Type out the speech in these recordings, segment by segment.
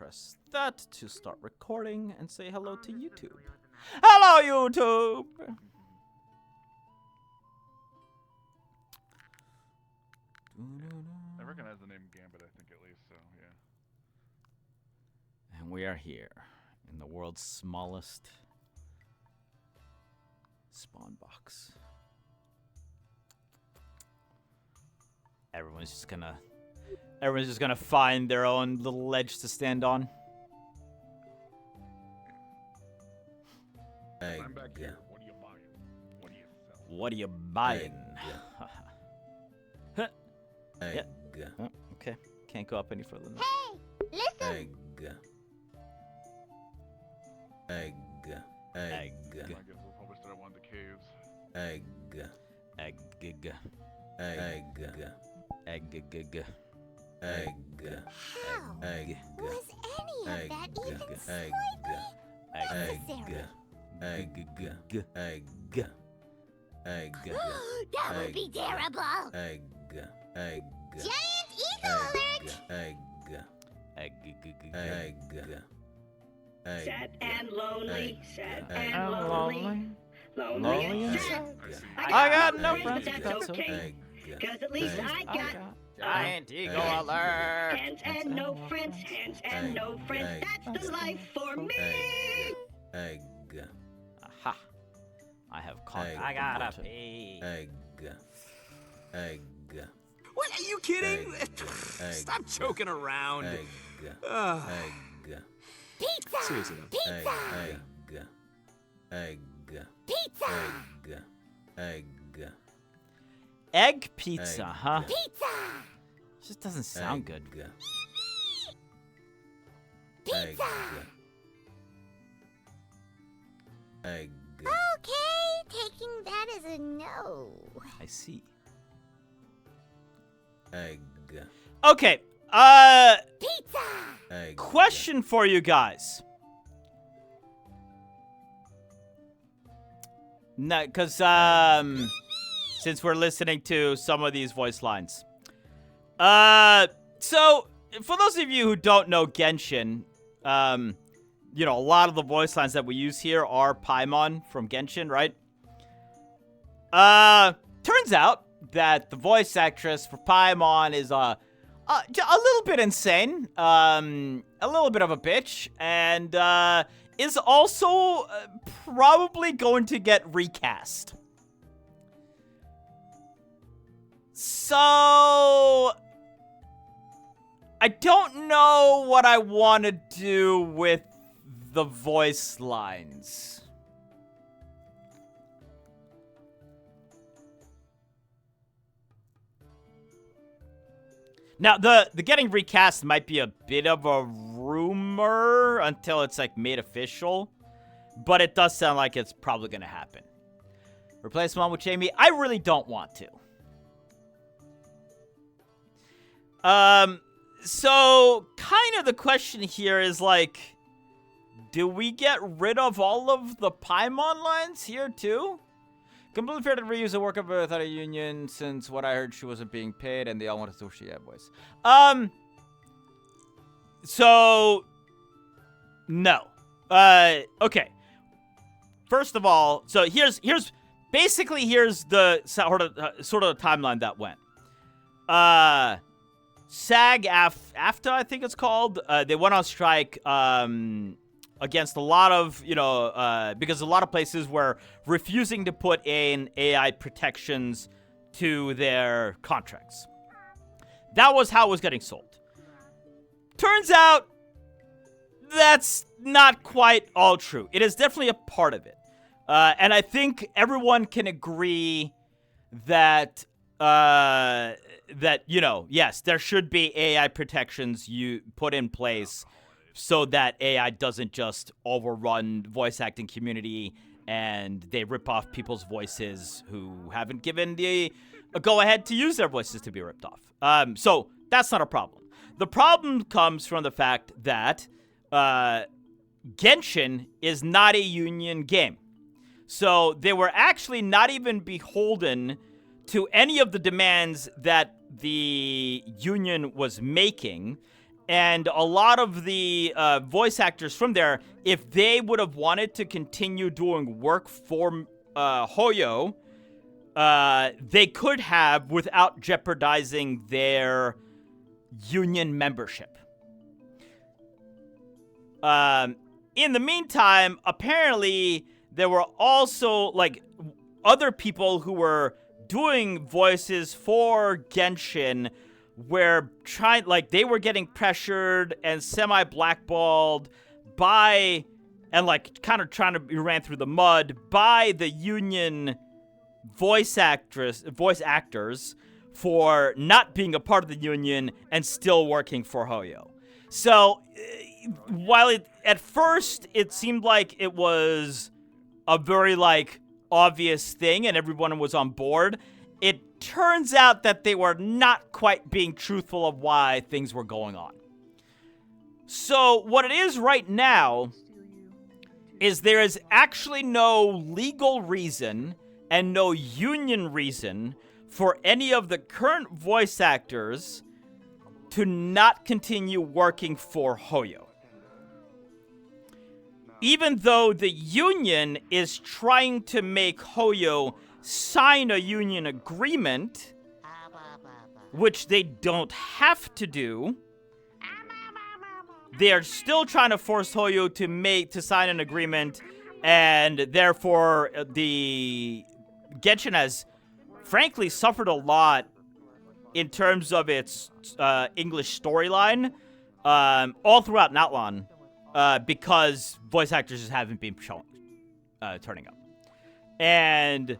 press that to start recording and say hello to YouTube. Hello, YouTube! I recognize the name Gambit, I think, at least, so, yeah. And we are here in the world's smallest spawn box. Everyone's just gonna find their own little ledge to stand on. Egg. I'm back here. What are you buying? What are you selling? What are you buying? Egg. Yeah. Oh, okay. Can't go up any further than that. Hey, listen. Egg. Egg. Egg. I guess we'll probably start at one of the caves. Egg. Egg. Egg. Egg. Egg. How Egg. was any of Egg. that even Egg. necessary? Egg. Egg. Egg. That would be terrible. Egg. Egg. Giant eagle alert! Egg. Egg. Egg. Egg. Sad and lonely, sad Egg. and lonely, lonely Lonely and and sad. I got no friends, friends, but that's that's okay. Egg. 'Cause at least I got Giant eagle Egg. alert! hands and no friends, hands and no friends. Egg. That's the life for me. Egg. Aha! I have conquered. Egg. I gotta pee. Egg. Egg. What, are you kidding? Egg. Stop joking around. Egg. Ugh. Egg. Pizza! Seriously, though. Pizza! Egg. Pizza! Egg. Egg pizza, Egg. huh? Pizza! Just doesn't sound good. Pizza! Egg. Okay, taking that as a no. I see. Egg. Okay. Pizza! Egg. Question for you guys. No, because since we're listening to some of these voice lines. So for those of you who don't know Genshin, you know, a lot of the voice lines that we use here are Paimon from Genshin, right? Turns out that the voice actress for Paimon is a little bit insane, a little bit of a bitch, and is also probably going to get recast. So I don't know what I want to do with the voice lines. Now, the getting recast might be a bit of a rumor until it's, like, made official. But it does sound like it's probably going to happen. Replace Mom with Jamie? I really don't want to. So, kind of the question here is, like, do we get rid of all of the Paimon lines here, too? Completely fair to reuse the work of her without a union, since what I heard she wasn't being paid, and they all wanted to she had voice. So, no. Okay. First of all, so here's the sort of timeline that went. SAG-AFTRA, I think it's called. They went on strike, against a lot of, because a lot of places were refusing to put in AI protections to their contracts. That was how it was getting sold. Turns out, that's not quite all true. It is definitely a part of it. And I think everyone can agree that, yes, there should be AI protections you put in place so that AI doesn't just overrun voice acting community and they rip off people's voices who haven't given the go-ahead to use their voices to be ripped off. So that's not a problem. The problem comes from the fact that Genshin is not a union game. So they were actually not even beholden to any of the demands that the union was making. And a lot of the voice actors from there, if they would have wanted to continue doing work for Hoyo, they could have without jeopardizing their union membership. In the meantime, apparently there were also like other people who were doing voices for Genshin where they were getting pressured and semi-blackballed by, and like kind of trying to be ran through the mud by the union voice actors for not being a part of the union and still working for Hoyo. So while at first it seemed like it was a very like obvious thing and everyone was on board, it turns out that they were not quite being truthful of why things were going on. So what it is right now is there is actually no legal reason and no union reason for any of the current voice actors to not continue working for Hoyo. Even though the union is trying to make Hoyo sign a union agreement, which they don't have to do, they are still trying to force Hoyo to sign an agreement, and therefore the Genshin has frankly suffered a lot in terms of its English storyline all throughout Natlan because voice actors just haven't been turning up. And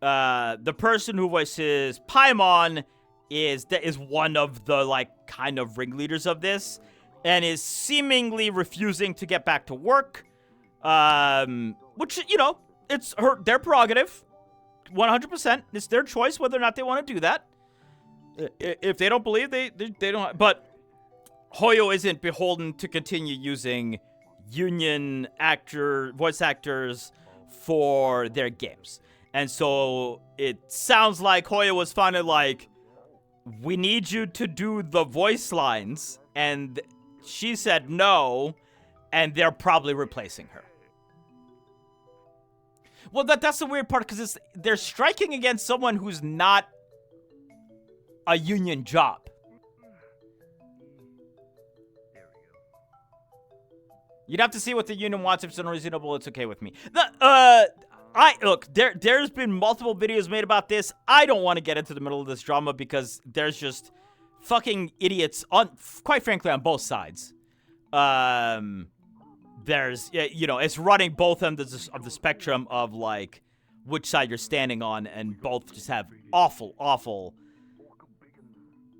the person who voices Paimon is one of the like kind of ringleaders of this and is seemingly refusing to get back to work, which, you know, it's their prerogative. 100%. It's their choice whether or not they want to do that. If they don't believe, they don't. But Hoyo isn't beholden to continue using union voice actors for their games. And so it sounds like Hoyo was finally like, we need you to do the voice lines. And she said no, and they're probably replacing her. Well, that's the weird part, because they're striking against someone who's not a union job. You'd have to see what the union wants. If it's unreasonable, it's okay with me. Look, there's been multiple videos made about this. I don't want to get into the middle of this drama because there's just fucking idiots quite frankly, on both sides. There's, you know, it's running both ends of the spectrum of, like, which side you're standing on, and both just have awful, awful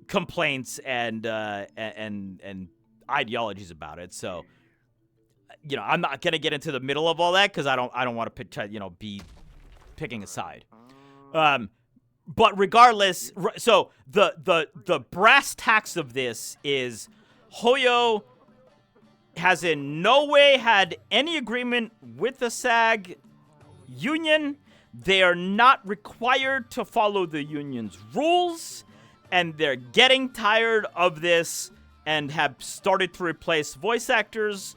complaints and ideologies about it. So, you know, I'm not gonna get into the middle of all that because I don't want to, you know, be picking a side. But regardless, so the brass tacks of this is Hoyo has in no way had any agreement with the SAG union. They are not required to follow the union's rules, and they're getting tired of this and have started to replace voice actors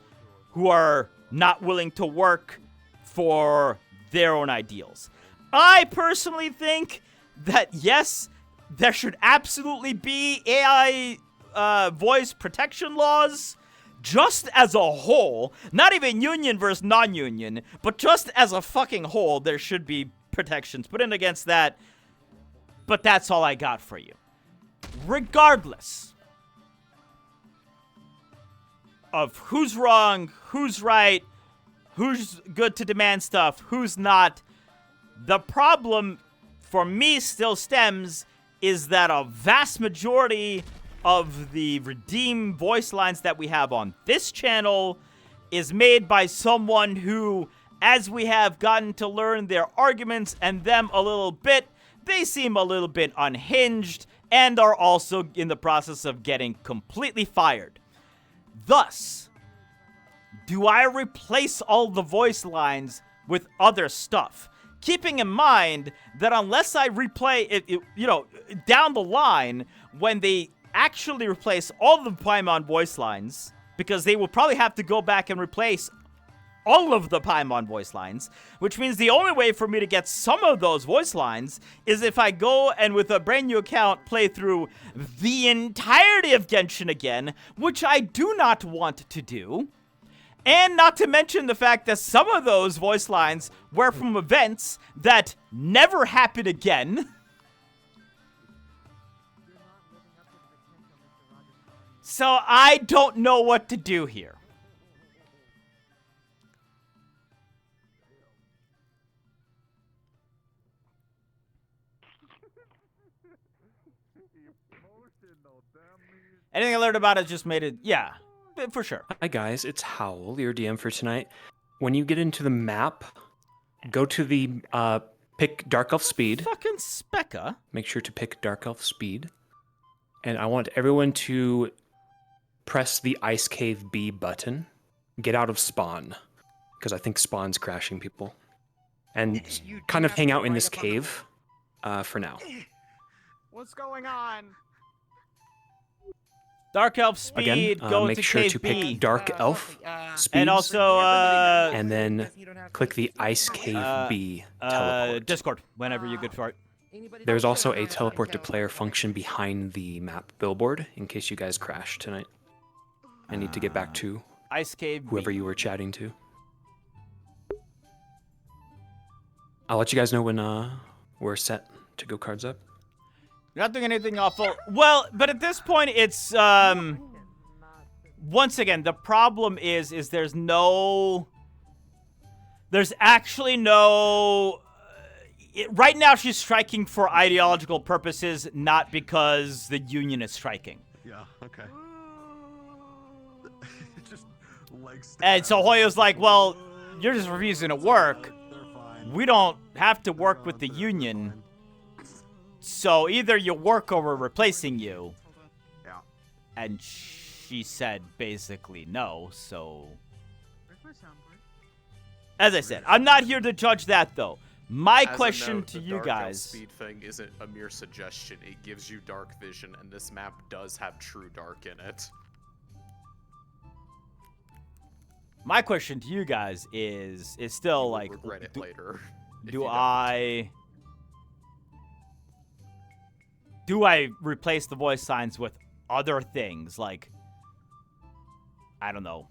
who are not willing to work for their own ideals. I personally think that, yes, there should absolutely be AI voice protection laws. Just as a whole, not even union versus non-union, but just as a fucking whole, there should be protections put in against that. But that's all I got for you. Regardless of who's wrong, who's right, who's good to demand stuff, who's not, the problem for me still stems is that a vast majority of the redeem voice lines that we have on this channel is made by someone who, as we have gotten to learn their arguments and them a little bit, they seem a little bit unhinged and are also in the process of getting completely fired. Thus, do I replace all the voice lines with other stuff? Keeping in mind that unless I replay it, you know, down the line, when they actually replace all the Paimon voice lines, because they will probably have to go back and replace all of the Paimon voice lines, which means the only way for me to get some of those voice lines is if I go and with a brand new account play through the entirety of Genshin again, which I do not want to do. And not to mention the fact that some of those voice lines were from events that never happen again. So I don't know what to do here. Anything I learned about it just made it, yeah, for sure. Hi guys, it's Howl, your DM for tonight. When you get into the map, go to the pick Dark Elf Speed. Fucking Specca. Make sure to pick Dark Elf Speed. And I want everyone to press the Ice Cave B button. Get out of spawn, because I think spawn's crashing people. And kind of hang out in this cave for now. What's going on? Dark Elf Speed, Again, go make to sure Cave to B. pick Dark Elf Speed. And also, and then click the Ice Cave B teleport. Discord, whenever you're good for it. There's also a teleport to player function behind the map billboard in case you guys crash tonight. I need to get back to Ice Cave whoever B. you were chatting to. I'll let you guys know when we're set to go cards up. You're not doing anything awful. Well, but at this point, it's, once again, the problem is there's actually no, right now she's striking for ideological purposes, not because the union is striking. Yeah, okay. Just legs And so Hoyo's like, well, you're just refusing to work. We don't have to work with the union. So either you work or we're replacing you. Yeah. And she said basically no, so... As I said, I'm not here to judge that, though. My question to you guys... The speed thing isn't a mere suggestion. It gives you dark vision, and this map does have true dark in it. My question to you guys is still like... Regret it later. Do I replace the voice signs with other things, like, I don't know,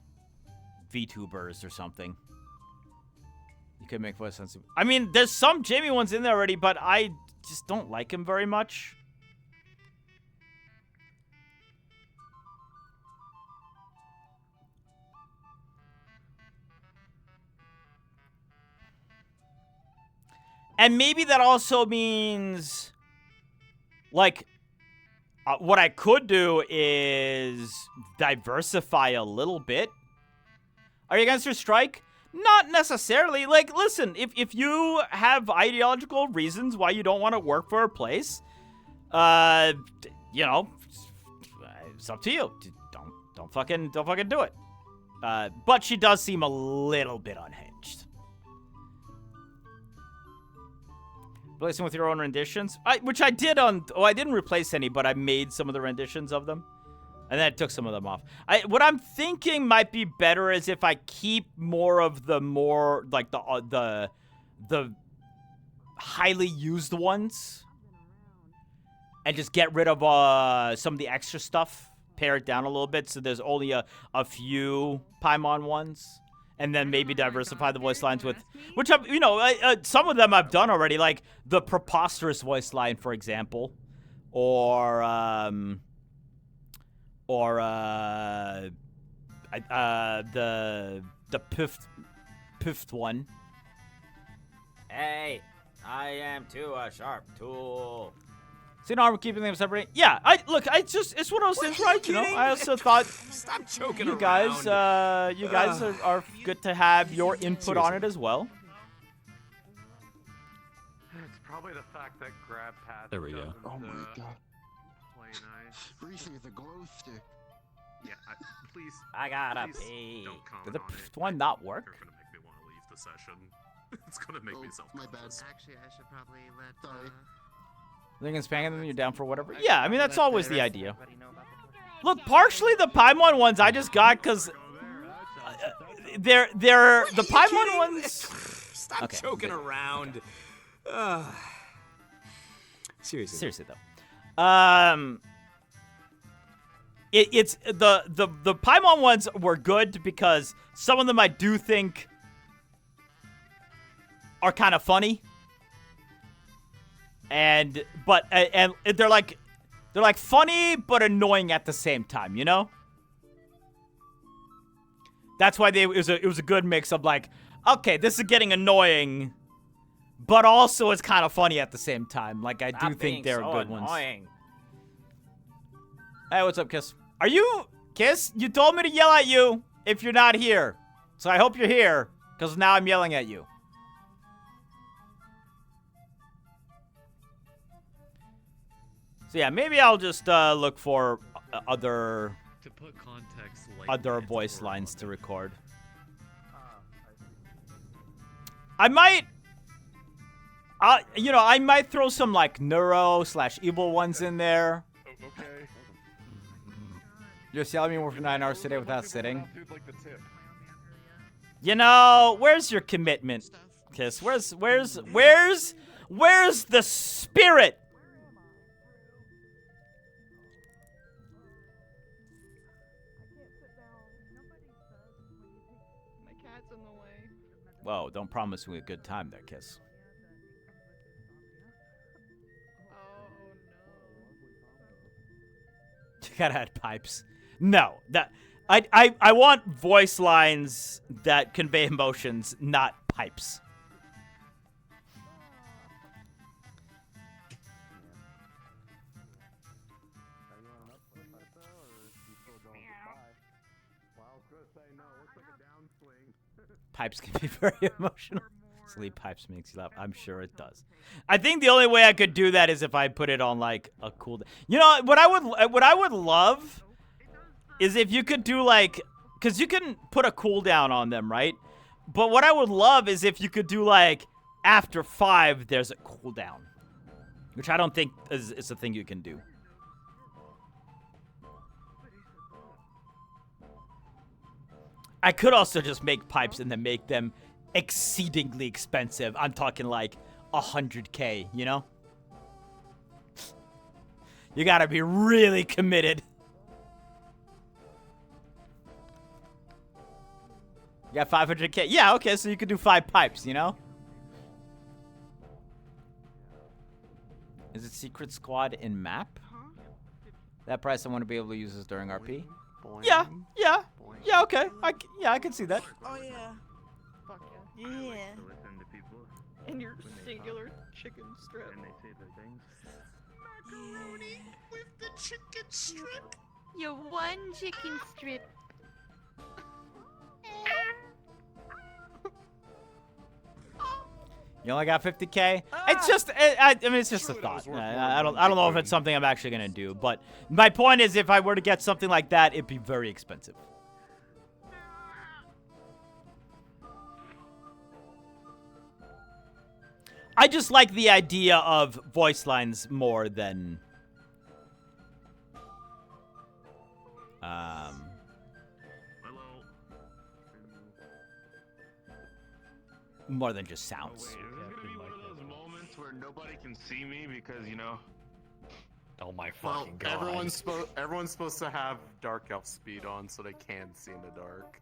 VTubers or something? You could make voice signs. I mean, there's some Jamie ones in there already, but I just don't like him very much. And maybe that also means... Like, what I could do is diversify a little bit. Are you against your strike? Not necessarily. Like, listen, if you have ideological reasons why you don't want to work for a place, you know, it's up to you. Don't fucking do it. But she does seem a little bit unhinged. Replacing with your own renditions, which I did on. Oh, I didn't replace any, but I made some of the renditions of them, and then I took some of them off. What I'm thinking might be better is if I keep more of the like the highly used ones, and just get rid of some of the extra stuff, pare it down a little bit, so there's only a few Paimon ones. And then maybe diversify the voice lines with, which I've, you know, some of them I've done already, like the preposterous voice line, for example, or the piffed one. Hey, I am too a sharp tool. See, now we're keeping them separate. Yeah, it's one of those things, right? You know, I also thought Stop choking you guys, are good to have your input on it as well. It's probably the fact that grab path. There we go. Oh my god. Play nice. Appreciate the glow stick. Yeah, please. I gotta please pee. Don't comment Did the on it. one not work? You're gonna make me want to leave the session. It's gonna make me Oh, my bad. self-conscious. Actually, I should probably let. Sorry. They can spam them, you're down for whatever. Yeah, I mean, that's always the idea. Look, partially the Paimon ones I just got because they're the Paimon ones. Stop joking around. Seriously though. It's the Paimon ones were good because some of them I do think are kind of funny. And they're like funny but annoying at the same time, you know? That's why it was a good mix of like, okay, this is getting annoying, but also it's kind of funny at the same time. Like I do think they're good ones. Hey, what's up, Kiss? Are you Kiss? You told me to yell at you if you're not here, so I hope you're here because now I'm yelling at you. So yeah, maybe I'll just look for other voice lines to record. I might, I might throw some like neuro/evil ones in there. Okay. You're yelling at me for 9 hours today without sitting. You know, where's your commitment, Kiss? Where's the spirit? Whoa, don't promise me a good time there, Kiss. You gotta add pipes. No, I want voice lines that convey emotions, not pipes. Pipes can be very emotional. Sleep pipes makes you laugh. I'm sure it does. I think the only way I could do that is if I put it on like a cool. You know what I would love is if you could do like, because you can put a cooldown on them, right? But what I would love is if you could do like after 5 there's a cooldown, which I don't think is a thing you can do. I could also just make pipes and then make them exceedingly expensive. I'm talking like 100K, you know? You gotta be really committed. You got 500K? Yeah, okay, so you could do 5 pipes, you know? Is it Secret Squad in map? That price I want to be able to use this during RP? Yeah, okay. I can see that. Oh yeah. Fuck yeah. Yeah. And your singular chicken strip. And they say the things. Macaroni with the chicken strip. Your one chicken strip. You only got 50K? It's just, I mean, it's just a thought. I don't know if it's something I'm actually gonna do, but my point is, if I were to get something like that, it'd be very expensive. I just like the idea of voice lines more than, more than just sounds. Wait, is this gonna be one of those moments where nobody can see me because, you know? Oh my Well, fucking god. everyone's supposed to have dark elf speed on so they can see in the dark,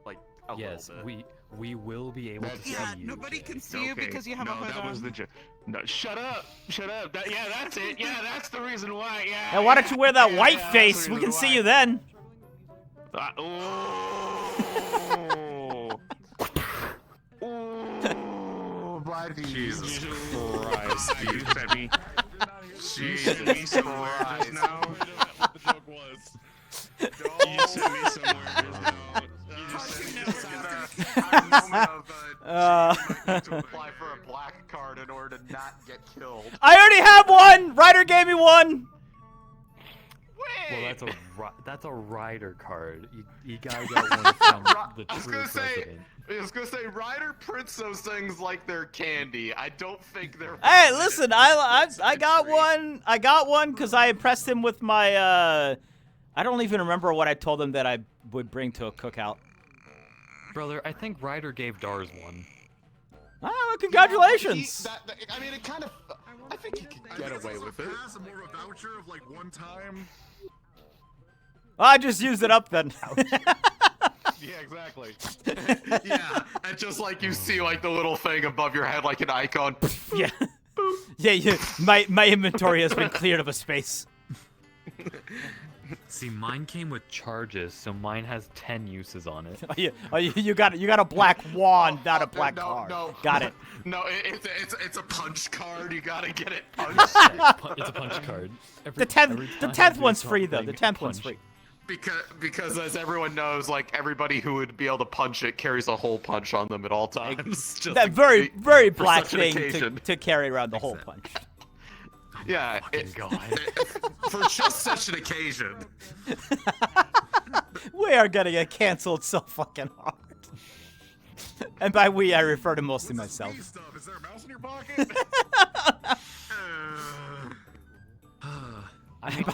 like a Yes, little bit. we will be able to see Yeah, you. nobody Jay. can see you because you have a hood that on. was the no, shut up. Yeah, that's it. Yeah, that's the reason why. Yeah. Hey, why don't you wear that yeah, white yeah, face? that's the We can reason see why. you then. Oh, buddy. Jesus Christ, You dude. sent me. You sent me somewhere just now. The joke was. You sent me somewhere just now. You just sent me To apply for a black card in order to not get killed. I already have one. Ryder gave me one. Well, that's a that's a rider card. You gotta get one from the I was true gonna president. Ryder prints those things like they're candy. I don't think they're. Hey, listen, I got one. I got one because I impressed him with my. I don't even remember what I told him that I would bring to a cookout. Brother, I think Ryder gave Dars one. Oh, well, congratulations. I mean, it kind of. I think you could get away with it. Has more of a voucher of like one time. I just used it up then. Yeah, exactly. Yeah, and just like you see like the little thing above your head like an icon. Yeah. Yeah. My inventory has been cleared of a space. See, mine came with charges, so mine has 10 uses on it. You got a black wand, not a black card. No. Got it. No, it's a punch card. You gotta get it punched. It's a punch card. The 10th one's free though. The 10th one's free. Because as everyone knows, like everybody who would be able to punch it carries a hole punch on them at all times. Just That very black thing to carry around the hole punch. Yeah, for just such an occasion. We are gonna get canceled so fucking hard. And by we, I refer to mostly myself. Is there a mouse in your pocket?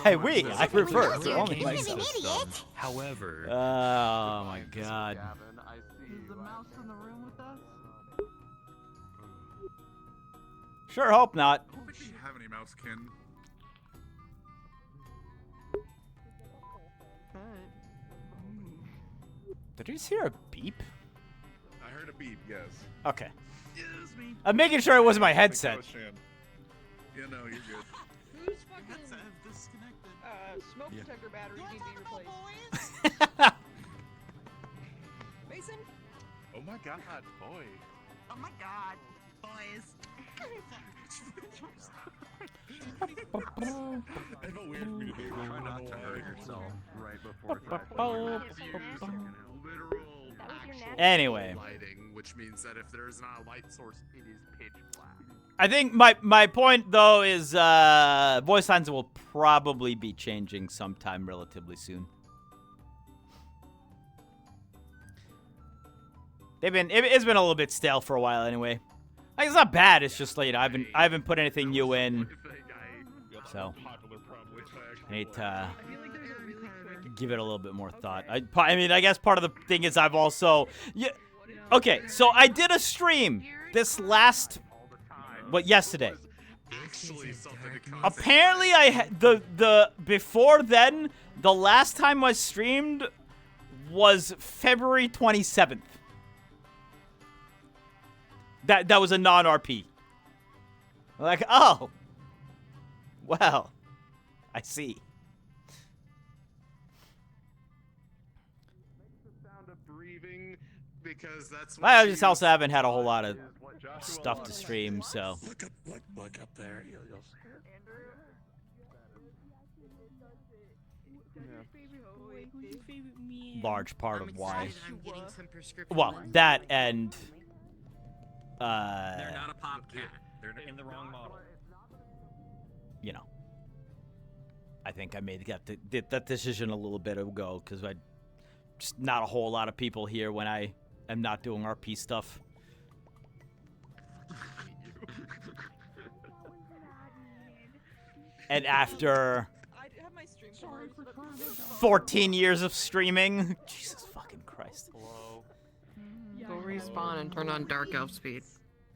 By we, I refer to only Kind of an myself. idiot. However, Oh my god. Is the mouse in the room with us? Sure hope not. I don't think we have any mousekin. Did you just hear a beep? I heard a beep, yes. Okay. Yes, me. I'm making sure it wasn't my headset. Yeah, no, you're good. Who's fucking disconnected? Smoke detector batteries need to be replaced. Mason? Oh my god, boy. Oh my god, boys. I felt weird for me to be Try not to hurt yourself right before Anyway. Lighting, which means that if there's not a light source, it is pitch black. I think my point though is voice lines will probably be changing sometime relatively soon. It's been a little bit stale for a while anyway. Like, it's not bad. It's just like I haven't put anything new in, so I need to give it a little bit more thought. I mean, I guess part of the thing is I've also okay. So I did a stream this yesterday. Apparently, the before then, the last time I streamed was February 27th. That was a non-RP. Like, oh, well, I see. Because that's I just also haven't had a whole lot of stuff to stream, so. look up there. You'll see it. Large part of why. Well, that and They're not a pop cat. They're in the wrong model. you know, I think I made that decision a little bit ago because I just not a whole lot of people here when I am not doing RP stuff. And after 14 years of streaming, Jesus fucking Christ. Go respawn and turn on dark elf speed.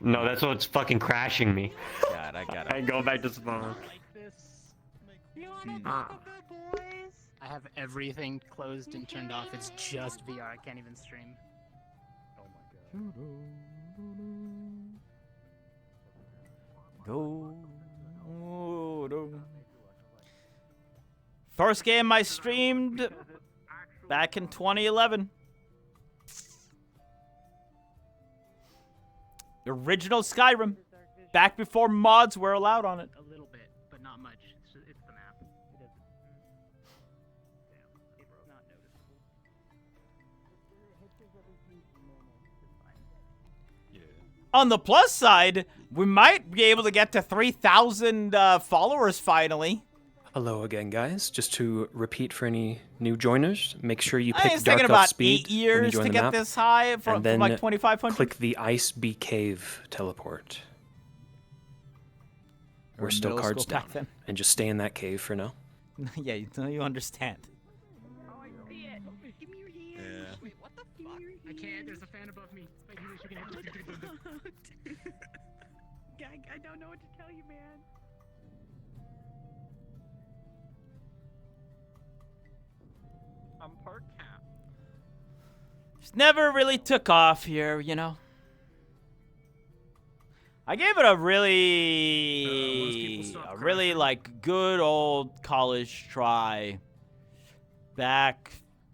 No, that's what's fucking crashing me. God, I gotta. I go back to spawn. Ah. I have everything closed and turned off. It's just VR. I can't even stream. First game I streamed back in 2011. Original Skyrim. Back before mods were allowed on it. A little bit, but not much. It's the map. It doesn't. It's not noticeable. On the plus side, we might be able to get to 3,000 followers finally. Hello again, guys. Just to repeat for any new joiners, make sure you I pick was Dark thinking Elf about Speed 8 when you years join to the get map, this high from and then like 2,500. click the Ice Bee Cave teleport. We're still middle cards school back down, then. and just stay in that cave for now. Yeah, you understand. Yeah. I can't. There's a fan above me. Wait, you wish you can I don't know what to tell you, man. I'm part cap. Just never really took off here, you know. I gave it a really like good old college try back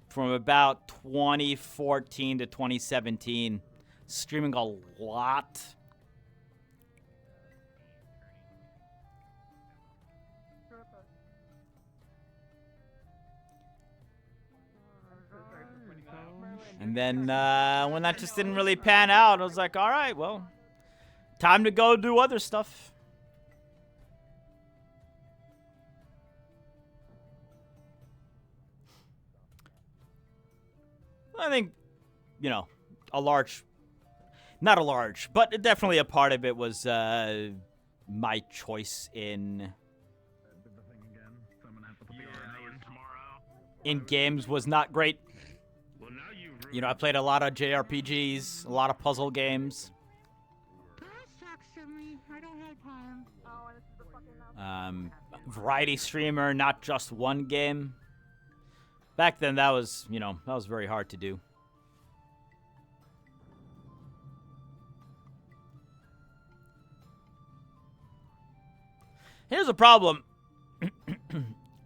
from about 2014 to 2017, streaming a lot. And then when that just didn't really pan out, I was like, all right, well, time to go do other stuff. I think, you know, not a large, but definitely a part of it was my choice in games was not great. You know, I played a lot of JRPGs, a lot of puzzle games. Variety streamer, not just one game. Back then, that was, you know, that was very hard to do. Here's a problem.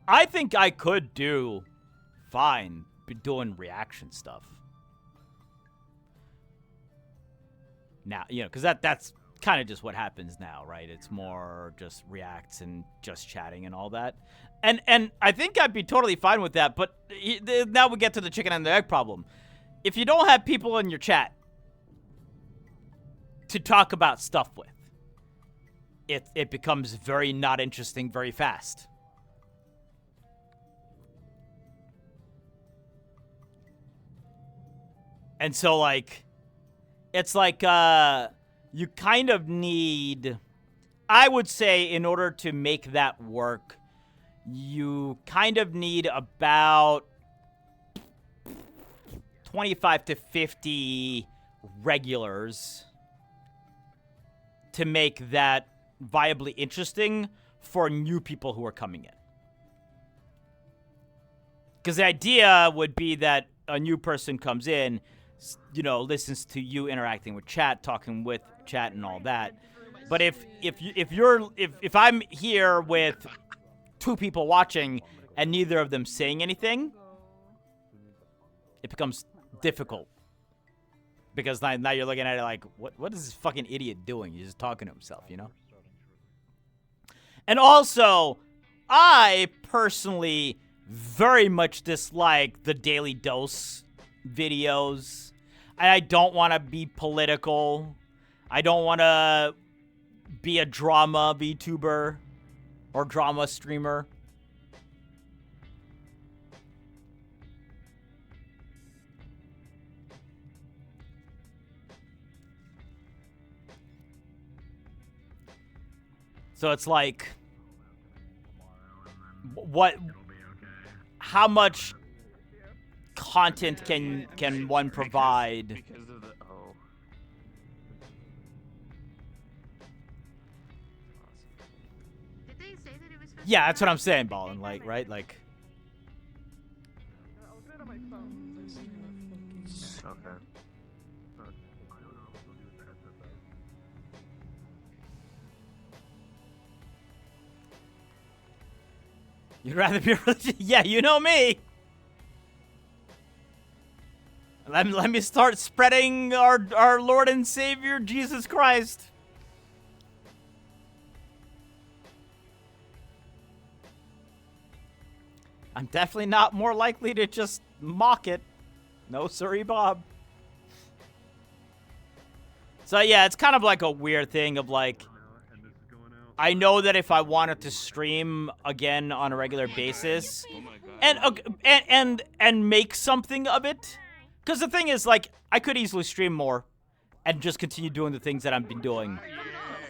I think I could do fine doing reaction stuff. Now, you know, because that's kind of just what happens now, right? It's more just reacts and just chatting and all that. And I think I'd be totally fine with that, but now we get to the chicken and the egg problem. If you don't have people in your chat to talk about stuff with, it becomes very not interesting very fast. And so, like, it's like, you kind of need, I would say, in order to make that work, you kind of need about 25 to 50 regulars to make that viably interesting for new people who are coming in. Because the idea would be that a new person comes in, you know, listens to you interacting with chat, talking with chat and all that. But if I'm here with 2 people watching and neither of them saying anything, it becomes difficult. Because now you're looking at it like, what is this fucking idiot doing? He's just talking to himself, you know? And also, I personally very much dislike the Daily Dose videos. I don't want to be political. I don't want to be a drama VTuber or drama streamer. So it's like, how much content can one provide? Because of the Did they say that it was supposed Yeah, that's what I'm saying, Ballin. Like, right? Like, Okay. you'd rather be religious? Yeah, you know me. Let me start spreading our Lord and Savior Jesus Christ. I'm definitely not more likely to just mock it. No, sorry, Bob. So yeah, it's kind of like a weird thing of like, I know that if I wanted to stream again on a regular basis, and make something of it, because the thing is, like, I could easily stream more, and just continue doing the things that I've been doing,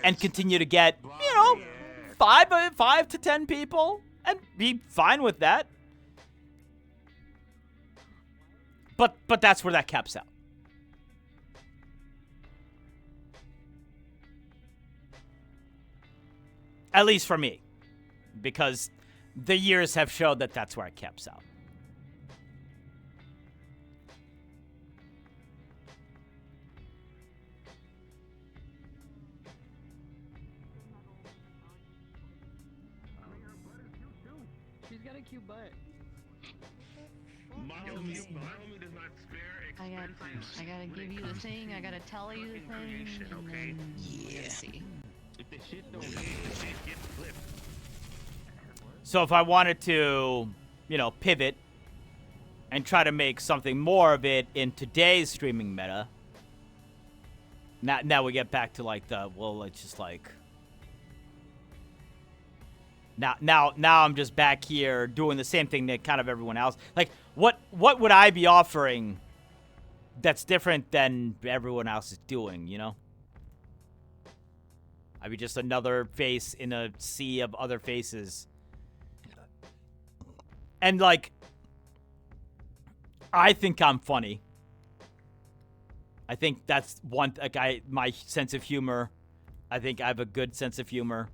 and continue to get, you know, 5 to 10 people, and be fine with that. But that's where that caps out. At least for me, because the years have showed that that's where it caps out. She's got a cute butt. I gotta give you the thing, I gotta tell you the thing, and then yeah. See. So if I wanted to, you know, pivot and try to make something more of it in today's streaming meta, now we get back to like the, well, it's just like, now I'm just back here doing the same thing that kind of everyone else. Like, what would I be offering that's different than everyone else is doing, you know? I'd be just another face in a sea of other faces. And, like, I think I'm funny. I think that's one, like, my sense of humor. I think I have a good sense of humor.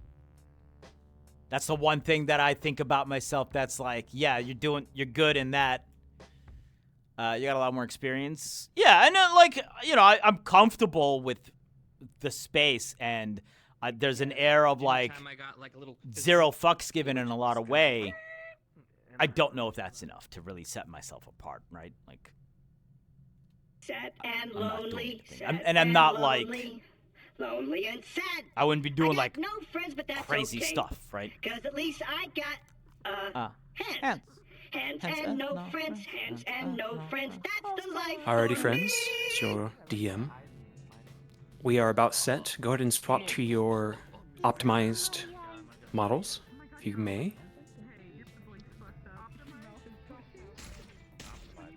That's the one thing that I think about myself that's like, yeah, you're good in that. You got a lot more experience. Yeah, and like, you know, I'm comfortable with the space, and there's an air of like zero fucks given in a lot of way. I don't know if that's enough to really set myself apart, right? Like, Sad and lonely. I'm not like lonely and sad. I wouldn't be doing like no friends, but that's crazy okay, stuff, right? Because at least I got hands. Hands and no friends, hands and no friends. That's the life. Alrighty, friends, it's your DM. We are about set. Go ahead and swap to your optimized models, if you may.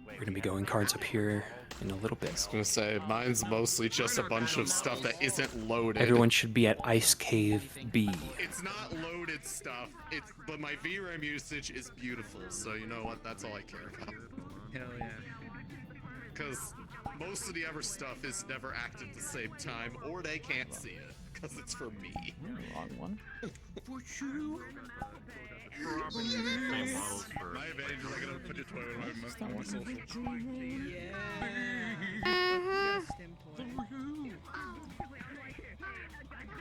We're going to be going cards up here in a little bit. I was gonna say, mine's mostly just a bunch of stuff that isn't loaded. Everyone should be at Ice Cave B. It's not loaded stuff, but my VRAM usage is beautiful, so you know what, that's all I care about. Hell yeah. Because most of the other stuff is never active at the same time, or they can't see it, because it's for me. Wrong one. For you. My advantage is I gotta put your toy on my social.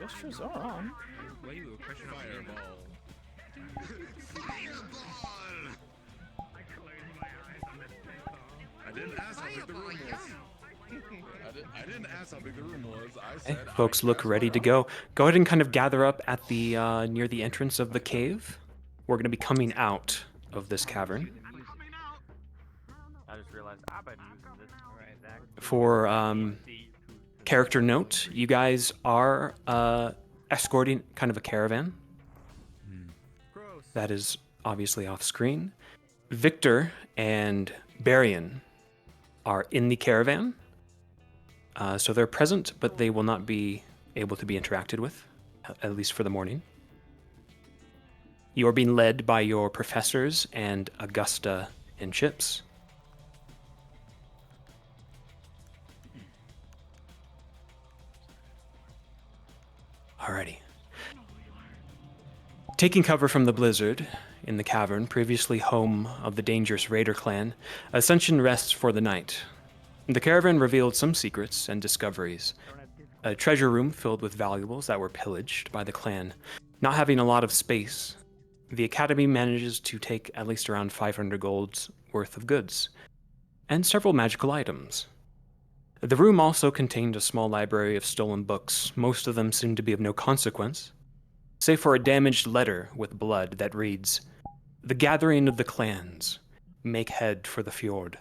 Gestures are on. Fireball. I didn't ask how big the room was. I didn't ask how big the room was. I said Folks look ready to go. Go ahead and kind of gather up at the near the entrance of the cave. We're going to be coming out of this cavern. I just realized I've been using this. Alright, Zach. For character note, you guys are escorting kind of a caravan. That is obviously off screen. Victor and Barian are in the caravan. So they're present, but they will not be able to be interacted with, at least for the morning. You are being led by your professors and Augusta and Chips. Alrighty. Taking cover from the blizzard in the cavern, previously home of the dangerous Raider clan, Ascension rests for the night. The caravan revealed some secrets and discoveries. A treasure room filled with valuables that were pillaged by the clan. Not having a lot of space, the Academy manages to take at least around 500 gold's worth of goods, and several magical items. The room also contained a small library of stolen books. Most of them seem to be of no consequence, save for a damaged letter with blood that reads, "The gathering of the clans. Make head for the fjord."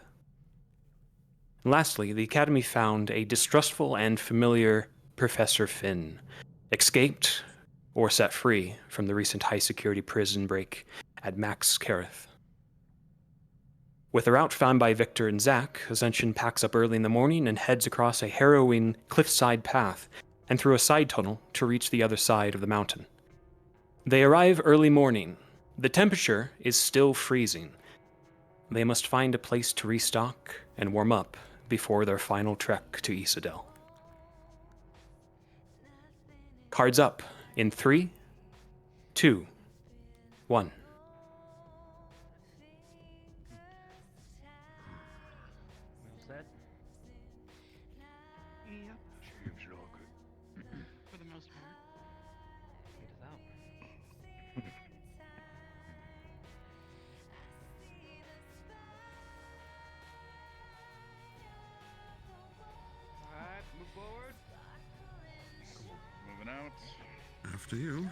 Lastly, the Academy found a distrustful and familiar Professor Finn, escaped or set free from the recent high-security prison break at Max Kareth. With a route found by Victor and Zach, Ascension packs up early in the morning and heads across a harrowing cliffside path and through a side tunnel to reach the other side of the mountain. They arrive early morning. The temperature is still freezing. They must find a place to restock and warm up before their final trek to Isadel. Cards up in 3, 2, 1. Set? Yep. Seems like it. For the most part. It is out. Alright, move forward. Moving out. After you.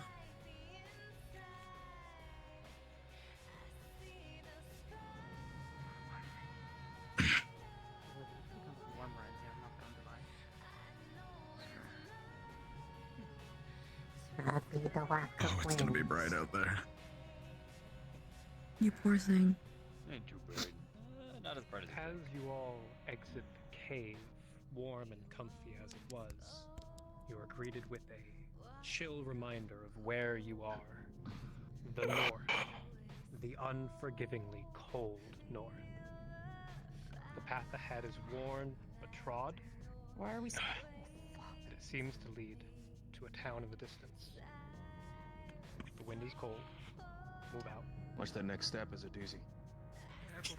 Warmer in here, I'm not going to lie. Oh, it's gonna be bright out there. You poor thing. Ain't too bad. Not as bright as As you all exit the cave, warm and comfy as it was, you are greeted with a chill reminder of where you are. The north. The unforgivingly cold north. The path ahead is worn but trod. Why are we so... And it seems to lead to a town in the distance. The wind is cold. Move out. Watch that next step as a doozy.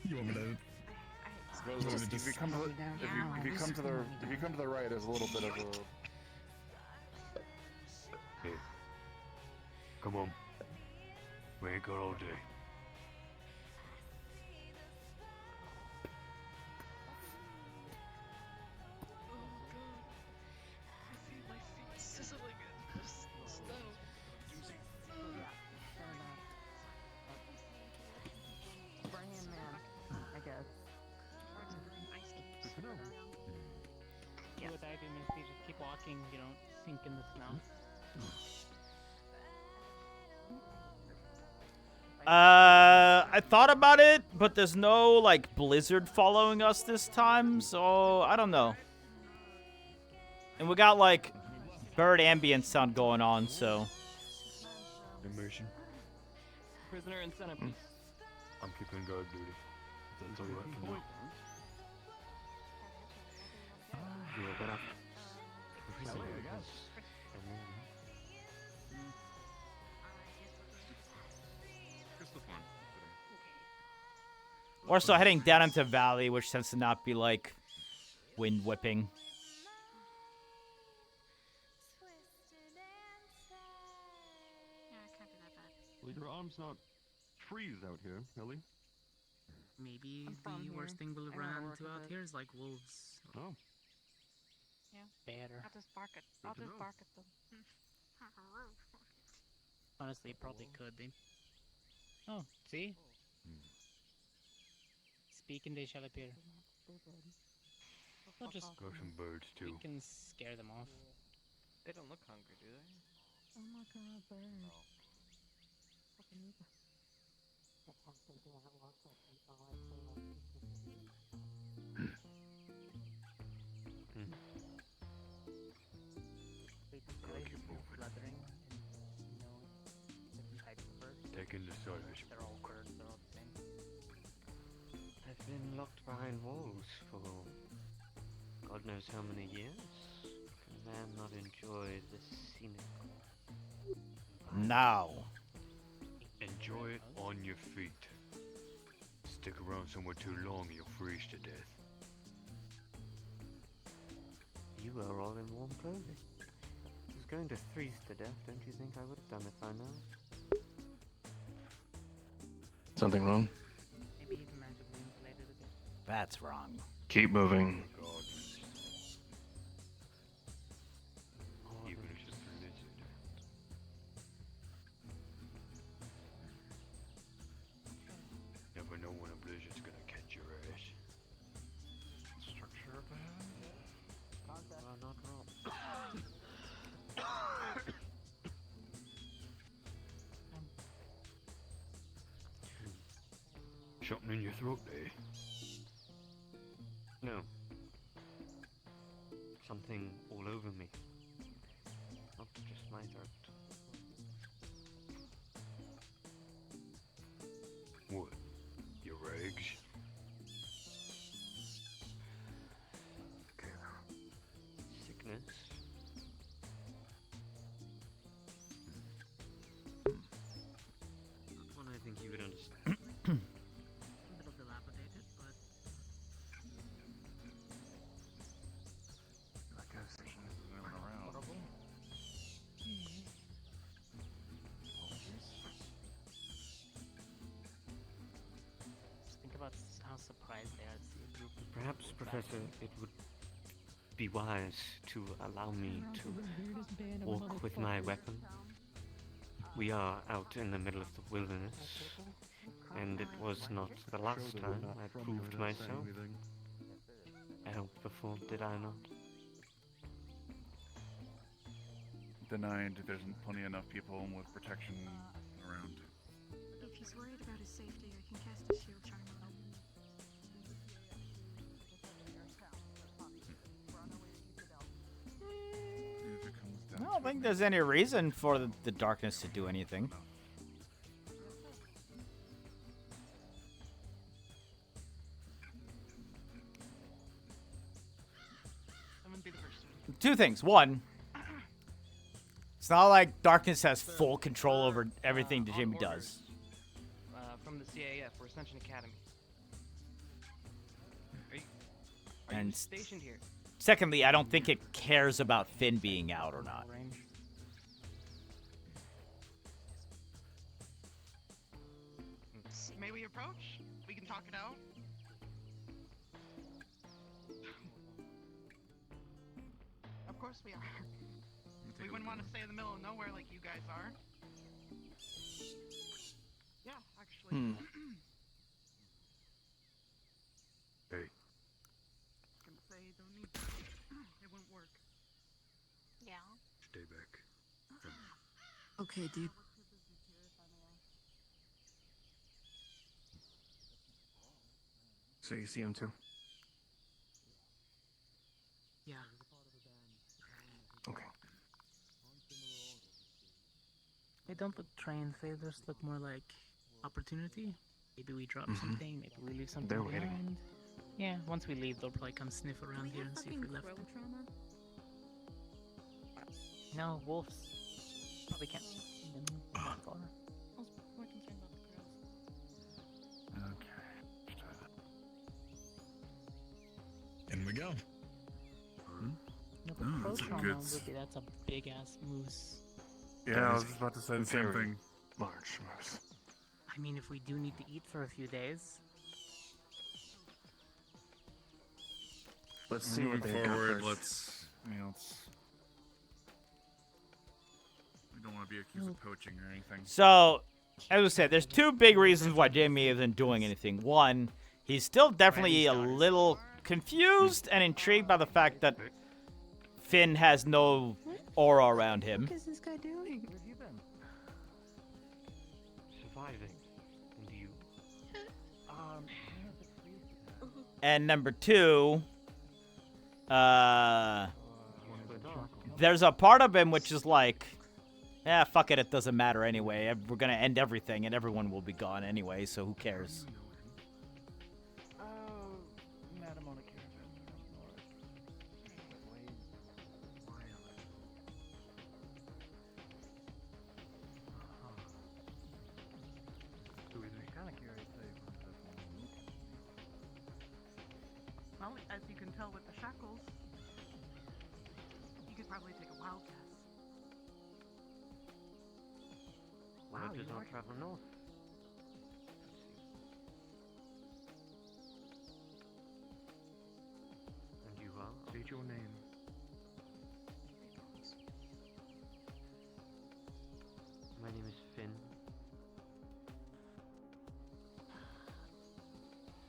You want me to? Suppose if you come to the, if you come to the right, there's a little bit of a. Hey. Come on. We ain't got all day. Sizzling in the snow. Bring him in, I guess. Yeah. What I do is you just keep walking, you don't sink in the snow. I thought about it, but there's no, like, blizzard following us this time, so I don't know. And we got, like, bird ambient sound going on, so. Immersion. Prisoner and centerpiece. I'm keeping guard duty. That's all right for now. We're still heading down into valley, which tends to not be, like, wind whipping. Well, your arm's not trees out here, Ellie. Maybe from the here. worst thing we'll I gotta run work into with out it. here is like wolves. Oh. Yeah. Better. I'll just bark at. Good I'll to just know. bark at them. Honestly, it probably could. They... Oh, see? Speaking, they shall appear. We'll just Got some birds we too. can scare them off. They don't look hungry, do they? Oh my god, bird. Fluttering and, you know, different types of birds. Taking the solid. They're all birds, they're all the same. I've been locked behind walls for God knows how many years. Can a man not enjoy the scenic? Now. Enjoy it on your feet. Stick around somewhere too long, you'll freeze to death. You are all in warm clothing. I was going to freeze to death. Don't you think I would have done it by now? Something wrong? Maybe he's magically insulated a bit. That's wrong. Keep moving. Even if it's a lizard. Never know when a blizzard's gonna catch your ass. Structure up ahead. You are not wrong. your throat, eh? No. Something all over me. Not just my throat. What? Your eggs? Sickness. Not one I think you would understand. A little dilapidated, but That gas station is moving around. just think about how surprised they are to see a group of Perhaps, Professor, it would be wise to allow me to walk with my weapon. We are out in the middle of the wilderness, and it was not the last time I proved myself. I helped before, did I not? Denied there's plenty enough people with protection around. If he's worried about his safety, I can cast a shield charm on him. If it comes I down don't to think it, there's any reason for the darkness to do anything. someone be the first one. Two things. One, it's not like darkness has full control over everything that on Jimmy orders, does. From the CAF or Ascension Academy. Are you And stationed here? secondly, I don't think it cares about Finn being out or not. Range. May we approach? We can talk it out. Of course we are. We wouldn't want to stay in the middle of nowhere like you guys are. Yeah, actually. Hey, Can say don't need. It wouldn't work. Yeah. stay back. Okay, dude. So you see him too? Yeah. Okay. Hey, don't the train failures look more like opportunity? Maybe we drop something, maybe we leave something They're behind. waiting. Yeah, once we leave, they'll probably come sniff around here and see if we left them. No, wolves. Probably can't see them that far. I was more concerned about the crows. Okay. In we go. No, but Oh, crow that's a trauma good would be, that's a big ass moose. Yeah, I was just about to say the same Very thing. large moose. I mean, if we do need to eat for a few days. Let's see Moving what they got forward, first. we don't want to be accused of poaching or anything. So, as I said, there's two big reasons why Jamie isn't doing anything. One, he's still definitely a little confused and intrigued by the fact that Finn has no aura around him. What is this guy doing? Where have you been? Surviving. And you? And number two, there's a part of him which is like, yeah, fuck it, it doesn't matter anyway. We're gonna end everything and everyone will be gone anyway, so who cares? Madam on a caravan. Well, as you can tell with the shackles, you could probably take a wild guess. Why does not travel north? And you are? State your name. My name is Finn.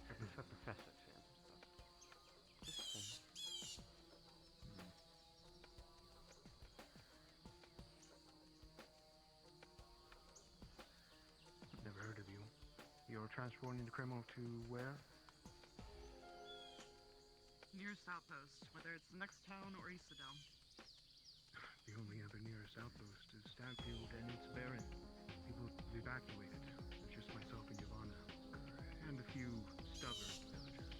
I prefer Professor Finn. Just Finn. Never heard of you. You're transporting the criminal to where? Nearest outpost, whether it's the next town or east of Dome. The only other nearest outpost is Stanfield and its Baron. People have evacuated. Just myself and Yvonne. And a few stubborn villagers.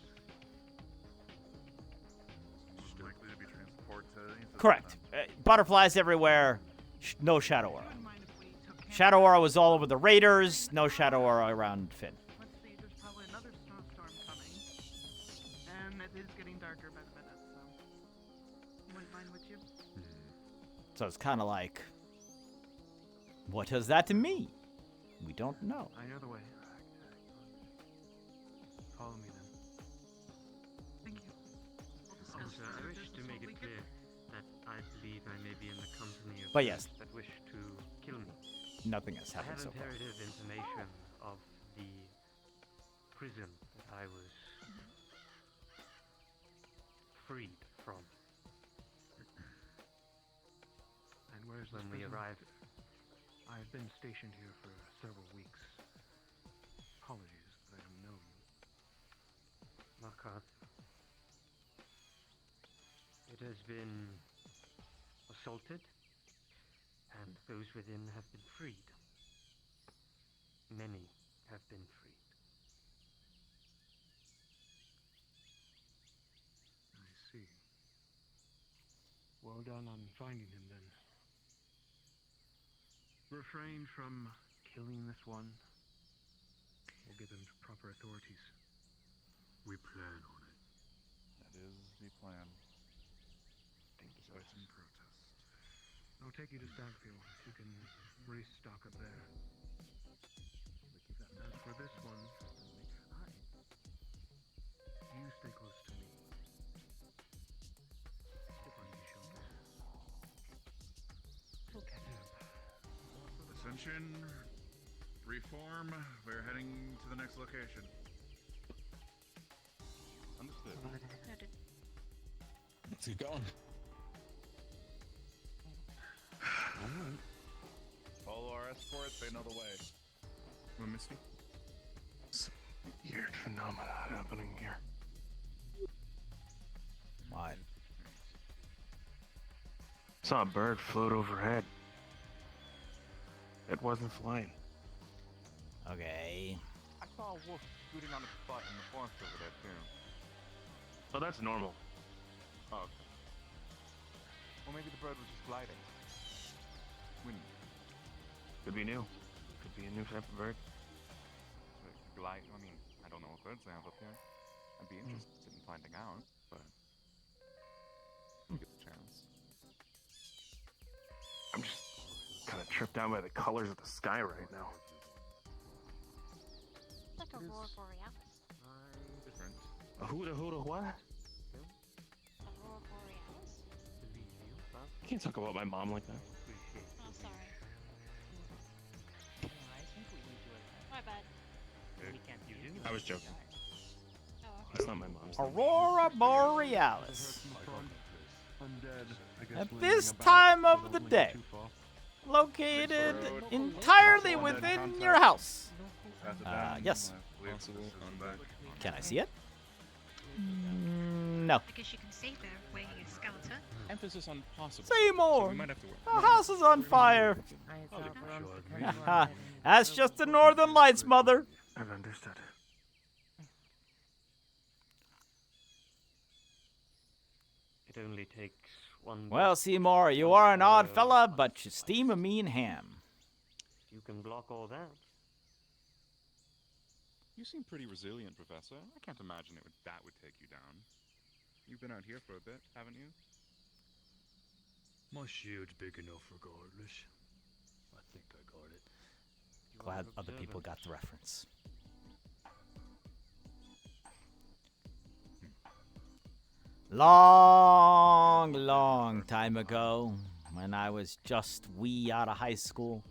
Most likely to be transported into Correct. Butterflies everywhere. No Shadow Aura. Shadow Aura was all over the Raiders. No Shadow Aura around Finn. Let's see, there's probably another snowstorm coming. And it is getting darker by the minute, so. Wouldn't mind, would you? So it's kind of like, what does that mean? We don't know. I know the way. Follow me then. Thank you. Also, I wish to make it clear that I believe I may be in the company of But yes. those that wish to kill me. Nothing has happened so I have far. imperative information of the prison that I was freed from. And where's this when we prison? arrived? I've been stationed here for several weeks. Apologies that I don't know you. Lockhart. It has been assaulted, and those within have been freed. Many have been freed. I see. Well done on finding him then. Refrain from killing this one. We'll give him to proper authorities. We plan on it. That is the plan. Despite some protest. I'll take you to Stanfield. You can restock up there. As for this one, you stay close to me. If I need shelter. We'll catch up. Ascension, reform. We're heading to the next location. Understood. Let's get going. Follow our escorts, they know the way. What, Misty? Some weird phenomena happening here. What? Saw a bird float overhead. It wasn't flying. Okay. I saw a wolf scooting on its butt in the forest over there too. Oh, that's normal. Oh, okay. Well, maybe the bird was just gliding. Wind. Could be new. Could be a new type of bird. Glide. I mean, I don't know what birds they have up there. I'd be interested in finding out, but I'll get the chance. I'm just kind of tripped out by the colors of the sky right now. Like Aurora Borealis. Different. A huda what? Aurora Borealis? You can't talk about my mom like that. Oh, sorry. My bad. I was joking. Oh, okay. It's not my mom's. Aurora Borealis. Undead, At this time of the day, located entirely within your house. Yes. Can I see it? No. Because you can see they're wearing a skeleton. Emphasis on possible. Seymour! We might have to work. The house is on fire. That's just the Northern Lights, Mother. I've understood. It only takes one. Well, Seymour, you are an odd fella, but you steam a mean ham. You can block all that. You seem pretty resilient, Professor. I can't imagine that would take you down. You've been out here for a bit, haven't you? My shield's big enough regardless. I think I got it. Glad other people got the reference. Long time ago, when I was just wee out of high school,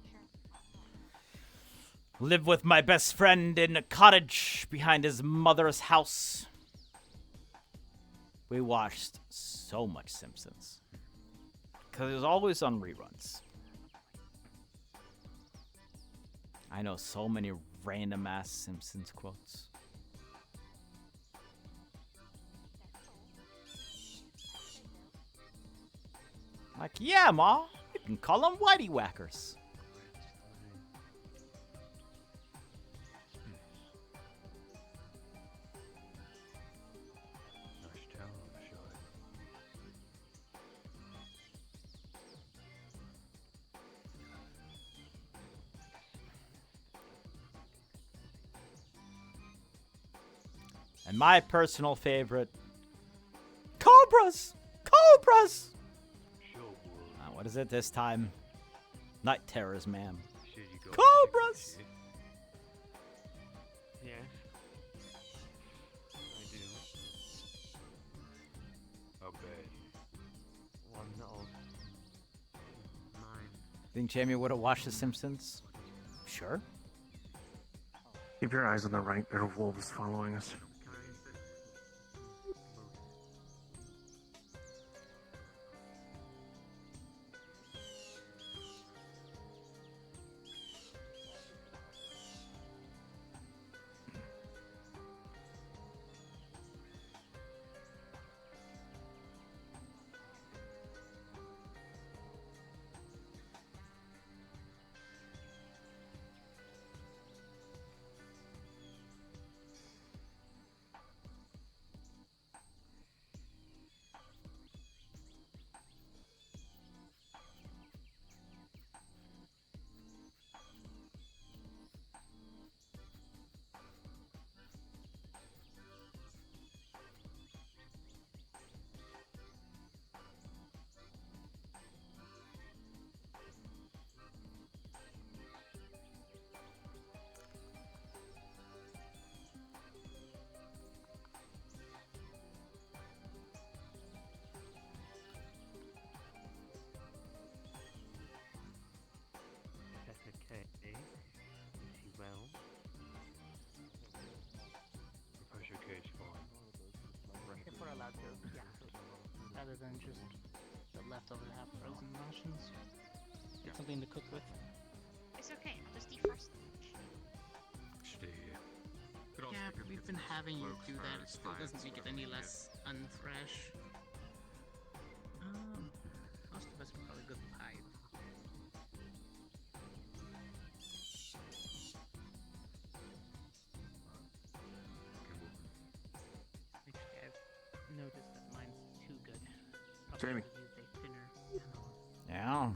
lived with my best friend in a cottage behind his mother's house. We watched so much Simpsons, because it was always on reruns. I know so many random ass Simpsons quotes. Like, yeah, Ma, you can call them Whitey Whackers. And my personal favorite, Cobras! Cobras! What is it this time? Night terrors, ma'am. Cobras! Yes. I do. Obey. One of mine. Think Jamie would have watched The Simpsons? Sure. Keep your eyes on the right. There are wolves following us. Okay, if you will. Propose your case for If we're allowed to, yeah. Rather than just the leftover half-frozen rations. Get something to cook with. It's okay, I'll just defrost them. Yeah, but we've been having you do that. It still doesn't make it any less unfresh. Most of us would probably go with Hive. Actually, I've noticed that mine's too good. Jamie. Use a thinner Yeah.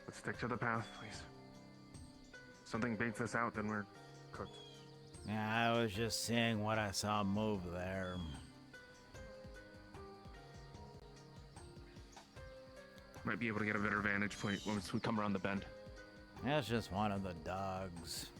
Let's stick to the path, please. Something beats us out, then we're cooked. Yeah, I was just seeing what I saw move there. Might be able to get a better vantage point once we come around the bend. That's just one of the dogs.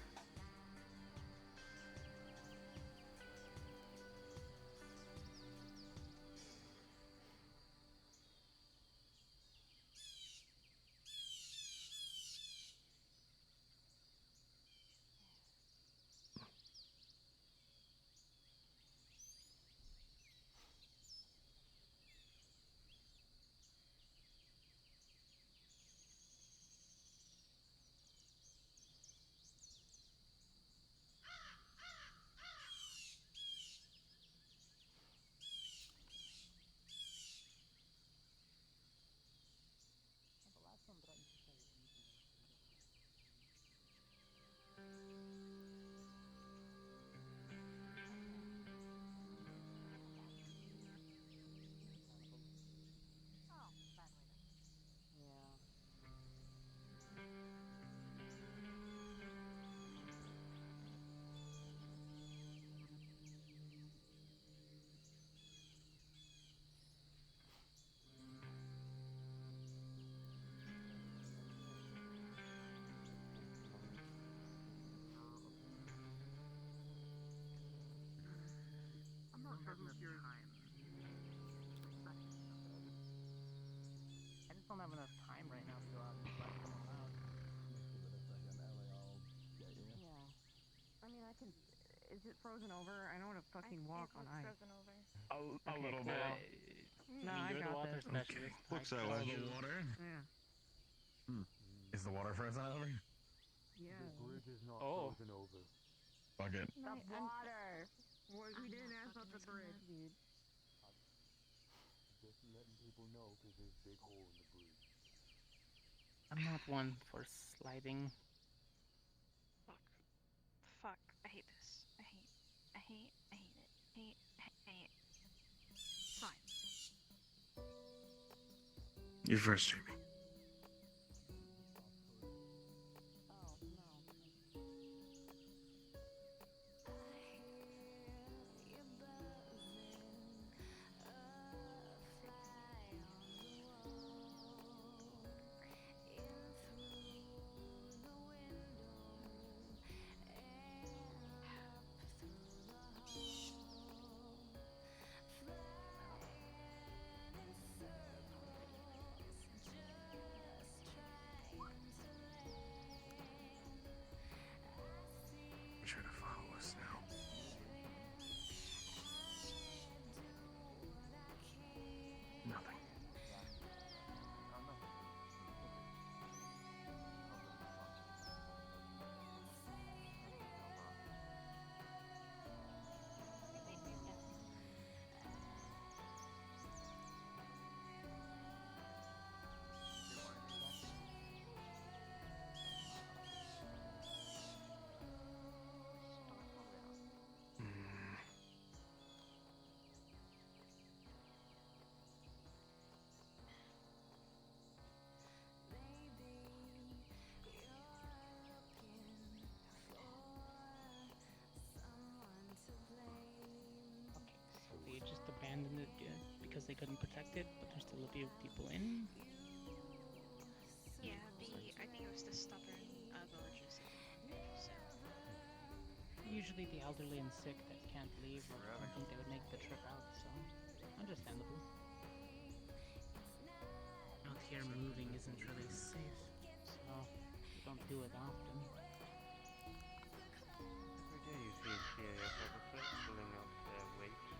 I just don't have enough time right now to go out and let them out. Yeah. I mean, I can. Is it frozen over? I don't want to fucking walk on ice. Frozen over. A little bit. No, I You're the got water this. specialist. Looks that way. The water? Yeah. Is the water frozen over? Yeah. The bridge is not Oh. frozen over. Fuck it. The water. We didn't ask about the bridge. Just letting people know because there's a big hole in the bridge. I'm not one for sliding. Fuck. I hate this. I hate it. Hate it. Fine. You're first, Jamie. Try to follow us now. Nothing. They just abandoned it because they couldn't protect it, but there's still a few people in. Yeah, I think it was the stubborn villagers. So. Usually the elderly and sick that can't leave or don't think they would make the trip out, so understandable. Out here moving isn't really safe, so we don't do it often. Every day you see CAF officers filling out their weight to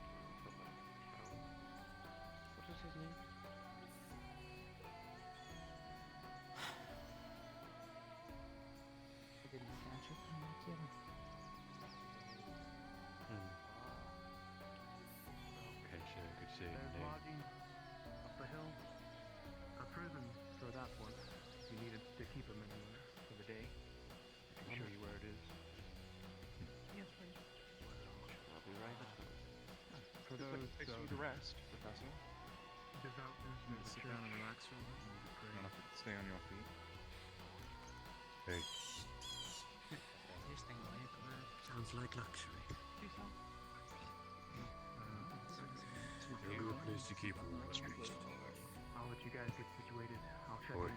fill up the town. What is his name? I didn't catch it, I'm not kidding. There's lodging up the hill. A prison for that one. If you needed to keep him anywhere for the day, I can show you where it is. Yes, please. I'll be right back. For those to rest, Professor. devoutness, to sit down and relax for a bit. Stay on your feet. Hey. This thing Sounds like luxury. There'll be a place to keep him. I'll let you guys get situated. I'll check in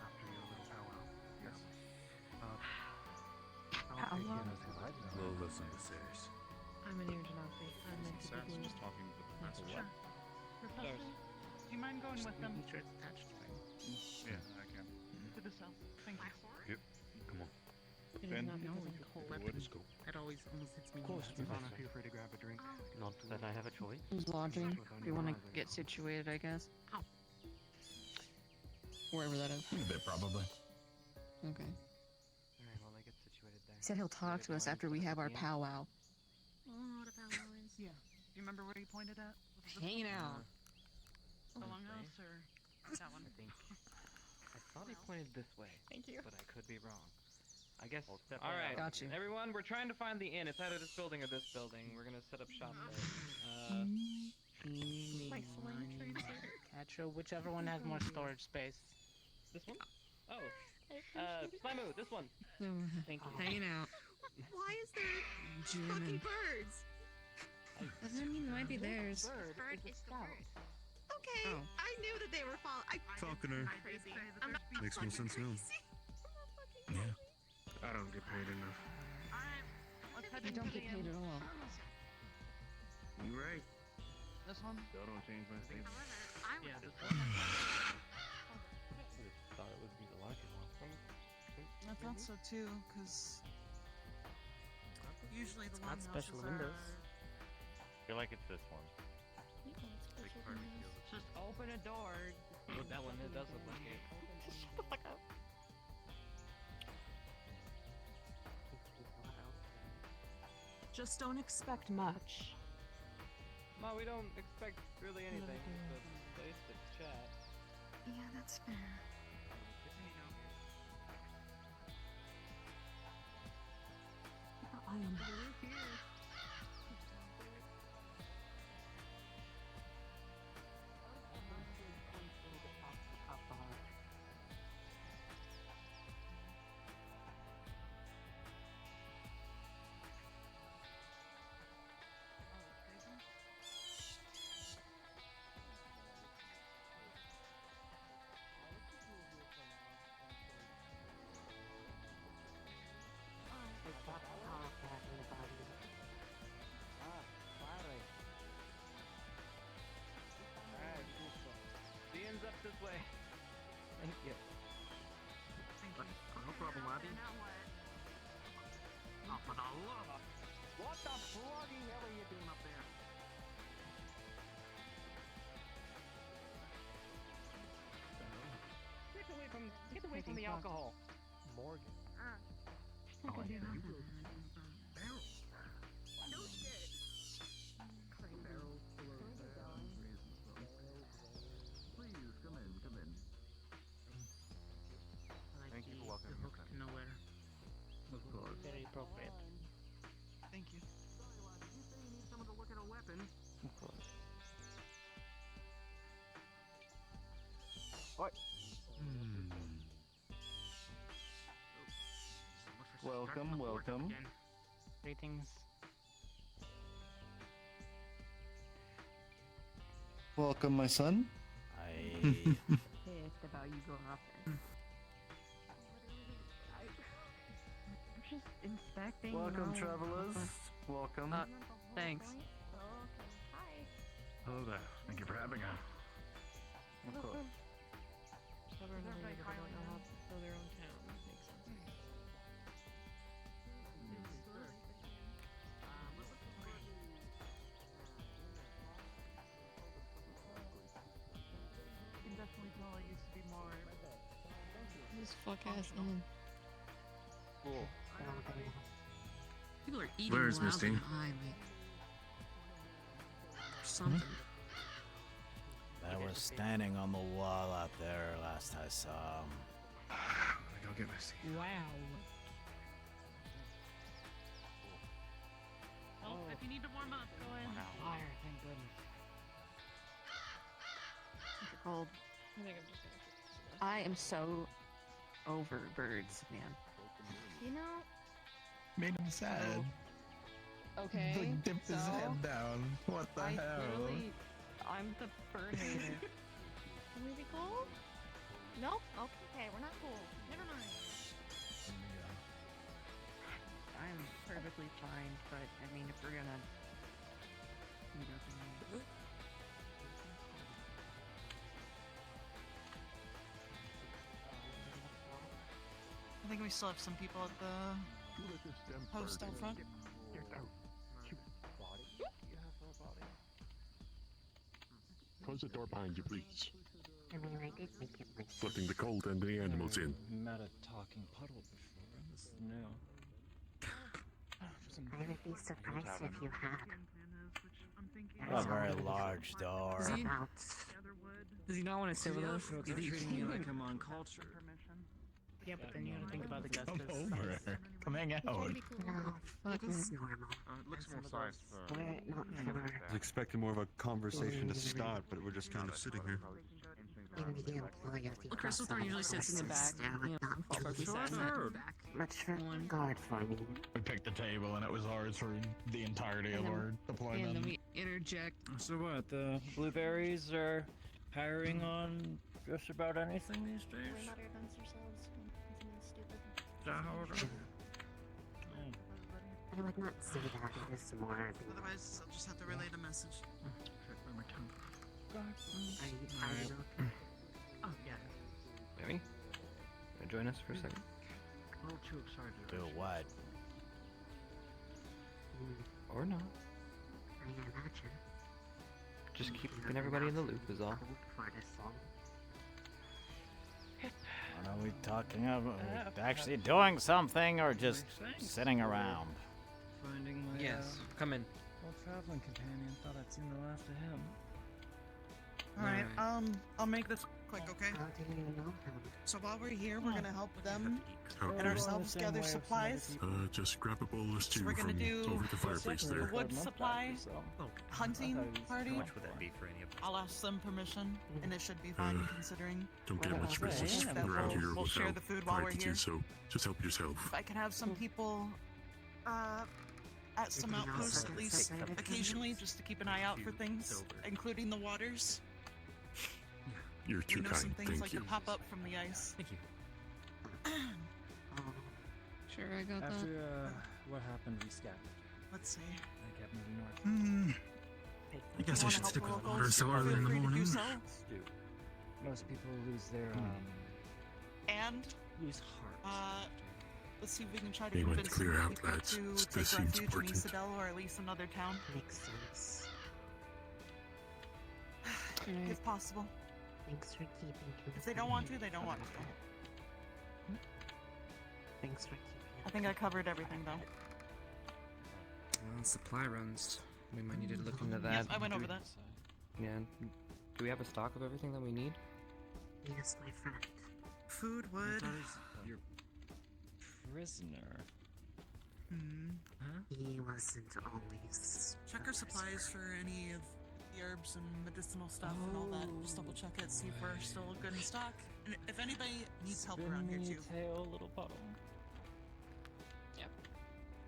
after your little powwow. Yes. We'll listen to Saris. I'm an Irjanasi. I'm meant to be doing... just talking to the professor. Sure. Professor, do you mind going with them? Sure it's attached to him. Yeah, I can. To the cell. Thank you. Yep. Come on. It is Ben, not because of the whole weapon. let's go. That always almost hits me. Of course, Ivana, feel free to grab a drink. Not that I have a choice. Who's lodging? We want to get situated, I guess. Wherever that is. A bit, probably. Okay. Alright, well, I get situated there. He said he'll talk to us after we have our powwow. Yeah. Do you remember where he pointed at? Was it this Hanging one? out. The longhouse or that one? I thought he pointed this way. Thank you. But I could be wrong. I guess. All right, Got you. everyone, we're trying to find the inn. It's either this building or this building. We're gonna set up shop there. Catch whichever one has more storage space. This one? Oh. Slimu, this one. Thank you. Hanging out. Why is there German. birds? Doesn't mean it might be theirs. Bird is the bird. Okay, Oh. I knew that they were Falconer. crazy. I'm not Makes more sense now. Yeah. I don't get paid enough. Let's head You into don't the get paid inn. at all. You right. This one? Still don't change my statement. Yeah, this one. Thought it would be the larger one. I thought so too, because usually the Got special windows. I feel like it's this one. Just open a door. Look, that one, it does look like it. Shut the fuck up. Just don't expect much. Ma, we don't expect really anything. Just a place to chat. Yeah, that's fair. I am. Alright, the end's up this way. Thank you. No problem, Abby. Oh, for the love of... What the bloody hell are you doing up there? Get away from the alcohol. Morgan. Oh, yeah, you will. Barrel. No shit. Barrel full of please, come in, come in. Thank you for welcoming the us hook in. to nowhere. Of course. Very appropriate. Thank you. You say you need someone to look at a weapon. Of course. What? Welcome, welcome. Greetings. Welcome, my son. I. Pissed about you going up there. I'm just inspecting. Welcome, travelers. Welcome. Thanks. Hello there. Thank you for having us. Of course. Stubborn and they don't know how to fill their own town. Makes sense. You can definitely tell it used to be more. This fuck ass in. Cool. People are eating Where is loud Misty? in the highway. Something. I was standing on the wall out there last I saw him. Go get Misty. Wow. Oh, if you need to warm up, go in. Fire, thank goodness. What's it called? I think I'm just gonna keep this. I am so over birds, man. You know, Made him sad. okay. Like, dipped his so, head down. What the hell? I'm the bird hater. Can we be cool? Nope. Okay, we're not cool. Never mind. I'm perfectly fine, but I mean, if we're gonna meet up and I think we still have some people at the post out front. Close the door behind you, please. Flipping the cold and the animals in. Met a talking puddle before. This is new. I would be surprised if you had. A very large door. Does he not want to sit with us? They're treating me like I'm on culture. Yeah, but then you gotta think about the Come Gustus. over. Come hang out. No, it is normal. It looks more sized for. We're not for I was expecting more of a conversation to start, but we're just kind of sitting here. in the employ of the Well, Crystal Thorn usually sits in the back. You know, focus on that. Much for guard for me. We picked the table and it was ours for the entirety of our And deployment. then we interject. So what? The blueberries are hiring on just about anything these days? We're not against ourselves. Something stupid. Is that how it is? I would not say that. It is more the... Otherwise, I'll just have to relay the message. Are you okay? Oh, yeah. Maybe? Can you join us for a second? A little too excited. Do what? Or not. I imagine. Just keeping everybody in the loop is all. For this long. What are we talking about? Are we actually doing something or just sitting around? finding my Yes, come in. old traveling companion. Thought I'd seen the last of him. Alright, I'll make this quick, okay? So while we're here, we're gonna help them and ourselves gather supplies. Just grab a bowl of stew We're gonna from do over the fireplace there. a wood supply hunting party. How much would that be for any of us? I'll ask them permission, and it should be fine considering. Don't get much business that around here we'll share without the food while we're privacy, here. so just help yourself. If I could have some people at some outposts at least occasionally, just to keep an eye out for things, including the waters. You're too You know, kind, some things thank like you. to pop up from the ice. Thank you. Sure, I got After that. what happened, we scattered. Let's see. I kept moving north. I guess I should stick with water so early in the morning. Most people lose their And lose heart. let's see if we can try to We went convince clear some out, people lads. to This take seems refuge in important. Isadel or at least another town. Makes sense. If possible. Thanks for keeping you. If they don't want to, they don't want to. Thanks for keeping I think I covered everything though. Well, supply runs. We might need to look into that. Yep, I went over that. Yeah. Do we have a stock of everything that we need? Yes, my friend. Food, wood. Your prisoner. He wasn't always. Check our supplies for any of the herbs and medicinal stuff and all that. Just double check it, see if we're still good in stock. And if anybody needs help around here too. Tail, little puddle.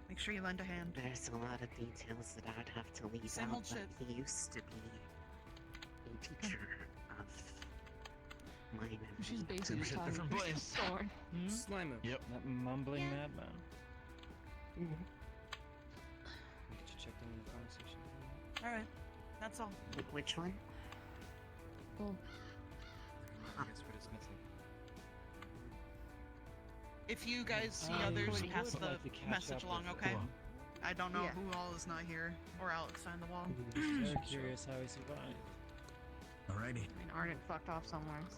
Make sure you lend a hand. There's a lot of details that I'd have to leave Same out, old but shit. he used to be a teacher of mine and She's me. basically just talking different about place. sword. Slime. Yep. That mumbling madman. We should check in the conversation. Alright, that's all. Which one? Cool. I guess we're dismissing. If you guys see I others, would pass the like to catch message up along, with okay? them. I don't know Yeah. who all is not here or outside the wall. Very curious how he survived. Alrighty. I mean, Arden fucked off somewhere, so.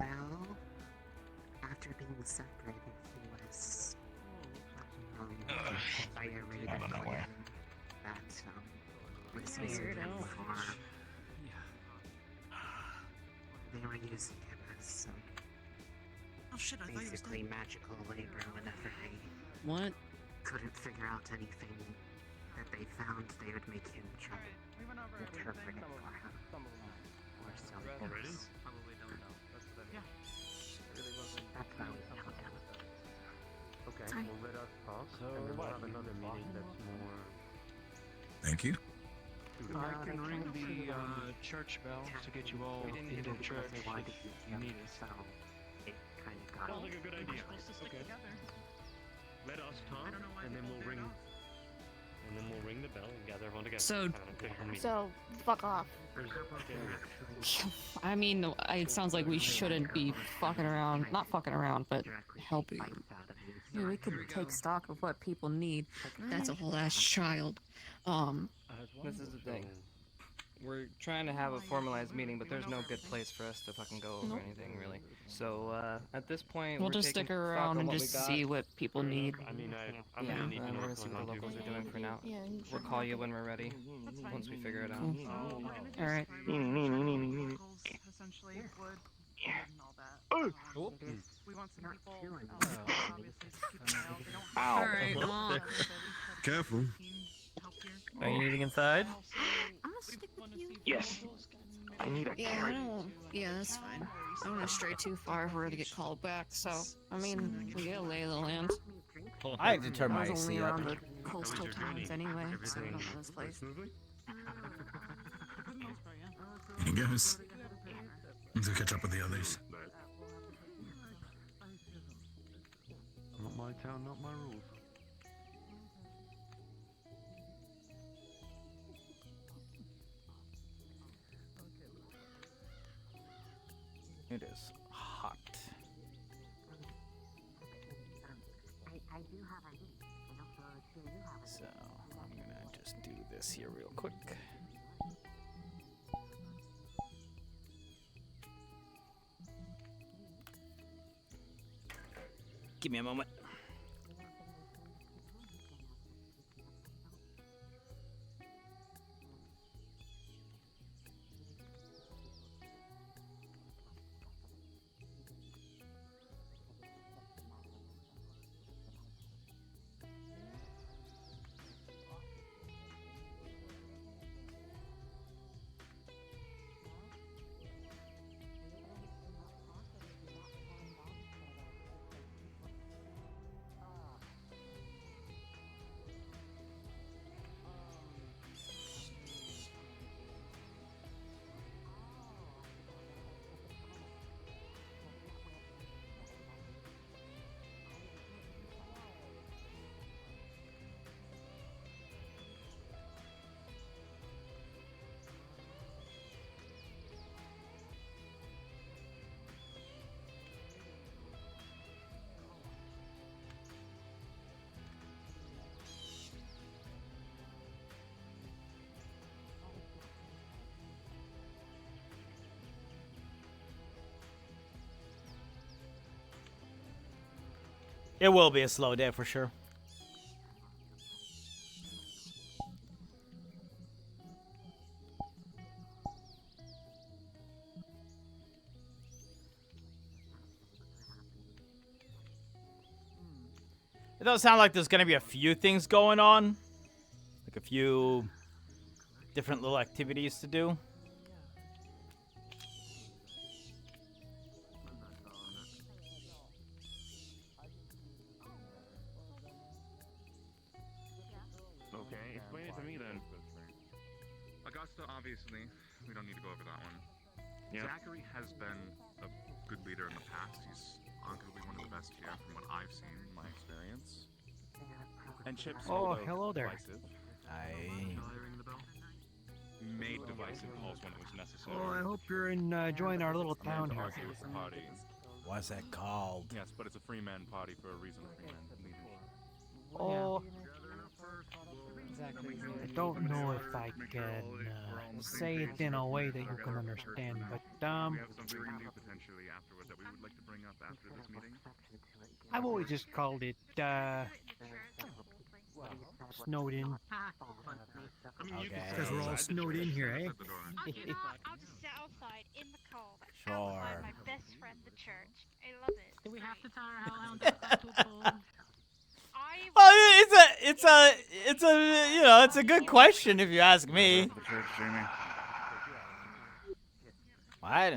Well, after being separated, he was by a raided clan that was using Weird. him for. They were using him as Oh shit, I thought you was basically dead. magical labor whenever they What? couldn't figure out anything that they found, they would make him try We went over to interpret everything. it for him. Or so it Already? goes. Probably don't know. That's what I mean. Yeah. Really wasn't. That's how we know him. Okay, Sorry. well let us talk, So and then we'll what, have you another fought meeting him? that's more. Thank you. I can ring the church bell to get you all into the church if you need us. So it kind of got. Sounds like a good idea. Okay. Let us talk, and then we'll ring. And then we'll ring the bell and gather everyone together. So- Have an official meeting. So, fuck off. I mean, it sounds like we shouldn't be fucking around. Not fucking around, but helping. Yeah, we could take stock of what people need. That's a whole ass child. This is the thing. We're trying to have a formalized meeting, but there's no good place for us to fucking go over Nope. anything, really. So, at this point, We'll we're just taking stick around stock on and what just we got. see what people need. I mean, I'm Yeah, gonna need to and know we're gonna what's see going what the on too. locals are doing for now. Yeah, We'll call you when we're ready, once we figure it out. Cool. Alright. Locals, essentially, wood, and all that. We want some people obviously to keep an eye out. They don't Ow. Alright, well, Careful. Are you eating inside? I'm gonna stick with you. Yes. I need a Yeah, I don't. Yeah, that's fine. I don't want to stray too far for her to get called back, so. I mean, we get a lay of the land. I had to turn I my was only AC up. around the coastal towns anyway, so I don't know this place. Hey guys. Let's go catch up with the others. Not my town, not my rules. It is hot. I do have a niece. I don't know if you have a So I'm gonna just do this here real quick. Give me a moment. It will be a slow day for sure. It does sound like there's gonna be a few things going on. Like a few different little activities to do. Okay, explain it to me then. Augusta, obviously, we don't need to go over that one. Yeah. Zachary has been a good leader in the past. He's arguably one of the best here from what I've seen in my experience. And Chip's hello there. Divisive. Made divisive calls when it was necessary. Oh, I hope you're enjoying our little town here. With the party. What's that called? Yes, but it's a free man party for a reason. Free man leaders. Oh, Exactly. I don't know if I can say it in a way that you can understand, but We have something we can do potentially afterward that we would like to bring up after this meeting. I've always just called it snowed in. Because we're all snowed in here, eh? I'll just sit outside in the cold. Sure. Outside my best friend, the church. I love it. Do we have to tell our hellhound that's too cold? Oh, it's a you know, it's a good question if you ask me. What?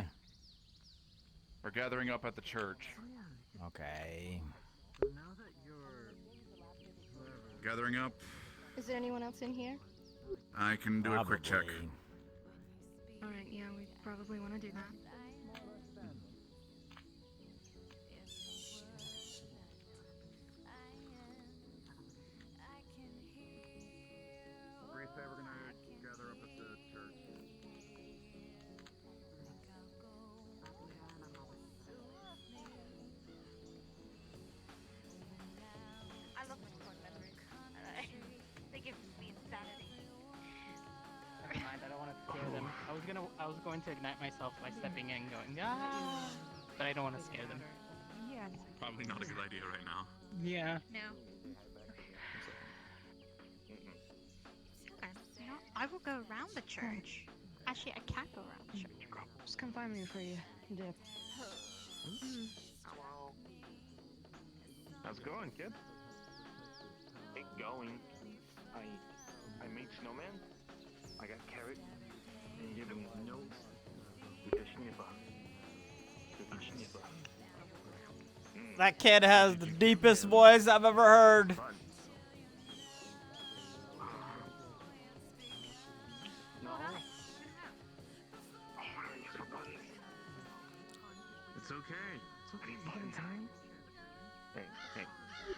We're gathering up at the church. Okay. Gathering up. Is there anyone else in here? I can do a quick check. Alright, yeah, we probably want to do that. We're gonna gather up at the church. I love my fun memories. They give me insanity. Never mind, I don't want to scare them. I was going to ignite myself by stepping in, going but I don't want to scare them. Yeah. Probably not a good idea right now. Yeah. No. You know, I will go around the church. Actually, I can't go around the church. Just come find me before you dip. How's it going, kid? It's going. I made snowman. I got carrot and given notes with a snipper. That kid has the deepest voice I've ever heard. It's okay. It's okay. Fun time. Hey,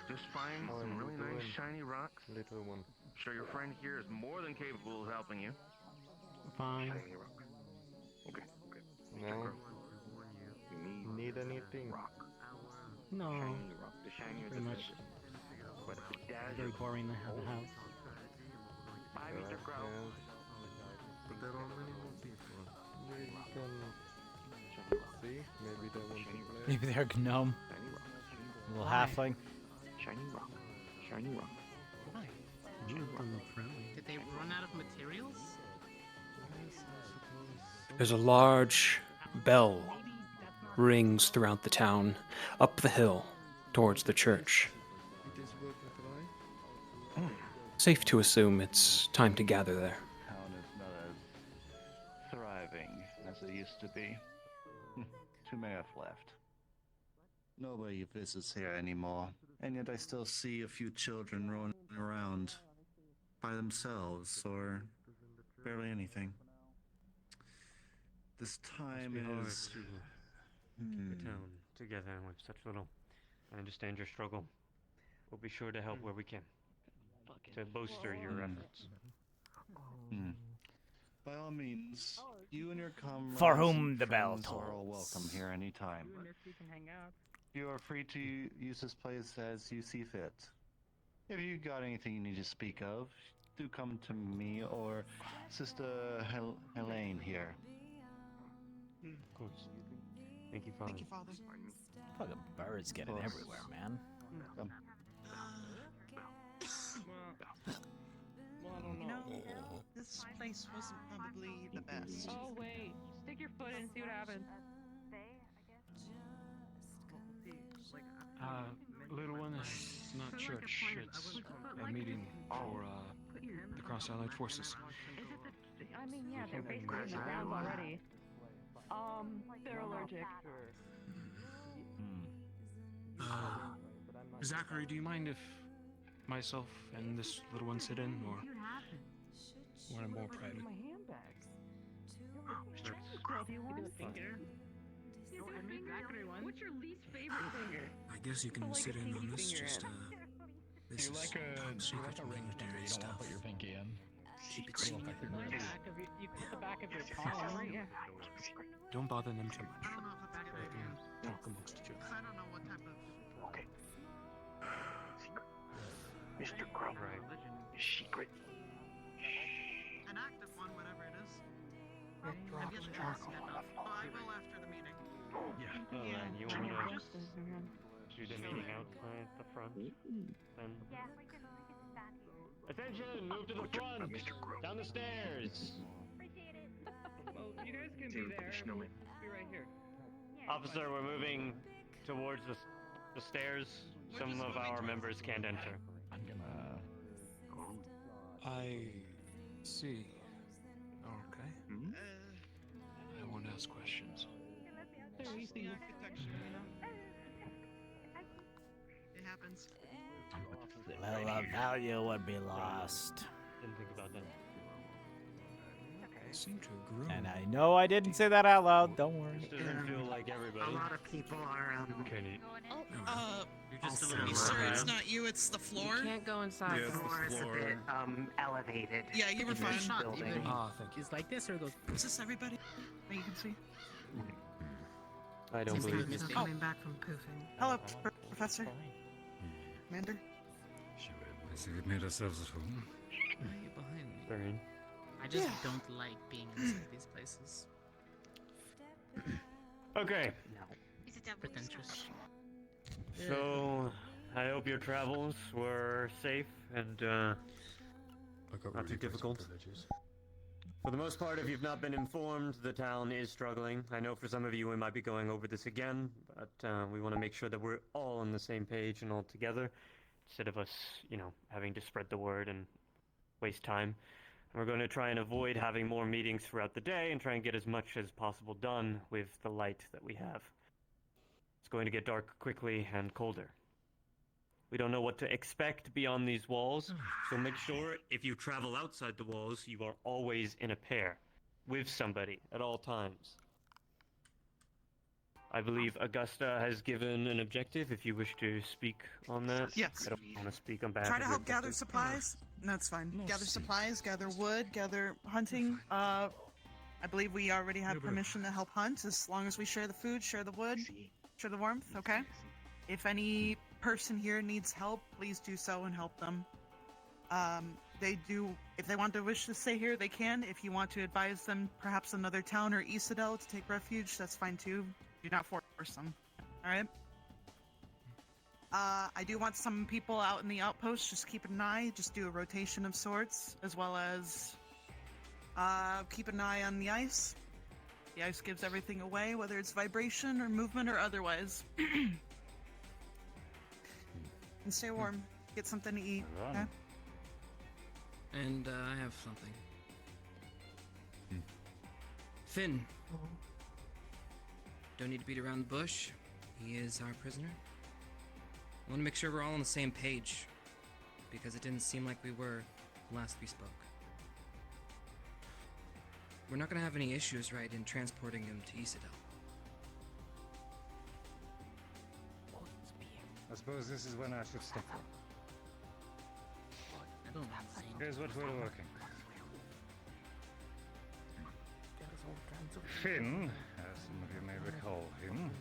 just find some really nice shiny rocks. Little one. I'm sure your friend here is more than capable of helping you. Fine. Shiny rock. Okay. No. Need anything? Rock. No. Shiny rock. The shinier Pretty the much. better. But it's Very boring to have a house. Bye, Mr. Crow. But there are many more people. Maybe we can see. Maybe they want to play. Maybe they're a gnome. Little halfling. Shiny rock. Shiny rock. Why? Did they run out of materials? There's a large bell rings throughout the town, up the hill, towards the church. Safe to assume it's time to gather there. Town is not as thriving as it used to be. Too many have left. Nobody visits here anymore, and yet I still see a few children roaming around by themselves or barely anything. This time is keep the town together with such little. I understand your struggle. We'll be sure to help where we can to bolster your efforts. By all means, you and your comrades For whom the bell friends are all tolls. welcome here anytime. We can hang out. You are free to use this place as you see fit. If you got anything you need to speak of, do come to me or Sister Helene here. Of course. Thank you, Father. Thank you, Father. Fucking birds getting everywhere, man. Well, I don't know. This place wasn't probably the best. Oh wait, stick your foot in and see what happens. Little one, it's not church. It's a meeting for the Cross Allied Forces. I mean, yeah, they're basically in the ground already. They're allergic. Zachary, do you mind if myself and this little one sit in, or want it more private? My handbags. Do you want a finger? What's your least favorite finger? I guess you can sit in on this. Just this You is like a secret ring finger, military you don't stuff. want to put your pinky in. Keep it It'll secret. affect your nerves. You put the back of your palm. Yeah. Don't bother them too much. I don't know if I'm back in They can talk amongst each other. I don't know what type of. Okay. Mr. Crow. Secret. An active one, whatever it is. I've yet to ask yet, though. I will after the meeting. Yeah. Alright, you wanna do the meeting outside the front? Then. Attention! Move to the front! Down the stairs! Well, you guys can be there. We'll be right here. Officer, we're moving towards the stairs. Some of our members can't enter. I'm gonna... I see. Okay. I won't ask questions. They're easy architecture, you know? It happens. Well, the value would be lost. Didn't think about that. They seem to have grown. And I know I didn't say that out loud. Don't worry. Doesn't feel like everybody. A lot of people are Kenny. You're just a little sir, it's not you, it's the floor. You can't go inside. The floor is a bit elevated. Yeah, you were in this fine. building. Thank you. Is like this or goes? Is this everybody that you can see? I don't Since believe we're this. coming back from poofing. Hello, Professor. Commander. I see we've made ourselves at home. Why are you behind me? Burn. I just don't like being inside these places. Okay. Pretentious. So, I hope your travels were safe and not too difficult. For the most part, if you've not been informed, the town is struggling. I know for some of you we might be going over this again, but we want to make sure that we're all on the same page and all together, instead of us, having to spread the word and waste time. And we're going to try and avoid having more meetings throughout the day and try and get as much as possible done with the light that we have. It's going to get dark quickly and colder. We don't know what to expect beyond these walls, so make sure if you travel outside the walls, you are always in a pair, with somebody at all times. I believe Augusta has given an objective, if you wish to speak on that. Yes. I don't want to speak on behalf Try of to your help gather objective. supplies. No, it's fine. Gather supplies, gather wood, gather hunting. I believe we already have permission to help hunt, as long as we share the food, share the wood, share the warmth, okay? If any person here needs help, please do so and help them. If they want to wish to stay here, they can. If you want to advise them perhaps another town or Isidel to take refuge, that's fine too. Do not force them. Alright? I do want some people out in the outpost, just keep an eye, just do a rotation of sorts, as well as keep an eye on the ice. The ice gives everything away, whether it's vibration or movement or otherwise. And stay warm. Get something to eat. Okay? And I have something. Finn. Don't need to beat around the bush. He is our prisoner. I want to make sure we're all on the same page, because it didn't seem like we were last we spoke. We're not going to have any issues, right, in transporting him to Isidel. I suppose this is when I should stop. I don't know. Here's what we're working. Finn, as some of you may recall him,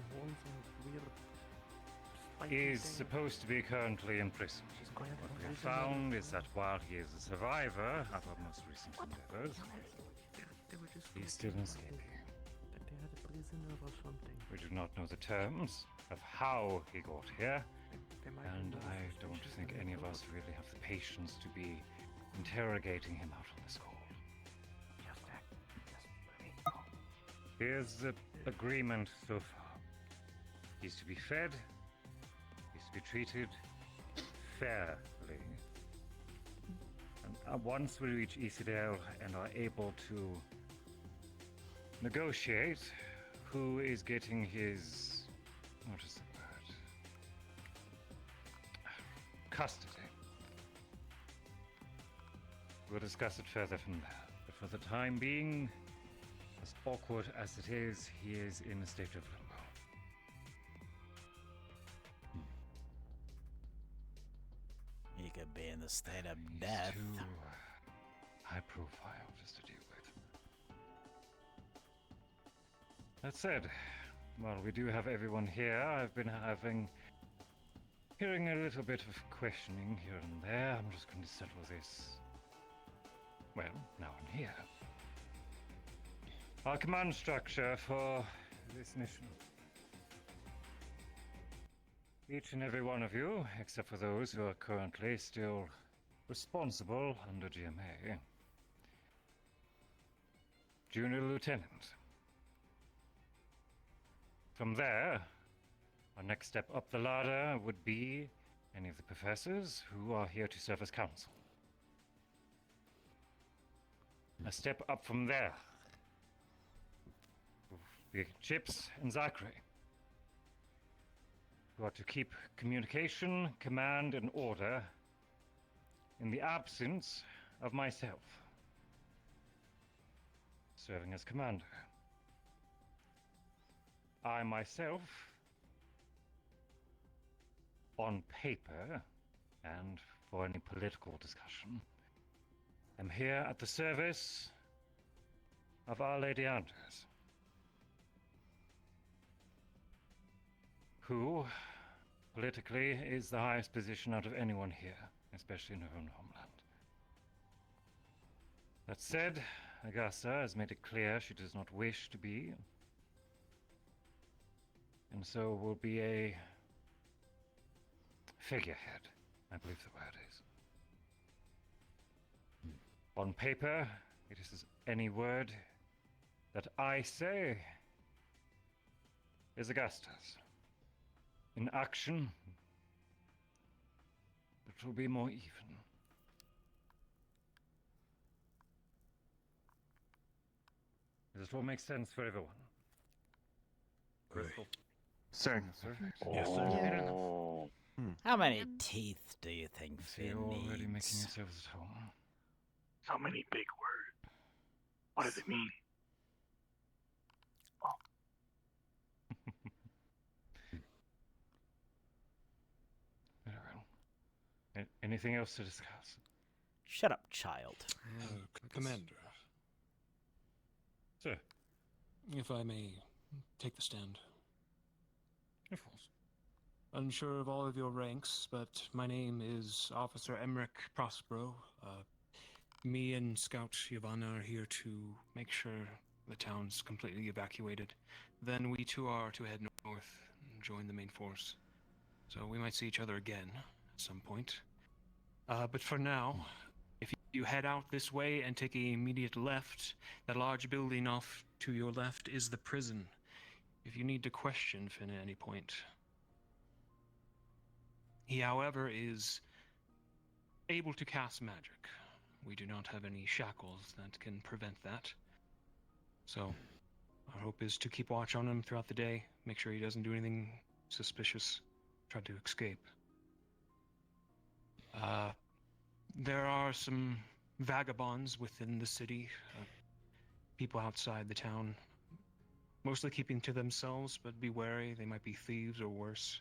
is supposed to be currently in prison. What we have found is that while he is a survivor of our most recent endeavors, he's still escaping. prisoner or something. We do not know the terms of how he got here, and I don't think any of us really have the patience to be interrogating him out on this call. Here's the agreement so far. He's to be fed, he's to be treated fairly. And once we reach Isidale and are able to negotiate who is getting his, what is the word? Custody. We'll discuss it further from there. But for the time being, as awkward as it is, he is in a state of limbo. He could be in the state of death. Too high profile just to deal with. That said, while we do have everyone here, I've been hearing a little bit of questioning here and there. I'm just going to settle this, well, now and here. Our command structure for this mission. Each and every one of you, except for those who are currently still responsible under GMA. Junior Lieutenant. From there, our next step up the ladder would be any of the professors who are here to serve as counsel. A step up from there would be Chips and Zachary, who are to keep communication, command, and order in the absence of myself, serving as commander. I myself, on paper, and for any political discussion, am here at the service of Our Lady Anders, who, politically, is the highest position out of anyone here, especially in her own homeland. That said, Augusta has made it clear she does not wish to be, and so will be a figurehead, I believe the word is. On paper, it is any word that I say is Augusta's. In action, it will be more even. Does this all make sense for everyone? Crystal? Sir. Yes, sir. Oh. How many teeth do you think So you're Finn already making needs? yourselves at home. So many big words. What does it mean? Very well. Anything else to discuss? Shut up, child. Commander, Sir. if I may take the stand. Of course. Unsure of all of your ranks, but my name is Officer Emmerich Prospero. Me and Scout Giovanna are here to make sure the town's completely evacuated. Then we too are to head north and join the main force. So we might see each other again at some point. But for now, if you head out this way and take an immediate left, that large building off to your left is the prison. If you need to question Finn at any point. He, however, is able to cast magic. We do not have any shackles that can prevent that. So, our hope is to keep watch on him throughout the day, make sure he doesn't do anything suspicious, try to escape. There are some vagabonds within the city, people outside the town, mostly keeping to themselves, but be wary, they might be thieves or worse.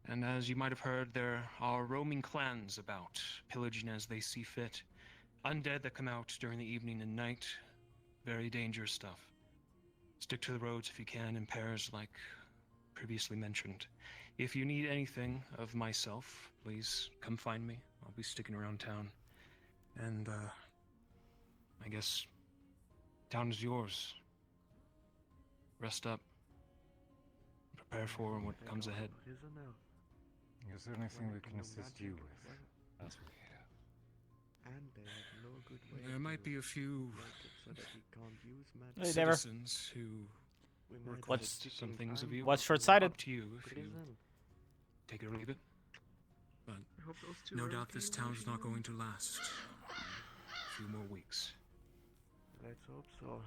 And as you might have heard, there are roaming clans about, pillaging as they see fit. Undead that come out during the evening and night. Very dangerous stuff. Stick to the roads if you can, in pairs like previously mentioned. If you need anything of myself, please come find me. I'll be sticking around town. And, I guess, town is yours. rest up, prepare for what comes ahead. Is there anything we can assist you with as we're here? There might be a few Hey, Dever. citizens who What's some things of you. what's short-sighted? Up to you if you take it or leave it. But no doubt this town's not going to last a few more weeks. Let's hope so.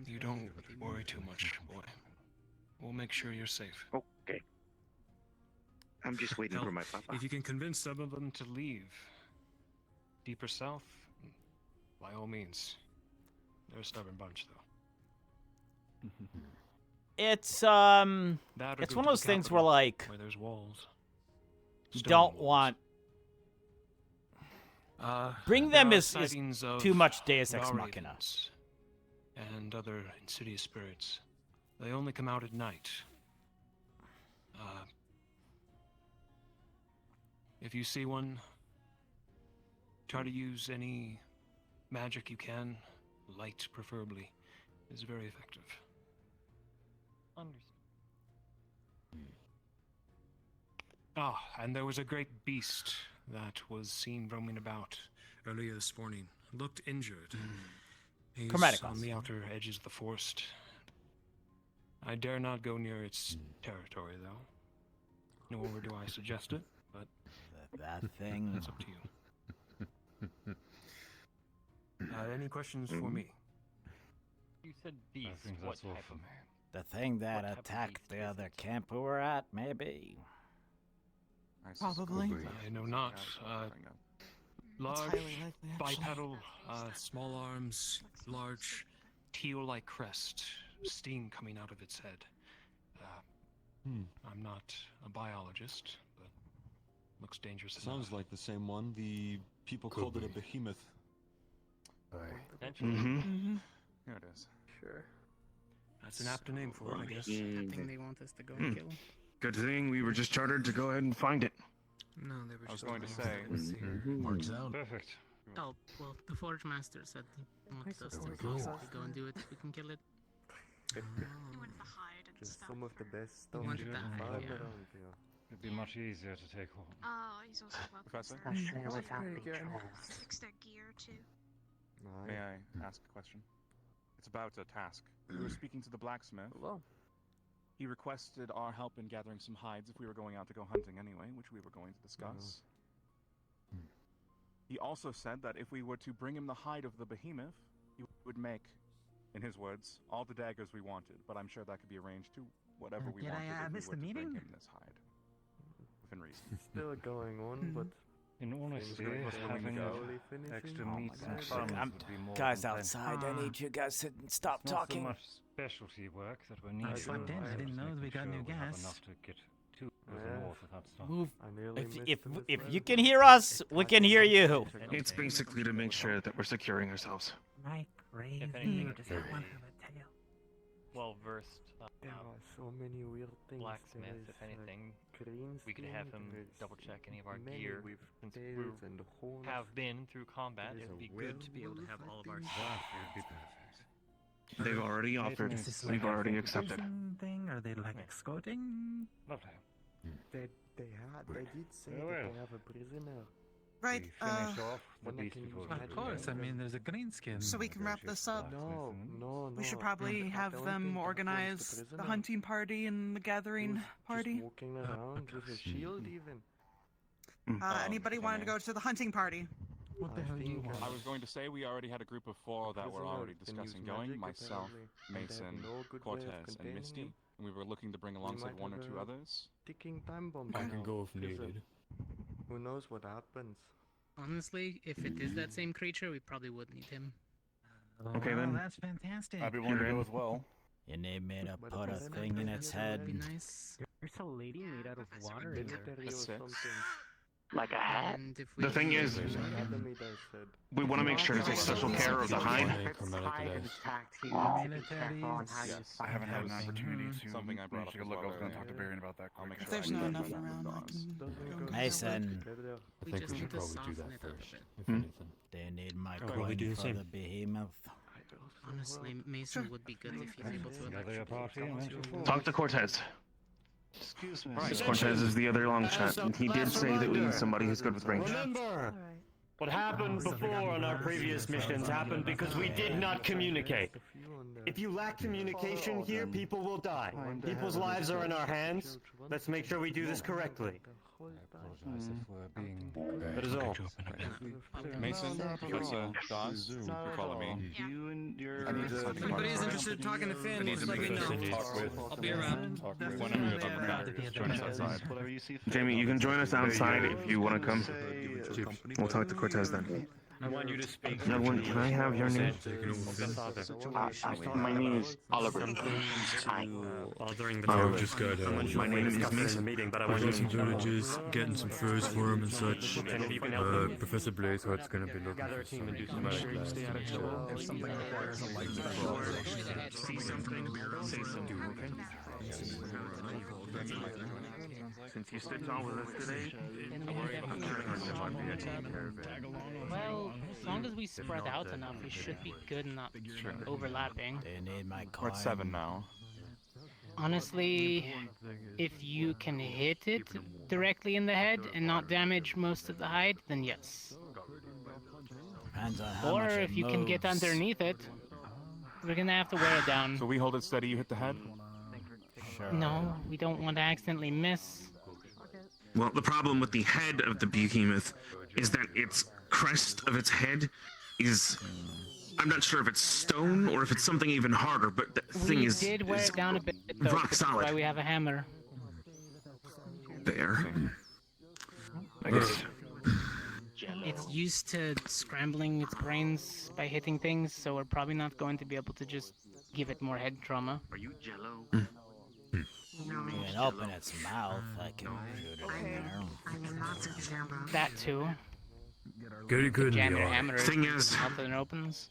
You don't worry too much, boy. We'll make sure you're safe. Okay. I'm just waiting Hell, for my papa. if you can convince some of them to leave deeper south, by all means. They're a stubborn bunch, though. It's That or it's go one to of those the things capital, where like where there's walls. you Stone don't walls. want bring There them are is sightings of too much Deus Ex Var Machina. ravens and other insidious spirits. They only come out at night. If you see one, try to use any magic you can, light preferably, is very effective. Ah, and there was a great beast that was seen roaming about earlier this morning. Looked injured. He's Chromaticons. on the outer edges of the forest. I dare not go near its territory, though. Nor do I suggest it, but that thing. That's up to you. Any questions for me? You said beast. I think What that's all type for of me. The thing that What type of attacked beast the is other it? camp we were at, maybe. Probably. I know not. Large, highly likely, actually. bipedal, small arms, large, teal-like crest, steam coming out of its head. I'm not a biologist, but looks dangerous Sounds enough. like the same one. The people called it a behemoth. Here it is. Sure. That's an apt name for it, I guess. That thing they want us to go and kill. Good thing we were just chartered to go ahead and find it. No, they were I was just going to told say. it was here. Works out. Perfect. Oh, well, the Forge Master said he wants us to possibly go and do it if we can kill it. You wanted the hide and Just stuff. some of the best stuff wanted you the can hide, find yeah. around here. It'd be much easier to take hold. Oh, he's also welcome. Professor? sir. Especially without the Let's fix their gear too. May I ask a question? It's about a task. We were speaking to the blacksmith. Hello. He requested our help in gathering some hides if we were going out to go hunting anyway, which we were going to discuss. He also said that if we were to bring him the hide of the behemoth, he would make, in his words, all the daggers we wanted. But I'm sure that could be arranged to whatever we Did wanted I if we miss were the to bring meeting? him this hide. Within reason. It's still going on, but In honesty, Things are having slowly finishing. extra Oh my meat and God. funds I'm- would be more guys than outside, I need you guys to stop It's not talking. so much specialty work that we're needing. slept in. I didn't know we got new gas. Enough to get to the Yeah. north without stopping. Move. I nearly If missed if him as if well. you can hear us, we can hear you. It's basically to make sure that we're securing ourselves. My crazy. anything, Does very- that one have a tail? Well versed There are so many weird things. blacksmith. There is, If anything, green we could have skin, him there is double check any of our many gear with since tails we and horns. have been through combat. There's It'd a be good to be able to have all of our werewolf, stuff. That would be perfect. They've already offered. Is this We've like a already accepted. fishing thing? Are they like escorting? Lovely. They did say Very that well. they have a prisoner. Right, We finish off the One that beast can before use we Of magic. course. I mean, there's a green skin. so we can wrap this up. No. We should I probably have don't them think that organize one's the prisoner. hunting party and the He gathering was party. Just walking around with a shield, even. Anybody wanted to go to the hunting party? What the hell do you want? I was going to say we already had a group of 4 that were Prisoner already can use discussing going. magic, Myself, apparently, and they have Mason, no good way of Cortez, and containing Misty. him. And we were looking to bring We alongside might 1 or have 2 a others. Ticking time bomb. I can go if Prison. needed. Who knows what happens? Honestly, if it is that same creature, we probably would need him. Okay, Oh, then. that's fantastic. I'd be willing to go as well. You need me to But put a doesn't thing in that its be head. Be nice. There's a lady made out of water in there. Military or That's it. something. Like a hat? The thing is, we want to make sure to take special care of the hide. I haven't had an opportunity to Something I brought up take a as look. I well was going to earlier. talk to Baron about that. quick. If there's not enough around, I can go get Mason. We just need to soften it up a bit. They need my Probably do coin the for same. the behemoth. Honestly, Mason would be good if he's able to Gather a party and enter forward. Talk to Cortez. Excuse me. Because Cortez is the other long shot, and he did say that we need somebody who's good with range. Remember, what happened before on our previous missions happened because we did not communicate. If you lack communication here, people will die. People's lives are in our hands. Let's make sure we do this correctly. That is all. Mason, Professor Dawes, you follow me. You and your. I need to. If anybody's interested in talking to Finn, just let me know. I'll be around. Whenever you're done with that, join us outside. Whatever you see. Jamie, you can join us outside if you want to come. We'll talk to Cortez then. I want you to speak. No one, can I have your name? My name is Oliver. Bothering the Oh, just good. my name is Mason. Meeting, but I We're want doing some you villages, getting some furs for him and such. Professor Blazeheart's gonna be looking gather a for team and do some some medic missions. labs. Stay out of trouble. If something requires a light Since you stood tall with us today, Well, as long as we spread out enough, we should be good and not overlapping. They need my coin. We're at 7 now. Honestly, if you can hit it directly in the head and not damage most of the hide, then yes. Depends on how Or much if it you can get moves. underneath it, we're gonna have to wear it down. So we hold it steady, you hit the head? Sure. No, we don't want to accidentally miss. well, the problem with the head of the behemoth is that its crest of its head is. I'm not sure if it's stone or if it's something even harder, but the thing We is. did wear is it down a bit, though. rock That's solid. why we have a hammer. There. I guess. It's used to scrambling its brains by hitting things, so we're probably not going to be able to just give it more head trauma. Are you Jello? You can open its mouth. I can shoot it in there. That too. Good, good. Jam your hammer Thing is- mouth and it opens.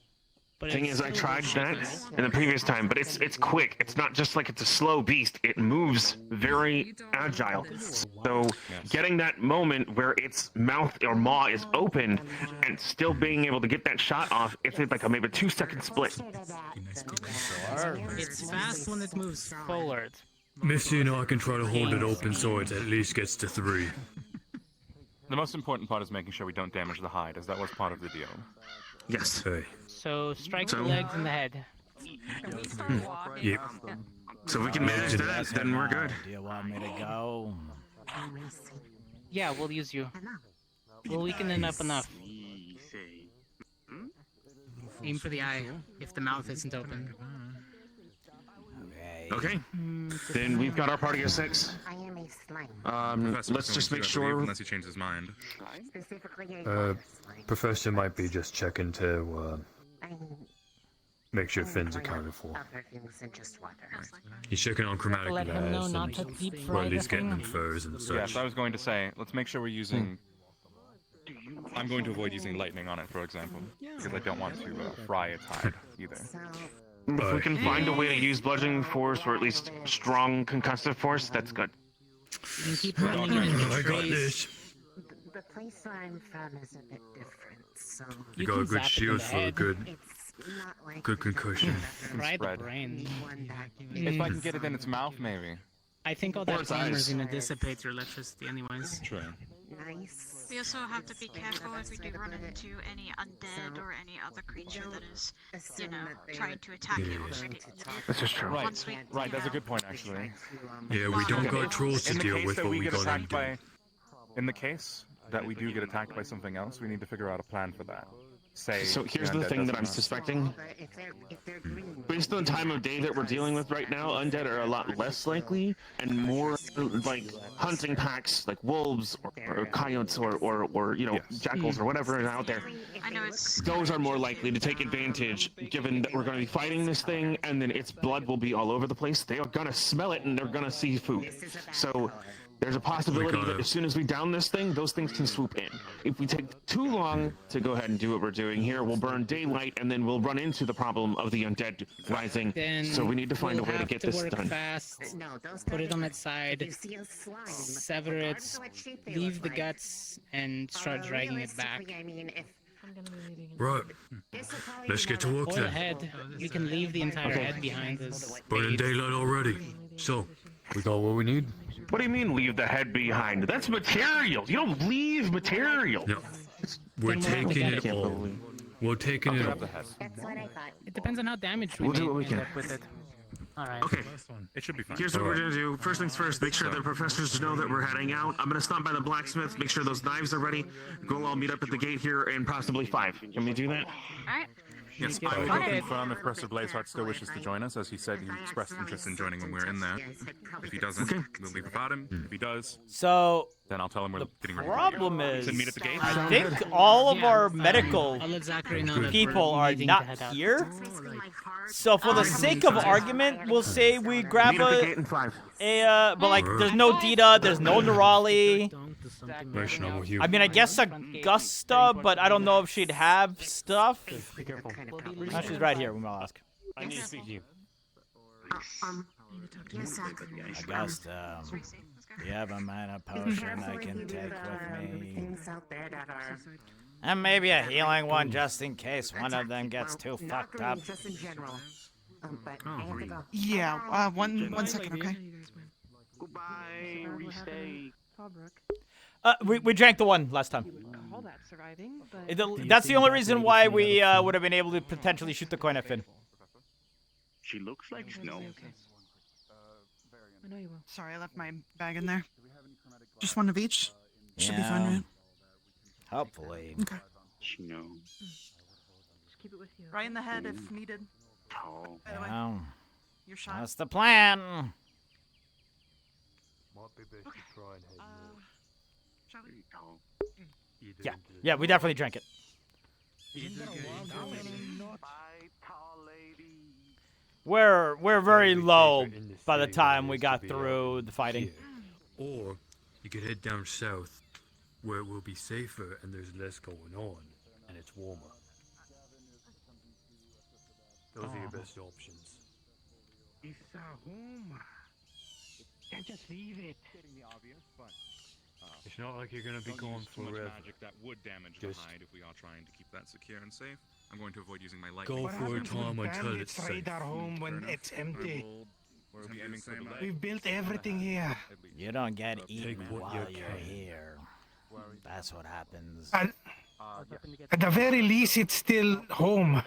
But Thing it's is, I still tried that shaky. in the previous time, but it's quick. It's not just like it's a slow beast. It moves very agile. So getting that moment where its mouth or maw is open and still being able to get that shot off, it's like a maybe 2-second split. It's fast when it moves forward. Misty and I can try to hold it open so it at least gets to 3. The most important part is making sure we don't damage the hide, as that was part of the deal. Yes. Hey. So strike So- the legs and the head. Yep. So if we can manage that, then we're good. Do you want me to go? Yeah, we'll use you. We'll weaken it up enough. Aim for the eye, if the mouth isn't open. Okay. Then we've got our party of 6. Professor Let's just make I believe, sure. unless he changed his mind. Professor might be just checking to make sure Finn's accounted for. He's checking on chromatic Let him know glass not and to deep or fry at the least getting thing. them furs and such. Yes, I was going to say, let's make sure we're using... I'm going to avoid using lightning on it, for example, because I don't want to fry its hide, either. If we can find a way to use bludgeoning force or at least strong concussive force, that's good. You can keep running it in the I got trees. this. The place I'm from is a bit different, so You got a can good zap it in shield the for a head. good, it's not like good concussion. Fry the Spread. brain. If I can get it in its mouth, maybe. I think all Or that its flame is eyes. gonna dissipate your electricity anyways. True. nice. We also have to be careful if we do run into any undead or any other creature that is, you know, trying to attack it or shoot it. This is true. Right, Once we, right, that's a good point, actually. Yeah, we don't got trolls to In the deal case with, that but we we get got them attacked by... In the case that we do get attacked by something else, we need to figure out a plan for that. Say... So here's the the undead thing that doesn't I'm know. suspecting. If they're green, Based on the time of day that we're dealing with right now, undead are a lot less likely and more like hunting packs like wolves or coyotes or you know, jackals or whatever is out there. I know it's... Those are more likely to take advantage given that we're going to be fighting this thing and then its blood will be all over the place. They are going to smell it and they're going to see food. So There's a possibility that as soon as we down this thing, those things can swoop in. If we take too long to go ahead and do what we're doing here, we'll burn daylight, and then we'll run into the problem of the undead rising. So we need to find a way to get this done. Fast, put it on its side, sever it, leave the guts, and start dragging it back. Right. Let's get to work Or the then. head. You can leave the entire head behind as Burning bait. daylight already. So, we got what we need? What do you mean leave the head behind? That's material. You don't leave material. No. We're taking it all. We're taking it all. It depends on how damaged We'll do what we end can. up with it. Alright. Okay. It should be fine. Here's what we're gonna do. First things first, make sure the professors know that we're heading out. I'm gonna stop by the blacksmith, make sure those knives are ready. Go all meet up at the gate here in possibly 5. Can we do that? Alright. Yes, I will confirm if Professor Blazeheart still wishes to join us, as he said he expressed interest in joining when we're in there. If he doesn't, we'll leave without him. If he does, So then I'll tell him we're getting ready. problem is, Then meet at the gate. I think all of our medical I'll let Zachary know that people we're are needing to not head out. here. So for the sake of argument, we'll say we grab Meet at the gate in 5. but like, there's no Dita, there's no Nerali. Rachel, I'm with you. I mean, I guess Augusta, but I don't know if she'd have stuff. Be careful. No, she's right here. We'll ask. I need to speak to you. Yes, Augusta, you have a mana potion I can take with me. Things out there that are And maybe a healing one just in case one of them gets too fucked up. just in general. But I have to go. Yeah, one second, okay? Goodbye, Restay. We drank the one last time. Call that surviving, but That's the only reason why we would have been able to potentially shoot the coin at Finn. She looks like snow. I know you will. Sorry, I left my bag in there. Just one of each. Should be fine, Yeah. right? Hopefully. Okay. Snow. Just keep it with you. Right in the head if needed. Oh. By the way, Well, your shot. that's the plan. Might be best to try and head north. Shall we? Yeah, we definitely drank it. We're very low by the time we got through the fighting. Or you could head down south, where it will be safer and there's less going on, and it's warmer. Those are your best options. It's our home. Can't just leave it. It's not like you're going to be gone too much forever. magic that would damage Just the hide if we are trying to keep that secure and safe. I'm going to avoid using my light. go for a time until it's safe. Raid our home when it's empty. We'll be aiming for the light. We've built everything here. You don't get eaten what while you you're can. here. That's what happens. At the very least, it's still home.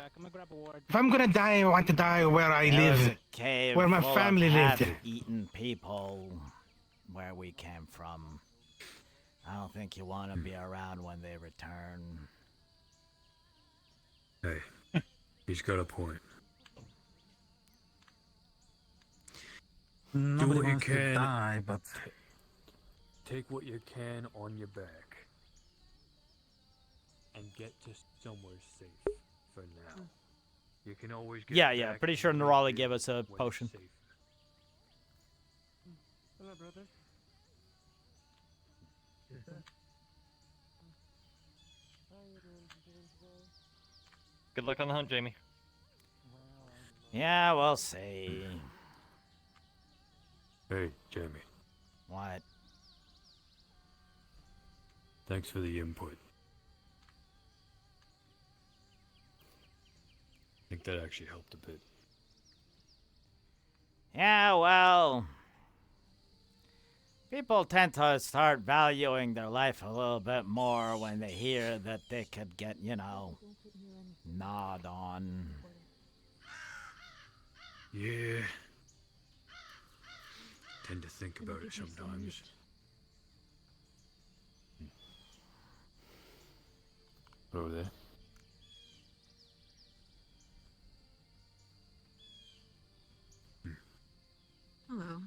If I'm gonna die, I want to die where I There was live. a cave Where my full of family lived. half-eaten people where we came from. I don't think you want to be around when they return. Hey, he's got a point. Nobody Do what you wants to can. die, but Take what you can on your back. And get to somewhere safe for now. You can always get Yeah, back pretty and sure get Nerali here gave us a when it's potion. safe. Hello, brother. Good luck on the hunt, Jamie. Yeah, we'll see. Hey, Jamie. What? Thanks for the input. I think that actually helped a bit. Yeah, well, people tend to start valuing their life a little bit more when they hear that they could get, gnawed on. Yeah. Tend to think about it sometimes. Over there. Hello.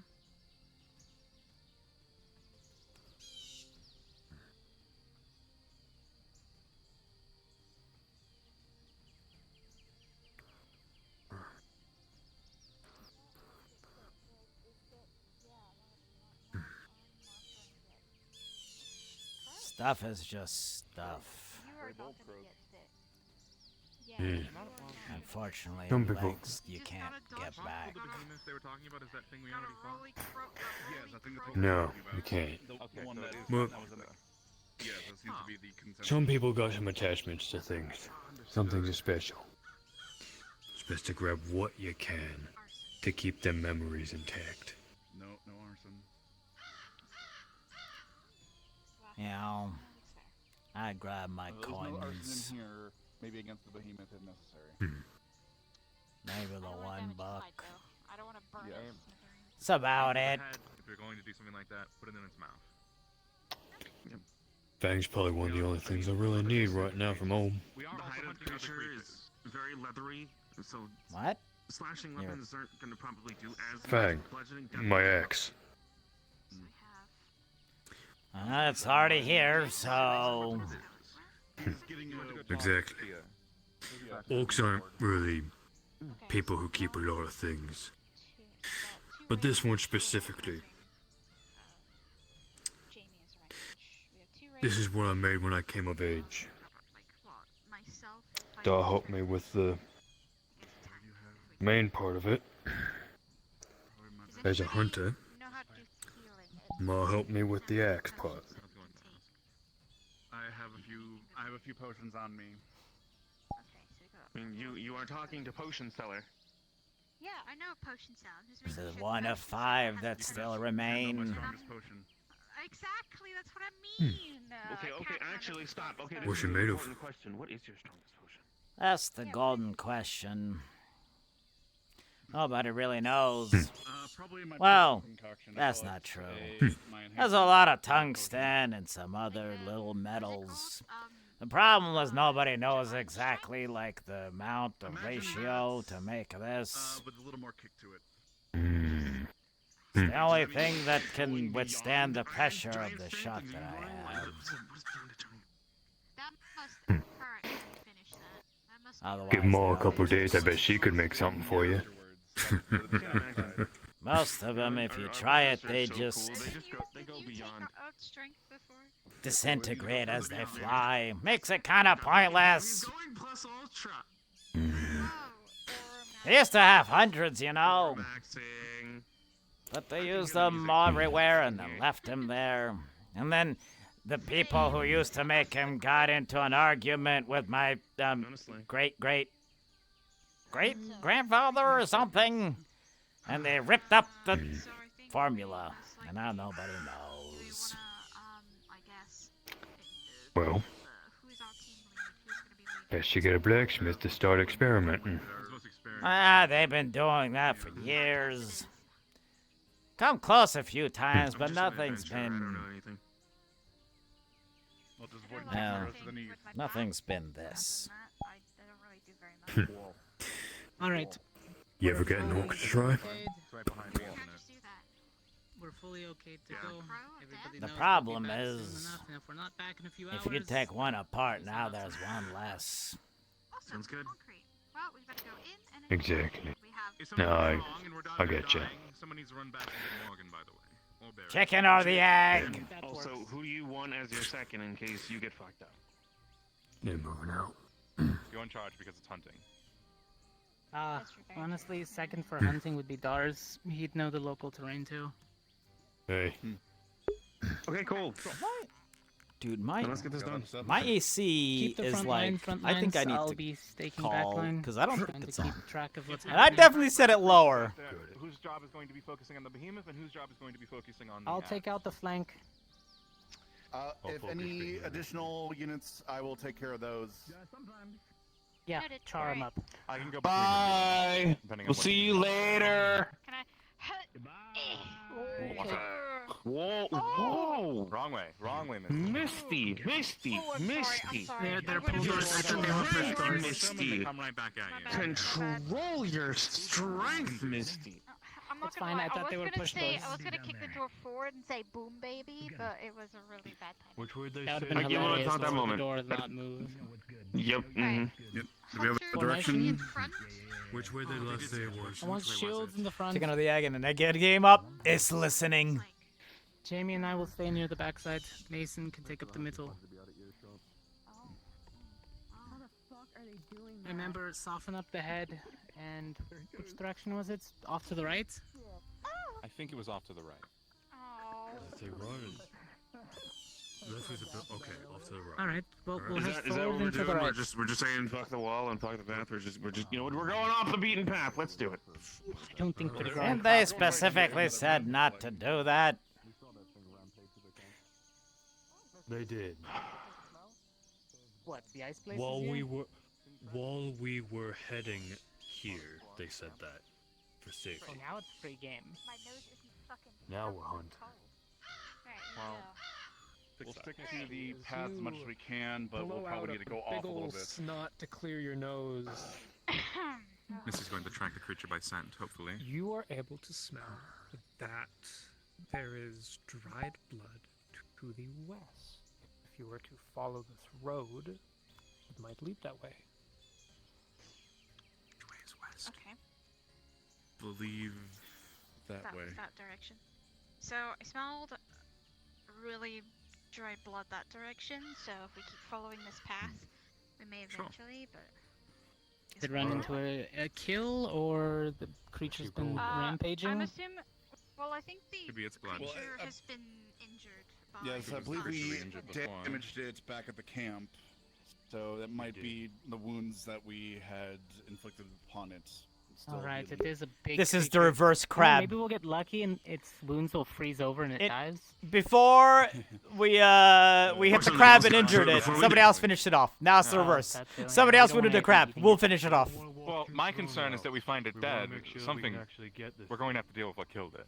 Stuff is just stuff. Unfortunately, Some people- legs you can't get back. They were talking about is that thing we already fought? Yes, I think that's No, you can't. Okay, one that is Well, that was in the. Yes, that seems to be the consensus. some people got some attachments to things. Some things are special. It's best to grab what you can to keep them memories intact. No arson. You know, I grab my There's no arson coins. in here. Maybe against the behemoth if necessary. Maybe the $1. I don't want to burn Yeah. it. That's about it. If you're going to do something like that, put it in its mouth. Fang's probably one of the only things I really need right now from home. The hide of the creature is very leathery, so What? slashing Here. weapons aren't going to probably do as Fang, much. Bludgeoning my definitely axe. It's already here, so... Exactly. Orcs aren't really people who keep a lot of things. But this one specifically. This is what I made when I came of age. That'll help me with the main part of it. As a hunter, Ma helped me with the axe part. I have a few potions on me. I mean, you are talking to potion seller. Yeah, I know potion sound. This is one of 5 that still remain. Exactly, that's what I mean. Okay, actually, stop. Okay, this What's is it an made of? important question. What is your strongest potion? That's the golden question. Nobody really knows. Probably my Well, personal concoction. that's I'll not true. my There's a lot of tungsten and some other little metals. The problem is nobody knows exactly like the amount of ratio to make this. with a little more kick to it. It's the only thing that can withstand the pressure of the shot that I have. Otherwise, Give Ma a they're couple always days, I bet she could make something for you. Most of them, if you try it, they just They go beyond. disintegrate as they fly. Makes it kind of pointless. Going plus ultra. They used to have hundreds, you know. Relaxing. But they used them everywhere and then left him there. And then the people who used to make him got into an argument with my great-great-grandfather or something. And they ripped up the formula. And now nobody knows. Well, best you get a blacksmith to start experimenting. They've been doing that for years. Come close a few times, but nothing's been... No, nothing's been this. Alright. You ever get an orc to try? We're fully okay to go. Everybody The knows problem we'll be back soon is, enough, and if we're not back in a few if you hours, take one apart, now there's one less. Sounds good. Exactly. If No, something I goes wrong and we're I get you. dying, someone needs to run back and get Morgan, by the way. Or Barry. Chicken or the egg? Also, who do you want as your second in case you get fucked up? They're moving out. Go in charge because it's hunting. Honestly, second for hunting would be Dars. He'd know the local terrain too. Hey. Okay, cool. Dude, my Then let's get this done. my AC Keep the is front like, front I think I lines, need I'll to be staking back call line, because I don't trying think to it's keep on. track of what's And I happening. definitely set it lower. Whose job is going to be focusing on the behemoth and whose job is going to be focusing on the I'll axe? take out the flank. If any additional units, I will take care of those. Yeah, char him up. I can go. Bye. We'll see you later. Whoa! Whoa! Wrong way, Misty, Misty, Misty. They're pulled doors. I thought they were push doors. Misty. Come right back at you. Control your strength, Misty. I'm not It's gonna fine, lie, I thought they were gonna push say, doors. I was gonna kick the door forward and say boom baby, but it was a really bad time. Which word they That would say? have been You know, it's hilarious. not that The moment. door not move. Yep. Yep. Do we have a direction? Which way they last say it was? I want shields in the front. Chicken or the egg and the naked game up. It's listening. Jamie and I will stay near the backside. Mason can take up the middle. Remember, soften up the head. And which direction was it? Off to the right? I think it was off to the right. Say right. Left is a bit, okay, off to the right. All right. Well, we'll Is head that what forward we're into doing? the right. We're just saying fuck the wall and fuck the path. We're just you know we're going off the beaten path. Let's do it. I don't think we're And they specifically said not to do that. They did. What, the ice place? While we were heading here, they said that for safety. So now it's free game. Now we're hunting. Well, we'll stick to the path as much as we can, but we'll probably need to go off a little bit. Snot to clear your nose. This is going to track the creature by scent, hopefully. You are able to smell that there is dried blood to the west. If you were to follow this road, it might lead that way. Which way is west? Okay. Believe that way. That direction. So I smelled really dry blood that direction. So if we keep following this path, we may eventually. But Did it run into a kill, or the creature's been rampaging? I'm assuming. Well, I think the Maybe it's blood. creature has been injured. By Yes, I believe pretty we injured before. damaged it back at the camp, so that might be the wounds that we had inflicted upon it. All right, it is a big. This is the creature. reverse Oh, crab. maybe we'll get lucky and its wounds will freeze over and it dies. Before we hit the crab and injured it, somebody else finished it off. Now it's the reverse. Somebody else wounded the crab. We'll finish it off. Well, my concern is that we find it dead. Something. We're going to have to deal with what killed it.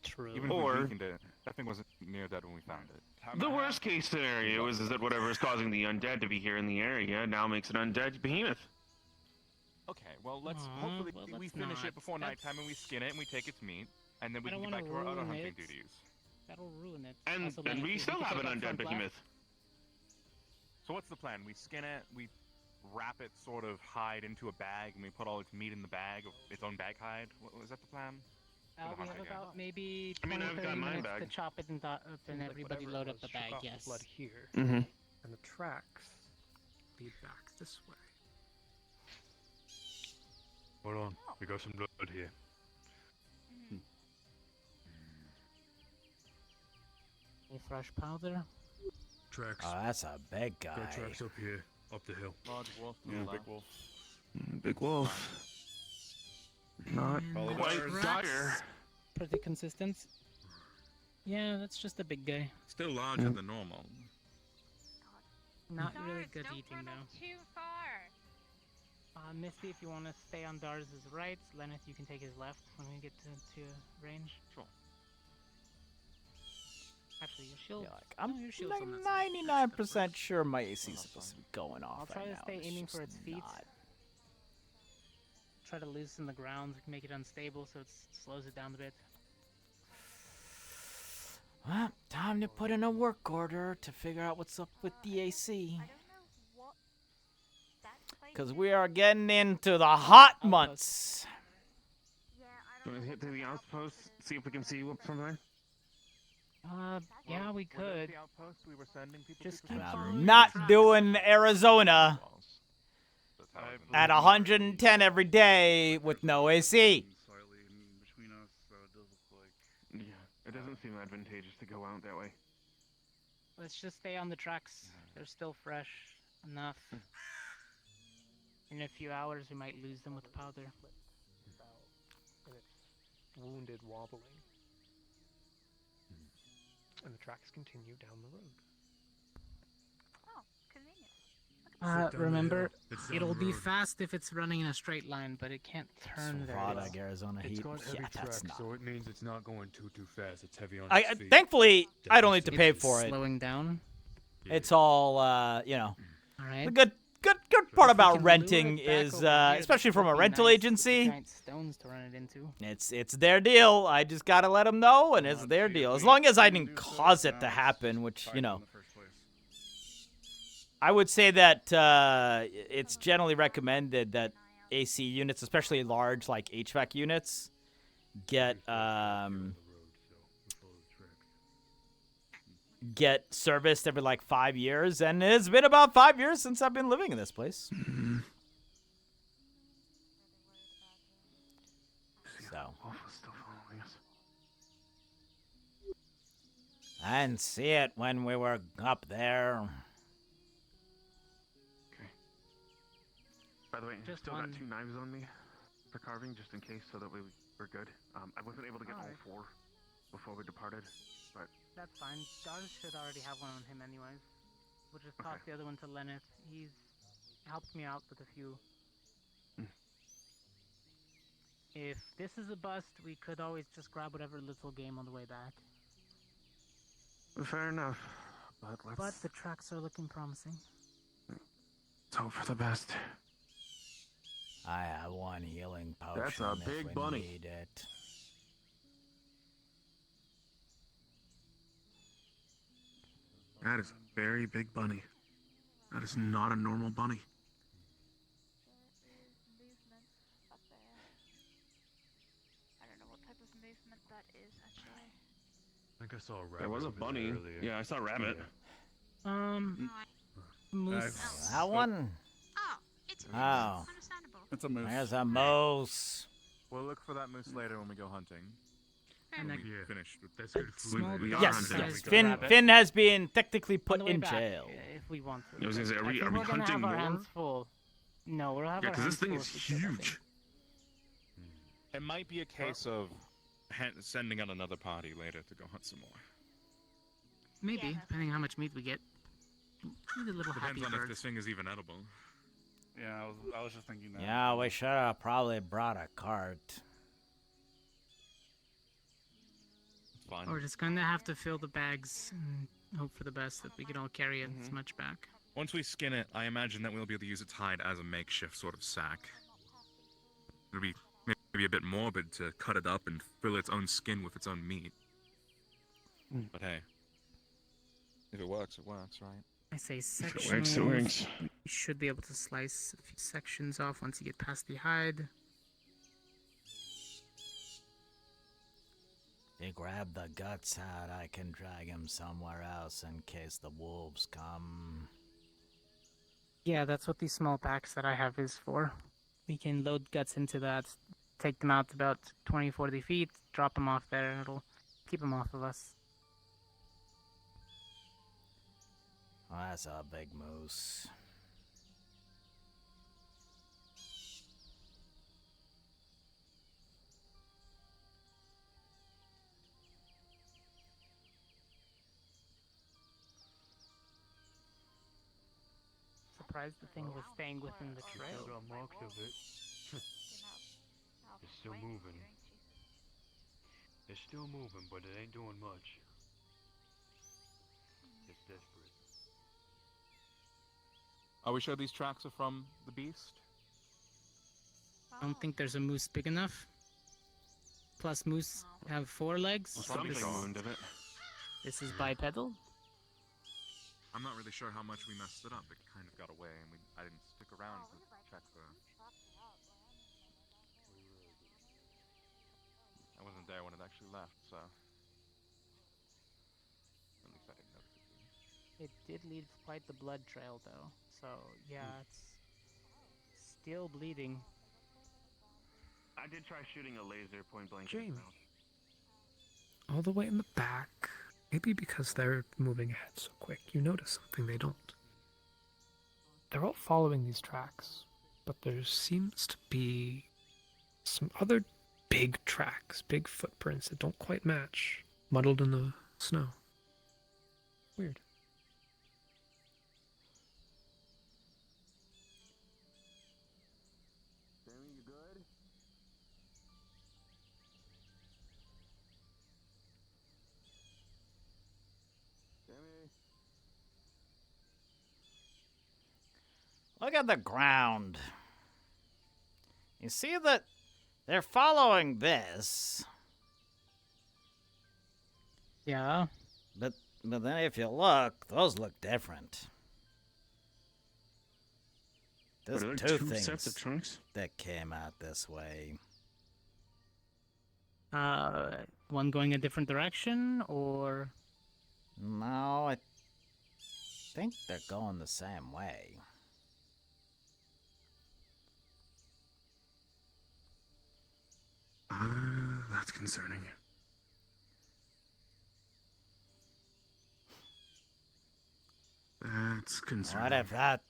True. Even if we weakened it, that thing wasn't near dead when we found it. The worst case scenario is that whatever is causing the undead to be here in the area now makes an undead behemoth. Okay, well, hopefully we finish it before nighttime and we skin it and we take its meat, and then we can get back to our other hunting duties. That'll ruin it. And Also, and we if still can have take an out undead front left. behemoth. So what's the plan? We skin it, we wrap it sort of hide into a bag, and we put all its meat in the bag, its own bag hide? Was that the plan? We have about maybe I mean, 20, I've got 30 my minutes bag. to chop it and everybody load up the bag, yes. Blood here, Mhm. and the tracks lead back this way. Hold on, we got some blood here. Any fresh powder? Tracks. Oh, that's a big guy. Got tracks up here, up the hill. Large wolf, Yeah. big wolf. Big wolf. Not quite dire. Pretty consistent. Yeah, that's just a big guy. Still larger than normal. Not really good eating though. Too far. Misty, if you want to stay on Dars' right, Lenneth, you can take his left when we get to range. Sure. Actually, your shield. I'm your shield's on that like side. 99% sure my AC is supposed to be going off I'll try right to now. stay It's aiming just for its feet. not. Try to loosen the ground, make it unstable so it slows it down a bit. Well, time to put in a work order to figure out what's up with the AC. Because we are getting into the hot months. Do you want to hit to the outpost, see if we can see what's from there? Yeah, we could. The outpost we were sending people Just to? keep I'm following not the tracks. doing Arizona at 110 every day with no AC. Slightly in between us, so it does look like. Yeah, it doesn't seem advantageous to go out that way. Let's just stay on the tracks. They're still fresh enough. In a few hours, we might lose them with the powder. And it's wounded, wobbling. And the tracks continue down the road. Oh, convenient. Remember, It's down it'll the be road. fast if it's running in a straight line, but it can't turn very well. Savada, Arizona It's heat. got heavy Yeah, that's tracks, not. so it means it's not going too fast. It's heavy on I, its feet. thankfully, I don't need to pay It's for it. slowing down. It's all, you know. All right. The good part If we about can lure renting it back is, over here, especially that from a would be rental nice. agency, Giant stones to run it into. it's their deal. I just gotta let them know, and it's their deal. As long as I didn't cause it to happen, which, you know. I would say that it's generally recommended that AC units, especially large like HVAC units, get get serviced every like 5 years, and it's been about 5 years since I've been living in this place. So I didn't see it when we were up there. By the way, Just still one. got 2 knives on me for carving, just in case, so that way we're good. I wasn't able to get all Alright. 4 before we departed, but That's fine. Dars should already have one on him anyways. We'll just toss the other one to Lenneth. He's helped me out with a few. If this is a bust, we could always just grab whatever little game on the way back. fair enough. But let's But the tracks are looking promising. hope for the best. I have one healing potion. That's a if big we bunny. need it. That is a very big bunny. That is not a normal bunny. I don't know what type of movement that is actually. I think I saw a rabbit. There was a over there bunny. earlier. Yeah, I saw a rabbit. Moose. That one? Oh, it's a moose. Oh. Understandable. It's a moose. There's a moose. We'll look for that moose later when we go hunting. And When a we finish with this. small we are Yes, hunting. yes. rabbit. Finn has been technically On put the way in back, jail. if we want to. I was gonna say, are I we think we're gonna hunting have our more? hands full. No, we'll have Yeah, our because hands this thing full is if we could, I think. huge. It might be a case of sending out another party later to go hunt some more. Maybe, depending on how much meat we get. Need a little happy Depends on if bird. this thing is even edible. Yeah, I was just thinking that. Yeah, we should have probably brought a cart. It's fine. We're just gonna have to fill the bags and hope for the best that we can all carry it as much back. Once we skin it, I imagine that we'll be able to use its hide as a makeshift sort of sack. It'll be maybe a bit morbid to cut it up and fill its own skin with its own meat. But hey, if it works, right? I say If it sections. works, it works. You should be able to slice a few sections off once you get past the hide. If you grab the guts out, I can drag him somewhere else in case the wolves come. Yeah, that's what these small packs that I have is for. We can load guts into that, take them out about 20, 40 feet, drop them off there, and it'll keep them off of us. Oh, that's a big moose. Surprised the thing was staying within the trail. Still got marks of it. It's still moving. It's still moving, but it ain't doing much. It's desperate. Are we sure these tracks are from the beast? I don't think there's a moose big enough. Plus, moose have 4 legs. Well, so something this, owned of it. this is bipedal. I'm not really sure how much we messed it up. It kind of got away, and I didn't stick around to check the. I wasn't there when it actually left, so. At least I didn't notice it. It did leave quite the blood trail, though. So, yeah, it's still bleeding. I did try shooting a laser point blank. Jamie. All the way in the back. Maybe because they're moving ahead so quick, you notice something they don't. They're all following these tracks, but there seems to be some other big tracks, big footprints that don't quite match, muddled in the snow. Weird. Jamie, you good? Jamie? Look at the ground. You see that they're following this. Yeah. But then if you look, those look different. There's Are there two two things sets of trunks? that came out this way. One going a different direction, or No, I think they're going the same way. That's concerning. That's concerning. What if that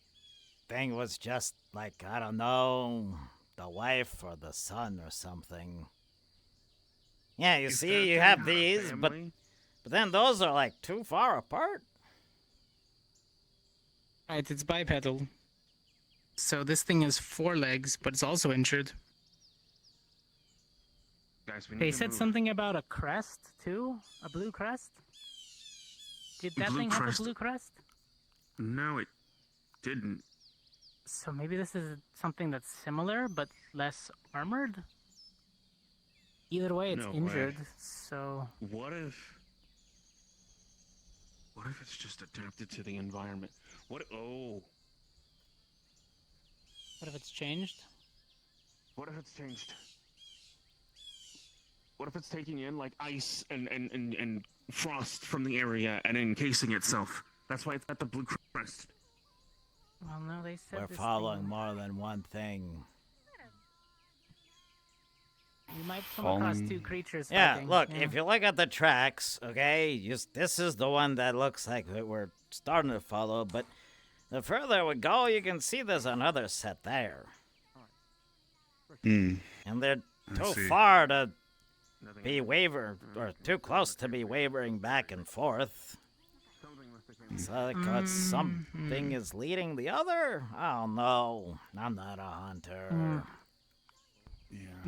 thing was just like, I don't know, the wife or the son or something? Yeah, you see, you have these, but then those are like too far apart. Right, it's bipedal. So this thing has 4 legs, but it's also injured. Guys, we need They to said move. something about a crest, too? A blue crest? Did that Blue thing crest? have a blue crest? No, it didn't. So maybe this is something that's similar, but less armored? Either way, it's No way. injured, so... What if it's just adapted to the environment? What What if it's changed? What if it's changed? What if it's taking in like ice and frost from the area and encasing itself? That's why it's got the blue crest. Well, no, they said We're this following thing... more than one thing. You might come across 2 creatures Yeah, fighting. look, yeah. if you look at the tracks, okay, this is the one that looks like that we're starting to follow, but the further we go, you can see there's another set there. Hmm. And they're I too see. far to be or too close to be wavering back and forth. So like, something is leading the other? I don't know. I'm not a hunter.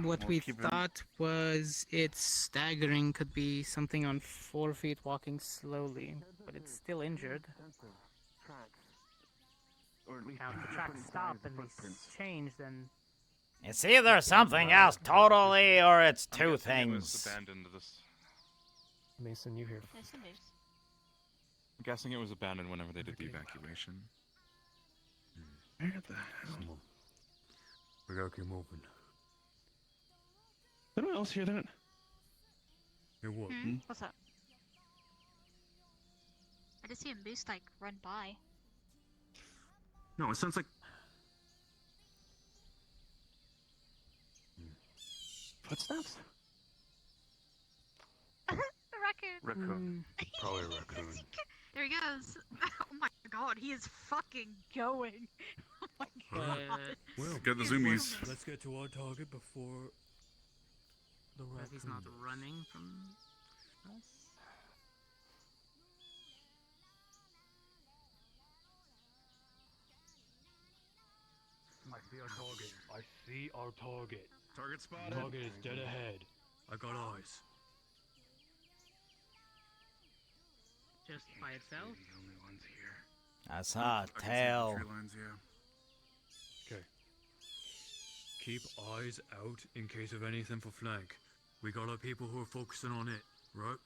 What we thought was its staggering could be something on 4 feet walking slowly, but it's still injured. Now, if the tracks stop and they change, then... It's either something else totally, or it's two things. Abandoned this. Mason, you here? I'm guessing it was abandoned whenever they did the evacuation. Where the hell? We gotta keep moving. Did anyone else hear that? Hear what? What's up? I just see a moose like run by. No, it sounds like footsteps. The raccoon. Raccoon. Probably a raccoon. There he goes. Oh my god, he is fucking going. Oh my god. Well, get the zoomies. Let's get to our target before the But he's not raccoon. running from us? I see our target. I see our target. Target spotted. Target is dead ahead. I got eyes. Just by itself? The only ones here. I saw a I can see the tail. tree lines, yeah. Okay. Keep eyes out in case of anything for flank. We got our people who are focusing on it, right?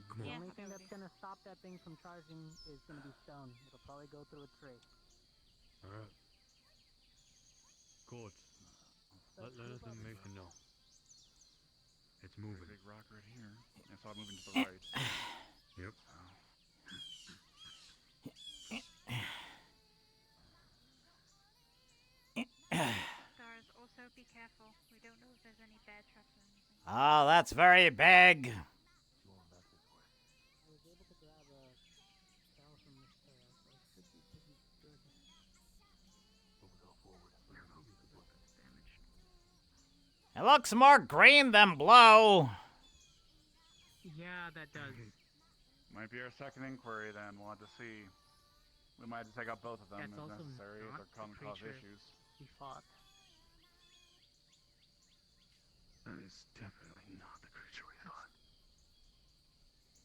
Come on. The only thing that's gonna stop that thing from charging is gonna be stone. It'll probably go through a tree. Alright. Good. Let them make you know. It's moving. Big rock right here. I saw it moving to the right. Yep. Stars, also be careful. We don't know if there's any bear traps or anything. Oh, that's very big. I was able to grab a shell from this tail, so it should be pretty good. It looks more green than blue. Yeah, that does. Might be our second inquiry then. We'll have to see. We might have to take out both of them That's if also necessary if not they're the going to cause creature issues. we fought. That is definitely not the creature we thought.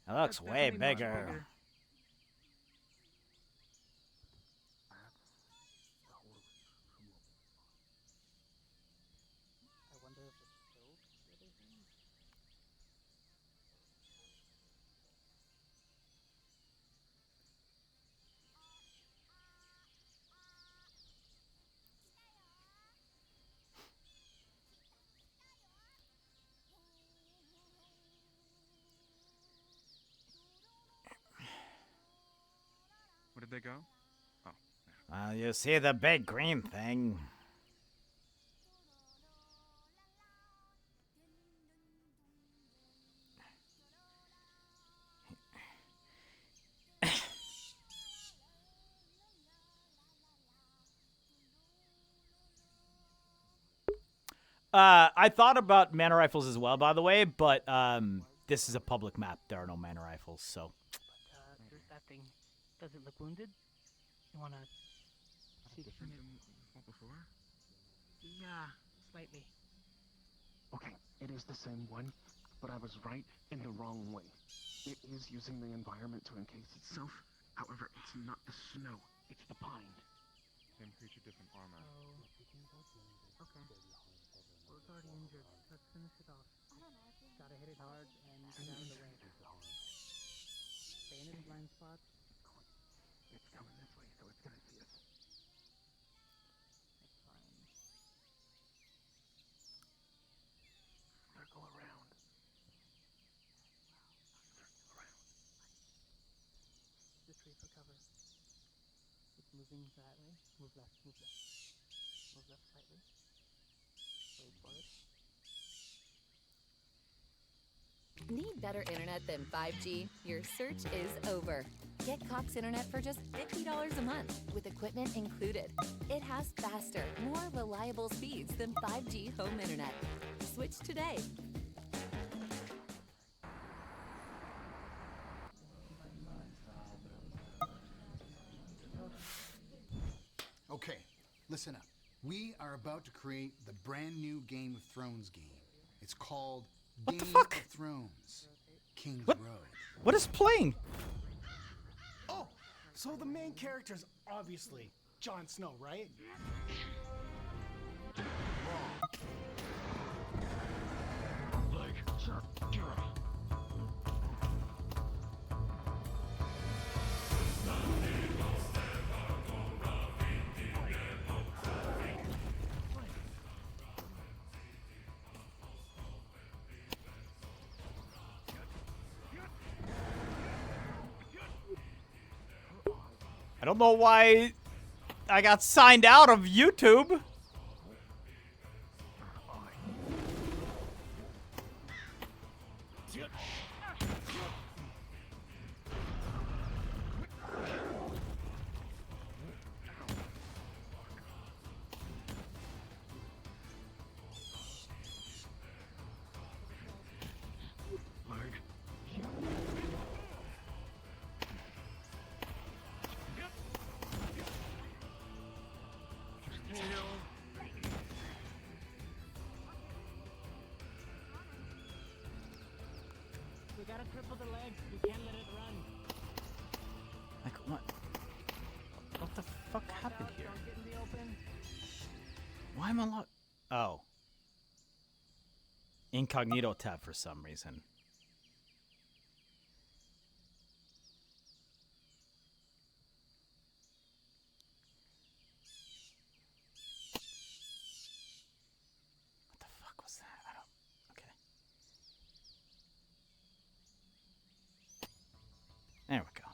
It looks That's way definitely much bigger. I wonder if it killed the other thing? Where'd they go? You see the big green thing? I thought about mana rifles as well, by the way, but this is a public map. There are no mana rifles, so. There's that thing. Does it look wounded? You wanna see the before? Yeah, slightly. Okay, it is the same one, but I was right in the wrong way. It is using the environment to encase itself. However, it's not the snow, it's the pine. Same creature, different armor. Okay. Well, it's already injured. Let's finish it off. Gotta hit it hard and get out of the way. Stay in its blind spot. It's coming this way, so it's gonna see us. It's fine. Circle around. The tree for cover. It's moving that way. Move left, move left. Move left slightly. Wait for it. Need better internet than 5G? Your search is over. Get Cox Internet for just $50 a month with equipment included. It has faster, more reliable speeds than 5G home internet. Switch today. Okay, listen up. We are about to create the brand new Game of Thrones game. It's called Game of Thrones. King's Road. What is playing? Oh, so the main character is obviously Jon Snow, right? I don't know why I got signed out of YouTube. We gotta cripple the legs. We can't let it run. Like what? What the fuck happened here? Don't get in the open. Why am I locked? Oh. Incognito tab for some reason. What the fuck was that? I don't. Okay. There we go.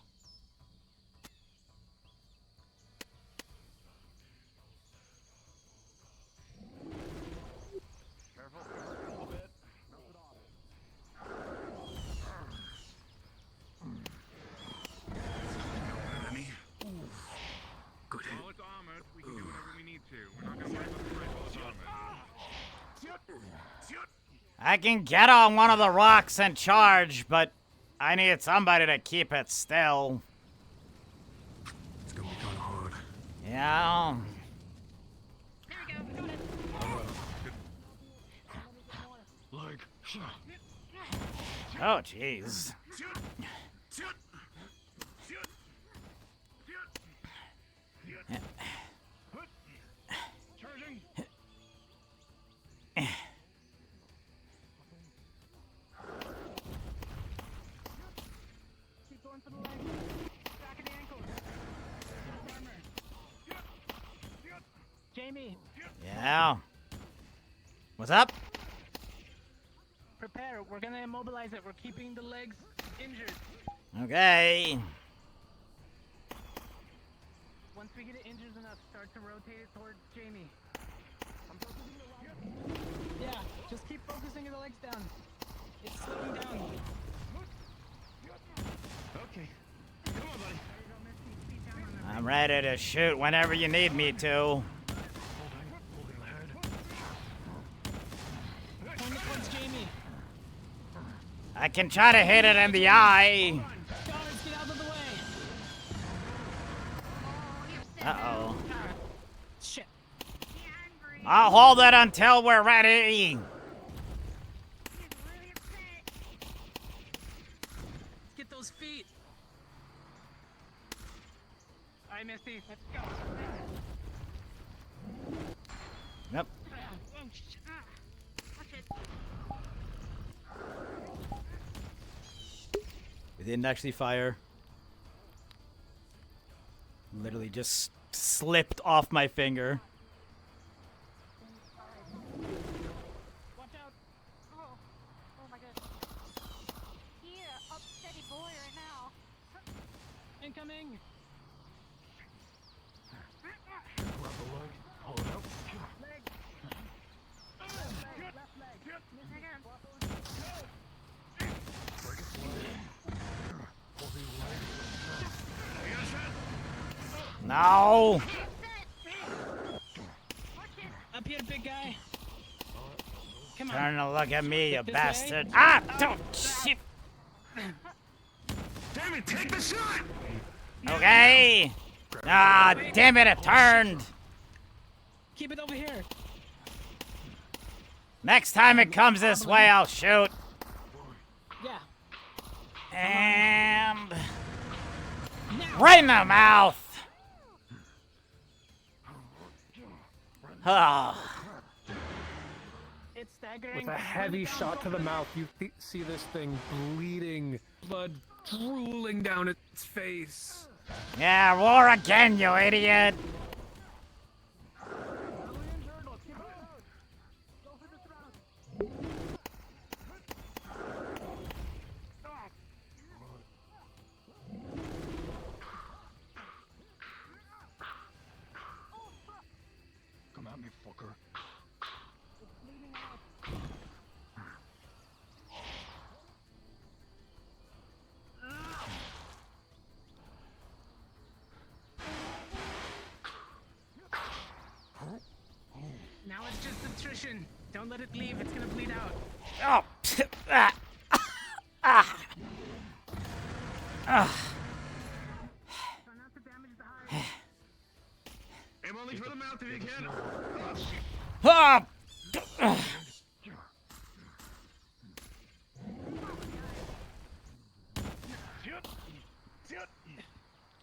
Enemy. Good hit. Well, it's armored. We can do whatever we need to. We're not gonna worry about the rifle. It's armored. I can get on one of the rocks and charge, but I need somebody to keep it still. It's gonna be kind of hard. Yeah. Like. Oh, jeez. Keep going for the legs. Back of the ankles. Armor. Jamie, Yeah. What's up? prepare. We're gonna immobilize it. We're keeping the legs injured. Okay. Once we get it injured enough, start to rotate it towards Jamie. Yeah, just keep focusing your legs down. It's slowing down. Okay. Come on, buddy. I'm ready to shoot whenever you need me to. Point it towards Jamie. I can try to hit it in the eye. Guards, get out of the way. Uh-oh. Shit. I'll hold it until we're ready. Get those feet. All right, Misty, let's go. Yep. We didn't actually fire. Literally just slipped off my finger. Watch out. Oh my god. He upsetty boy right now. Incoming. Hold it up. No. Up here, big guy. Come on. Turn to look at me, you This bastard. way. Ah, don't shit. Damn it, take the shot! Okay. Ah, damn it, it turned. Keep it over here. Next time it comes this way, I'll shoot. Yeah. And right in the mouth. Ah. It's staggering. With a heavy shot to the mouth, you see this thing bleeding, blood drooling down its face. Yeah, roar again, you idiot. Come at me, fucker. Now it's just attrition. Don't let it leave. It's gonna bleed out. Oh. Ah. Ah. Ah. Aim only for the mouth if you can. Ah.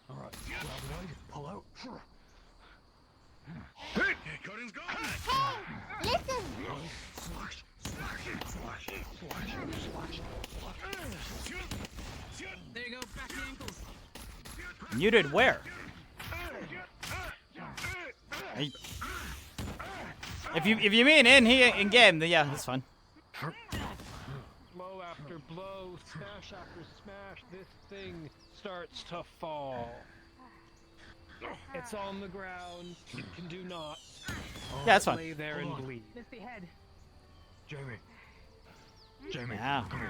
All right, grab it out, pull out. Hey, Coding's gone. Listen. Slash, slash, slash, slash, slash. There you go. Back the ankles. Muted where? If you mean in here in game, then yeah, that's fine. Blow after blow, smash after smash, this thing starts to fall. It's on the ground. It can do naught. Yeah, that's fine. Lay there and bleed. Misty head. Jamie. Jamie, Yeah. come here.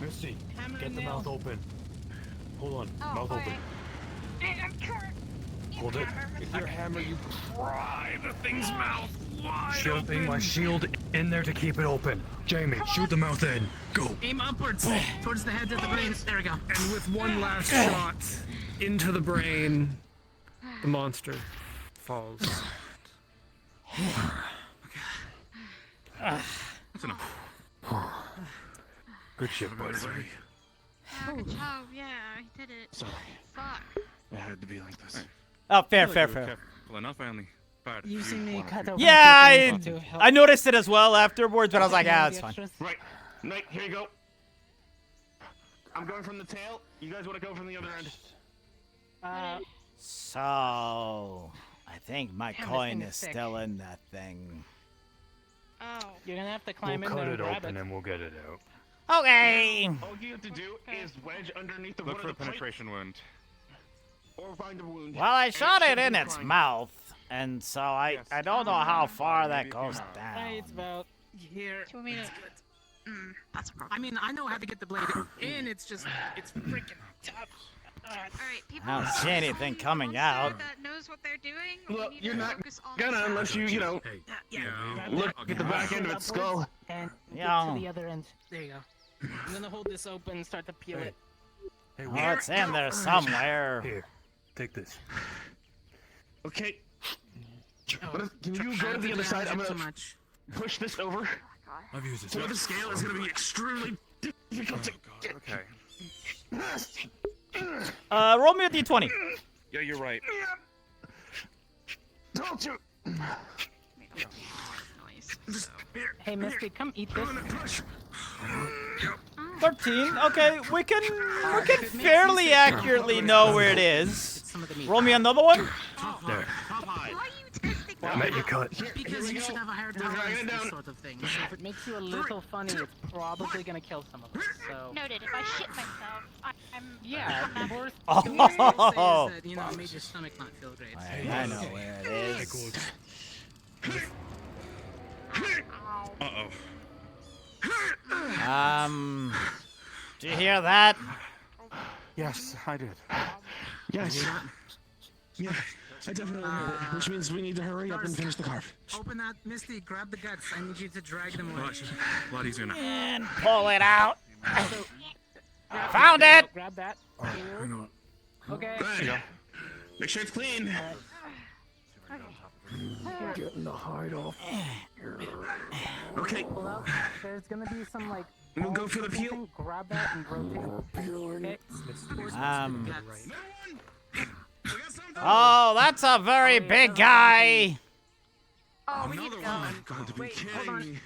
Misty, Hammer get and the nail. mouth open. Hold on, Oh, mouth open. I'm trying. Hold it. With your hammer, you pry the thing's mouth wide Shoving my open. shield in there to keep it open. Jamie, shoot the mouth in. Go. Aim upwards. Towards the head of the brain. There we go. And with one last shot into the brain, the monster falls. That's enough. Good shit, buddy. Oh, yeah, I did it. Sorry. Fuck. It had to be like this. Oh, fair, I feel like fair, you were fair. careful enough. I only fired a You few. see me cut open Yeah, a few things to help. I noticed it as well afterwards, but I was like, ah, it's fine. Right. Knight, here you go. I'm going from the tail. You guys want to go from the other end? So, I think my Damn, this coin thing is is sick. still in that thing. Oh. You're gonna have to We'll climb in cut there and it grab open it. and we'll get it out. Okay. All you have to do is wedge underneath the Look wood for a of the plate. penetration wound. or find a wound. Well, I and shot it should in be its fine. mouth, and so I don't know how far that goes down. It's about here. Do you want me to? That's a problem. I mean, I know how to get the blade in. It's just, it's freaking tough. All right, people. I don't see anything coming out. That knows what they're doing. Look, we need you're to not focus on gonna the unless you know, look at the back end of its skull. And Yeah. get to the other end. There you go. I'm gonna hold this open and start to peel it. Hey, Oh, it's in there somewhere. Here, take this. Okay. Can you go to the other side? I'm gonna push this over. I've used this. So the scale is gonna be extremely difficult to get. Okay. Roll me a d20. Yeah, you're right. Don't you? Hey, Misty, come eat this. 13. Okay, we can fairly accurately know where it is. Roll me another one. There. Well, Let you cut. Because you should have a higher tolerance to this sort of thing. So if it makes you a little funny, it's probably gonna kill some of us. So. Noted. If I shit myself, I'm. Yeah, the worst Oh. thing you say is that, you know, it made your stomach not feel great. I know where it is. Uh-oh. Did you hear that? Yes, I did. Yes. Yeah, I definitely heard it. Which means we need to hurry up and finish the carve. Open that, Misty. Grab the guts. I need you to drag them away. A lot easier now. And pull it out. Grab Found that. it. Grab that. Hang on. Okay. There you go. Make sure it's clean. Getting the hide off. Okay. Pull out. There's gonna be some like. We'll go for the peel. Grab that and rotate. Okay. Oh, that's a very big guy. Oh, we need to go. Got to be Wait, hold on.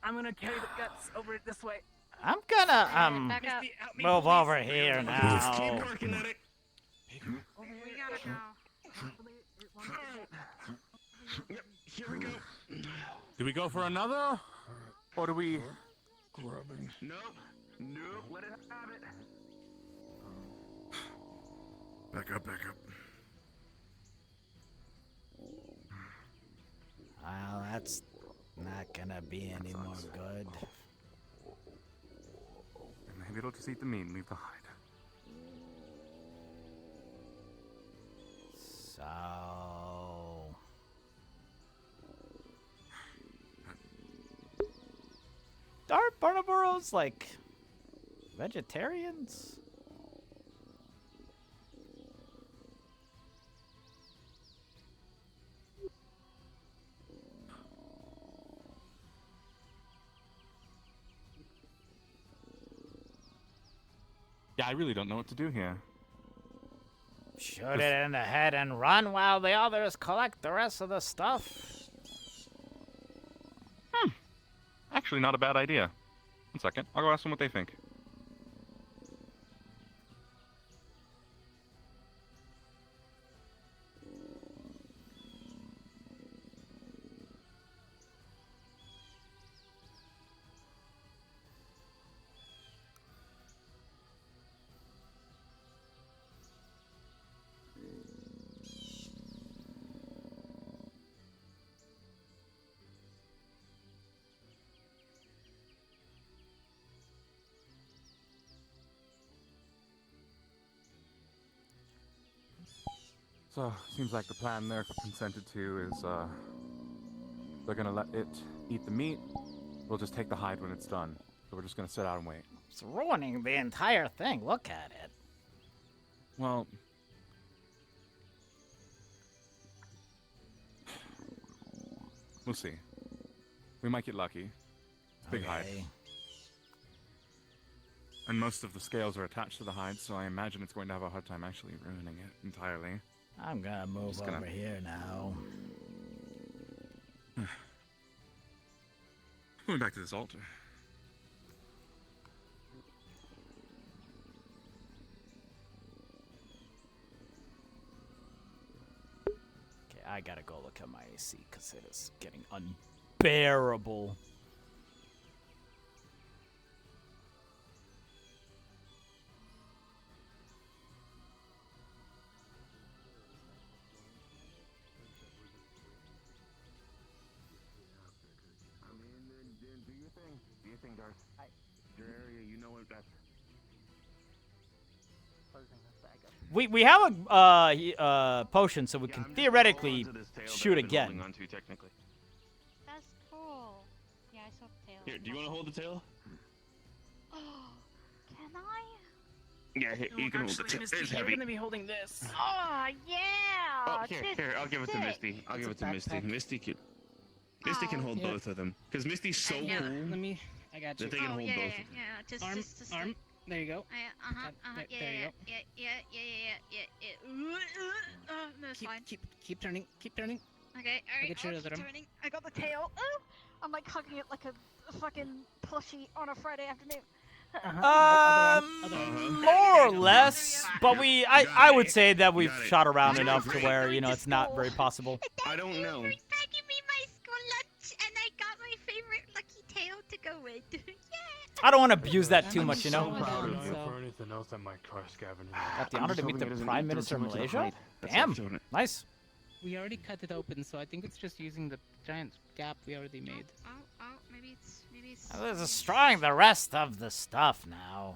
I'm gonna carry the guts over this way. I'm gonna Back up. move over here Keep now. working at it. We gotta go. Yep, here we go. Do we go for another? Or do we... Grubbing. Nope. Nope. Let it have it. Back up, back up. Well, that's not gonna be any more good. Maybe it'll just eat the meat and leave the hide. So... Are Barnaboros like vegetarians? Yeah, I really don't know what to do here. Shoot it in the head and run while the others collect the rest of the stuff. Actually, not a bad idea. 1 second. I'll go ask them what they think. So, seems like the plan they're consented to is, they're gonna let it eat the meat. We'll just take the hide when it's done. So we're just gonna sit out and wait. It's ruining the entire thing. Look at it. Well... we'll see. We might get lucky. It's a big hide. Okay. And most of the scales are attached to the hide, so I imagine it's going to have a hard time actually ruining it entirely. I'm gonna move over here now. Going back to this altar. Okay, I gotta go look at my AC because it is getting unbearable. Do your thing, Darth. Your area, you know what that's. We have a potion, so we can theoretically shoot again. Onto, technically. That's cool. Yeah, I saw the tail. Here, do you want to hold the tail? Oh, can I? Yeah, here, you can hold the tail. It's You're heavy. gonna be holding this. Oh yeah. Oh, here, this here, I'll give it to sick. Misty. I'll give it to Misty. backpack. Misty can hold Yeah. both of them. Because Misty's so Yeah. cool I got you. that they can hold yeah, both yeah, of them. yeah. Just, Arm, just arm. like- There you go. Yeah, There you go. No, it's fine. Keep turning. Keep turning. Okay, I'll alright, get your I'll other keep arm. turning. I got the tail. Oh, I'm like hugging it like a fucking plushie on a Friday afternoon. More or less, but I would say that we've shot around enough to where, you know, it's not very possible. I don't know. Packing me my school lunch, and I got my favorite lucky tail to go with. I don't want to abuse that too much, you know? For anything else that might crush Gavin. Got the honor to meet the Prime Minister of Malaysia? Damn, nice. We already cut it open, so I think it's just using the giant gap we already made. Oh, maybe it's. They're destroying the rest of the stuff now.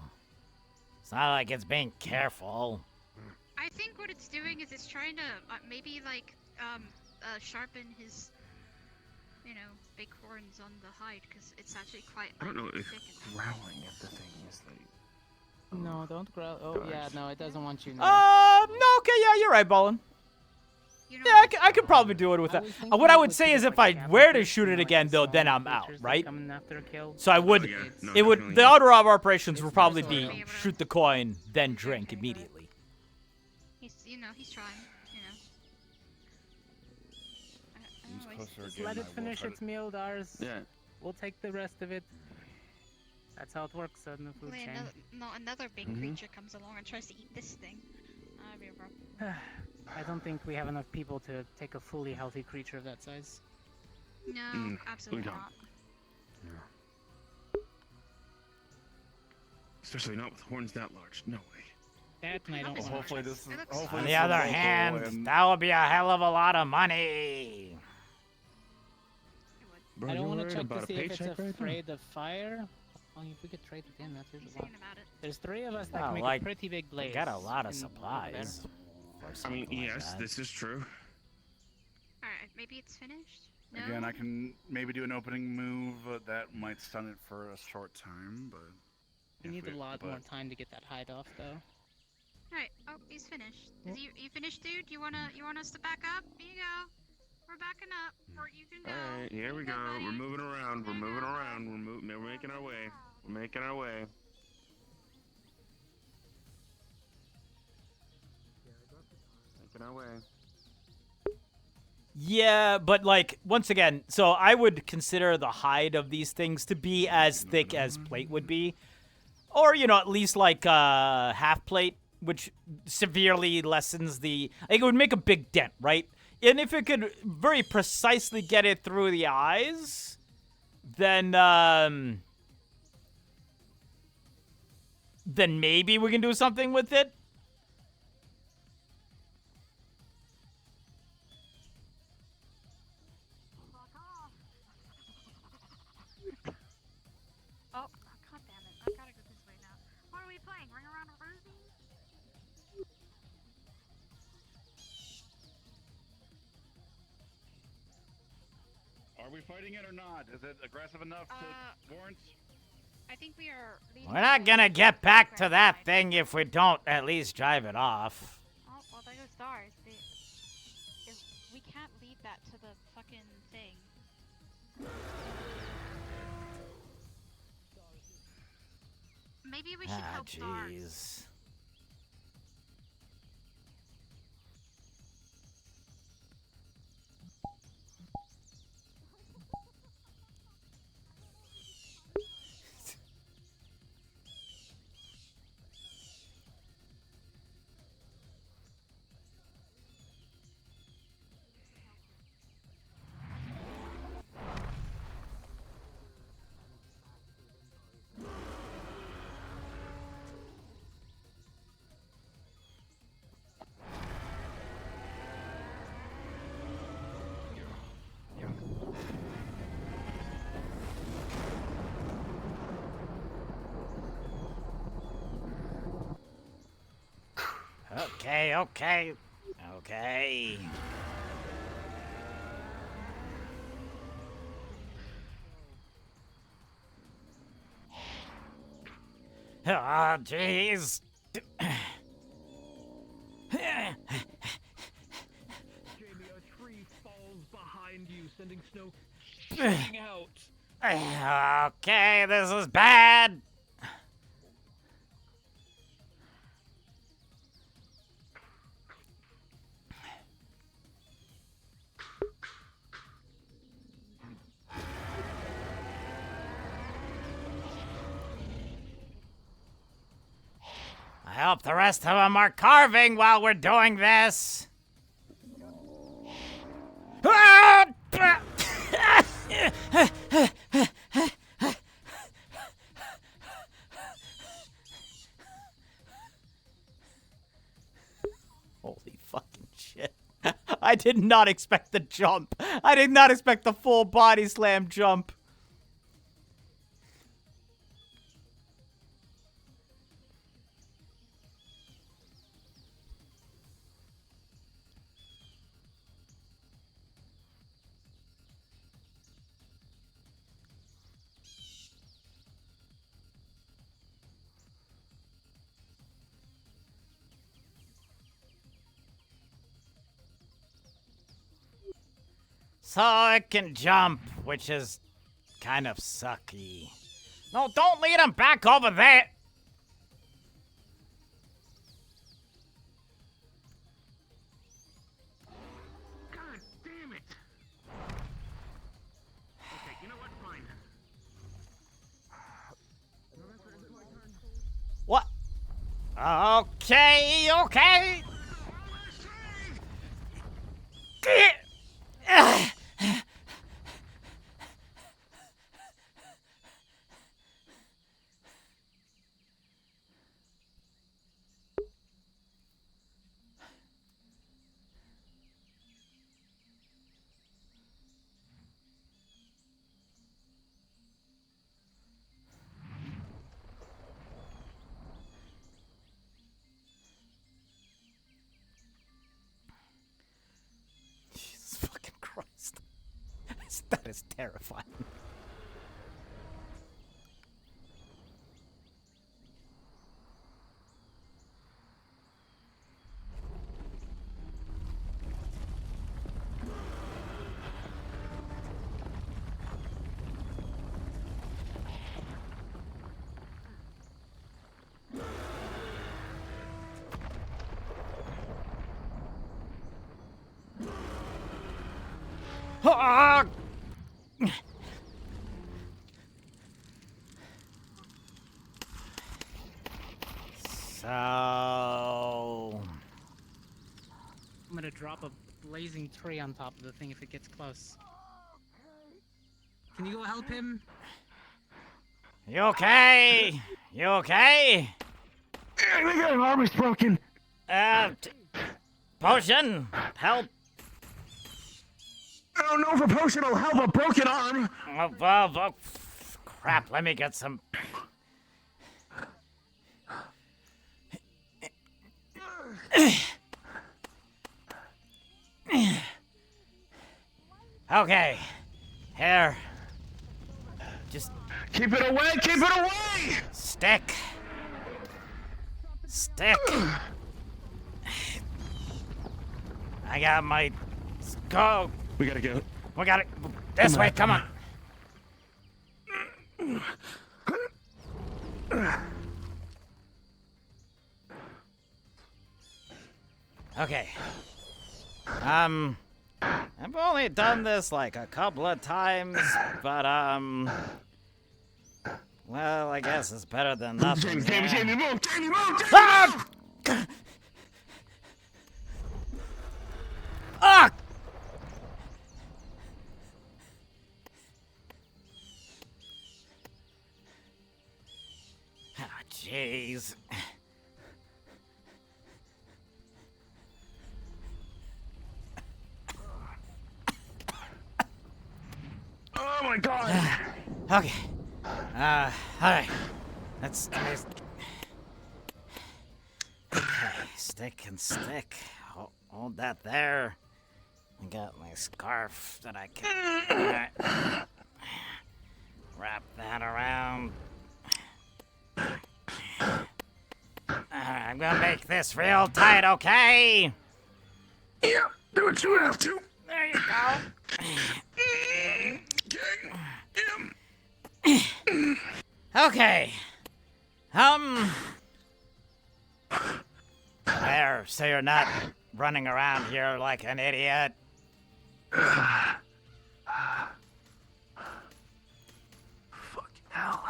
It's not like it's being careful. I think what it's doing is it's trying to maybe like sharpen his, you know, big horns on the hide because it's actually quite. I don't know if thick and- Growling at the thing is like. No, don't growl. Oh, yeah, no, it doesn't want you. No, okay, yeah, you're right, Ballin. Yeah, I could probably do it with that. What I would say is if I were to shoot it again, though, then I'm out, right? So I would, it would, the order of operations would probably be shoot the coin, then drink immediately. He's trying, Just let it finish its meal, Dars. Yeah. We'll take the rest of it. That's how it works on the food chain. Another big creature comes along and tries to eat this thing. That'd be a problem. I don't think we have enough people to take a fully healthy creature of that size. No, absolutely we don't. not. Especially not with horns that large. No way. That and I don't want. Hopefully this is. On the other hand, that would be a hell of a lot of money. Bro, I don't you want to worried check about to a see if it's paycheck right now? afraid of fire. Oh, if we could trade it in, that's usually one. There's 3 of us that Well, can make like, a pretty big blaze. We got a lot of in- supplies. for I something mean, like yes, that. this is true. Alright, maybe it's finished? No? Again, I can maybe do an opening move that might stun it for a short time, but. We need a lot more time to get that hide off, though. Alright, oh, he's finished. Is you finished, dude? You want us to back up? Here you go. We're backing up. Or you can go. Alright, here we go. We're moving around. We're moving around. We're making our way. We're making our way. Making our way. Yeah, but like once again, so I would consider the hide of these things to be as thick as plate would be, or you know at least like half plate, which severely lessens the. I think it would make a big dent, right? And if it could very precisely get it through the eyes, then maybe we can do something with it. Oh, god damn it. I've gotta go this way now. What are we playing? Ring Around Rosie? Are we fighting it or not? Is it aggressive enough to warrant? I think we are leading. We're not gonna get back to that thing if we don't at least drive it off. Oh, well, there goes stars. We can't lead that to the fucking thing. Maybe we should help stars. Jeez. Okay, okay. Okay. Ah, jeez. Jamie, a tree falls behind you, sending snow shooting out. Okay, this is bad. I hope the rest of them are carving while we're doing this. Holy fucking shit. I did not expect the jump. I did not expect the full body slam jump. So it can jump, which is kind of sucky. No, don't lead him back over there. God damn it! Okay, you know what? Fine. What? Okay, okay. Jesus fucking Christ. That is terrifying. Ah! So... I'm gonna drop a blazing tree on top of the thing if it gets close. Can you go help him? You okay? You okay? My arm is broken. Potion, help. I don't know if a potion will help a broken arm. Crap, let me get some... Okay. Here. Just... Keep it away! Keep it away! Stick. Stick. I got my... Let's go. We gotta go. We gotta... This way, come on. Okay. I've only done this like a couple of times, but well, I guess it's better than nothing. Jamie, move! Jamie, move! Ah! Ah! Ah, jeez. Oh my god! Okay. Alright. Let's... Okay, stick and stick. Hold that there. I got my scarf that I can wrap that around. I'm gonna make this real tight, okay? Yeah, do what you have to. There you go. Okay. There, so you're not running around here like an idiot. Fucking hell.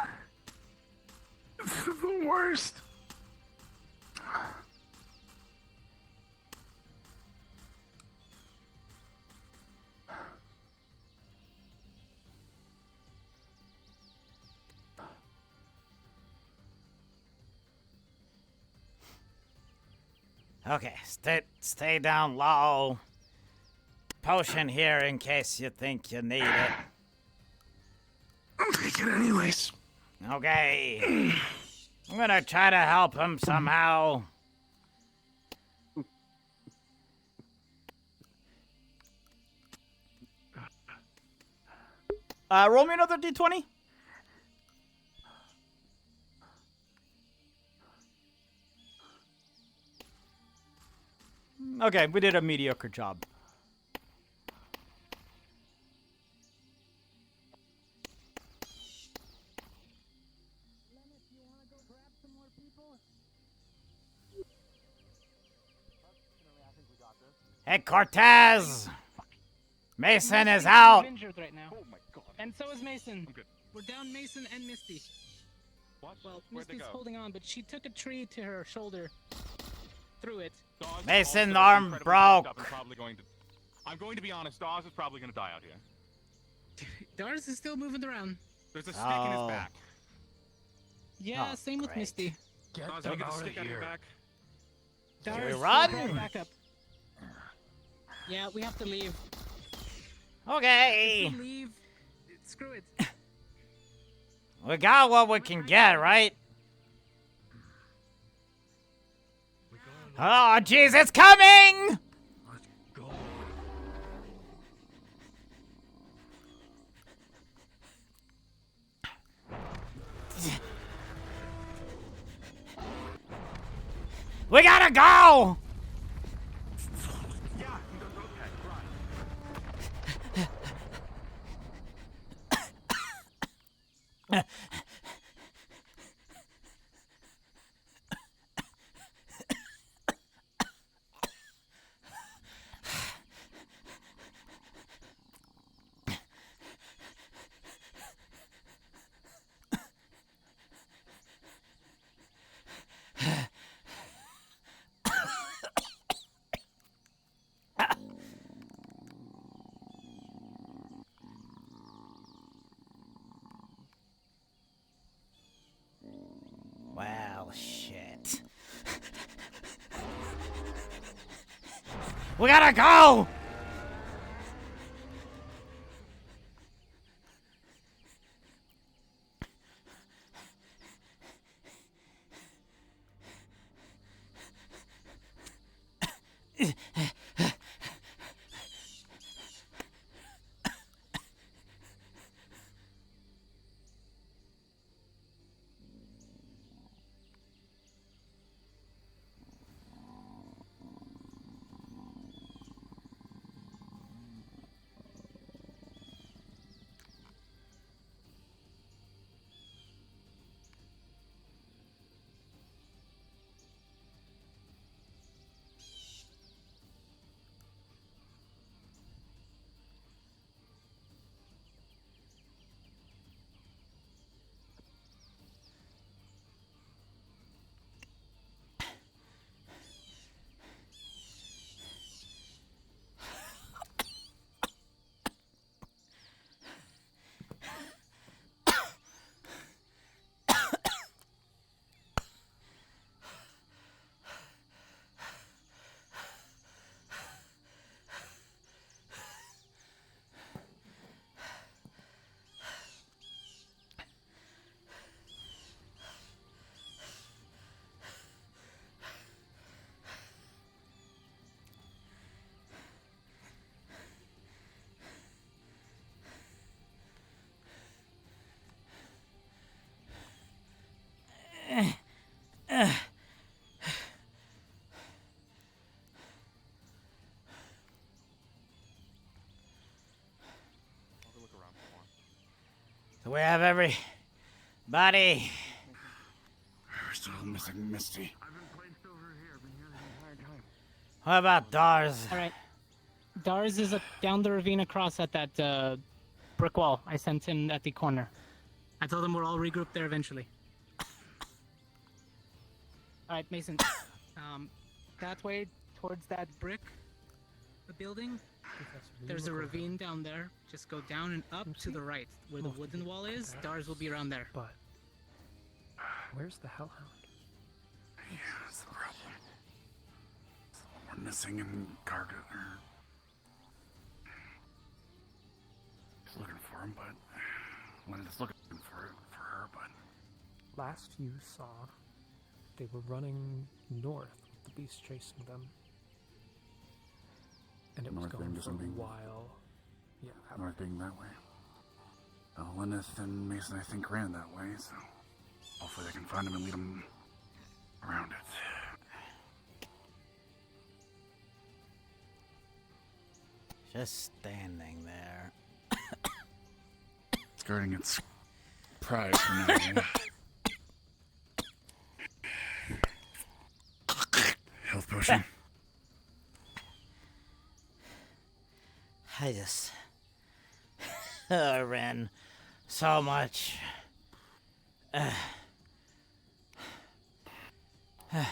This is the worst. Okay, stay down low. Potion here in case you think you need it. I'll take it anyways. Okay. I'm gonna try to help him somehow. Roll me another d20. Okay, we did a mediocre job. Hey, Cortez! Mason is I'm out! injured right now. Oh my god. And so is Mason. I'm good. We're down Mason and Misty. What? Well, Where'd they Misty's go? holding on, but she took a tree to her shoulder. Through it. Dawes is Mason, also arm incredibly broke. fucked up and probably going to... I'm going to be honest, Dawes is probably going to die out here. Dars is still moving around. There's a stick in his back. Yeah, Oh, same with great. Misty. Dawes, you get a stick out of your back? Should we Dars, run? go back up. Yeah, we have to leave. Okay. If we leave, screw it. We got what we can get, right? Oh, jeez, it's coming! We gotta go! Well, shit. We gotta go! Do we have everybody? We're still missing Misty. What about Dars? All right. Dars is down the ravine across at that brick wall I sent him at the corner. I told him we'll all regroup there eventually. All right, Mason. That way towards that brick, the building. There's a ravine down there. Just go down and up to the right, where the wooden wall is. Dars will be around there. But where's the Hellhound? Yeah, that's the problem. We're missing in cargo. He's looking for him, but Linda's looking for her, but Last you saw, they were running north with the beast chasing them. And it was North going being for a something- while. Yeah. North being that way. Lyneth and Mason, I think, ran that way, so hopefully they can find him and lead him around it. Just standing there. It's guarding its prize for now. Health potion. I just ran so much. There's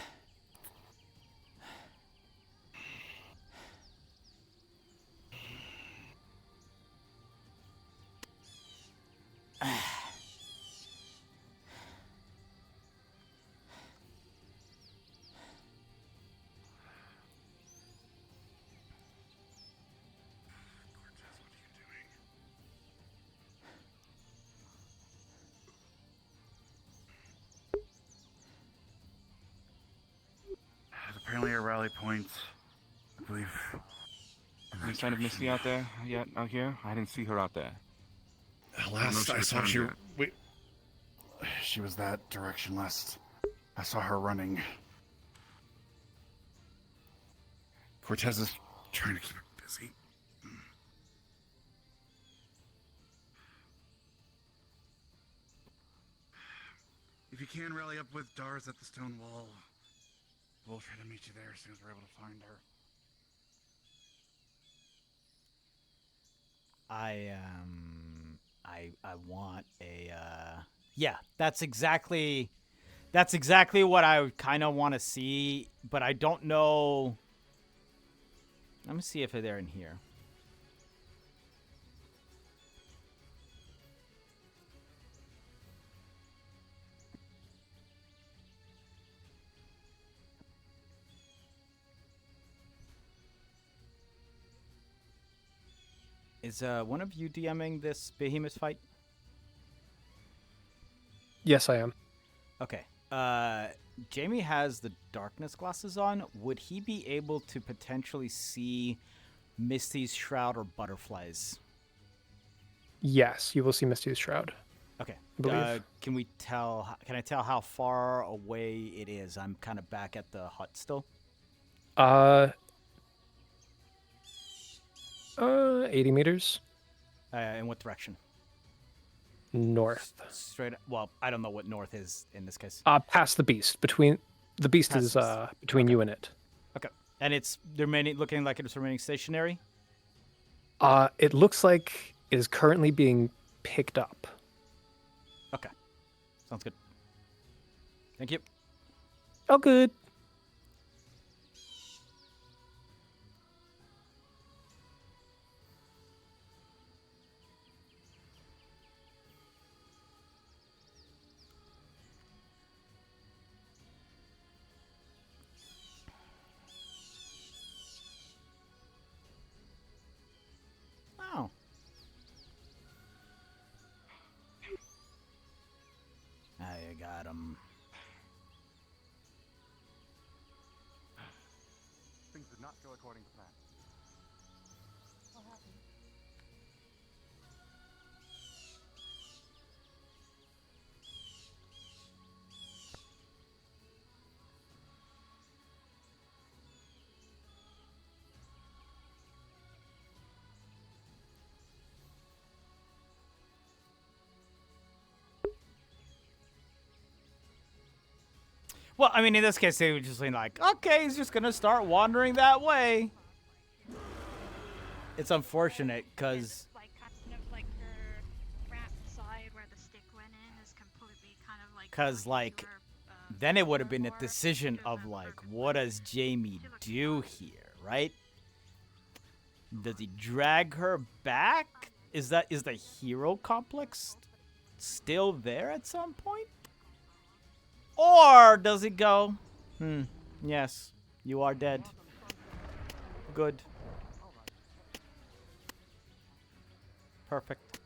apparently a rally point, I believe. Any sign of Misty out there yet? Out here? I didn't see her out there. Last I saw returned she was that direction last I saw her running. Cortez is trying to keep her busy. If you can rally up with Dars at the stone wall, we'll try to meet you there as soon as we're able to find her. I want a yeah, that's exactly what I kind of want to see, but I don't know. Let me see if they're in here. Is one of you DMing this Behemoth fight? Yes, I am. Okay. Jamie has the darkness glasses on. Would he be able to potentially see Misty's shroud or butterflies? Yes, you will see Misty's shroud. Okay. I believe. Can I tell how far away it is? I'm kind of back at the hut still. 80 meters. In what direction? North. Straight. Well, I don't know what north is in this case. Past the beast. Between the beast Past is the beast. between you and it. Okay. And it's looking like it's remaining stationary. It looks like it is currently being picked up. Okay. Sounds good. Thank you. Oh, good. Oh. I got him. Things did not go according to plan. What happened? Well, I mean, in this case, they were just like, okay, he's just gonna start wandering that way. It's unfortunate, because... Like, kind of like the rat side where the stick went in is completely kind of like... Because, like, then it would have been a decision of, like, what does Jamie do here, right? Does he drag her back? Is the hero complex still there at some point? Or does it go, yes, you are dead. Good. Perfect.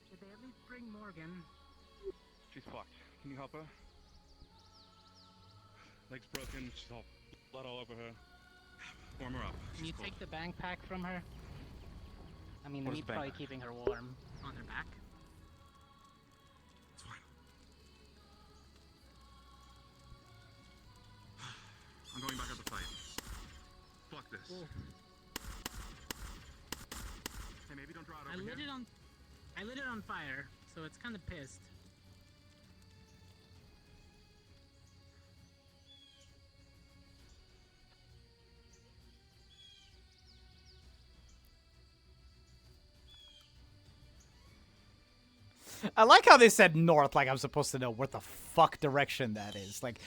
Did they at least bring Morgan? She's fucked. Can you help her? Leg's broken. She's all blood all over her. Warm her up. Can you take the backpack from her? I mean, the What is meat's the probably backpack? keeping her warm on her back. It's fine. I'm going back out to fight. Fuck this. Hey, maybe don't draw it I over lit here. I lit it on fire, so it's kind of pissed. I like how they said north, like I'm supposed to know what the fuck direction that is. Like,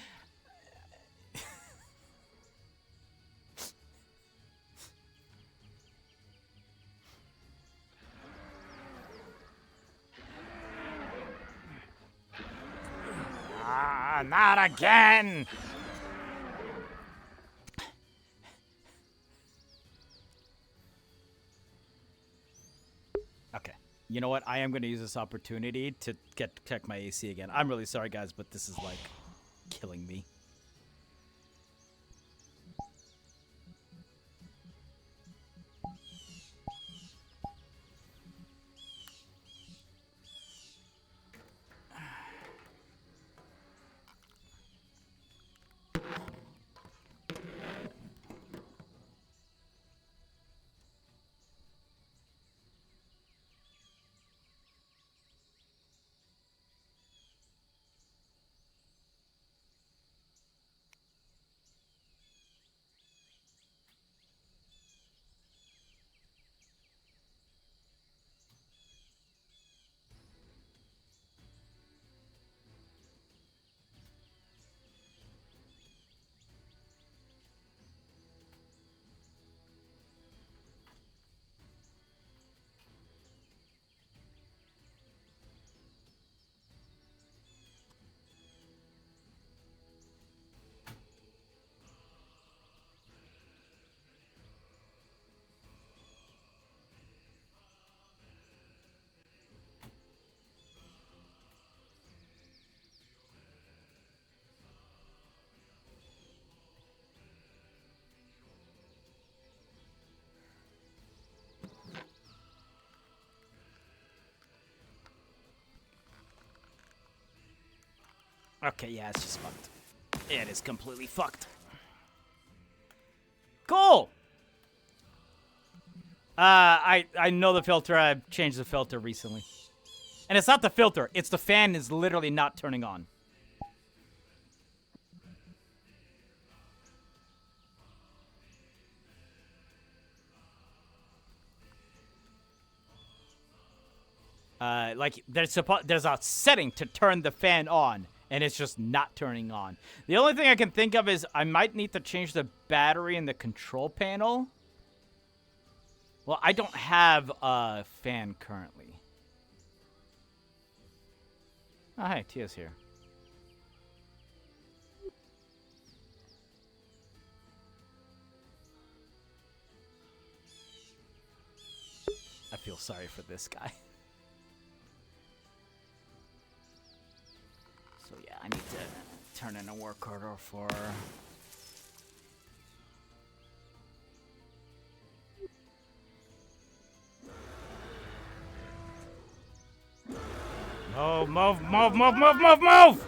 not again! Okay. You know what? I am going to use this opportunity to check my AC again. I'm really sorry, guys, but this is, like, killing me. Okay, yeah, it's just fucked. It is completely fucked. Cool! I know the filter. I've changed the filter recently. And it's not the filter. It's the fan is literally not turning on. Like, there's a setting to turn the fan on, and it's just not turning on. The only thing I can think of is I might need to change the battery in the control panel. Well, I don't have a fan currently. Oh, hey, Tia's here. I feel sorry for this guy. So yeah, I need to turn in a work order for... Move, move, move, move, move, move, move!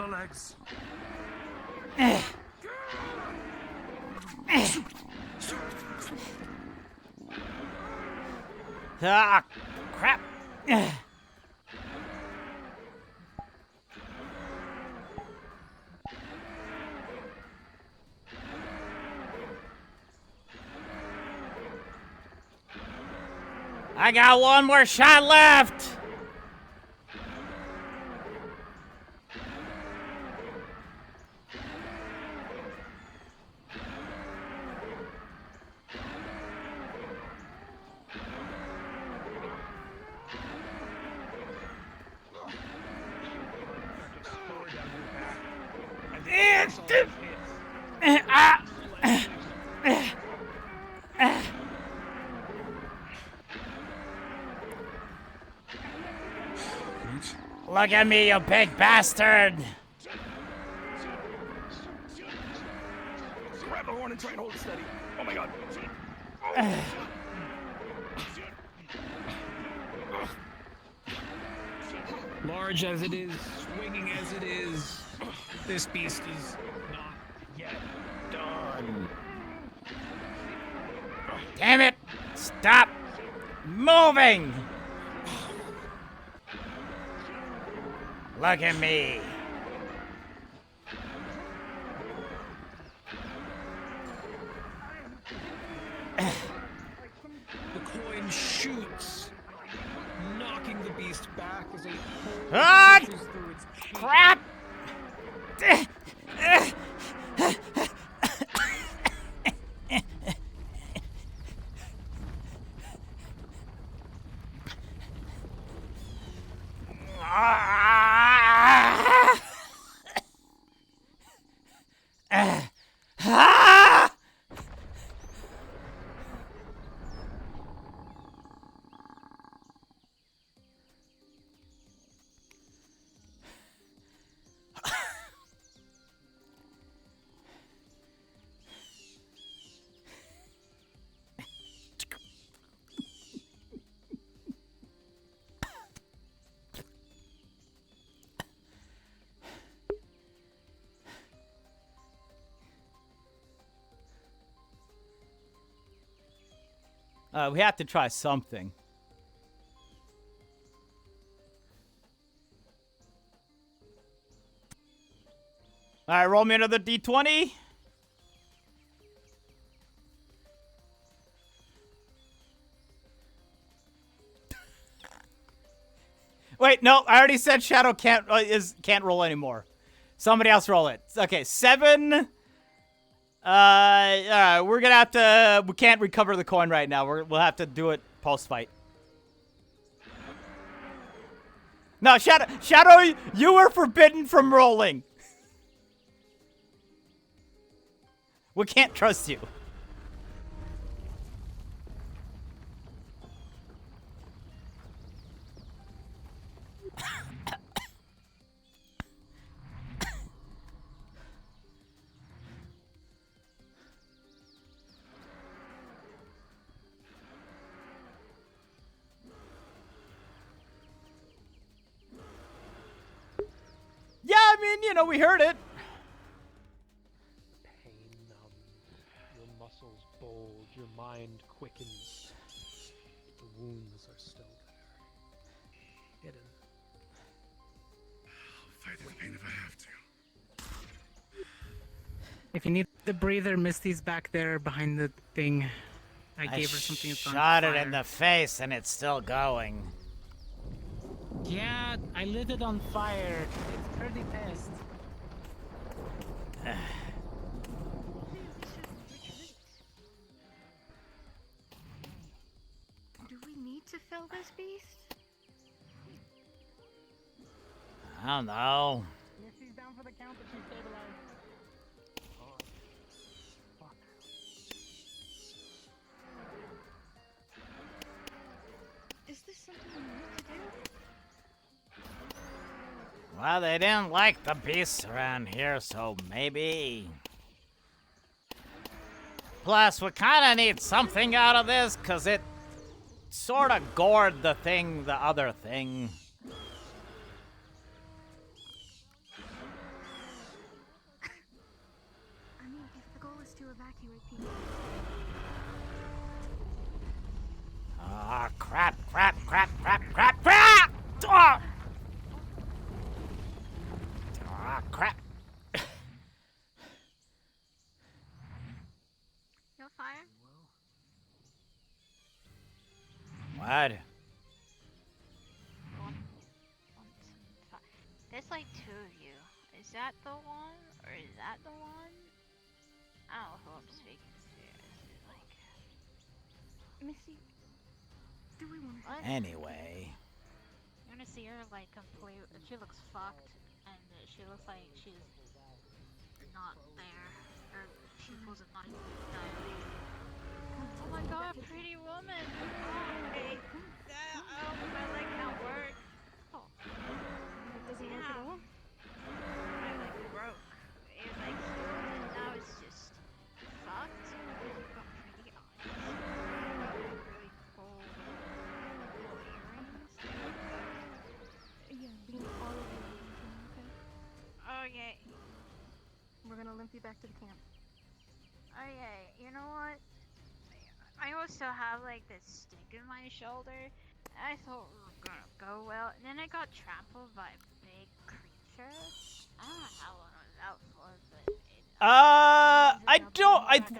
the legs. Ah, crap. I got one more shot left. Look at me, you big bastard! Grab the horn and try and hold it steady. Oh my god. Large as it is, swinging as it is, this beast is not yet done. Damn it! Stop moving! Look at me. The coin shoots, knocking the beast back as a hole Ah! pushes through its cheek. Crap! We have to try something. All right, roll me another D20. Wait, no, I already said Shadow can't roll anymore. Somebody else roll it. Okay, 7. We're gonna have to. We can't recover the coin right now. We'll have to do it post fight. No, Shadow, you were forbidden from rolling. We can't trust you. Yeah, I mean, you know, we heard it. Pain numbs, your muscles bulge, your mind quickens. The wounds are still there. Hidden. I'll fight the pain if I have to. If you need the breather, Misty's back there behind the thing. I gave her something that's on Shot it fire. in the face and it's still going. Yeah, I lit it on fire. It's pretty pissed. Do we need to fill this beast? I don't know. Misty's down for the count, but she's stabilized. Is this something we need to do? Well, they didn't like the beasts around here, so maybe. Plus, we kind of need something out of this, because it sort of gored the other thing. Ah, crap, crap, crap, crap, crap, crap! Ah, crap. No fire? What? There's like two of you. Is that the one? Or is that the one? I don't know who I'm speaking to. It's like... Missy, do we want to... Anyway. You wanna see her like complete... She looks fucked. And she looks like she's not there. Her pupils are not even dilated. Oh my god, pretty woman! Okay. Oh, my leg can't work. Oh. Doesn't work at all? My leg broke. It was like, now it's just fucked. I've got pretty eyes. Really cool earrings. Yeah, leave all of you, okay? Okay. We're gonna limp you back to the camp. Okay, you know what? I also have like this stick in my shoulder. I thought we were gonna go well, and then I got trampled by a big creature. I don't know how long I was out for, but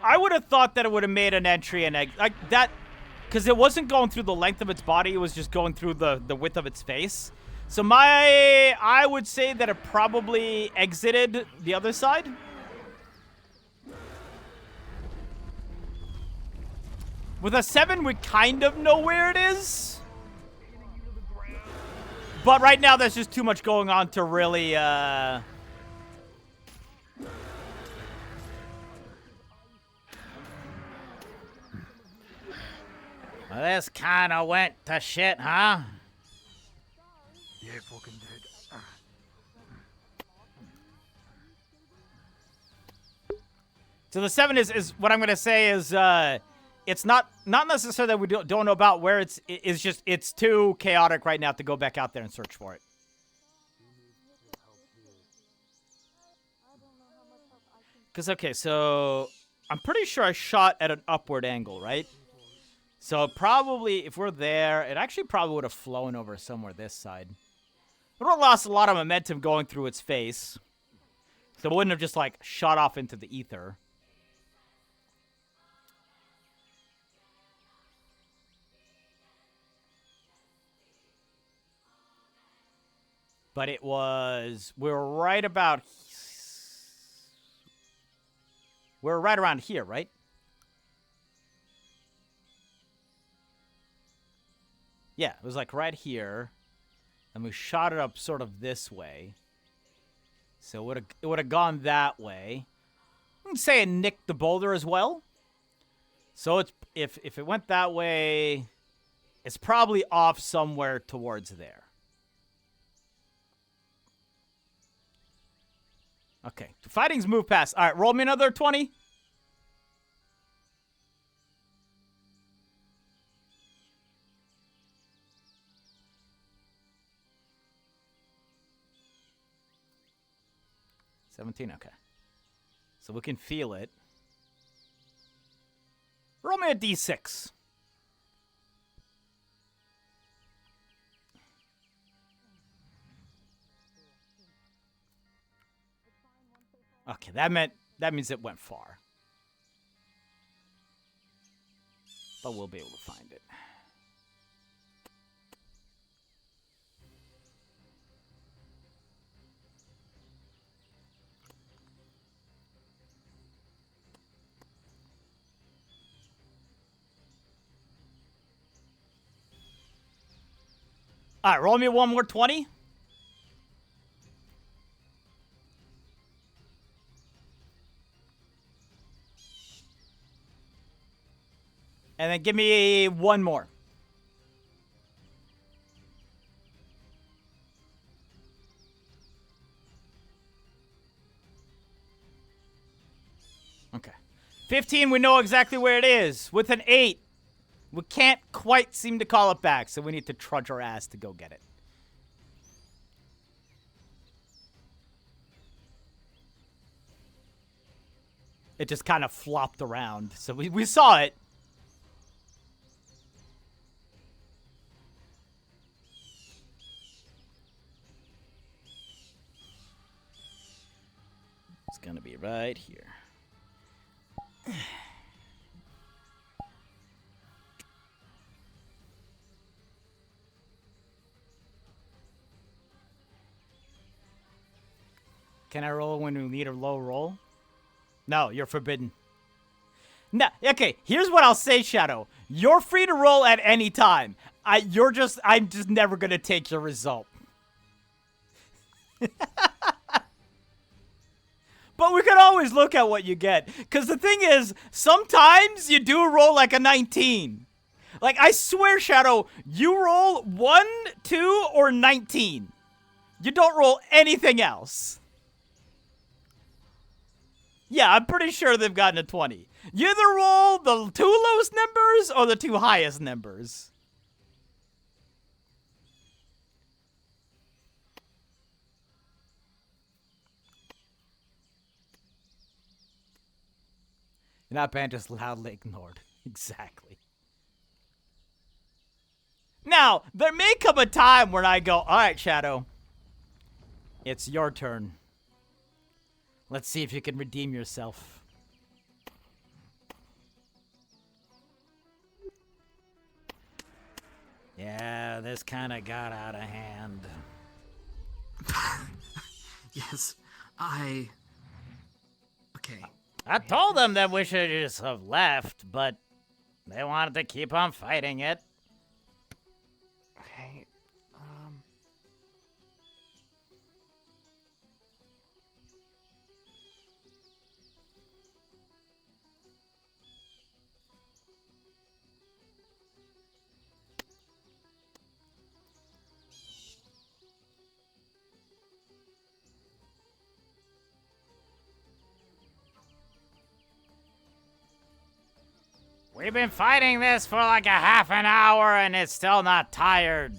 I would have thought that it would have made an entry and like that, because it wasn't going through the length of its body. It was just going through the width of its face. So I would say that it probably exited the other side. With a 7, we kind of know where it is. But right now, there's just too much going on to really, Well, this kind of went to shit, huh? Yeah, fucking did. So the 7 is what I'm gonna say is it's not necessarily that we don't know about where it's just it's too chaotic right now to go back out there and search for it. Cause okay, so I'm pretty sure I shot at an upward angle, right? So probably if we're there, it actually probably would have flown over somewhere this side. It would have lost a lot of momentum going through its face. So it wouldn't have just like shot off into the ether. But it was, we're right around here, right? Yeah, it was like right here. And we shot it up sort of this way. So it would have gone that way. I would say it nicked the boulder as well. So it's if it went that way, it's probably off somewhere towards there. Okay, the fighting's moved past. All right, roll me another 20. $17, okay. So we can feel it. Roll me a D6. Okay, that means it went far. But we'll be able to find it. All right, roll me one more 20. And then give me one more. Okay. 15, we know exactly where it is. With an 8, we can't quite seem to call it back, so we need to trudge our ass to go get it. It just kind of flopped around. So we saw it. It's gonna be right here. Can I roll when we need a low roll? No, you're forbidden. No, okay, here's what I'll say, Shadow. You're free to roll at any time. I'm just never gonna take your result. But we can always look at what you get. Because the thing is, sometimes you do roll like a 19. Like, I swear, Shadow, you roll 1, 2, or 19. You don't roll anything else. Yeah, I'm pretty sure they've gotten a 20. You either roll the 2 lowest numbers or the 2 highest numbers. And that band just loudly ignored. Exactly. Now, there may come a time when I go, all right, Shadow, it's your turn. Let's see if you can redeem yourself. Yeah, this kind of got out of hand. Yes, Okay. I told them that we should just have left, but they wanted to keep on fighting it. Okay, We've been fighting this for like a half an hour and it's still not tired.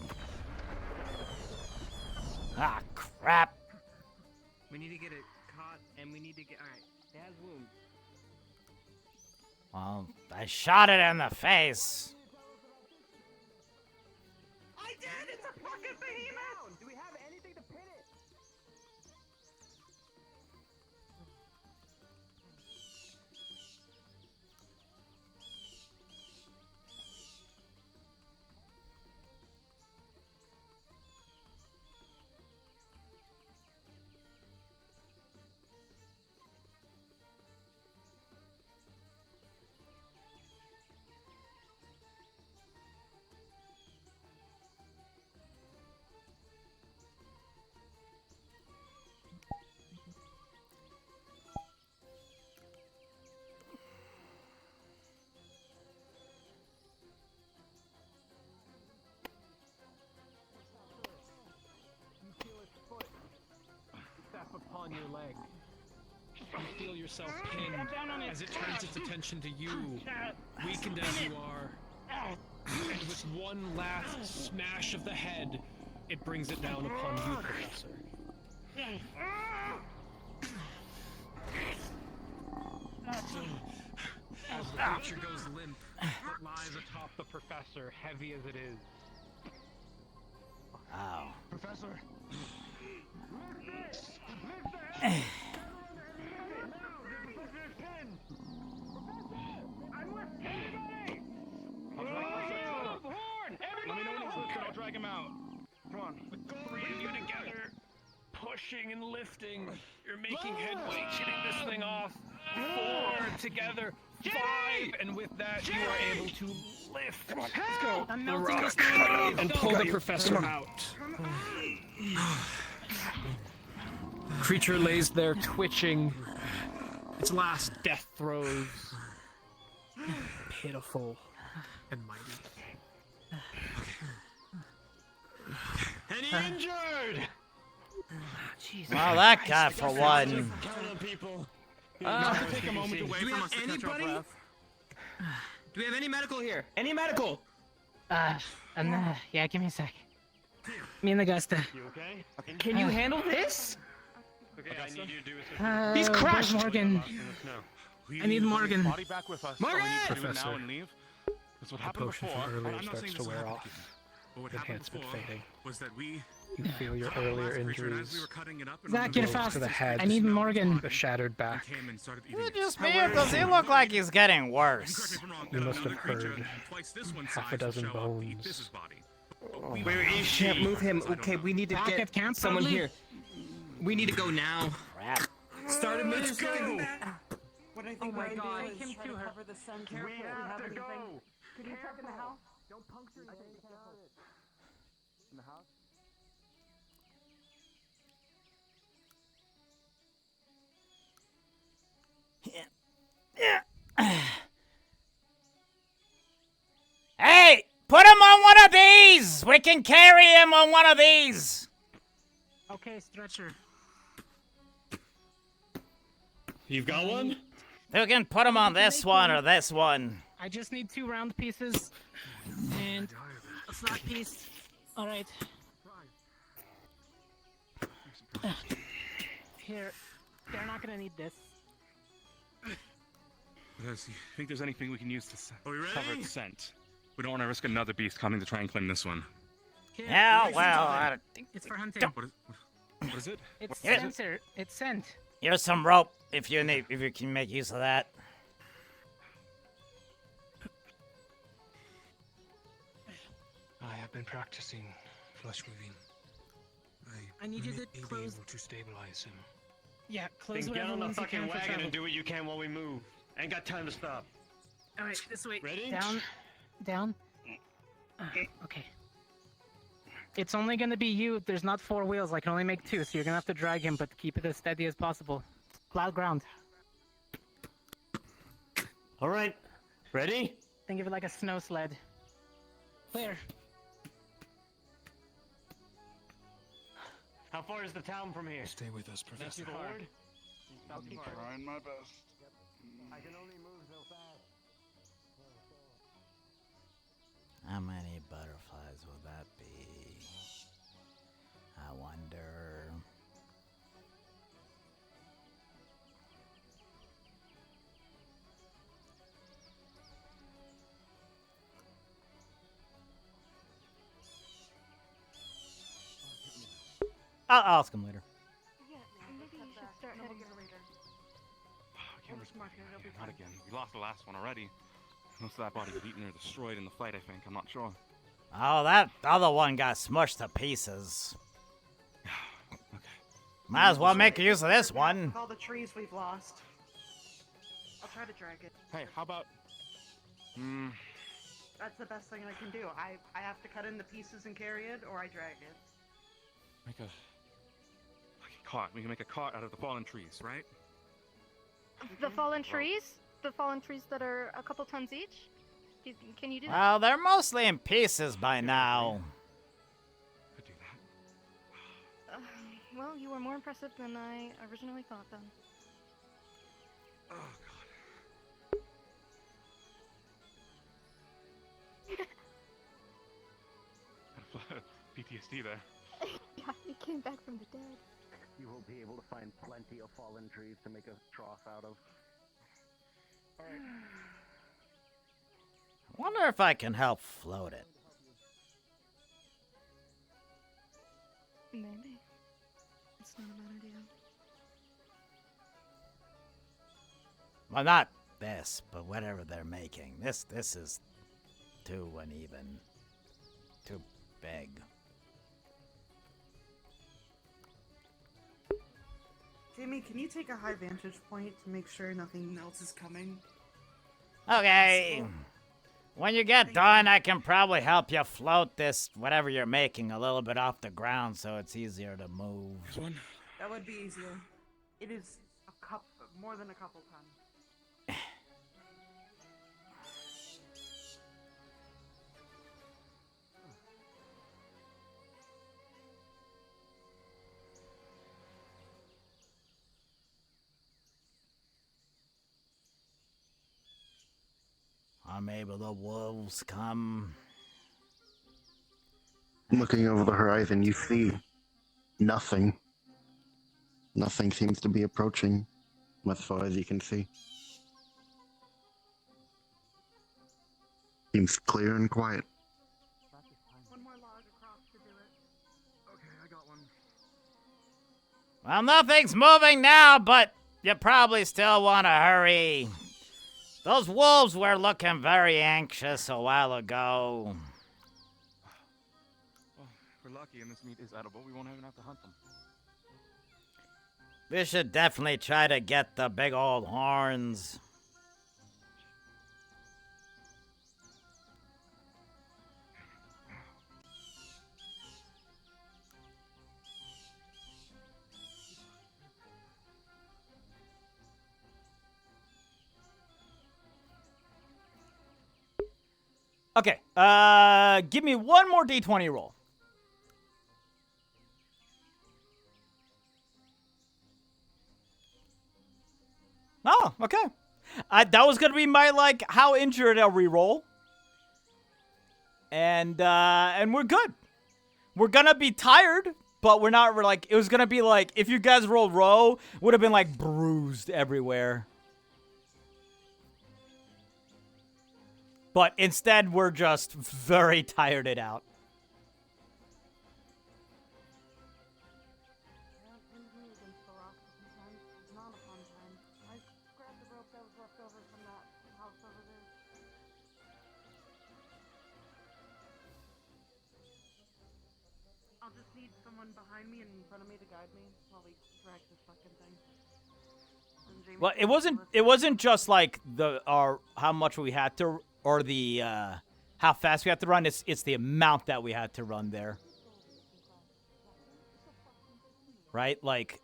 Ah, crap. we need to get it caught, and we need to get. All right, it has wounds. Well, I shot it in the face. I did. It's a fucking behemoth. Do we have anything to pin it? Upon your leg. You feel yourself pinned as it turns its attention to you, weakened as you are. And with one last smash of the head, it brings it down upon you, Professor. As the creature goes limp, it lies atop the Professor, heavy as it is. Ow. Professor! Let me know when he's lifted, I'll drag him out. Come on. Bring you together. Pushing and lifting. You're making headway, getting this thing off. 4 together. 5, and with that you are able to lift. Come on, let's go. The rock and pull the Professor out. Creature lays there twitching. Its last death throes. Pitiful and mighty. Any injured? Well, that guy for one. Not to take a moment away Do we from have us to catch our anybody? breath. Do we have any medical here? Any medical? Yeah, give me a sec. Me and Augusta. You okay? Can you handle this? Okay, I need you to do a He's crushed! Morgan. I need Morgan. Body back with us. Morgan! Or we need to do it Professor, now and leave. That's what the happened potion before. from earlier I'm not starts saying to this will wear happen off. again. But what happened Enhancement before fading. was that we You feel your caught the earlier last creature, and as we injuries. were cutting it up and Zach, get removing fast. to the the head. I need smell, Morgan. The shattered back. came and started eating You it. just weird, does he look like he's getting And worse? correct me if I'm wrong, You that must have another creature heard twice this one half a size will dozen show up to eat bones. This's body. Wait, you can't move him. Okay, we need to Back get at camp, someone probably? here. We need to go now. Crap. Start a minute ago. What I Oh think my we're God. doing Take is him try to to her. cover the sun. We have to go. Could you check in the house? Don't puncture anything. In the house? Hey, put him on one of these. We can carry him on one of these. Okay, stretcher. You've got one? You can put him on this one or this one. I just need 2 round pieces and a flat piece. All right. Here, they're not gonna need this. Does you think there's anything we can use to Are we cover ready? its scent? We don't want to risk another beast coming to try and claim this one. Here, Yeah, it's- well, I don't think it's for hunting. What is it? It's Here. sensor. It's scent. Here's some rope if you can make use of that. I have been practicing flesh moving. I need you to may be close. able to stabilize him. Yeah, close Then get whatever on the ones you fucking can for wagon travel. and do what you can while we move. Ain't got time to stop. All right, this way. Ready? Down, down. Okay. It's only gonna be you. There's not 4 wheels. I can only make 2, so you're gonna have to drag him, but keep it as steady as possible. Plowed ground. All right. Ready? Think of it like a snow sled. Clear. How far is the town from here? Stay with us, Professor. Forward? I'm trying my best. I can only move so fast. How many butterflies will that be? I wonder. I'll ask him later. Yeah, maybe you should start heading later. I can't risk not again. We lost the last one already. Most of that body was eaten or destroyed in the fight, I think. I'm not sure. Oh, that other one got smushed to pieces. Might as well make use of this one. With all the trees we've lost. I'll try to drag it. Hey, how about... That's the best thing I can do. I have to cut in the pieces and carry it, or I drag it. Make a cart. We can make a cart out of the fallen trees, right? The fallen trees? The fallen trees that are a couple tons each? Can you do that? Well, they're mostly in pieces by now. Well, you were more impressive than I originally thought then. Oh, God. PTSD there. Yeah, he came back from the dead. You will be able to find plenty of fallen trees to make a trough out of. Alright. I wonder if I can help float it. Maybe. It's not a bad idea. Well, not this, but whatever they're making. This is too uneven. Too big. Jamie, can you take a high vantage point to make sure nothing else is coming? Okay. When you get done, I can probably help you float this, whatever you're making, a little bit off the ground so it's easier to move. That would be easier. It is more than a couple tons. Or maybe the wolves come. Looking over the horizon, you see nothing. Nothing seems to be approaching as far as you can see. Seems clear and quiet. One more log across to do it. Okay, I got one. Well, nothing's moving now, but you probably still want to hurry. Those wolves were looking very anxious a while ago. Well, if we're lucky and this meat is edible, we won't even have to hunt them. We should definitely try to get the big old horns. Okay, give me one more D20 roll. Oh, okay. That was gonna be my, like, how injured I'll reroll. And we're good. We're gonna be tired, but we're not, like, it was gonna be like, if you guys rolled row, would have been, like, bruised everywhere. But instead, we're just very tired it out. I'll just need someone behind me and in front of me to guide me while we drag this fucking thing. And Jamie Well, can it wasn't just like how much we had to, or the how fast we had to run. It's the amount that we had to run there. Right? Like,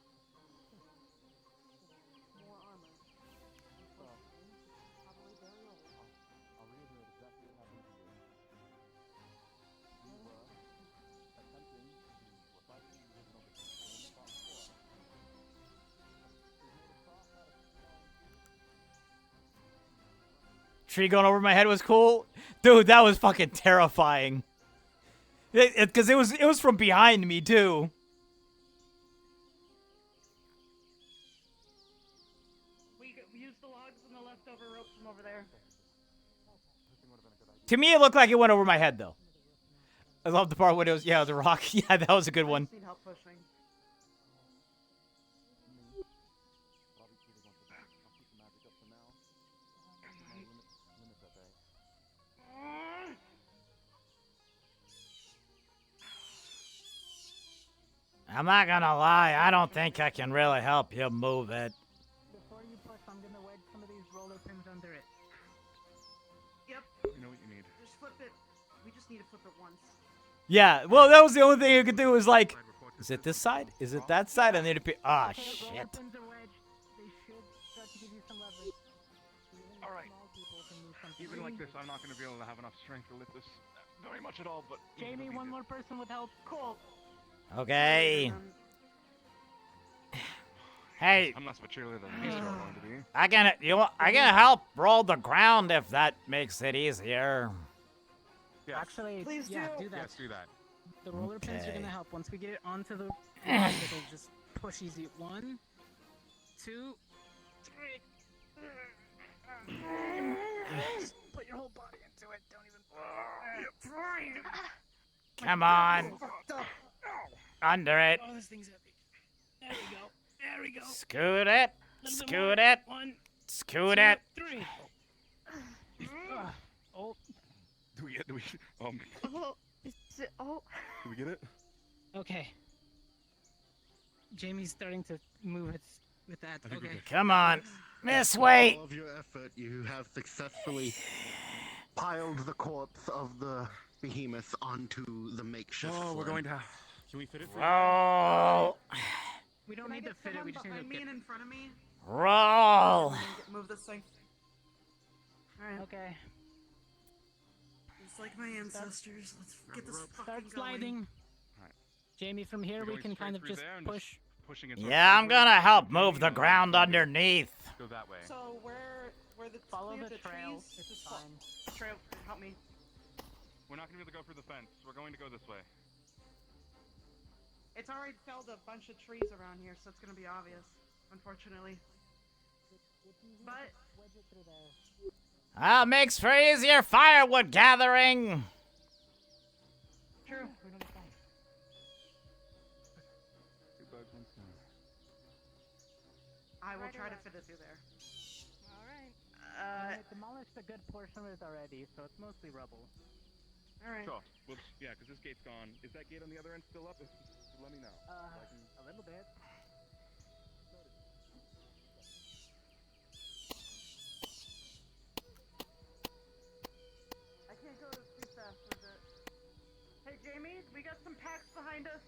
tree going over my head was cool. Dude, that was fucking terrifying. Because it was from behind me too. We use the logs and the leftover rope from over there. To me, it looked like it went over my head though. I love the part when it was, yeah, the rock. Yeah, that was a good one. I need help pushing. I'm not gonna lie, I don't think I can really help you move it. Before you push, I'm gonna wedge some of these roller pins under it. Yep. You know what you need. Just flip it. We just need to flip it once. Yeah, well, that was the only thing you could do was like, is it this side? Is it that side? And then it'd be, ah, shit. Roller pins are wedged. They should start to give you some leverage. All right. Even like this, I'm not going to be able to have enough strength to lift this very much at all, but... Jamie, one more person would help. Cool. Okay. Hey, I'm less of a cheerleader than these two are going to be. I can help roll the ground if that makes it easier. Yes. Actually, Please yeah, do. do that. Yes, do that. The roller pins are Okay. gonna help. Once we get it onto the ground, it'll just push easy. 1, 2, 3. Just put your whole body into it. Don't even. Come on. Under it. Oh, this thing's heavy. There we go. There we go. Scoot it. Little bit Scoot more. it. 1, Scoot 2, it. 3. Oh. Do we Oh, is it, oh. do we get it? Okay. Jamie's starting to move it with that. Okay. Come on. This way. All of your effort, you have successfully piled the corpse of the behemoth onto the makeshift. Oh, we're sled. going to have... Can we fit it? Roll. We don't need to fit it. We just need to behind me get. and in front of me. Roll. Move this thing. Alright. Okay. It's like my ancestors. Let's get this fucking Start going. sliding. Alright. Jamie, from here we going can kind of straight just through there and push. Pushing it sort of Yeah, I'm over. gonna help move the ground underneath. Go that way. So where the Follow clear the trail. trees? This is Just fine. trail. Help me. We're not going to be able to go through the fence. We're going to go this way. It's already felled a bunch of trees around here, so it's gonna be obvious, unfortunately. But Makes for easier firewood gathering. True. I will try to fit it through there. Alright. I demolished a good portion of it already, so it's mostly rubble. Alright. Sure. Well, yeah, because this gate's gone. Is that gate on the other end still up? Let me know. A little bit. I can't go too fast with it. Hey, Jamie, we got some packs behind us.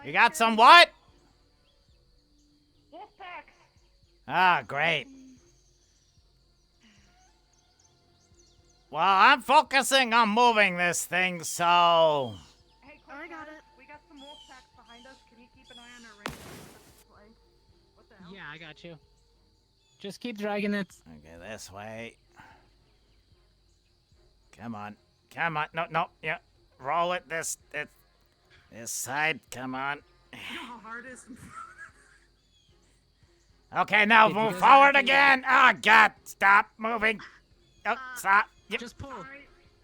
You got some what? Wolf packs. Ah, great. Well, I'm focusing on moving this thing, so... Hey, quick, I got it. We got some wolf packs behind us. Can you keep an eye on our range? Flank. What the hell? Yeah, I got you. Just keep dragging it. Okay, this way. Come on. Come on. No. Yeah. Roll it this side. Come on. You know how hard it is? Okay, now move forward again. Oh, God. Stop moving. Oh, stop. Yep. Just pull.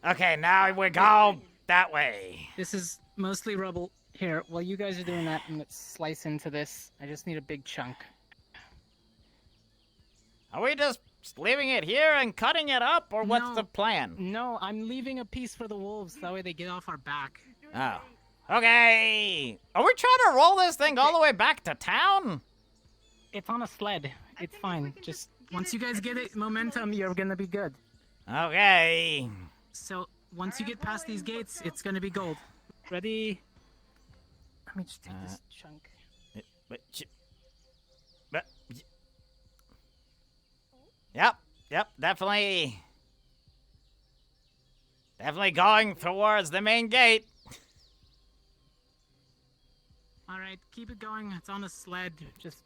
Okay, now we go that way. This is mostly rubble. Here, while you guys are doing that, I'm gonna slice into this. I just need a big chunk. Are we just leaving it here and cutting it up, or what's No. the plan? No, I'm leaving a piece for the wolves. That way they get off our back. Oh. Okay. Are we trying to roll this thing all the way back to town? It's on a sled. It's fine. Just once you guys get it momentum, you're gonna be good. Okay. So once you get past these gates, it's gonna be gold. Ready? Let me just take this chunk. Yep, definitely going towards the main gate. All right, keep it going. It's on a sled. Just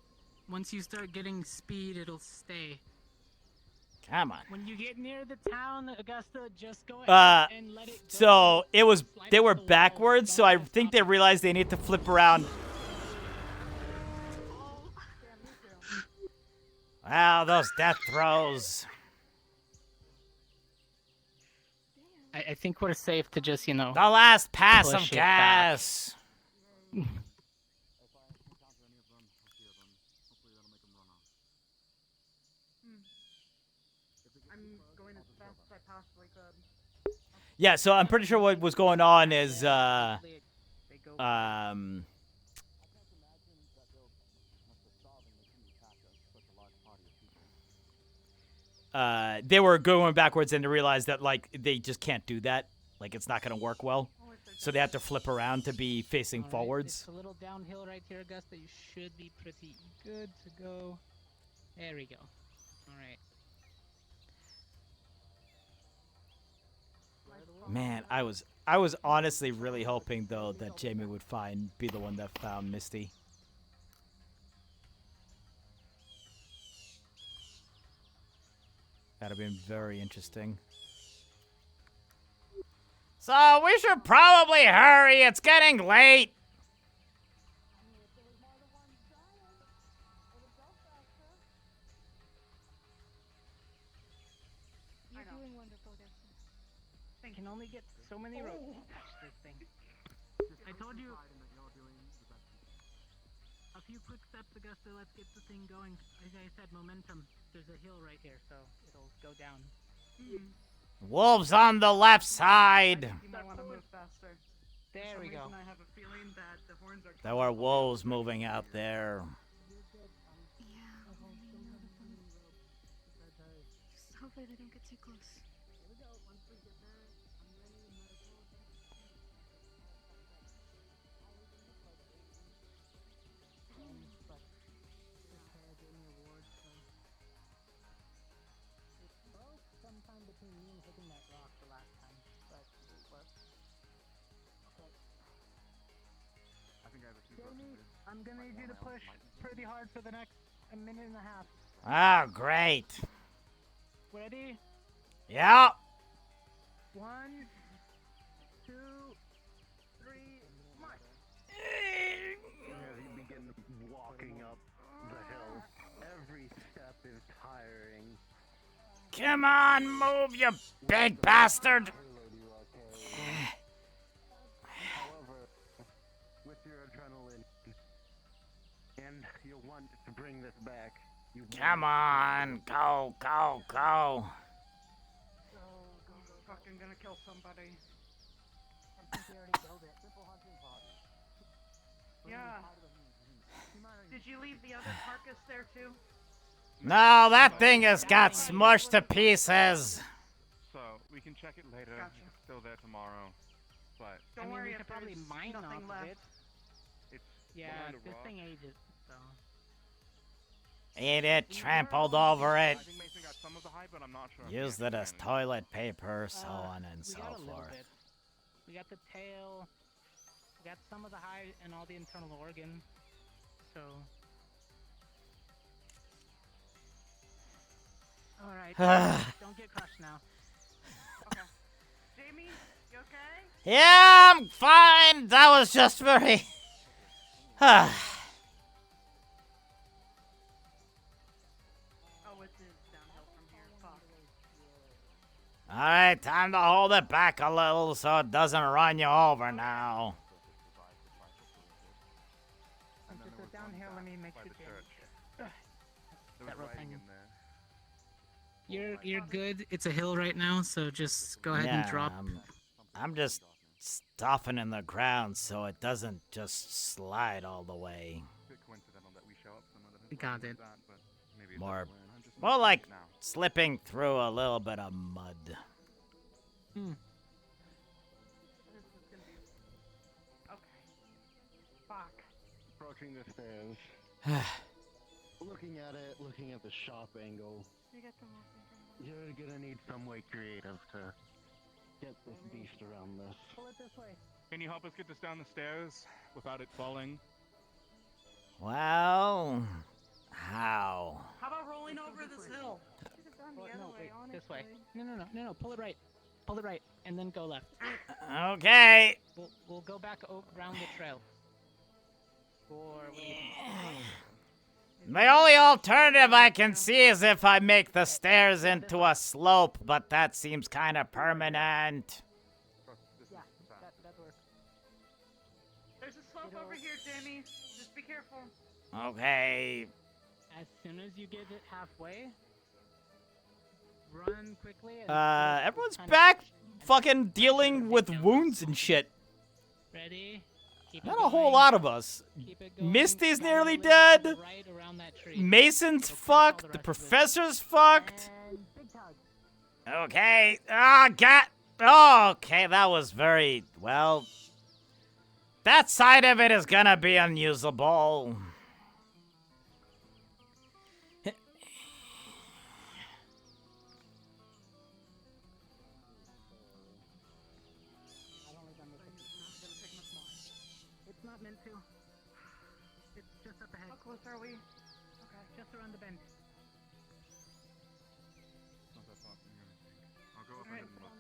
once you start getting speed, it'll stay. Come on. When you get near the town, Augusta, just go ahead and let it go. So they were backwards, so I think they realized they need to flip around. Wow, those death throws. I think we're safe to just, The last pass of push it gas. I'm going as fast as I possibly could. Yeah, so I'm pretty sure what was going on is they were going backwards and they realized that they just can't do that. Like it's not gonna work well. So they have to flip around to be facing forwards. It's a little downhill right here, Augusta. You should be pretty good to go. There we go. All right. Man, I was honestly really hoping though that Jamie would be the one that found Misty. That'd have been very interesting. So we should probably hurry. It's getting late. You're doing wonderful, Augusta. I can only get so many ropes to touch this thing. I told you. A few quick steps, Augusta. Let's get the thing going. As I said, momentum. There's a hill right here, so it'll go down. Wolves on the left side. You might want to move faster. There we go. I have a feeling that the horns are. There were wolves moving out there. Just hopefully they don't get too close. Sometime between me and hitting that rock the last time, but it worked. Okay. I think I have a few Jamie, I'm gonna need you to push pretty hard for the next minute and a half. Oh, great. Ready? Yeah. 1, 2, 3, march. As you begin walking up the hill, every step is tiring. Come on, move, you big bastard! However, with your adrenaline and your want to bring this back, you Come on, go, go, go. Fucking gonna kill somebody. Yeah. Did you leave the other carcass there too? No, that thing has got smushed to pieces. So we can check it later. Gotcha. If it's still there tomorrow. But Don't worry, we if could probably there's mine off nothing of left. it. it's Yeah, behind a this rock. thing ages, so. Eat it, trampled over it. I think Mason got some of the hide, but I'm not sure. if Used he it as actually toilet paper, so on and We so got a little forth. bit. We got the tail. We got some of the hide and all the internal organ. So. Alright. Don't get crushed now. Okay. Jamie, you okay? Yeah, I'm fine. That was just very. Oh, it is downhill from here. Fuck. Alright, time to hold it back a little so it doesn't run you over now. Since it's a downhill, let me make by sure. the church. Ugh. There That was rope writing hanging. in there. You're good. It's a hill right now, so just go ahead and drop. I'm just stuffing in the ground so it doesn't just slide all the way. Bit coincidental that we show up somewhere that has Got writing it. like that, but maybe it More, doesn't learn. I'm just more like now. slipping through a little bit of mud. Hmm. This is gonna be. Okay. Fuck. approaching the stairs. Looking at it, looking at the shop angle. You got the most You're gonna need some way creative to get this beast around this. Pull it this way. Can you help us get this down the stairs without it falling? Well, how? How about rolling over this hill? No, wait, this way. No. Pull it right. Pull it right, and then go left. Okay. We'll go back around the trail. Or what do you think? The only alternative I can see is if I make the stairs into a slope, but that seems kind of permanent. Yeah, that works. There's a slope over here, Jamie. Just be careful. Okay. As soon as you get it halfway, run quickly. And Everyone's back fucking dealing with wounds and shit. Ready? Keep it Not a whole going. lot of us. Keep it going. Misty's Run a nearly little bit to the dead. right around that tree. Mason's Go push all fucked. the The rest of it. professor's fucked. Okay. Oh, God. Okay, that was very, well. That side of it is gonna be unusable. It's not meant to. It's just up ahead. How close are we? Okay, just around the bend. Not that far from here, I think. I'll go up Alright. and look.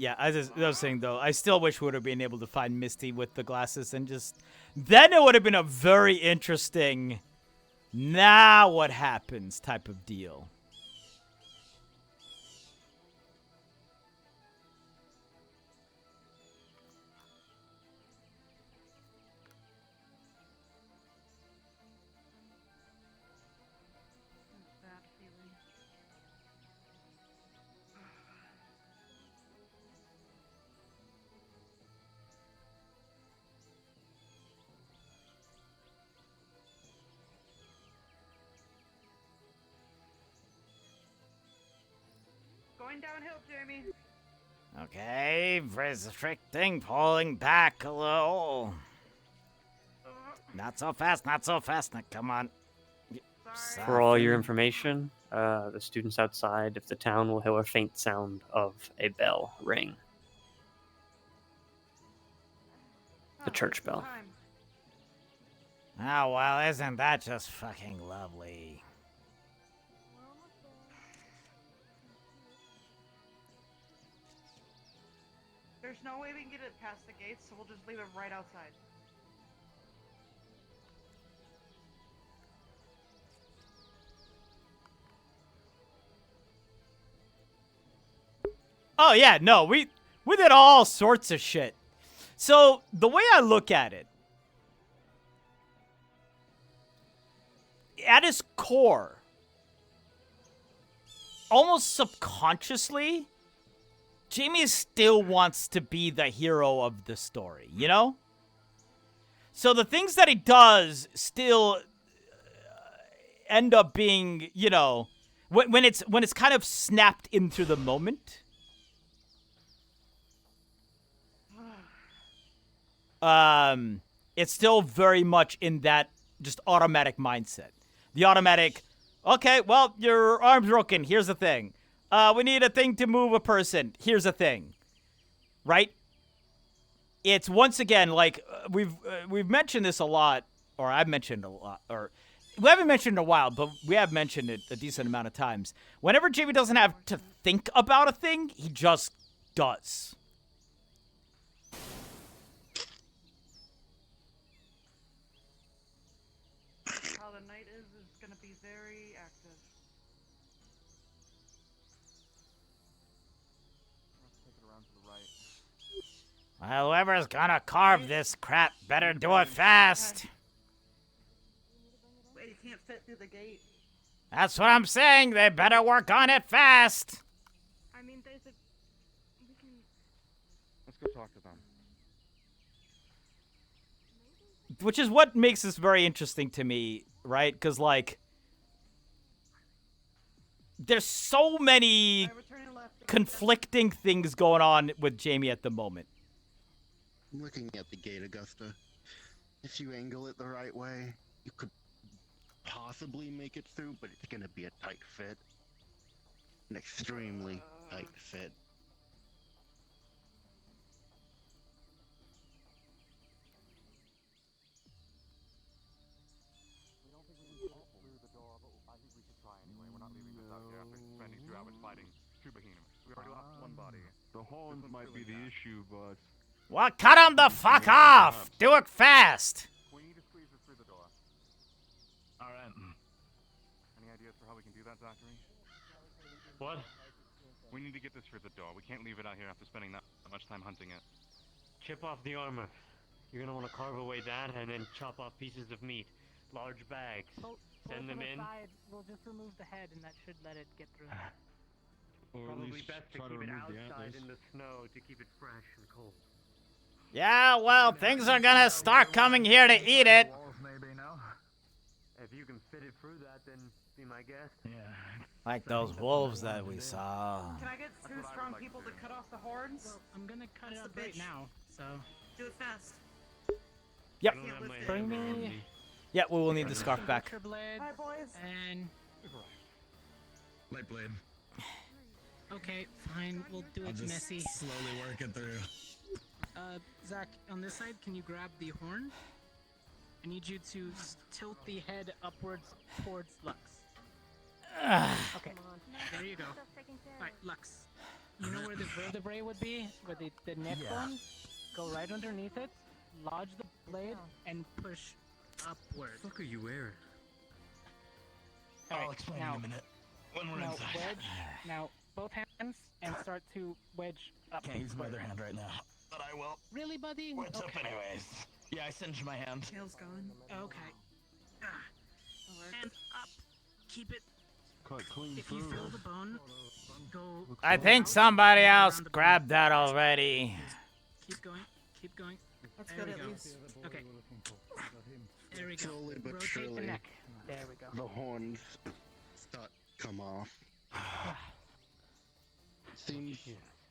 Yeah, as I was saying though, I still wish we would have been able to find Misty with the glasses and just. Then it would have been a very interesting. Now what happens type of deal. Bad feeling. Going downhill, Jamie. Okay, restricting, pulling back a little. Not so fast, not so fast. Now, come on. For all your information, the students outside of the town will hear a faint sound of a bell ring. The church bell. Oh, well, isn't that just fucking lovely? There's no way we can get it past the gates, so we'll just leave it right outside. Oh yeah, no, we did all sorts of shit. So the way I look at it, at its core, almost subconsciously, Jamie still wants to be the hero of the story, you know? So the things that he does still end up being, you know, when it's kind of snapped into the moment. It's still very much in that just automatic mindset. The automatic, okay, well, your arm's broken. Here's the thing. We need a thing to move a person. Here's a thing. Right? It's once again like we've mentioned this a lot, or I've mentioned a lot, or we haven't mentioned it in a while, but we have mentioned it a decent amount of times. Whenever Jamie doesn't have to think about a thing, he just does. How the night is going to be very active. Let's take it around to the right. Well, whoever's gonna carve this crap better do it fast. Wait, you can't fit through the gate. That's what I'm saying. They better work on it fast. I mean, there's a... We can... Let's go talk to them. Which is what makes this very interesting to me, right? Because, like, there's so many conflicting things going on with Jamie at the moment. I'm looking at the gate, Augusta. If you angle it the right way, you could possibly make it through, but it's gonna be a tight fit. An extremely tight fit. We don't think we can get through the door, but I think we should try anyway. We're not leaving this out here after spending 2 hours fighting 2 behemoths. We already lost 1 body. The horns might be the issue, but... Well, cut him the fuck off. Do it fast. We need to squeeze this through the door. Alright. Any ideas for how we can do that, Zachary? What? We need to get this through the door. We can't leave it out here after spending that much time hunting it. Chip off the armor. You're gonna want to carve away that and then chop off pieces of meat. Large bags. Send them in. We'll just remove the head, and that should let it get through. Or at Probably least best to try to keep it remove the outside antlers. in the snow to keep it fresh and cold. Yeah, well, things are gonna start coming here to eat it. Maybe now. If you can fit it through that, then be my guest. Yeah. Like those wolves that we saw. Can I get 2 strong people to cut off the horns? Well, I'm gonna cut it That's up the right bitch. now, so... Do it fast. Yep. I don't have my Bring hammer on me... me. Yeah, we will need the scarf back. Blade, Hi, boys. and... Light blade. Okay, fine, we'll do I'll it just messy. slowly work it through. Zach, on this side, can you grab the horn? I need you to tilt the head upwards towards Lux. Okay, there you go. Alright, Lux. You know where the vertebrae would be? Where the neck bone? Go right underneath it, lodge the blade, and push upward. What the fuck are you wearing? Alright, I'll explain now, in a minute. When we're now inside. wedge. Now, both hands, and start to wedge up. Can't use my other hand right now. But I will. Really, buddy? Wedge up anyways. Yeah, I singed my hand. Tail's gone. Okay. And up. Keep it. Cut clean If you through. feel the bone, go. I think somebody else grabbed that already. Keep going. Keep going. That's There good we at go. least. Okay. There we go. Slowly but Rotate surely, the neck. There we go. the horns start to come off. Seems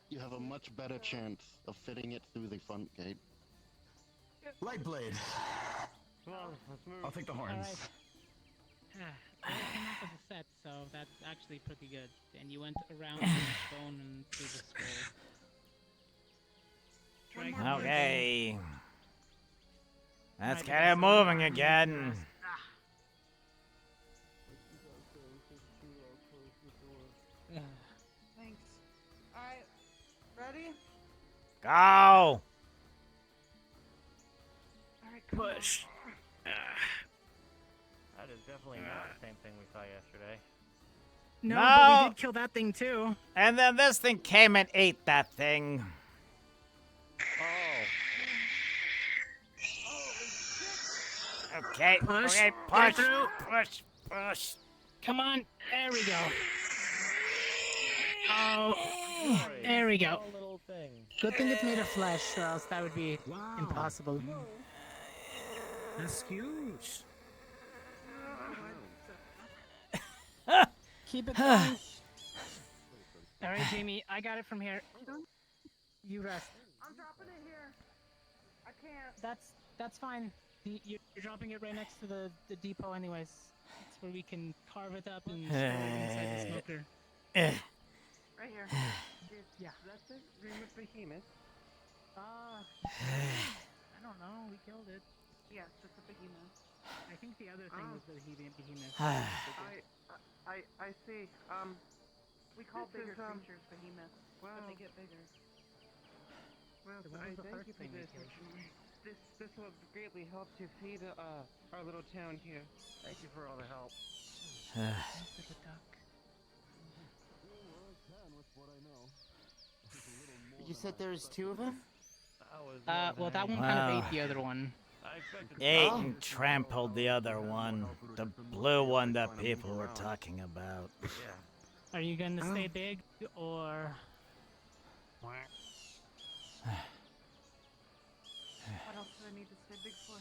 you have a much better chance of fitting it through the front gate. Light blade. Come on, let's move. I'll take the horns. That came off as a set, so that's actually pretty good. And you went around the bone and through the skull. Drag Okay. Let's get it moving again. Thanks. Alright. Ready? Go. Alright, Push. That is definitely not the same thing we saw yesterday. No, but we did kill that thing too. And then this thing came and ate that thing. Okay. Push. Okay. Get Push. through. Push. Push. Come on. There we go. Oh. There we go. Good thing it's made of flesh, or else that would be impossible. That's huge. Keep it going. Alright, Jamie, I got it from here. You rest. I'm dropping it here. I can't. That's fine. You're dropping it right next to the depot anyways. That's where we can carve it up and store it inside the smoker. Right here. Yeah. That's it? Room with Behemoth? I don't know. We killed it. Yes, it's a behemoth. I think the other thing was the behemoth. I see. We call This bigger is, creatures behemoths, but they get bigger. Well, So what I was the thank first you for thing we this. killed? This will greatly help to feed our little town here. Thank you for all the help. You said there's two of them? Well, that one kind of ate the other one. Ate and trampled the other one. The blue one that people were talking about. Are you going to stay big, or... What else do I need to stay big for?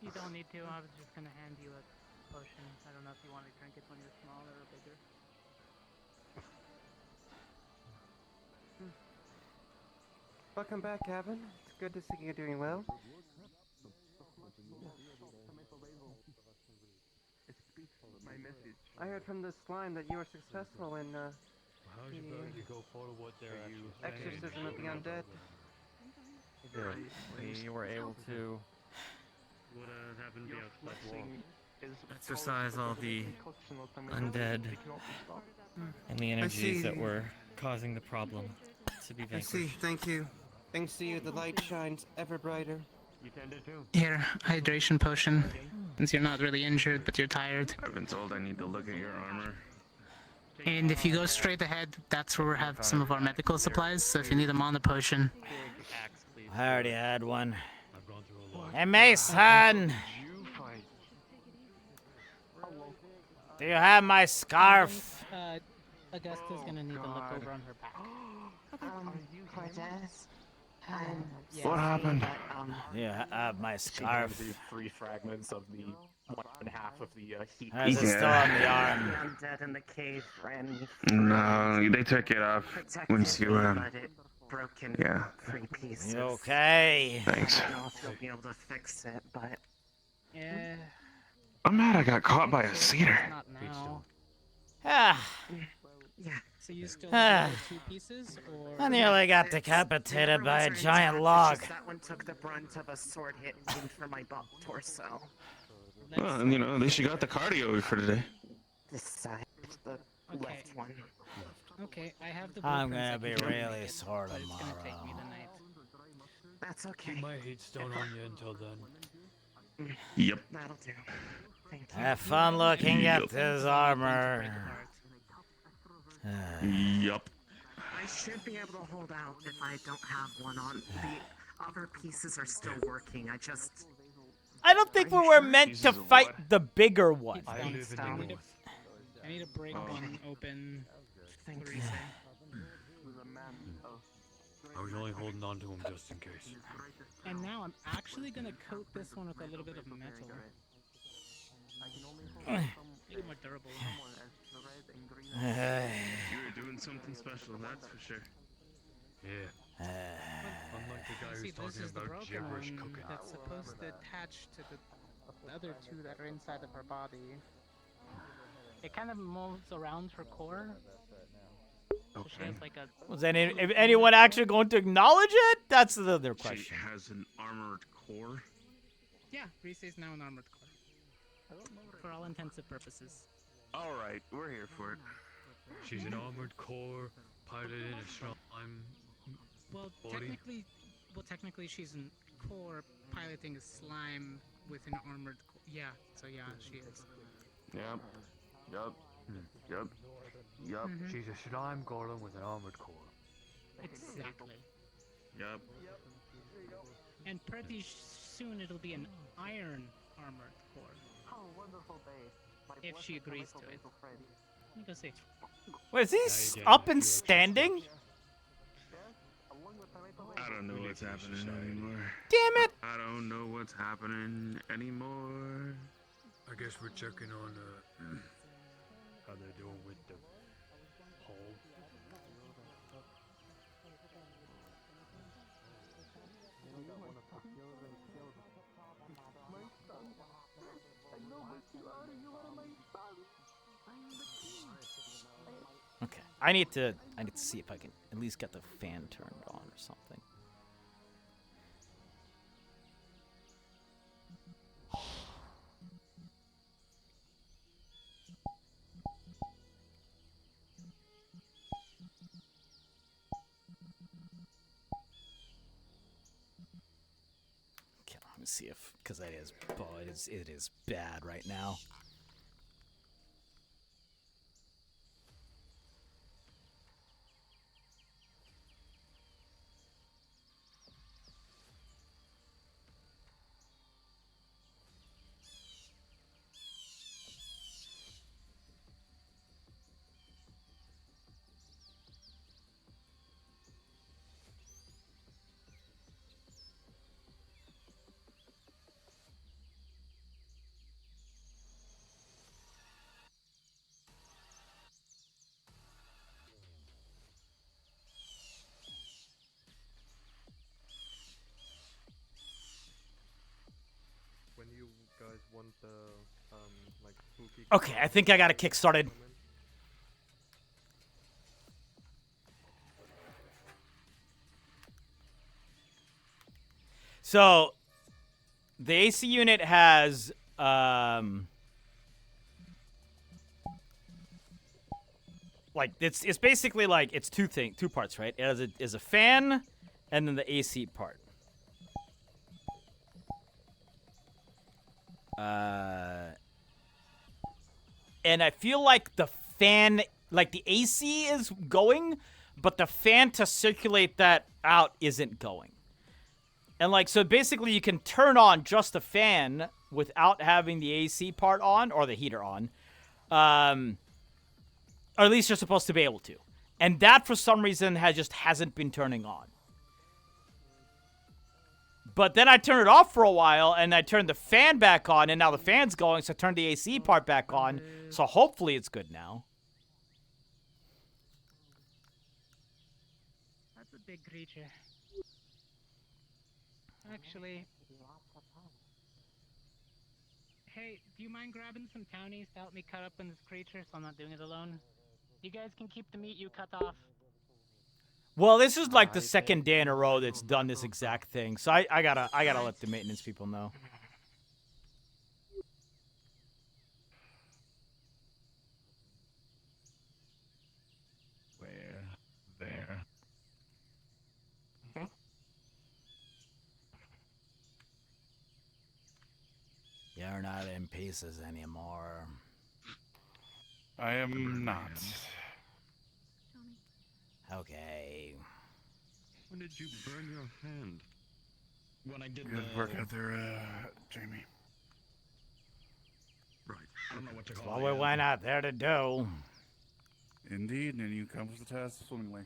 You don't need to. I was just going to hand you a potion. I don't know if you want to drink it when you're smaller or bigger. Welcome back, Gavin. It's good to see you doing well. My message. I heard from the slime that you were successful in How's your ability to go forward what they're exorcism of the undead. We were able to What happened to the outside wall? exercise all the undead and the energies that were causing the problem to be I vanquished. see. Thank you. Thanks to you, the light shines ever brighter. You tended to? Here, hydration potion. Since you're not really injured, but you're tired. I've been told I need to look at your armor. And if you go straight ahead, that's where we have some of our medical supplies, so if you need them on the potion. I already had one. Hey, Mason! Do you have my scarf? Augusta's gonna need to look over on her back. Cortez? What happened? Yeah, I have my scarf. The 3 fragments of the 1.5 of the heat. Is it still on the arm? Undead in the cave ran. No, they took it off once you, But it broke in yeah. 3 pieces. You okay? Thanks. I don't know if you'll be able to fix it, but... Yeah. I'm mad I got caught by a cedar. Not now. Ah. Yeah. So you still Ah. have 2 pieces, or... I nearly got decapitated by a giant log. That one took the brunt of a sword hit aimed for my torso. Well, and, you know, at least you got the cardio for today. This side, the left one. Okay, I have the I'm blueprints gonna I be can really make, sore but it's gonna tomorrow. take me the night. That's okay. Keep my heat stone on you until then. Yep. That'll do. Thank you. Have fun looking at this armor. Yup. I should be able to hold out if I don't have one on. The other pieces are still working. I don't think we were meant to fight the bigger one. I need to break one open. Thank you. I was only holding on to him just in case. And now I'm actually gonna coat this one with a little bit of metal. Make it more durable. You were doing something special, that's for sure. Yeah. Unlike the guy See, who's this talking is the about broken gibberish one cooking. that's supposed to attach to the other 2 that are inside of her body. It kind of moves around her core. So she has like a... Was anyone actually going to acknowledge it? That's the other question. She has an armored core. Yeah, Reese is now an armored core. For all intensive purposes. Alright, we're here for it. She's an armored core, piloted in a slime Well, body. technically she's in core piloting a slime with an armored core. Yeah, so yeah, she is. Yep. Yep. Yep. Yep. She's a slime golem with an armored core. Exactly. Yep. And pretty soon it'll be an iron armored core. Oh, wonderful day. If she agrees to it. Let me go see. Wait, is he up and standing? I don't know what's happening anymore. Damn it! I don't know what's happening anymore. I guess we're checking on how they're doing with the hole. Okay, I need to see if I can at least get the fan turned on or something. Okay, let me see if, because that is, oh, it is bad right now. When you guys want the like spooky. Okay, I think I got it kick-started. So, the AC unit has, like, it's basically like, it's two parts, right? It has is a fan, and then the AC part. And I feel like the fan, like the AC is going, but the fan to circulate that out isn't going. And like, so basically you can turn on just the fan without having the AC part on, or the heater on. Or at least you're supposed to be able to. And that for some reason hasn't been turning on. But then I turned it off for a while, and I turned the fan back on, and now the fan's going, so I turned the AC part back on. So hopefully it's good now. That's a big creature. Actually, hey, do you mind grabbing some townies to help me cut up on this creature so I'm not doing it alone? You guys can keep the meat you cut off. Well, this is like the second day in a row that's done this exact thing, so I gotta let the maintenance people know. Where? There. You're not in pieces anymore. I am not. Okay. When did you burn your hand? When I did Good work out there, Jamie. Right. I don't know what to call What it. we went out there to do. Indeed, and you accomplished the task swimmingly.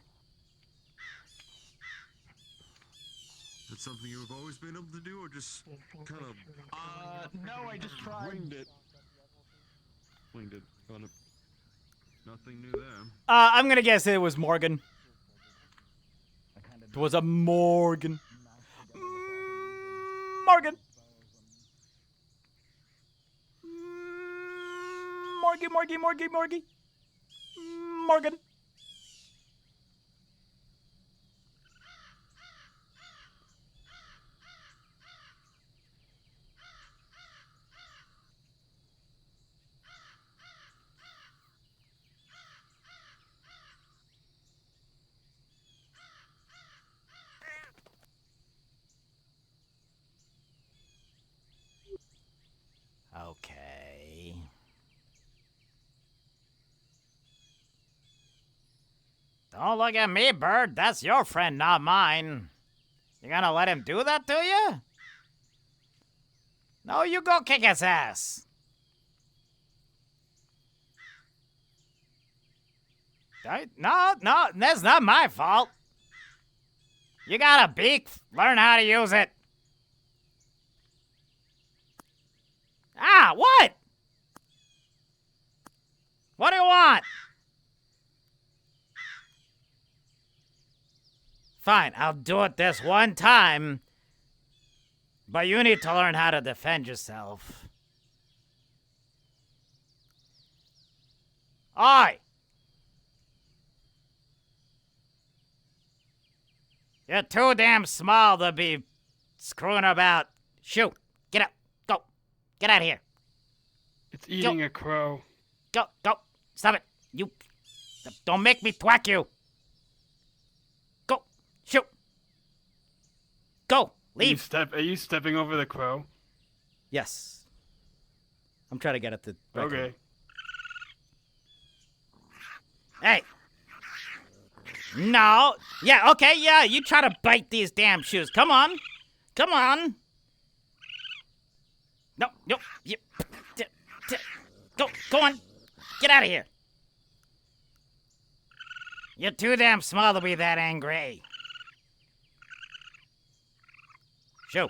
That's something you've always been able to do, or just kind of... No, I just tried. Winged it. Winged it. Got it. Nothing new there. I'm gonna guess it was Morgan. It was a Morgan. Morgan. Morgan. Morgan. Okay. Don't look at me, Bird. That's your friend, not mine. You gonna let him do that to you? No, you go kick his ass. No, that's not my fault. You got a beak. Learn how to use it. Ah, what? What do you want? Fine, I'll do it this one time. But you need to learn how to defend yourself. Oi! You're too damn small to be screwing about. Shoot. Get up. Go. Get out of here. It's eating a crow. Go. Stop it. You. Don't make me thwack you. Go. Shoot. Go. Leave. Are you stepping over the crow? Yes. I'm trying to get at the... Okay. Hey. No. Yeah, okay, yeah. You try to bite these damn shoes. Come on. Come on. No. Go on. Get out of here. You're too damn small to be that angry. Shoo.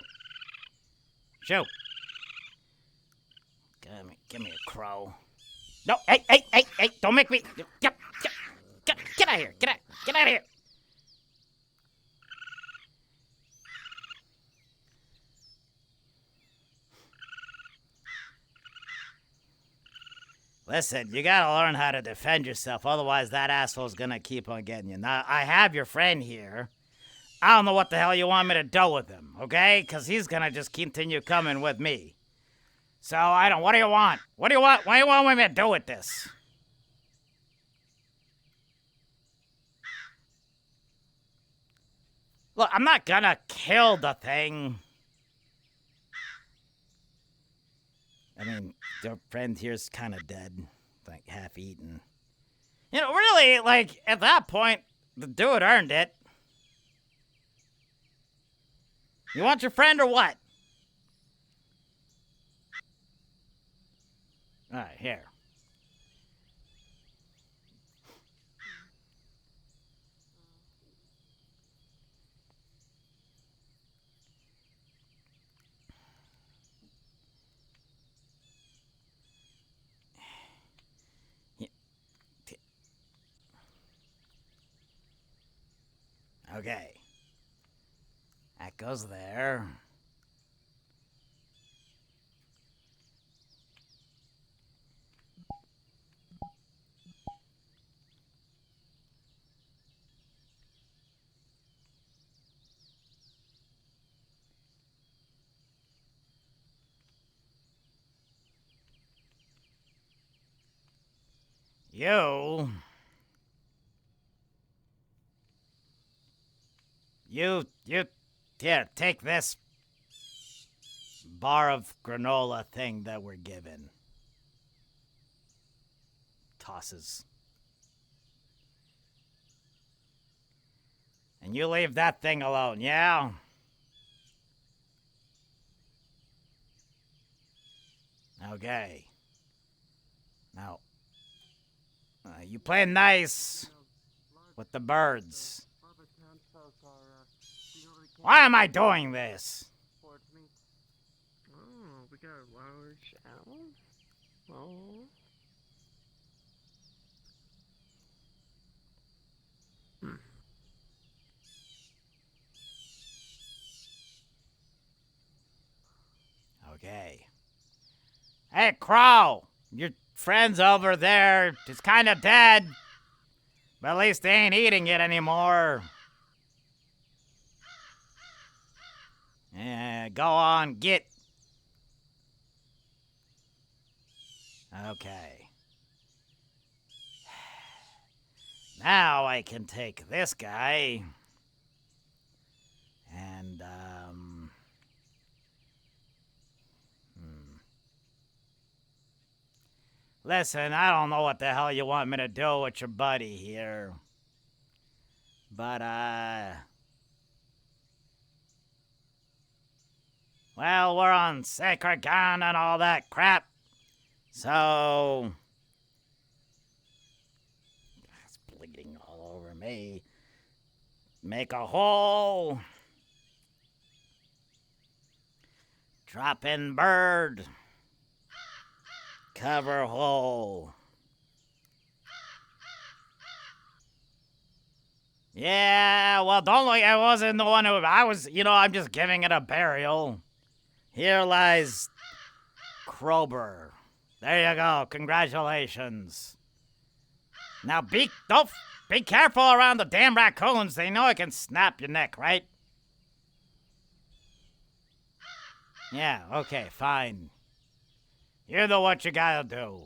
Give me a crow. No, hey, don't make me. Get out of here. Get out of here. Listen, you gotta learn how to defend yourself, otherwise that asshole's gonna keep on getting you. Now, I have your friend here. I don't know what the hell you want me to do with him, okay? Because he's gonna just continue coming with me. So, what do you want? What do you want me to do with this? Look, I'm not gonna kill the thing. I mean, your friend here's kind of dead, like half-eaten. You know, really, like, at that point, the dude earned it. You want your friend or what? All right, here. Okay. That goes there. Here, take this bar of granola thing that we're given. Tosses. And you leave that thing alone, yeah? Okay. Now, you play nice with the birds. Why am I doing this? Oh, we got a large owl? Oh. Okay. Hey, Crow! Your friend's over there. He's kind of dead. But at least they ain't eating it anymore. Yeah, go on, get. Okay. Now I can take this guy. And, Listen, I don't know what the hell you want me to do with your buddy here. But, well, we're on sacred ground and all that crap. So, it's bleeding all over me. Make a hole. Drop in bird. Cover hole. Yeah, well, don't look. I wasn't the one who. I was, I'm just giving it a burial. Here lies Krober. There you go. Congratulations. Now don't be careful around the damn raccoons. They know I can snap your neck, right? Yeah, okay, fine. You know what you gotta do.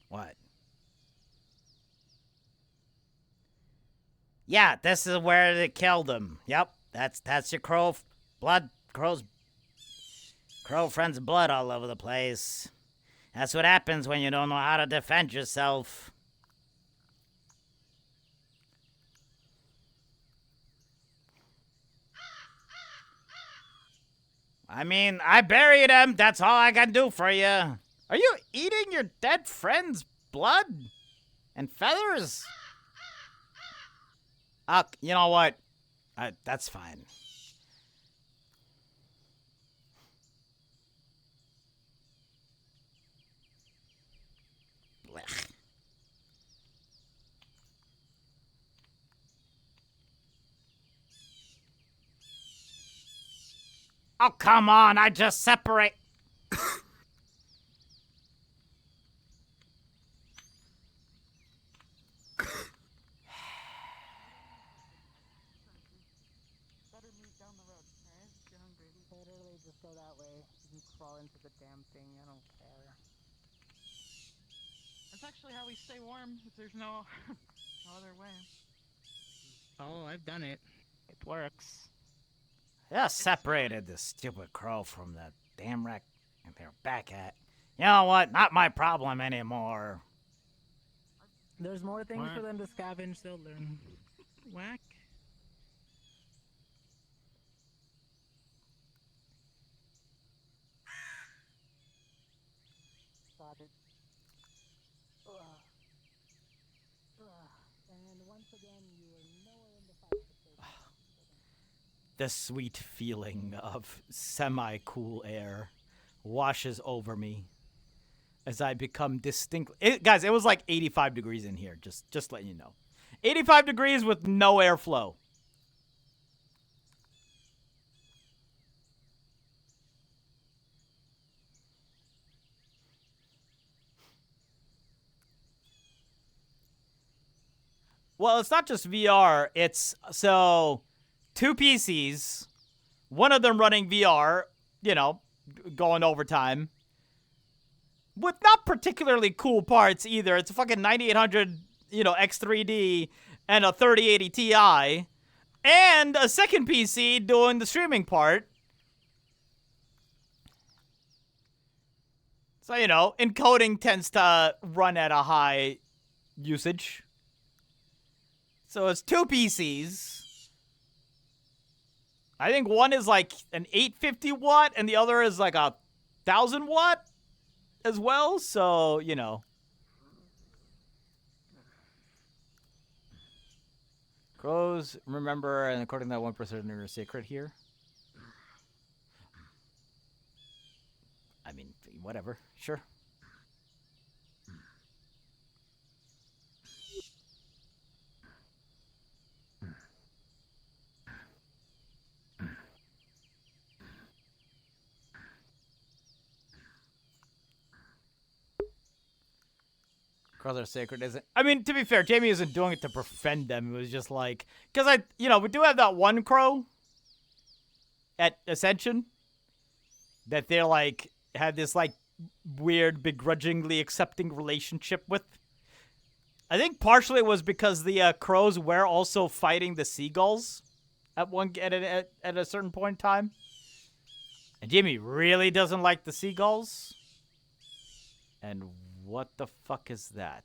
What? Yeah, this is where they killed him. Yep, that's your crow friend's blood all over the place. That's what happens when you don't know how to defend yourself. I mean, I buried him. That's all I can do for you. Are you eating your dead friend's blood and feathers? You know what? That's fine. Blech. Oh, come on. I just separate. Literally just go that way. You can crawl into the damn thing. I don't care. That's actually how we stay warm. If there's no other way. Oh, I've done it. It works. Just separated this stupid crow from the damn wreck and they're back at. You know what? Not my problem anymore. There's more things for them to scavenge. They'll learn. Whack. Got it. And once again, you are nowhere in the fight. The sweet feeling of semi-cool air washes over me as I become distinct. Guys, it was like 85 degrees in here, just letting you know. 85 degrees with no airflow. Well, it's not just VR. It's so 2 PCs, one of them running VR, going overtime, with not particularly cool parts either. It's a fucking 9800, X3D and a 3080 Ti, and a second PC doing the streaming part. So, encoding tends to run at a high usage. So it's 2 PCs. I think one is like an 850 watt and the other is like 1,000 watt as well. So, Crows, remember, and according to that one person, they're sacred here. I mean, whatever. Sure. Crows are sacred, isn't? I mean, to be fair, Jamie isn't doing it to befriend them. It was just like, because we do have that one crow at Ascension that they're like had this like weird, begrudgingly accepting relationship with. I think partially it was because the crows were also fighting the seagulls at a certain point in time, and Jamie really doesn't like the seagulls. And what the fuck is that?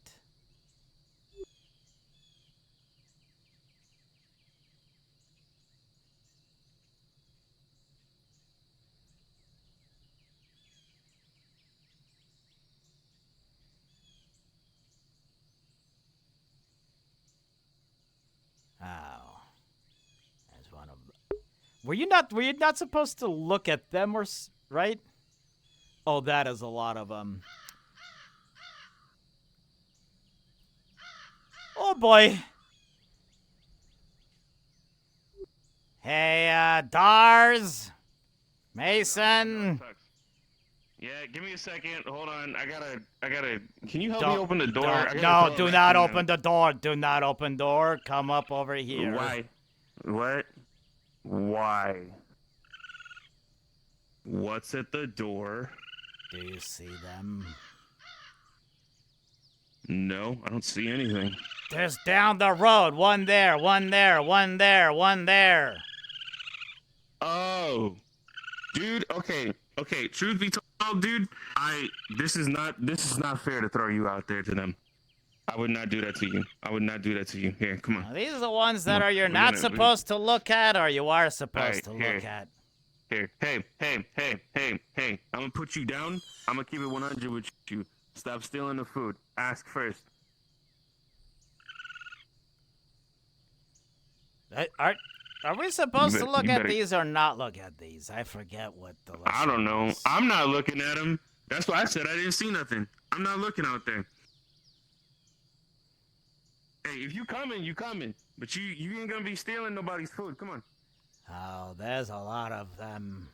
Oh. There's one of them. Were you not supposed to look at them right? Oh, that is a lot of them. Oh boy. Hey, Dars, Mason. Yeah, give me a second. Hold on. I gotta. Can you help me open the door? No, do not open the door. Do not open door. Come up over here. Why? What? Why? What's at the door? Do you see them? No, I don't see anything. There's down the road. One there, one there, one there, one there. Oh, dude. Okay. Truth be told, dude, this is not fair to throw you out there to them. I would not do that to you. I would not do that to you. Here, come on. Now, these are the ones that you're not supposed to look at, or you are supposed to here. look at. Here, hey. I'm gonna put you down. I'm gonna keep it 100 with you. Stop stealing the food. Ask first. Are we supposed to look at these or not look at these? I forget what the. I don't know. I'm not looking at them. That's why I said I didn't see nothing. I'm not looking out there. Hey, if you coming, you coming. But you ain't gonna be stealing nobody's food. Come on. Oh, there's a lot of them.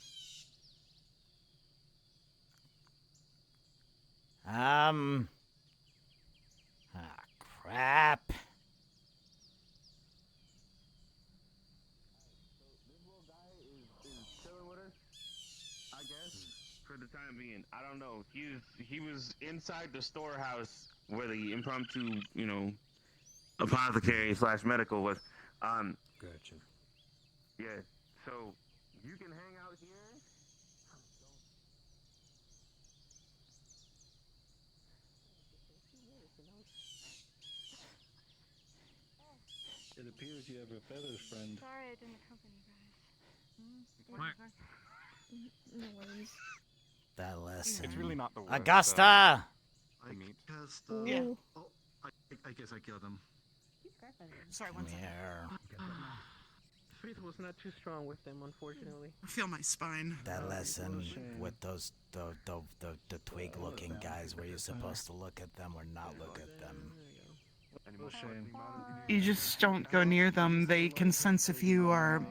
Crap. I guess for the time being, I don't know. He was inside the storehouse where the impromptu, apothecary / medical was. Gotcha. Yeah. So you can hang out here. It appears you have a feather friend. Sorry I didn't accompany you guys. No worries. That lesson. It's really not the worst. Augusta! Yeah. Oh, I guess I killed him. Sorry, one second. Faith was not too strong with them, unfortunately. I feel my spine. That lesson with those the twig looking guys, were you supposed to look at them or not look at them? You just don't go near them. They can sense if you are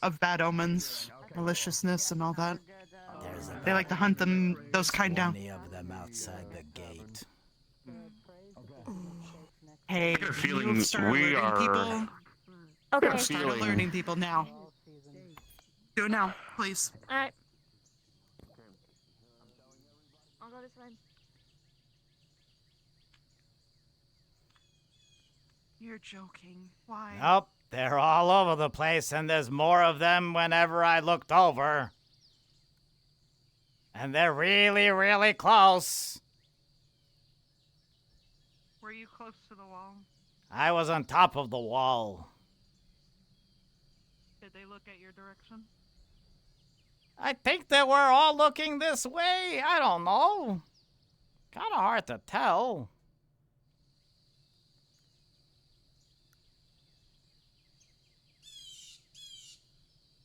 of bad omens, maliciousness, and all that. They like to hunt them, those kind down. 20 of them outside the gate. Hey, I got a feeling you start we alerting are. people. Okay. Start alerting people now. Do it now, please. Alright. I'll go this way. You're joking. Why? Nope, they're all over the place, and there's more of them whenever I looked over. And they're really, really close. Were you close to the wall? I was on top of the wall. Did they look at your direction? I think they were all looking this way. I don't know. Kind of hard to tell.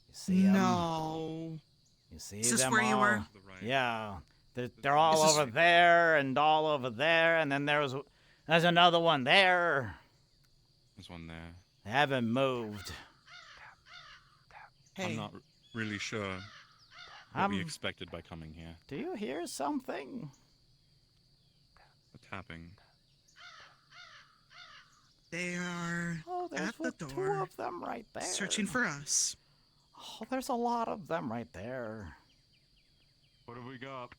You see 'em? No. You see Is this them where all? you were? Yeah. They're all over there and all over there, and then there's another one there. There's one there. They haven't moved. I'm not really sure what we Um, expected by coming here. Do you hear something? A tapping. They are at the door. Two of them right there. Searching for us. Oh, there's a lot of them right there. What have we got?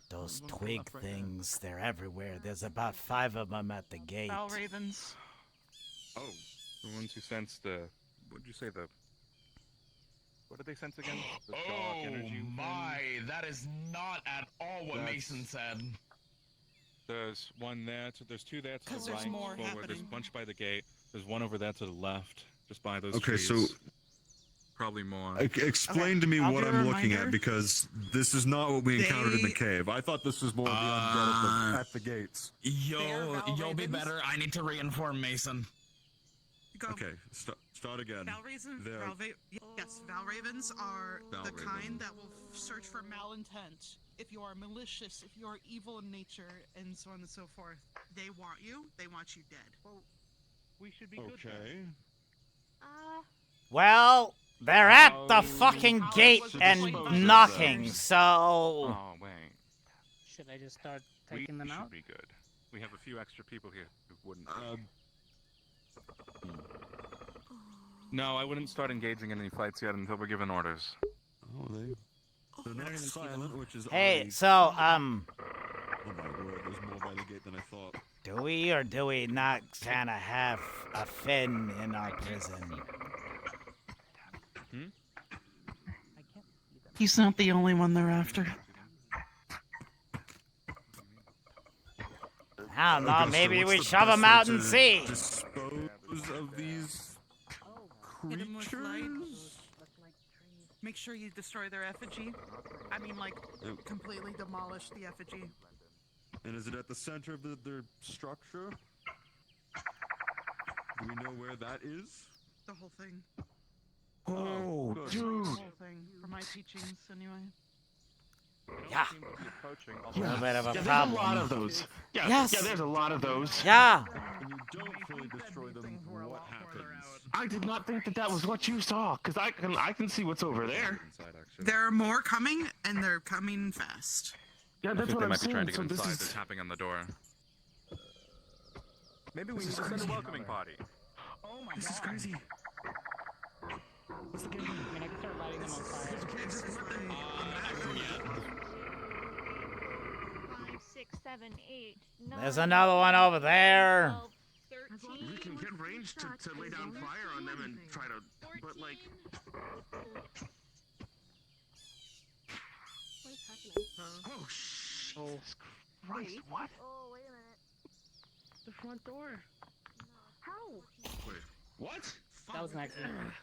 Those twig things, they're everywhere. There's about 5 of them at the gate. Bell ravens. Oh, the ones who sense the. What'd you say? The What did they sense again? The dark energy thing? That is not at all what Mason said. There's one there. There's two there to 'Cause the there's right. more Forward. There's a happening. bunch by the gate. There's one over there to the left, just by those Okay, trees. so Probably more. explain to me I'll what do a I'm looking reminder. at, because this is not what we encountered in the They- cave. I thought this was more of the undead at the gates. You'll be better. I need to reinform Mason. Okay, start again. Valravens, There. yes, Valravens are the Valraven. kind that will search for malintent. If you are malicious, if you are evil in nature, and so on and so forth, they want you. They want you dead. Well, we should be good. Okay. Well, they're at the fucking gate and knocking, so... Oh wait. Should I just start We taking them should out? be good. We have a few extra people here who wouldn't. No, I wouldn't start engaging in any fights yet until we're given orders. Oh, they're not silent, which is Hey, oddly- so, Oh my word, there's more by the gate than I thought. do we or do we not kind of have a Finn in our prison? He's not the only one they're after. I don't know, Augusta, maybe what's we the shove best them way out to and see. Dispose of these Hit 'em with light. creatures? Make sure you destroy their effigy. I mean, like, completely demolish the effigy. And is it at the center of their structure? Do we know where that is? The whole thing. Oh, good. The whole thing. For my teachings, anyway. Yeah. A little bit of a there's problem. a lot of those. Yeah, Yes. yeah, there's a lot of those. Yeah. When you don't fully destroy them, what happens? I did not think that was what you saw, because I can see what's over there. There are more coming, and they're coming fast. Yeah, I that's think what they I'm might be saying. trying to So get this inside. is. They're tapping on the door. Maybe we This need is to send a crazy. welcoming party. Oh my this is crazy. What's the game? I mean, I can start lighting them on fire. 5, 6, 7, 8, 9. There's another one over there. 12, 13. We can get range to lay down fire on them and try to, but like. What is happening? Oh shit! Christ! What? Oh, wait a minute. The front door. How? Wait, what? That was an accident.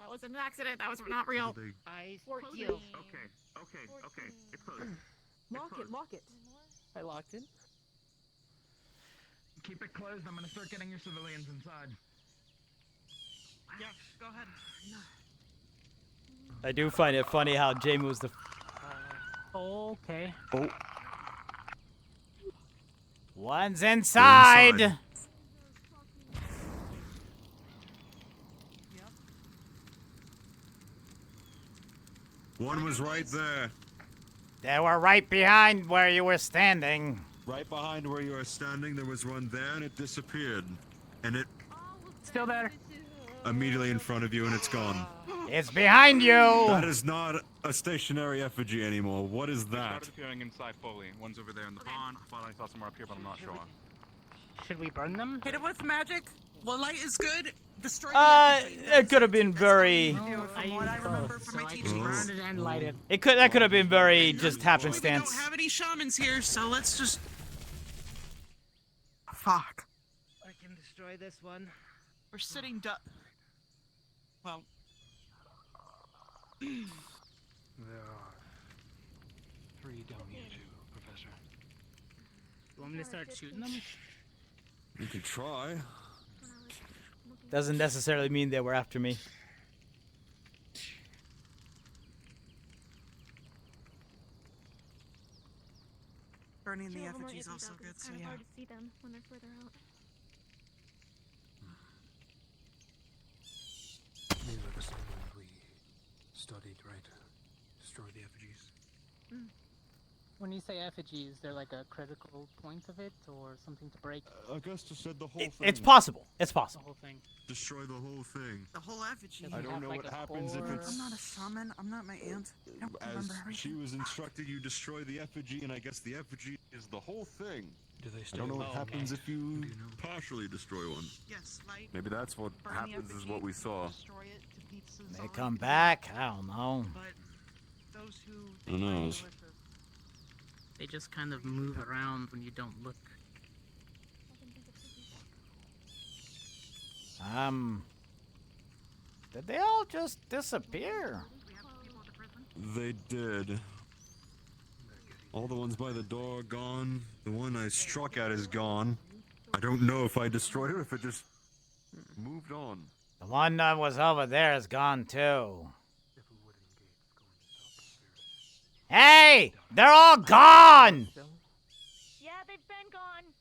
That was an accident. That was not real. I 14. Okay. It's closed. lock it. I locked it. Keep it closed. I'm gonna start getting your civilians inside. Yeah, go ahead. I do find it funny how Jamie was the. Okay. Oh. One's inside. inside. One was right there. They were right behind where you were standing. Right behind where you are standing, there was one there, and it disappeared. And it Still there. immediately in front of you, and it's gone. It's behind you. That is not a stationary effigy anymore. What is They that? started appearing inside fully. One's over there in the pond. Thought I saw some more up here, but I'm not sure. Should we burn them? Hit it with magic. Well, light is good. Destroy the effigy. It could have been very. From what I remember from my teachings. Burn it and light it. That could have been very just We happenstance. don't have any shamans here, so let's just. Fuck. I can destroy this one. We're sitting duck. Well. There are 3 down here too, Professor. You want me to start shooting them? You could try. Doesn't necessarily mean they were after me. Burning the Two of them are effigy is iffy, also though, 'cause good, it's so kind of yeah. hard to see them when they're further out. These are the same ones we studied, right? Destroy the effigies. When you say effigy, is there like a critical point of it or something to break? Augusta said the whole thing. It's possible. It's The possible. whole thing. Destroy the whole thing. The whole effigy. Does I it don't have, know like, what a happens if core? it's. I'm not a shaman. I'm not my aunt. I don't As remember she everything. was instructed, you destroy the effigy, and I guess the effigy is the whole thing. Do they I stay don't know what alive? happens if you Do you know? partially destroy one. Yes, light. Maybe that's what Burn the happens is effigy, what we saw. Destroy it to They come back? I don't know. Who knows? They just kind of move around when you don't look. Did they all just disappear? They did. All the ones by the door are gone. The one I struck at is gone. I don't know if I destroyed it or if it just moved on. The one that was over there is gone too. Hey! They're all gone! Yeah, they've been gone.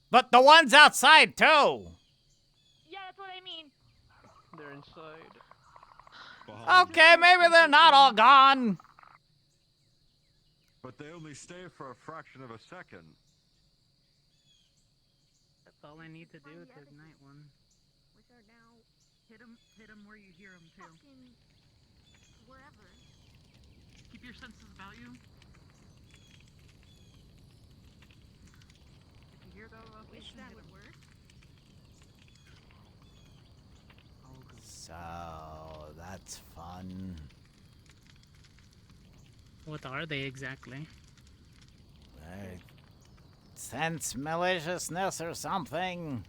But the ones outside too! Yeah, that's what I mean. They're inside. Okay, maybe they're not all gone. But they only stay for a fraction of a second. That's all I need to do to ignite one. Which are now hit him where you hear him too. Wherever. Keep your senses about you. If you hear the Wish that would work. So, that's fun. What are they exactly? They sense maliciousness or something.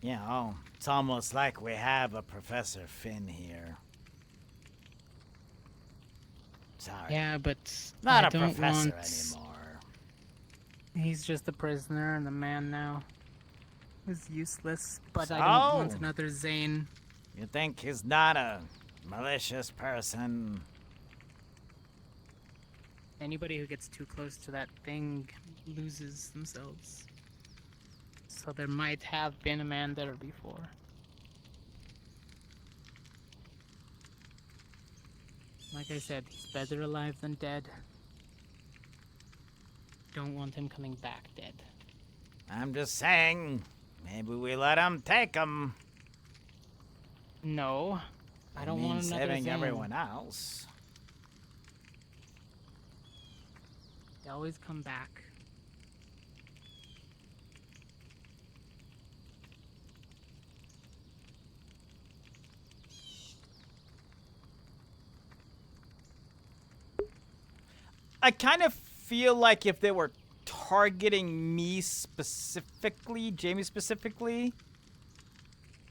You know, it's almost like we have a Professor Finn here. Sorry. Yeah, but Not I a don't professor want... anymore. He's just a prisoner and a man now. He's useless, but I So? don't want another Zane. You think he's not a malicious person? Anybody who gets too close to that thing loses themselves. So there might have been a man there before. Like I said, he's better alive than dead. Don't want him coming back dead. I'm just saying, maybe we let him take him. No, I don't want another saving Zane. everyone else. They always come back. I kind of feel like if they were targeting me specifically, Jamie specifically,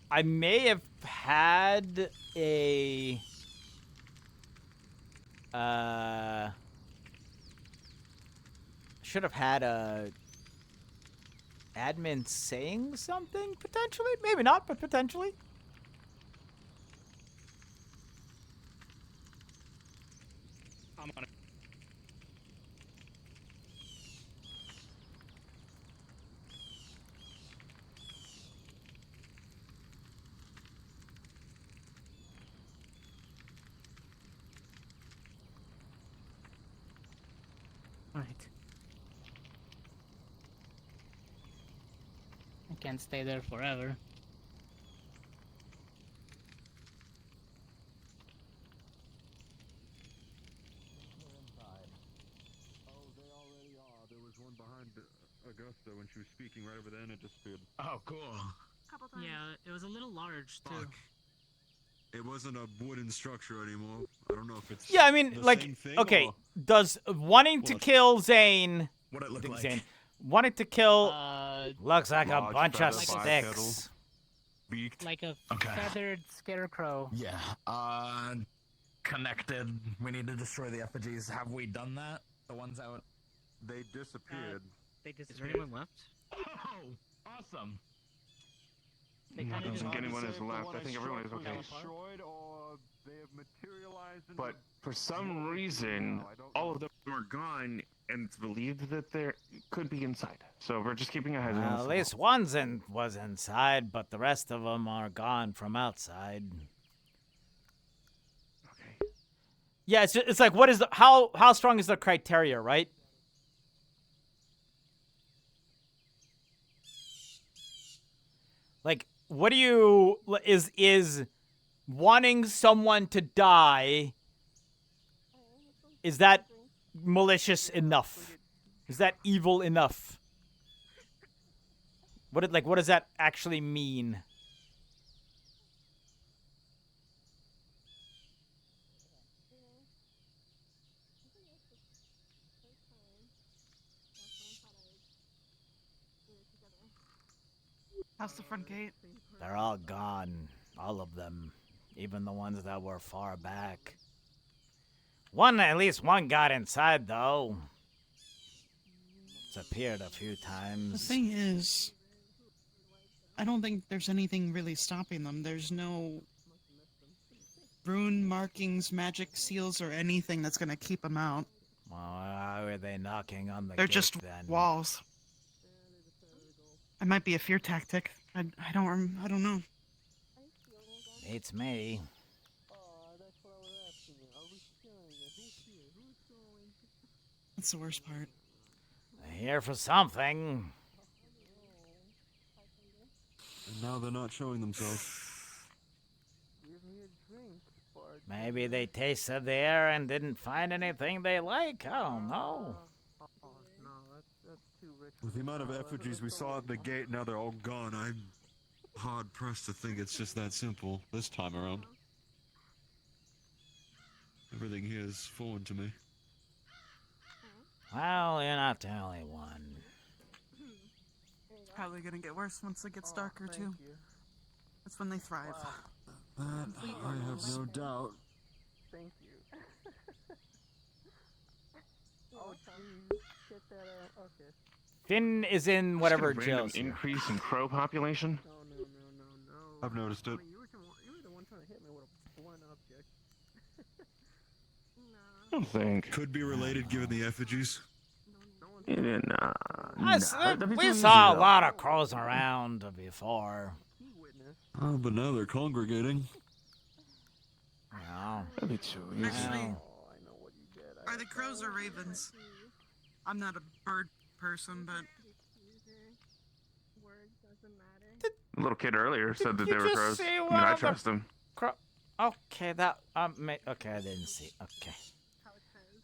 I may have had a should have had a admin saying something potentially, maybe not, but potentially. I'm on it. Right. I can't stay there forever. There was one behind Augusta when she was speaking right over there and it disappeared. Oh, cool. Couple times. Yeah, it was a little large too. It wasn't a wooden structure anymore. I don't know if it's Yeah, I mean, the like, same thing okay, or... does wanting to kill Zane, What'd it look like? Zane, wanting to kill, looks like a Large bunch of feather, sticks. Beaked. Like a Okay. feathered scarecrow. Yeah. Connected. We need to destroy the effigies. Have we done that? The ones out? They disappeared. They Is there disappeared. anyone left? Oh, awesome. They I kind don't of think just anyone is left. I think everyone is okay. Destroyed or they have materialized into... But for some reason, all of them are gone, and it's believed that they could be inside. So we're just keeping our heads Well, down. at least one's was inside, but the rest of them are gone from outside. Okay. yeah, it's like, what is the, how strong is the criteria, right? Like, what do you, is wanting someone to die, is that malicious enough? Is that evil enough? What does that actually mean? How's the front gate? They're all gone. All of them. Even the ones that were far back. At least one got inside, though. It's appeared a few times. The thing is, I don't think there's anything really stopping them. There's no rune markings, magic seals, or anything that's gonna keep them out. Well, why were they knocking on the They're gate just then? walls. It might be a fear tactic. I don't know. Beats me. That's the worst part. They're here for something. And now they're not showing themselves. Maybe they tasted the air and didn't find anything they like. I don't know. With the amount of effigies we saw at the gate, now they're all gone. I'm hard-pressed to think it's just that simple this time around. Everything here is foreign to me. Well, you're not the only one. Probably gonna get worse once it gets darker, too. That's when they thrive. That I have no doubt. Thank you. Oh, jeez. Get that out. Okay. Finn is in whatever Just a random jails. increase in crow population. I've noticed it. You were the one trying to hit me with a blunt object. I don't think. Could be related given the effigies. We saw a lot of crows around before. Oh, but now they're congregating. No. Actually, are the crows or ravens? I'm not a bird person, but... The little kid earlier said that you they were just crows. see I one mean, I of the trust him. Okay, that okay, I didn't see. Okay,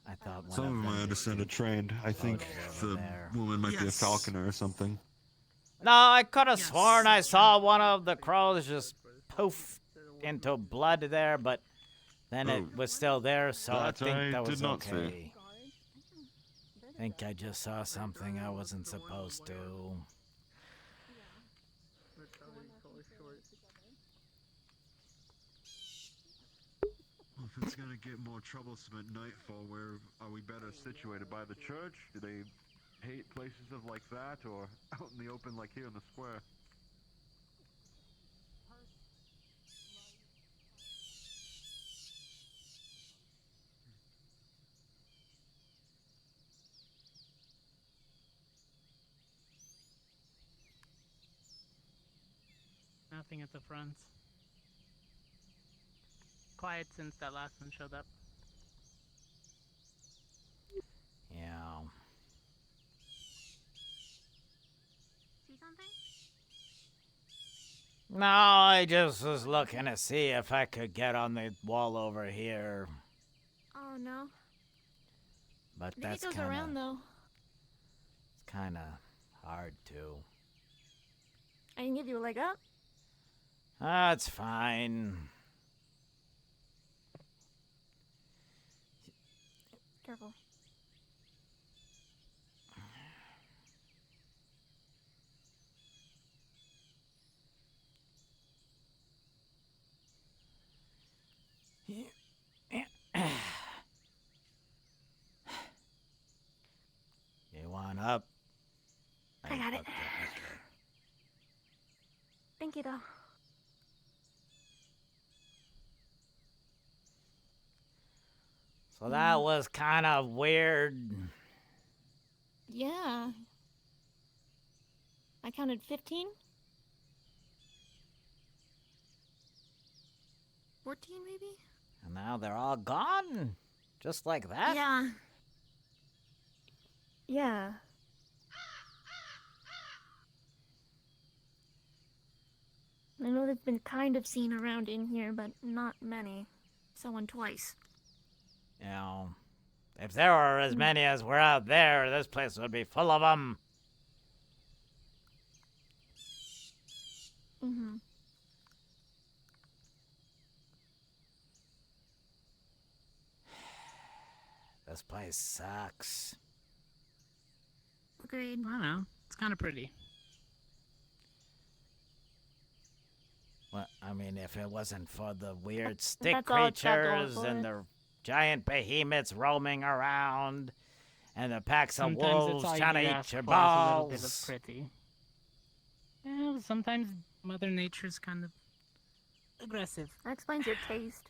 I thought one Some of them I understand are trained. I think the woman might be a falconer or something. No, I could have sworn I saw one of the crows just poof into blood there, but then it was still there, so I That think I that was did not see. okay. I think I just saw something I wasn't supposed to. Well, if it's gonna get more troublesome at nightfall, where are we better situated? By the church? Do they hate places of like that, or out in the open like here in the square? Nothing at the front. Quiet since that last one showed up. Yeah. See something? No, I just was looking to see if I could get on the wall over here. Oh no. But Maybe that's it goes kind around though. of hard to. I can give you a leg up. That's fine. Careful. You want up? I got it. Thank you, though. So that was kind of weird. Yeah. I counted 15? 14, maybe? And now they're all gone. Just like that? Yeah. Yeah. I know they've been kind of seen around in here, but not many. Someone twice. You know, if there were as many as were out there, this place would be full of them. Mm-hmm. This place sucks. Agreed. I don't know. It's kind of pretty. Well, I mean, if it wasn't for the weird stick That's all it's got going creatures for and it. the giant behemoths roaming around, and the packs of Sometimes that's wolves all you trying to could eat ask your for is a little bit of balls. pretty. Yeah, but sometimes Mother Nature's kind of aggressive. That explains your taste.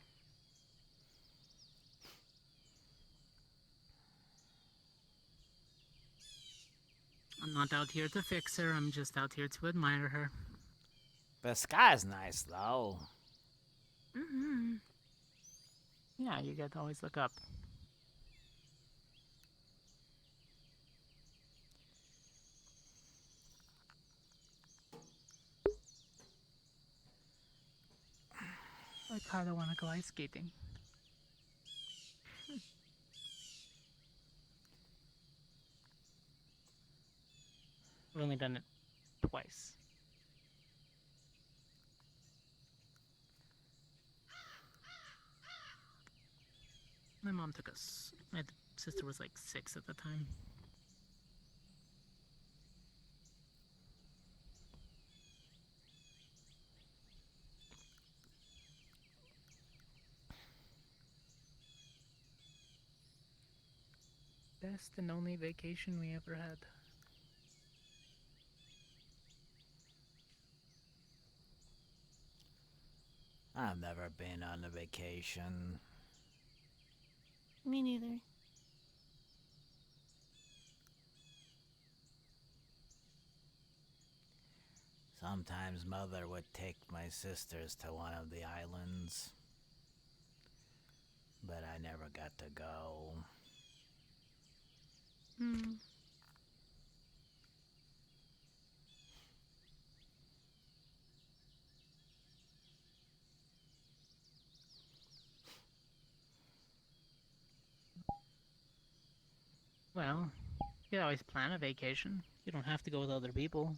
I'm not out here to fix her, I'm just out here to admire her. The sky's nice, though. Mm-hmm. Yeah, you get to always look up. I kinda wanna go ice skating. I've only done it twice. My mom took us. My sister was like 6 at the time. Best and only vacation we ever had. I've never been on a vacation. Me neither. Sometimes Mother would take my sisters to one of the islands, but I never got to go. Hmm. Well, you can always plan a vacation. You don't have to go with other people.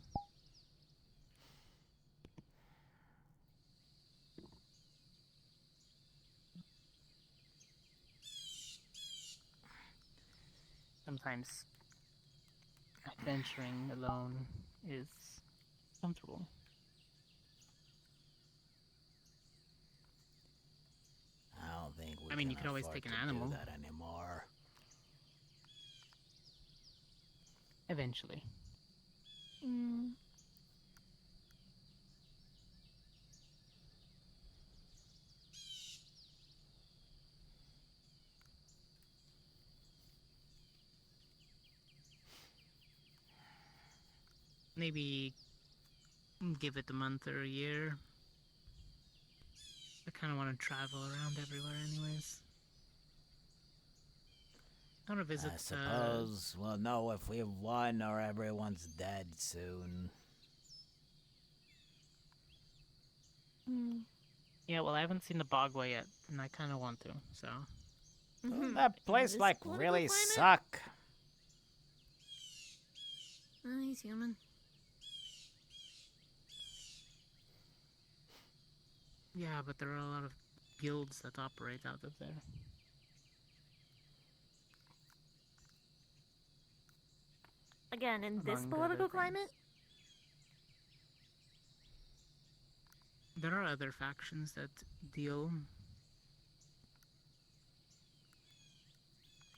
Sometimes adventuring alone is comfortable. I don't think we I mean, can you could always afford take an to animal. do that anymore. Eventually. Mm. Maybe give it a month or a year. I kind of want to travel around everywhere anyways. I want to visit I suppose we'll know if we've won or everyone's dead soon. Mm. Yeah, well, I haven't seen the Bogway yet, and I kind of want to, so... Doesn't that place this like political really climate? suck? Oh, he's human. Yeah, but there are a lot of guilds that operate out of there. Again, in this Among political other climate? There are other factions that deal...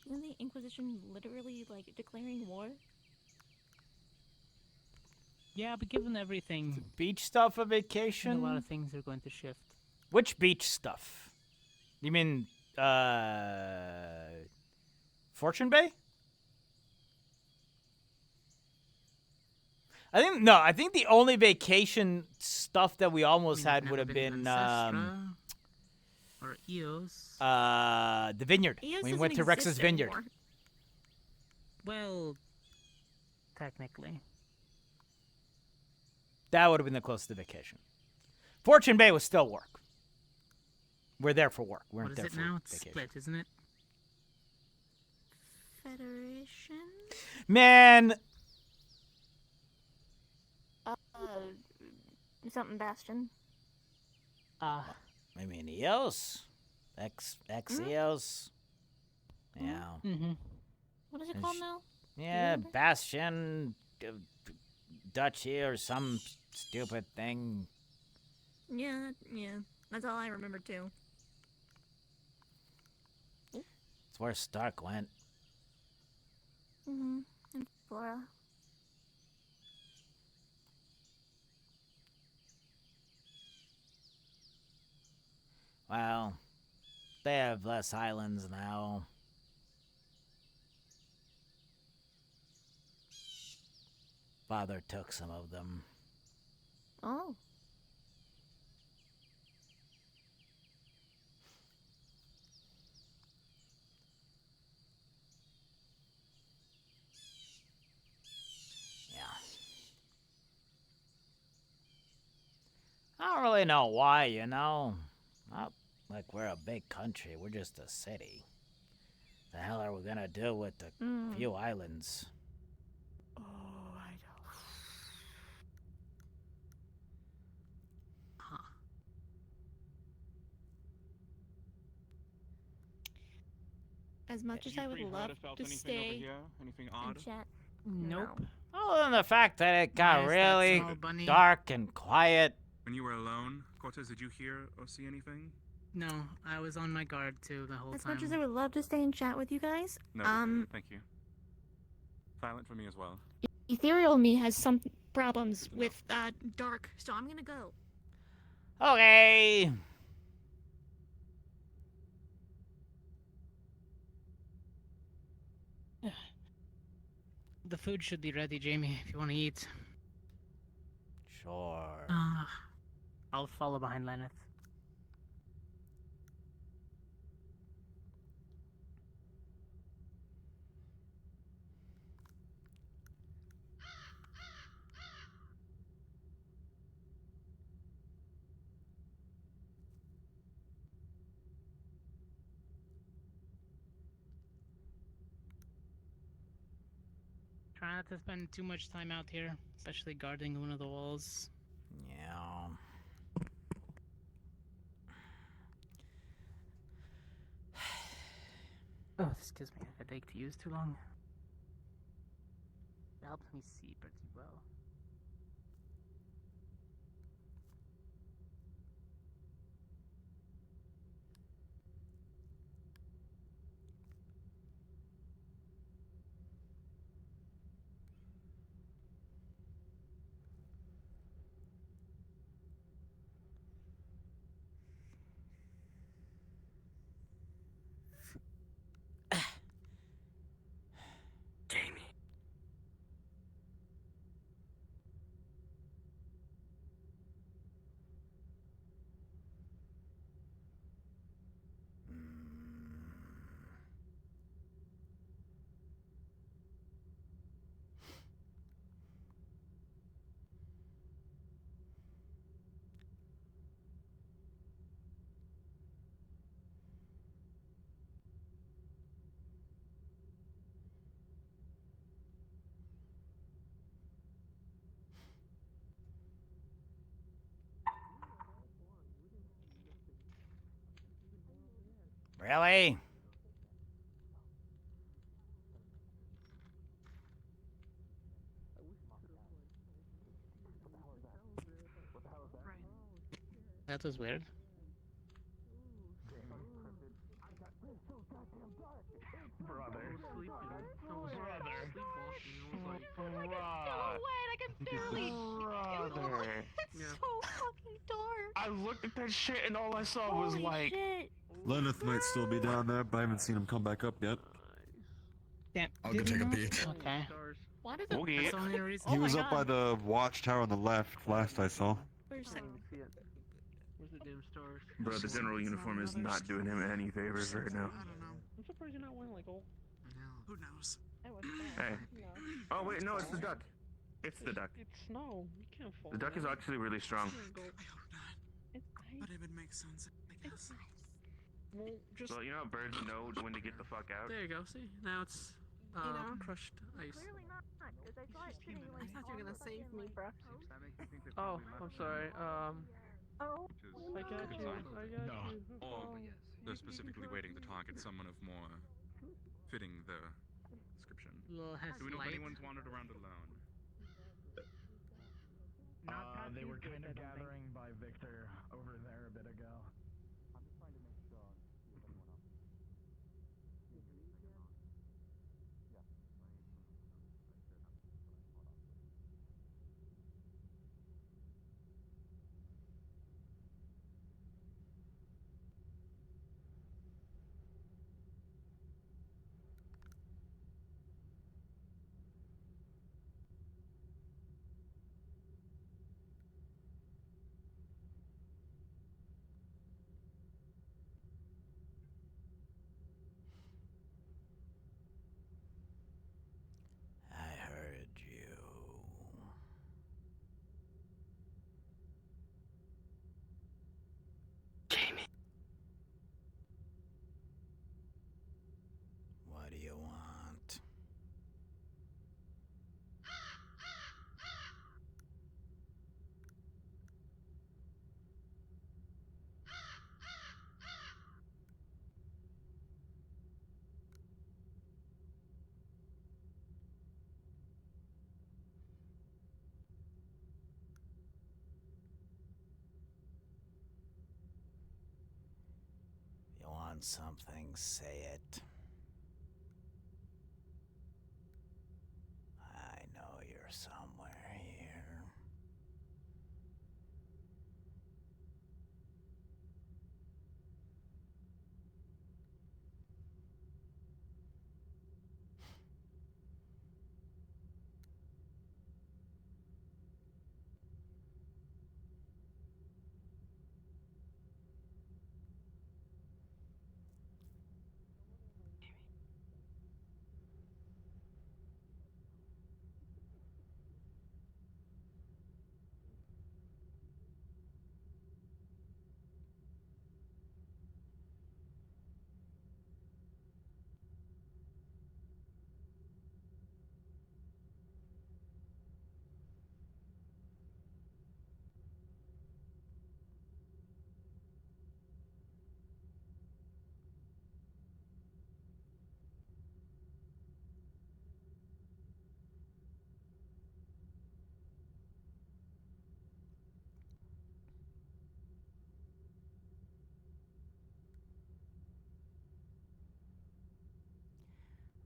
Isn't the Inquisition literally, like, declaring war? Yeah, but given everything... Beach stuff a a vacation? lot of things are going to shift. Which beach stuff? You mean, Fortune Bay? I think the only vacation stuff that we almost had would have been, Ancestra, or Eos. the vineyard. Eos We doesn't went to Rex's exist vineyard. anymore. Well, technically. That would have been the closest to vacation. Fortune Bay was still work. We're there for work. We weren't What is there it for now? It's vacation. split, isn't it? Federation? Man, something, Bastion. I mean, EOS? Eos? Yeah. Mm-hmm. What is it called now? Yeah, Bastion, Duchy, or some stupid thing. Yeah, that's all I remember too. It's where Stark went. Mm-hmm. And Flora. Well, they have less islands now. Father took some of them. Oh. Yeah. I don't really know why, you know? Not like we're a big country, we're just a city. The hell are we gonna do with the few islands? Oh, I don't. As much as I would love to stay Anything and odd? chat. Nope. Other than the fact that it got Where's that really small bunny? dark and quiet. When you were alone, Cortez, did you hear or see anything? No, I was on my guard too the whole As time. much as I would love to stay and chat with you guys, No, thank you. Silent for me as well. Ethereal me has some problems with dark, so I'm gonna go. Okay. The food should be ready, Jamie, if you want to eat. Sure. I'll follow behind Lenneth. Try not to spend too much time out here, especially guarding one of the walls. Yeah. Oh, this gives me a headache to use too long. It helps me see pretty well. Jamie. Really? That was weird. Brother. Go away! I can barely. Brother. It's so fucking dark. I looked at that shit and all I saw was Holy like. shit. Lenneth might still be down there, but I haven't seen him come back up yet. Damn. I'll go take a peek. Okay. Why does Okay. That's the only reason. He Oh was my up by God. the watchtower on the left, last I saw. Where's that? Where's the damn stars? Bro, the general uniform is not doing him any favors right now. I'm surprised you're not wearing like all. Who knows? Hey. Oh wait, no, it's the duck. It's the duck. It's snow. You can't fall. The duck is down. actually really strong. You can't go- But it would make sense, I guess. Well, just Well, you know how birds know when to get the fuck out? there you go. See, now it's crushed ice. Clearly not, because I saw it sitting like. I thought you were gonna save me, bro. Oh, I'm sorry. Oh. I got Good you. sign. I got No. you. Or Oh. they're specifically waiting to target someone of more fitting the description. Little has Do we know if light. anyone's wandered around alone? They were kind of gathering by Victor over there a bit ago. I'm just trying to make sure and see if anyone else is. Yeah. I heard you. Jamie. What do you want? You want something, say it. I know you're somewhere here.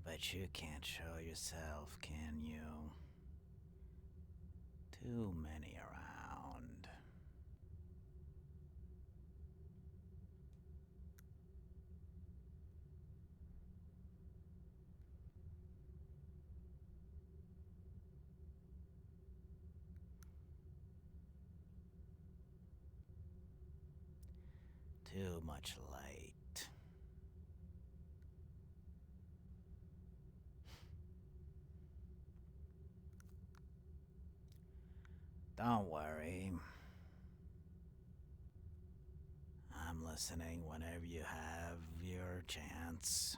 But you can't show yourself, can you? Too many around. Too much light. Don't worry. I'm listening whenever you have your chance.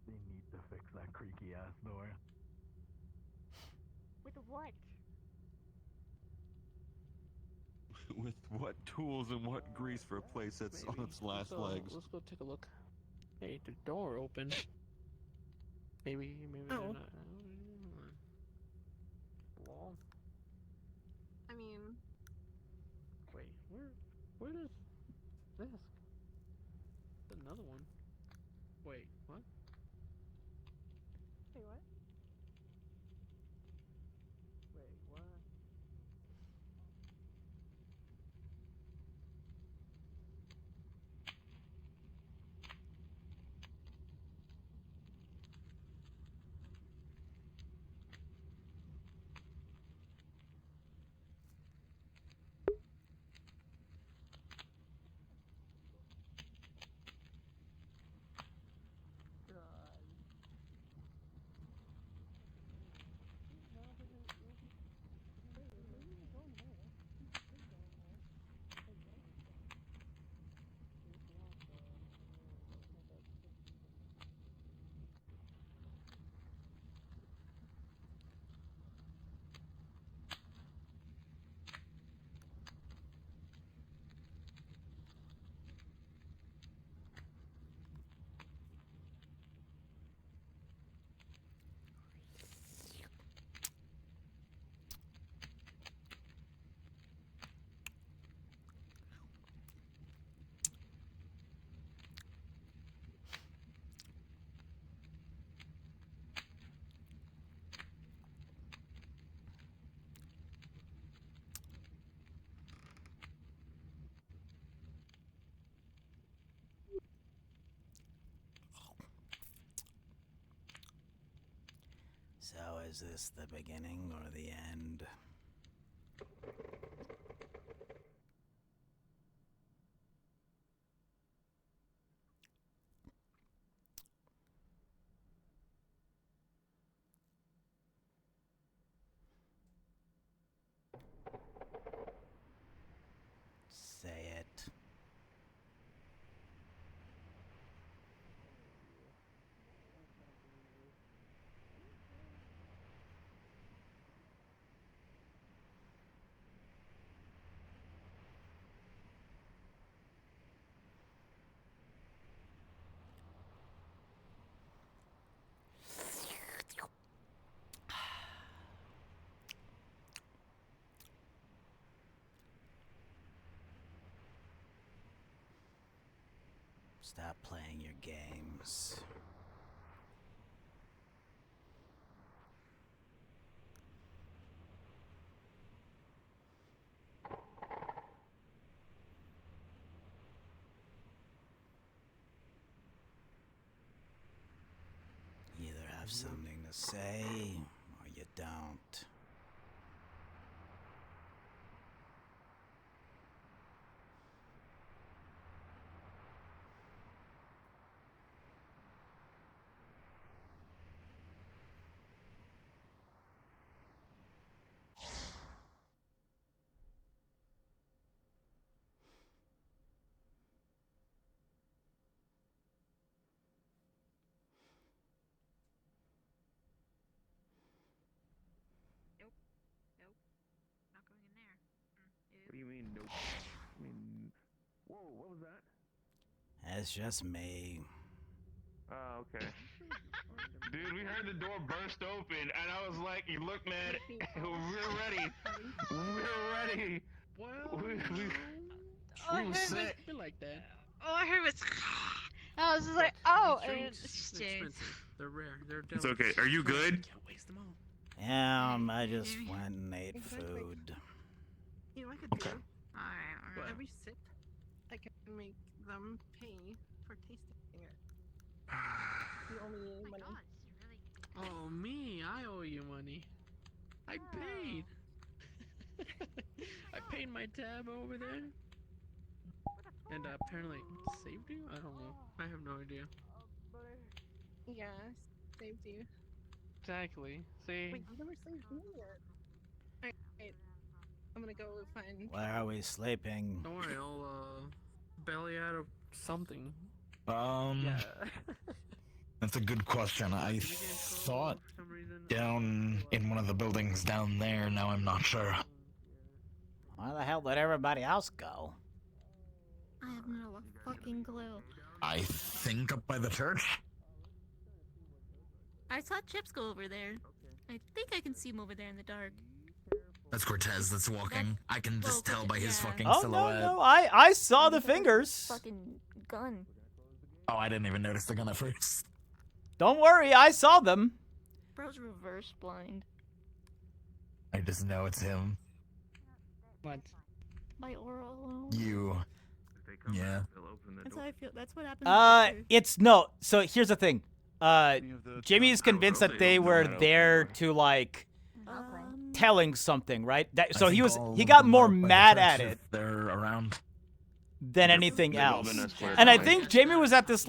They need to fix that creaky ass door. With what? With what tools and what grease for a place that's on its last legs? Let's go take a look. Hey, the door opened. Maybe they're not. Wall. I mean, Wait, where is this? Another one. Wait, what? wait, what? Wait, what? So is this the beginning or the end? Say it. Stop playing your games. You either have something to say or you don't. What do you mean, nope? I mean, whoa, what was that? It's just me. Oh, okay. Dude, we heard the door burst open, and I was like, you look, man, we're ready. We're ready. Well, we were set. like that. All I heard was. I was just like, oh, and Drinks, it's they're just. expensive. They're rare. They're It's okay. Are you good? Can't waste them all. I just went and ate food. You know, I could do Alright. every sip. I can make them pay for tasting it. You owe me money. Oh, me? I owe you money. I paid. I paid my tab over there. And apparently saved you? I don't know. I have no idea. Yeah, saved you. Exactly. See? Wait, you never saved me yet. Alright, I'm gonna go find. Where are we sleeping? Don't worry, I'll bail you out of something. Yeah. That's a good question. I thought down in one of the buildings down there. Now I'm not sure. Where the hell did everybody else go? I have no fucking clue. I think up by the church. I saw Chips go over there. I think I can see him over there in the dark. That's Cortez that's walking. I can just tell by his fucking Oh silhouette. no, I saw the fingers. Fucking gun. Oh, I didn't even notice the gun at first. Don't worry, I saw them. Bro's reverse blind. I just know it's him. What? By aura alone. You. Yeah. That's how I feel. That's what happened. It's no. So here's the thing. Jamie is convinced that they were there to like telling something, right? So he got more mad at it. They're around. Than anything else. And I think Jamie was at this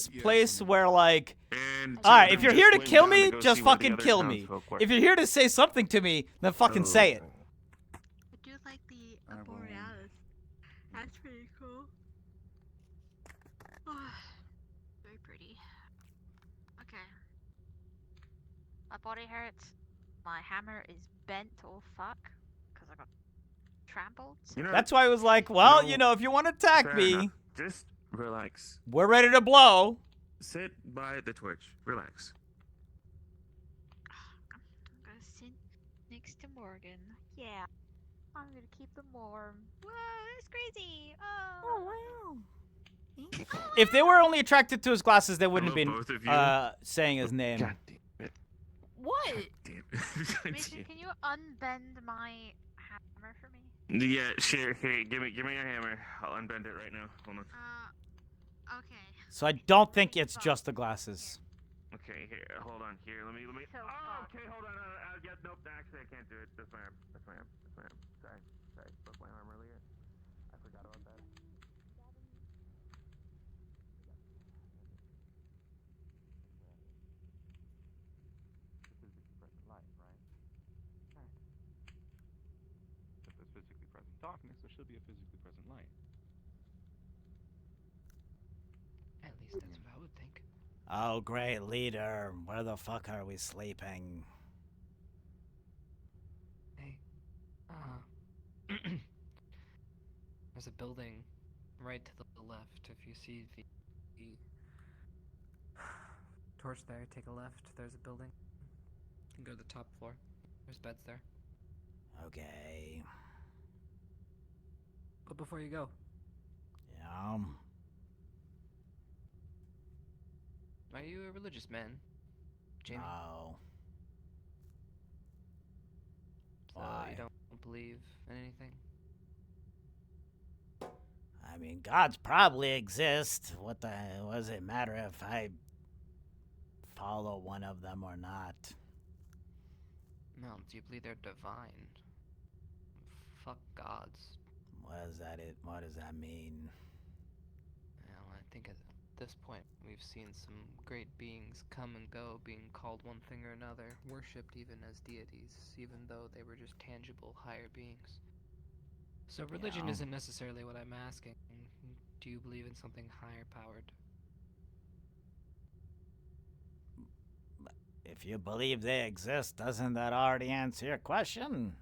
place where like, alright, if you're here to kill me, just fucking kill me. If you're here to say something to me, then fucking say it. I do like the Borealis. That's pretty cool. Oh, very pretty. Okay. My body hurts. My hammer is bent or fuck. Because I got trampled. That's why I was like, well, if you want to attack me, just relax. We're ready to blow. Sit by the torch. Relax. I'm gonna sit next to Morgan. Yeah. I'm gonna keep them warm. Whoa, that's crazy. Oh wow. If they were only attracted to his glasses, they wouldn't have been saying his name. God damn it. What? Damn it. Mason, can you unbend my hammer for me? Yeah, sure. Here, give me your hammer. I'll unbend it right now. Hold on. Okay. So I don't think it's just the glasses. Okay, here, hold on. Here, let me. So Oh, okay, hold on. Yeah, nope. Actually, I can't do it. That's my arm. That's my arm. That's my arm. Sorry. Broke my arm earlier. I forgot about that. The physically present light, right? Right. If there's physically present darkness, there should be a physically present light. At least that's what I would think. Oh, great leader. Where the fuck are we sleeping? Hey, there's a building right to the left. If you see the torch there, take a left. There's a building. You can go to the top floor. There's beds there. Okay. But before you go, Yeah. are you a religious man, Jamie? No. So Why? you don't believe in anything? I mean, gods probably exist. What does it matter if I follow one of them or not? No, do you believe they're divine? Fuck gods. What does that mean? Well, I think at this point we've seen some great beings come and go, being called one thing or another, worshipped even as deities, even though they were just tangible, higher beings. So religion Yeah. isn't necessarily what I'm asking. Do you believe in something higher powered? If you believe they exist, doesn't that already answer your question?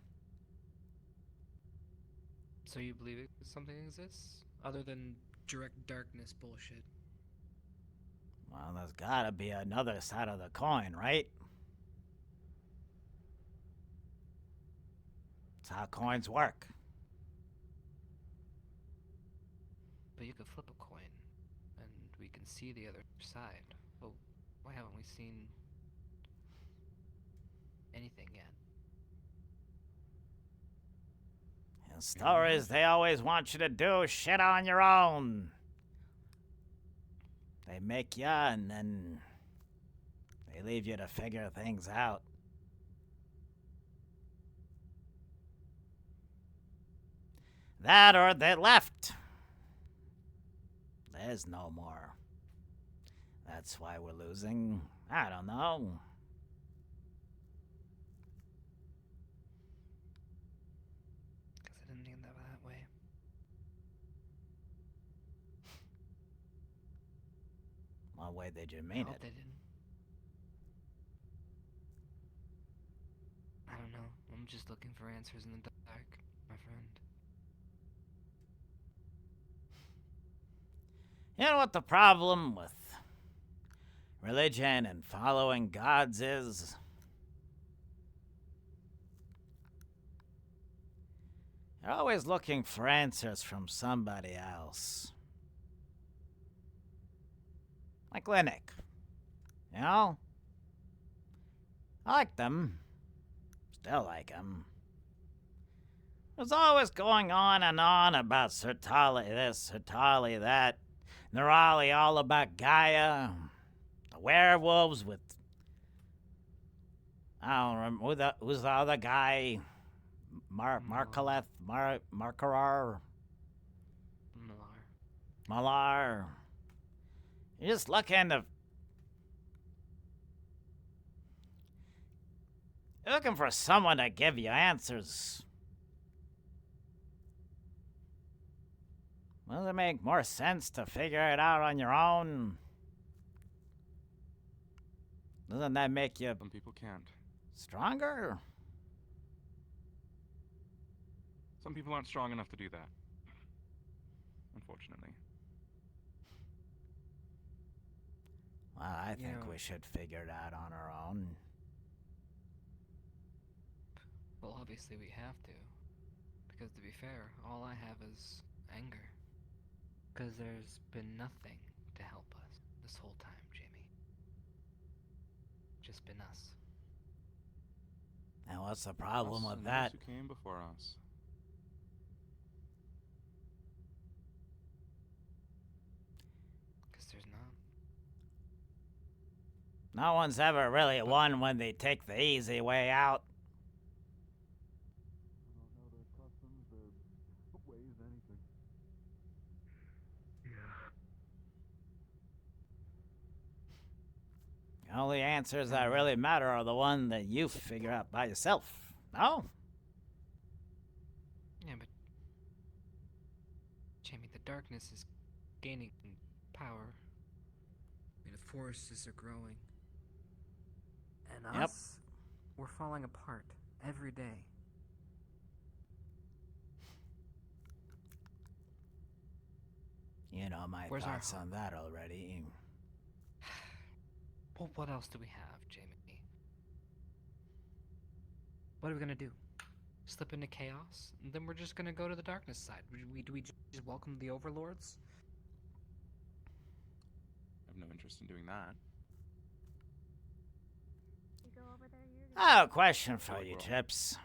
So you believe something exists? Other than direct darkness bullshit. Well, there's gotta be another side of the coin, right? That's how coins work. But you could flip a coin, and we can see the other side. Well, why haven't we seen anything yet? In stories, they always want you to do shit on your own. They make you, and then they leave you to figure things out. That or they left. There's no more. That's why we're losing. I don't know. Guess I didn't mean that way. What way did you mean I hope it? they didn't. I don't know. I'm just looking for answers in the dark, my friend. You know what the problem with religion and following gods is? You're always looking for answers from somebody else. Like Linux. You know? I like them. Still like them. There's always going on and on about Sertali this, Sertali that. Nerali all about Gaia. The werewolves with... I don't remember who's the other guy. Markaleth? Markarar? Malar. You're just looking to... You're looking for someone to give you answers. Doesn't it make more sense to figure it out on your own? Doesn't that make you... Some people can't. Stronger? Some people aren't strong enough to do that. Unfortunately. Well, I think we should figure it out on our own. Well, obviously we have to. Because to be fair, all I have is anger. Because there's been nothing to help us this whole time, Jamie. Just been us. And what's the problem Us with and that? those who came before us. Because there's not. No one's ever really won when they take the easy way out. The only answers that really matter are the one that you figure out by yourself. No? Yeah, but Jamie, the darkness is gaining power. I mean, the forests are growing. And Yep. us, we're falling apart every day. You know my Where's our thoughts on that already. Well, what else do we have, Jamie? What are we gonna do? Slip into chaos? And then we're just gonna go to the darkness side. Do we just welcome the overlords? I have no interest in doing that. I have a question for you, Chips.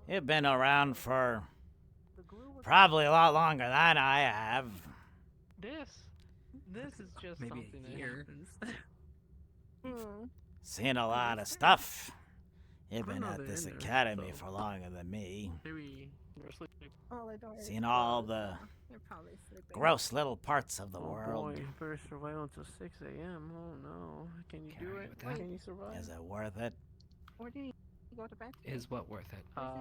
You've been around for probably a lot longer than I have. This is just Maybe something a that year. happens. Seen a lot of stuff. You've I been know at they're this in there, academy so- for longer than me. Maybe they're sleeping. Oh, the door is Seen all closed, the so they're probably sleeping. gross little parts of the Oh world. boy, first surveillance till 6 a.m. Oh no. Can you do argue it? with that. Can you survive? Is it worth it? Where do you go to bed? Is what worth it? I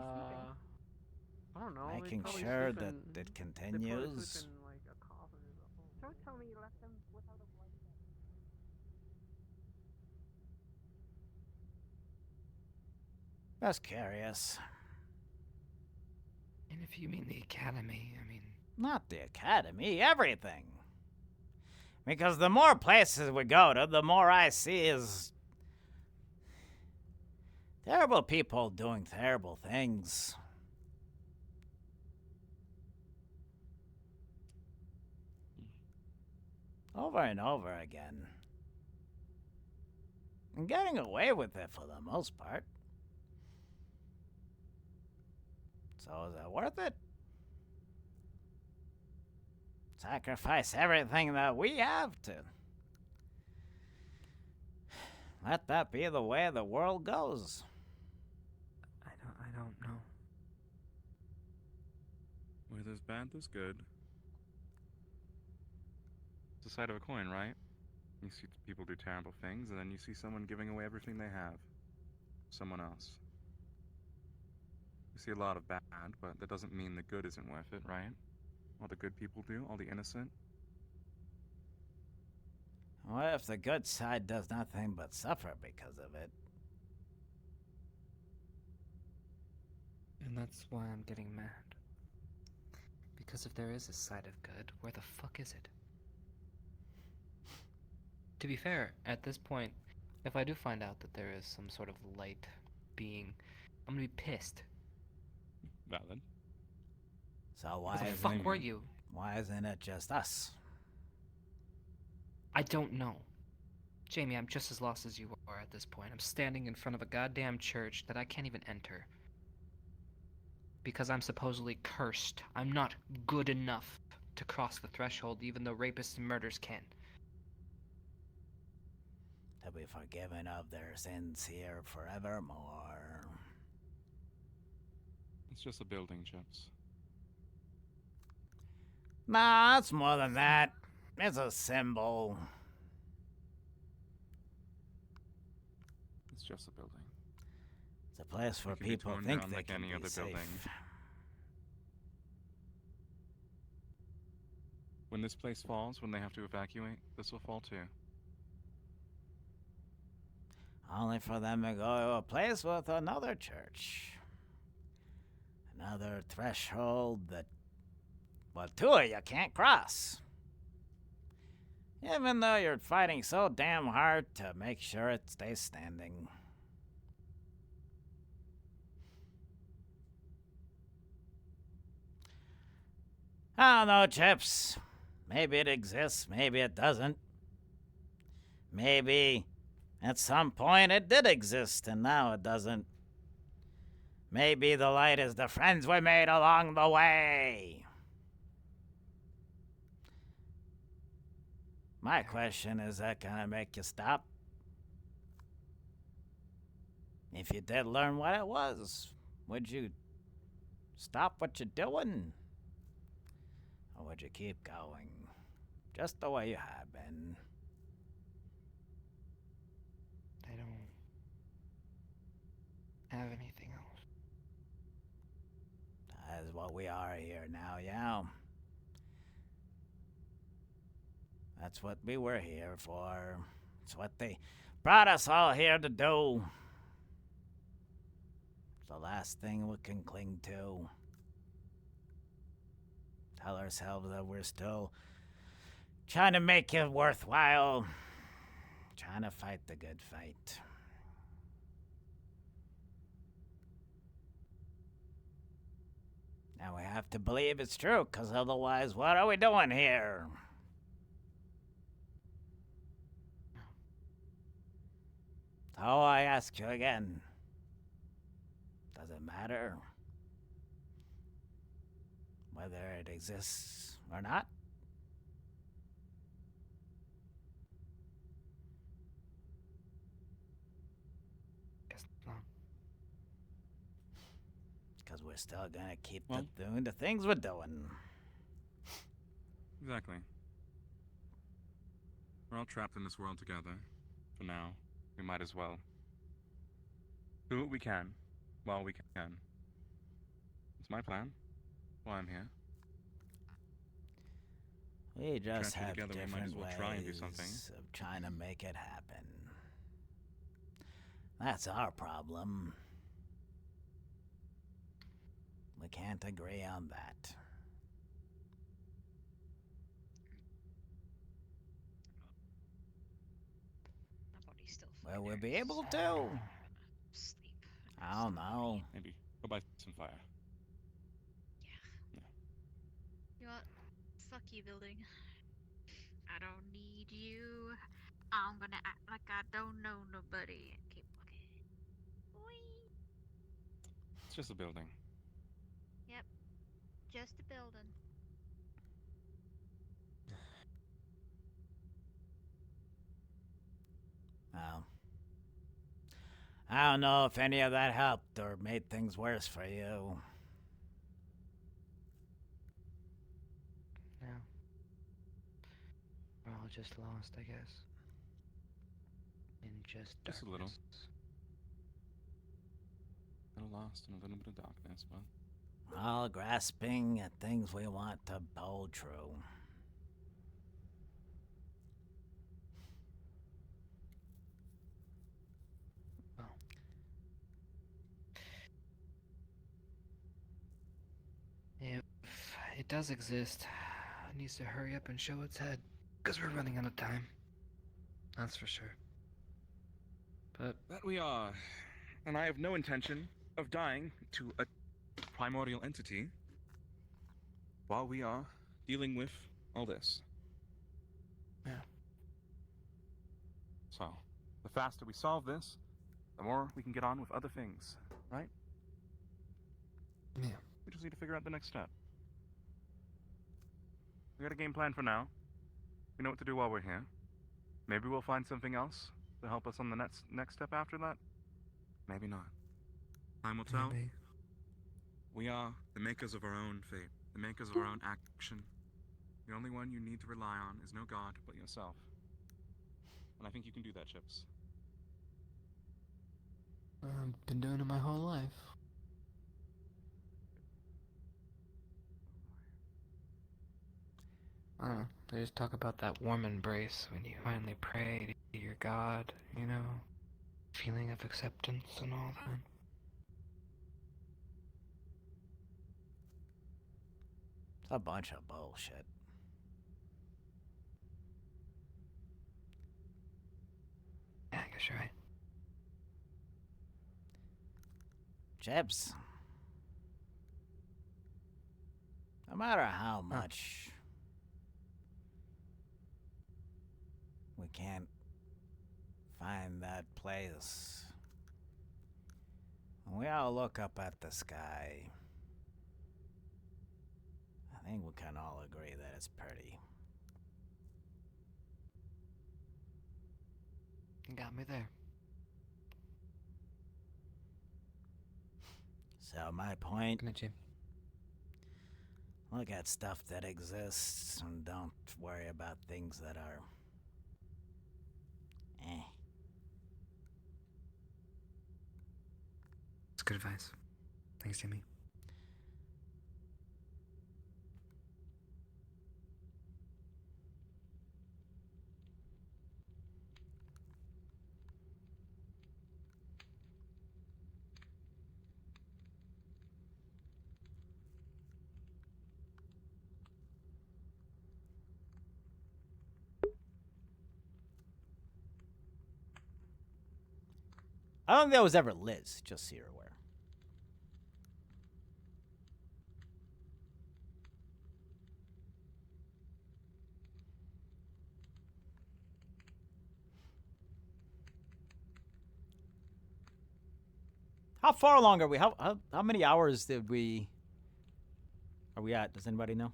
don't know. they Making probably sure sleep that in- it they probably continues. sleep in, like, a coffin or something. Don't tell me you left them without a blanket. Just curious. And if you mean the academy, I mean, Not the academy, everything. Because the more places we go to, the more I see is terrible people doing terrible things. Over and over again. And getting away with it for the most part. So is it worth it? Sacrifice everything that we have to let that be the way the world goes. I don't know. Where there's bad, there's good. It's the side of a coin, right? You see people do terrible things, and then you see someone giving away everything they have. Someone else. You see a lot of bad, but that doesn't mean the good isn't worth it, right? All the good people do, all the innocent. What if the good side does nothing but suffer because of it? and that's why I'm getting mad. Because if there is a side of good, where the fuck is it? To be fair, at this point, if I do find out that there is some sort of light being, I'm gonna be pissed. Valid. So why Where the isn't fuck were you? Why isn't it just us? I don't know. Jamie, I'm just as lost as you are at this point. I'm standing in front of a goddamn church that I can't even enter. Because I'm supposedly cursed. I'm not good enough to cross the threshold, even though rapists and murders can. To be forgiven of their sins here forevermore. It's just a building, Chips. Nah, it's more than that. It's a symbol. It's just a building. It's a place where It can be people torn think down they like can any be other safe. building. When this place falls, when they have to evacuate, this will fall too. Only for them to go to a place with another church. Another threshold that, well, two of you can't cross. Even though you're fighting so damn hard to make sure it stays standing. I don't know, Chips. Maybe it exists, maybe it doesn't. Maybe at some point it did exist and now it doesn't. Maybe the light is the friends we made along the way. My question is that gonna make you stop? If you did learn what it was, would you stop what you're doing? Or would you keep going? Just the way you have been. I don't have anything else. That is what we are here now, yeah. That's what we were here for. It's what they brought us all here to do. It's the last thing we can cling to. Tell ourselves that we're still trying to make it worthwhile. Trying to fight the good fight. Now we have to believe it's true, because otherwise, what are we doing here? So I ask you again. Does it matter whether it exists or not? Guess not. Because we're still gonna keep doing the things we're doing. Exactly. We're all trapped in this world together. For now, we might as well do what we can while we can. It's my plan. Why I'm here. We just Trapped have together, we might as different well ways try and do something. of trying to make it happen. That's our problem. We can't agree on that. Well, we'll be able to. I don't know. Maybe go buy some fire. You know what? Fuck you, building. I don't need you. I'm gonna act like I don't know nobody and keep walking. Whee! It's just a building. Yep. Just a building. Well, I don't know if any of that helped or made things worse for you. No. We're all just lost, I guess. In just darkness. Just a little. A little lost in a little bit of darkness, but... All grasping at things we want to hold true. If it does exist, it needs to hurry up and show its head, because we're running out of time. That's for sure. But that we are. And I have no intention of dying to a primordial entity while we are dealing with all this. Yeah. So, the faster we solve this, the more we can get on with other things, right? Yeah. We just need to figure out the next step. We got a game plan for now. We know what to do while we're here. Maybe we'll find something else to help us on the next step after that. Maybe not. Time will tell. Maybe. We are the makers of our own fate, the makers of our own action. The only one you need to rely on is no god but yourself. And I think you can do that, Chips. I've been doing it my whole life. I don't know. They just talk about that warm embrace when you finally pray to your God, you know? Feeling of acceptance and all that. It's a bunch of bullshit. Yeah, I guess you're right. Chips. No matter how much we can't find that place, we all look up at the sky. I think we can all agree that it's pretty. You got me there. So my point. Good night, Jim. Look at stuff that exists and don't worry about things that are. It's good advice. Thanks, Jimmy. I don't think that was ever Liz, just so you're aware. How far along are we? How many hours are we at? Does anybody know?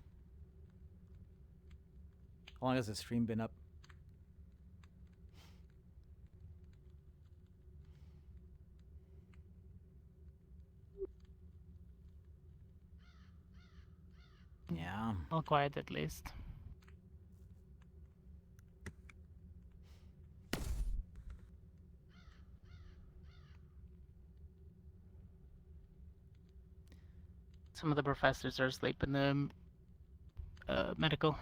How long has the stream been up? Yeah. All quiet at least. Some of the professors are asleep in the medical.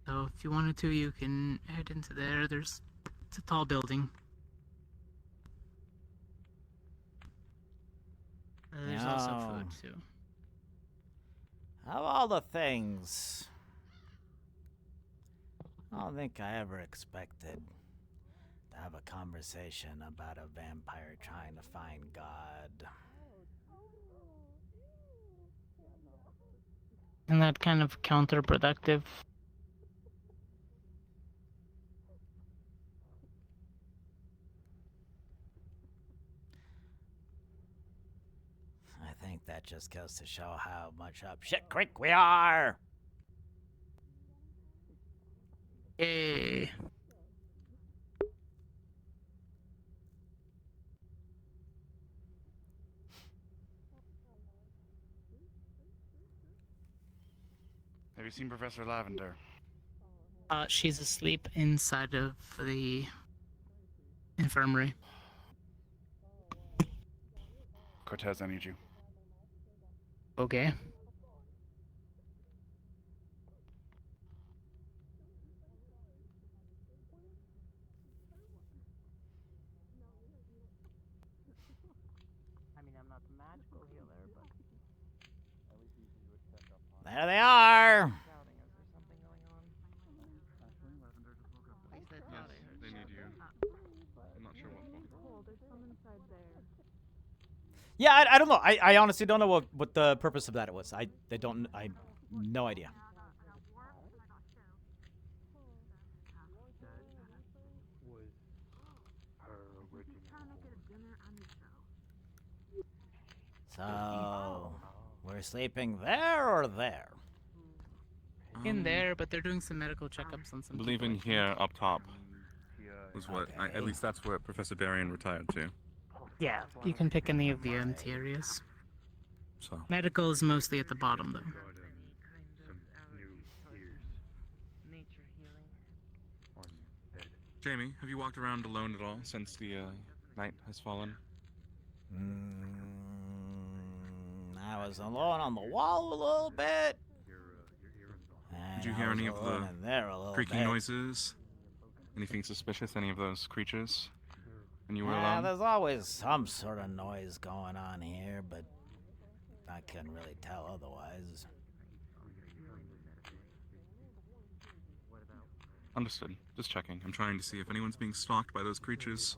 So if you wanted to, you can head into there. It's a tall building. There's also food too. Of all the things, I don't think I ever expected to have a conversation about a vampire trying to find God. Isn't that kind of counterproductive? I think that just goes to show how much up shit creek we are. Yay. Have you seen Professor Lavender? She's asleep inside of the infirmary. Cortez, I need you. Okay. I mean, I'm not the magical healer, but There they are. They need you. I'm not sure what for. Yeah, I don't know. I honestly don't know what the purpose of that was. I no idea. So, we're sleeping there or there? in there, but they're doing some medical checkups on some I believe in people. here up top was what, at least that's where Professor Barian retired to. Yeah, you can pick any of the empty areas. So. Medical is mostly at the bottom, though. Jamie, have you walked around alone at all since the night has fallen? I was alone on the wall a little bit. Did you hear any of the creaking noises? Anything suspicious? Any of those creatures? When you were alone? There's always some sort of noise going on here, but I couldn't really tell otherwise. Understood. Just checking. I'm trying to see if anyone's being stalked by those creatures.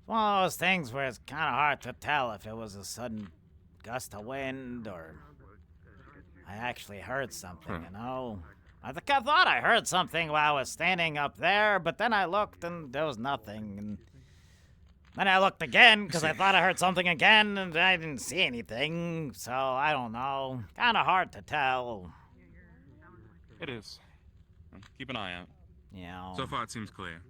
It's one of those things where it's kind of hard to tell if it was a sudden gust of wind or I actually heard something, you know? I thought I heard something while I was standing up there, but then I looked and there was nothing. And then I looked again because I thought I heard something again and I didn't see anything. So I don't know. Kind of hard to tell. It is. Keep an eye out. Yeah. So far, it seems clear.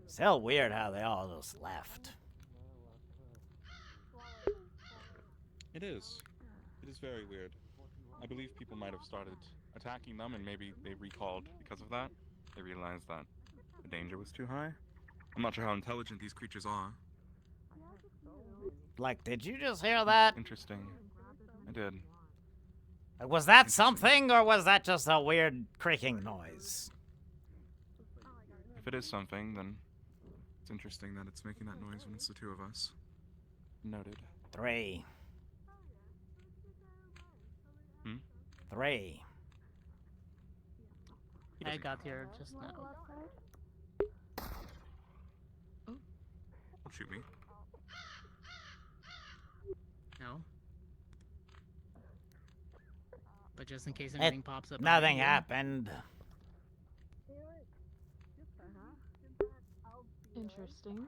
Still weird how they all just left. It is. It is very weird. I believe people might have started attacking them, and maybe they recalled because of that. They realized that the danger was too high. I'm not sure how intelligent these creatures are. Like, did you just hear that? Interesting. I did. Was that something, or was that just a weird creaking noise? If it is something, then it's interesting that it's making that noise when it's the two of us. Noted. 3. Hmm? 3. I got here just now. Don't shoot me. No. But just in case anything pops up. Nothing happened. Interesting.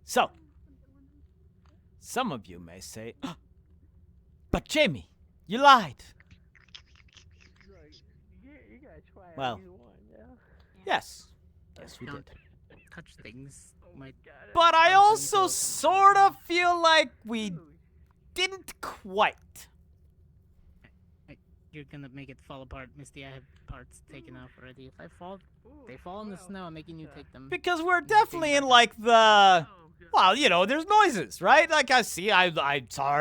So, some of you may say, but Jamie, you lied. Well, yes. Yes, we did. Touch things. But I also sort of feel like we didn't quite. You're gonna make it fall apart, Misty. I have parts taken off already. If I fall, they fall in the snow. I'm making you take them. Because we're definitely in like the, well, you know, there's noises, right? Like I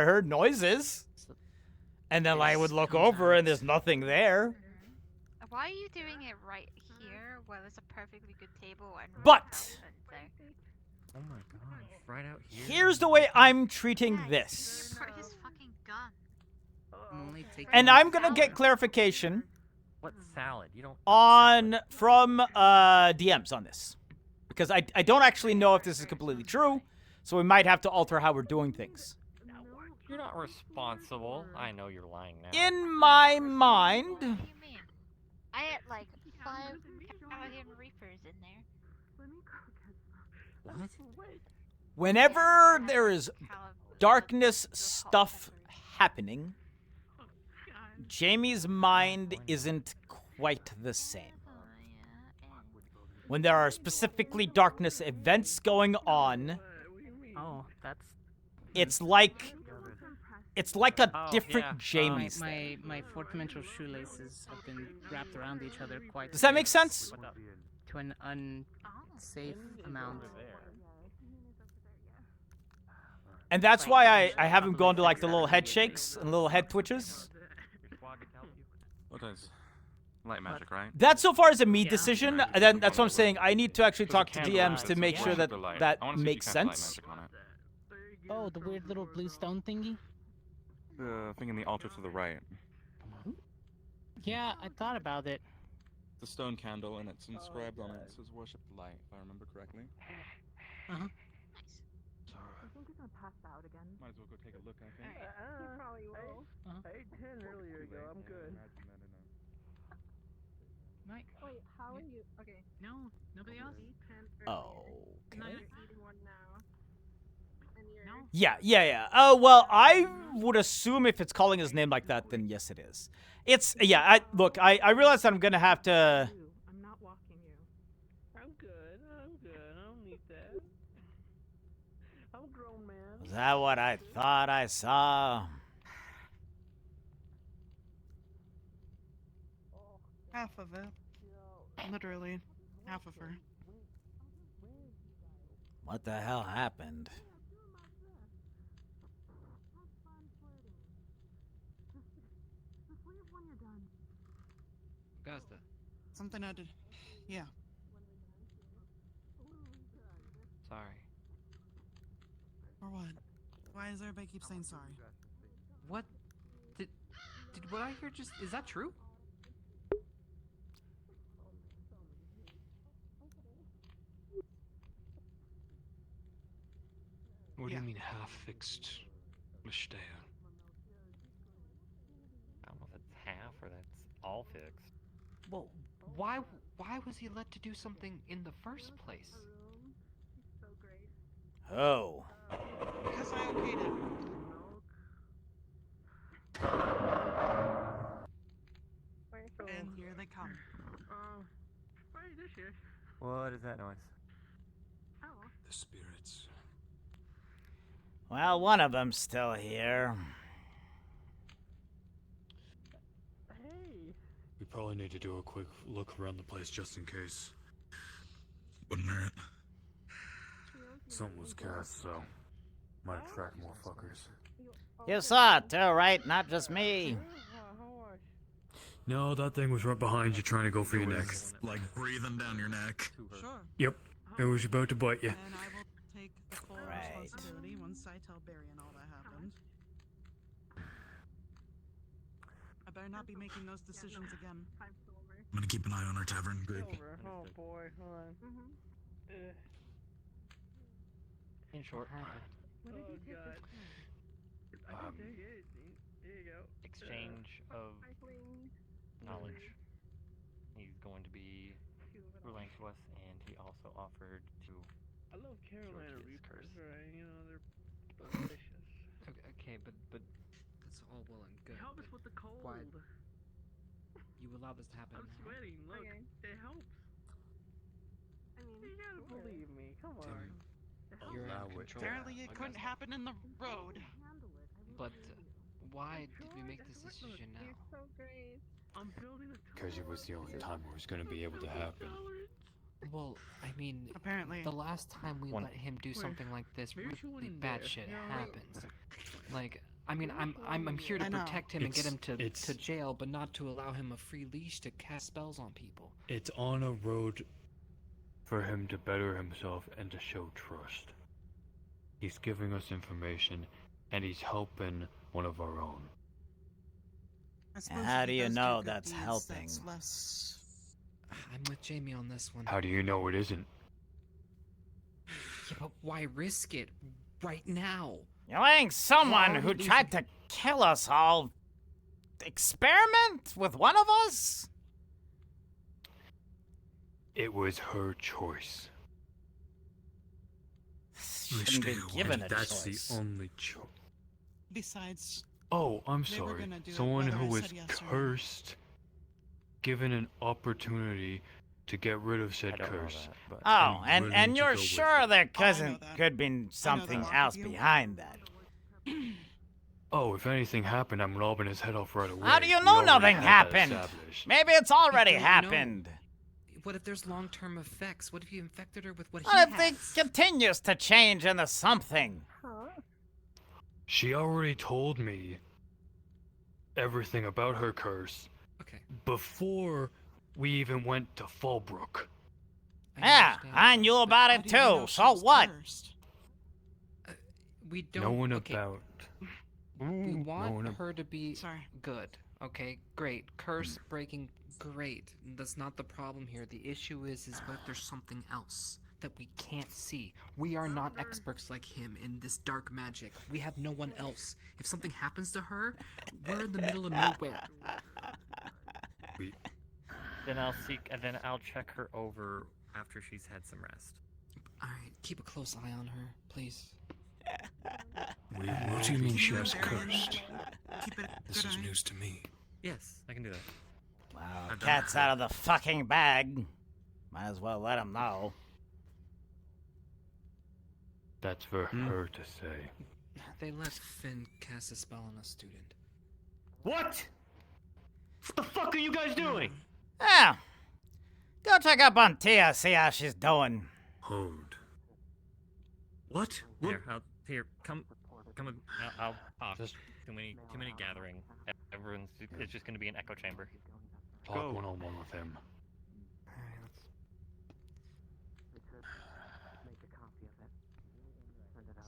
heard noises, and then I would look over and there's nothing there. Why are you doing it right here, where there's a perfectly good table and? But Oh my gosh, right out here. here's the way I'm treating this. His fucking gun. And I'm gonna get clarification What salad? You don't. from DMs on this, because I don't actually know if this is completely true, so we might have to alter how we're doing things. You're not responsible. I know you're lying now. In my mind, What do you mean? I had like 5 Paladin Reapers in there. What? whenever there is darkness stuff happening, Jamie's mind isn't quite the same. When there are specifically darkness events going on, Oh, that's. it's like a different Jamie. My fourth dimensional shoelaces have been wrapped around each other quite. Does that make sense? To an unsafe amount. And that's why I haven't gone to like the little head shakes and little head twitches. What is light magic, right? That so far is a me decision. And then that's what I'm saying. I need to actually talk to DMs to make sure that that makes sense. Oh, the weird little blue stone thingy? The thing in the altar to the right. Yeah, I thought about it. It's a stone candle, and it's inscribed on it. It says "Worship the Light," if I remember correctly. Uh-huh. I think he's gonna pass out again. Might as well go take a look, I think. He probably will. I ate 10 earlier ago. I'm good. Mike. Wait, how are you? Okay. No, nobody else? Oh. And I'm eating one now. And you're... Yeah. Oh, well, I would assume if it's calling his name like that, then yes, it is. It's, yeah, I realize that I'm going to have to... I'm not walking you. I'm good. I don't need that. I'm a grown man. Is that what I thought I saw? Half of it. Literally, half of her. What the hell happened? Augusta. Something I did. Yeah. Sorry. For what? Why does everybody keep saying sorry? What? Did what I hear just... Is that true? What do you mean half-fixed, Lishtea? I don't know if it's half or that's all fixed. Well, why was he let to do something in the first place? Oh. Because I okayed it. What is that noise? The spirits. Well, one of them's still here. We probably need to do a quick look around the place just in case. Wouldn't hurt. Something was cast, so might attract more fuckers. You saw it too, right? Not just me. No, that thing was right behind you trying to go for your neck. Like breathing down your neck. Sure. Yep, it was about to bite you. And I will take the full responsibility once I tell Barry and all that happened. I better not be making those decisions again. I'm gonna keep an eye on our tavern. Good. Oh boy, hold on. In short, Oh god. I didn't take anything. There you go. exchange of knowledge. He's going to be relaying to us, and he also offered to. I love Carolina George gets Reapers, cursed. right? You know, they're delicious. Okay, but that's all well and good. Help us with the cold. Why you allow this to happen? I'm now? sweating. Look, it helps. I mean, you gotta believe me. Come on. You're in Allow it. control. Apparently it couldn't happen in the road. But why did we make this decision now? So great. I'm building a Because it was the only time it was going to be able to happen. Well, I mean, apparently the last time we let him do something like this, really bad shit happens. Like, I mean, I'm here to protect him and get him to jail, but not to allow him a free leash to cast spells on people. It's on a road for him to better himself and to show trust. He's giving us information, and he's helping one of our own. I How do you know good that's deeds, helping? that's less... I'm with Jamie on this one. How do you know it isn't? Yeah, but why risk it right now? You're letting someone Why who would we tried to kill us all experiment with one of us? It was her choice. Shouldn't be given a That's choice. the only choice. Besides, Oh, I'm they were sorry. gonna do it Someone whether who I was said yes or no. cursed, given an opportunity to get rid of said curse. Oh, I'm and willing to you're go with sure it. there Oh, I know that. could be something that. else You- behind that. Oh, if anything happened, I'm lobbing his head off right away. How do you We know already nothing had that happened? established. Maybe it's already don't know. happened. What if there's long-term effects? What if you infected her with what What he if has? it continues to change into something? She already told me everything about her curse. Okay. Before we even went to Fallbrook. Yeah, I knew about it too, so what? We don't. Knowing okay. about. We knowing want ab- her to be good. Okay, great. Curse breaking, great. That's not the problem here. The issue is what if there's something else that we can't see? We are not experts like him in this dark magic. We have no one else. If something happens to her, we're in the middle of nowhere. Then I'll check her over after she's had some rest. Alright, keep a close eye on her, please. What do you mean she was cursed? Keep it This is news to me. Yes, I can do that. Wow, cat's out of the fucking bag. Might as well let him know. That's for her to say. They let Finn cast a spell on a student. What? What the fuck are you guys doing? Yeah. Go check up on Tia, see how she's doing. Hold. What? Here, come with. I'll talk. Too many gathering. It's just gonna be an echo chamber. Talk one-on-one with him.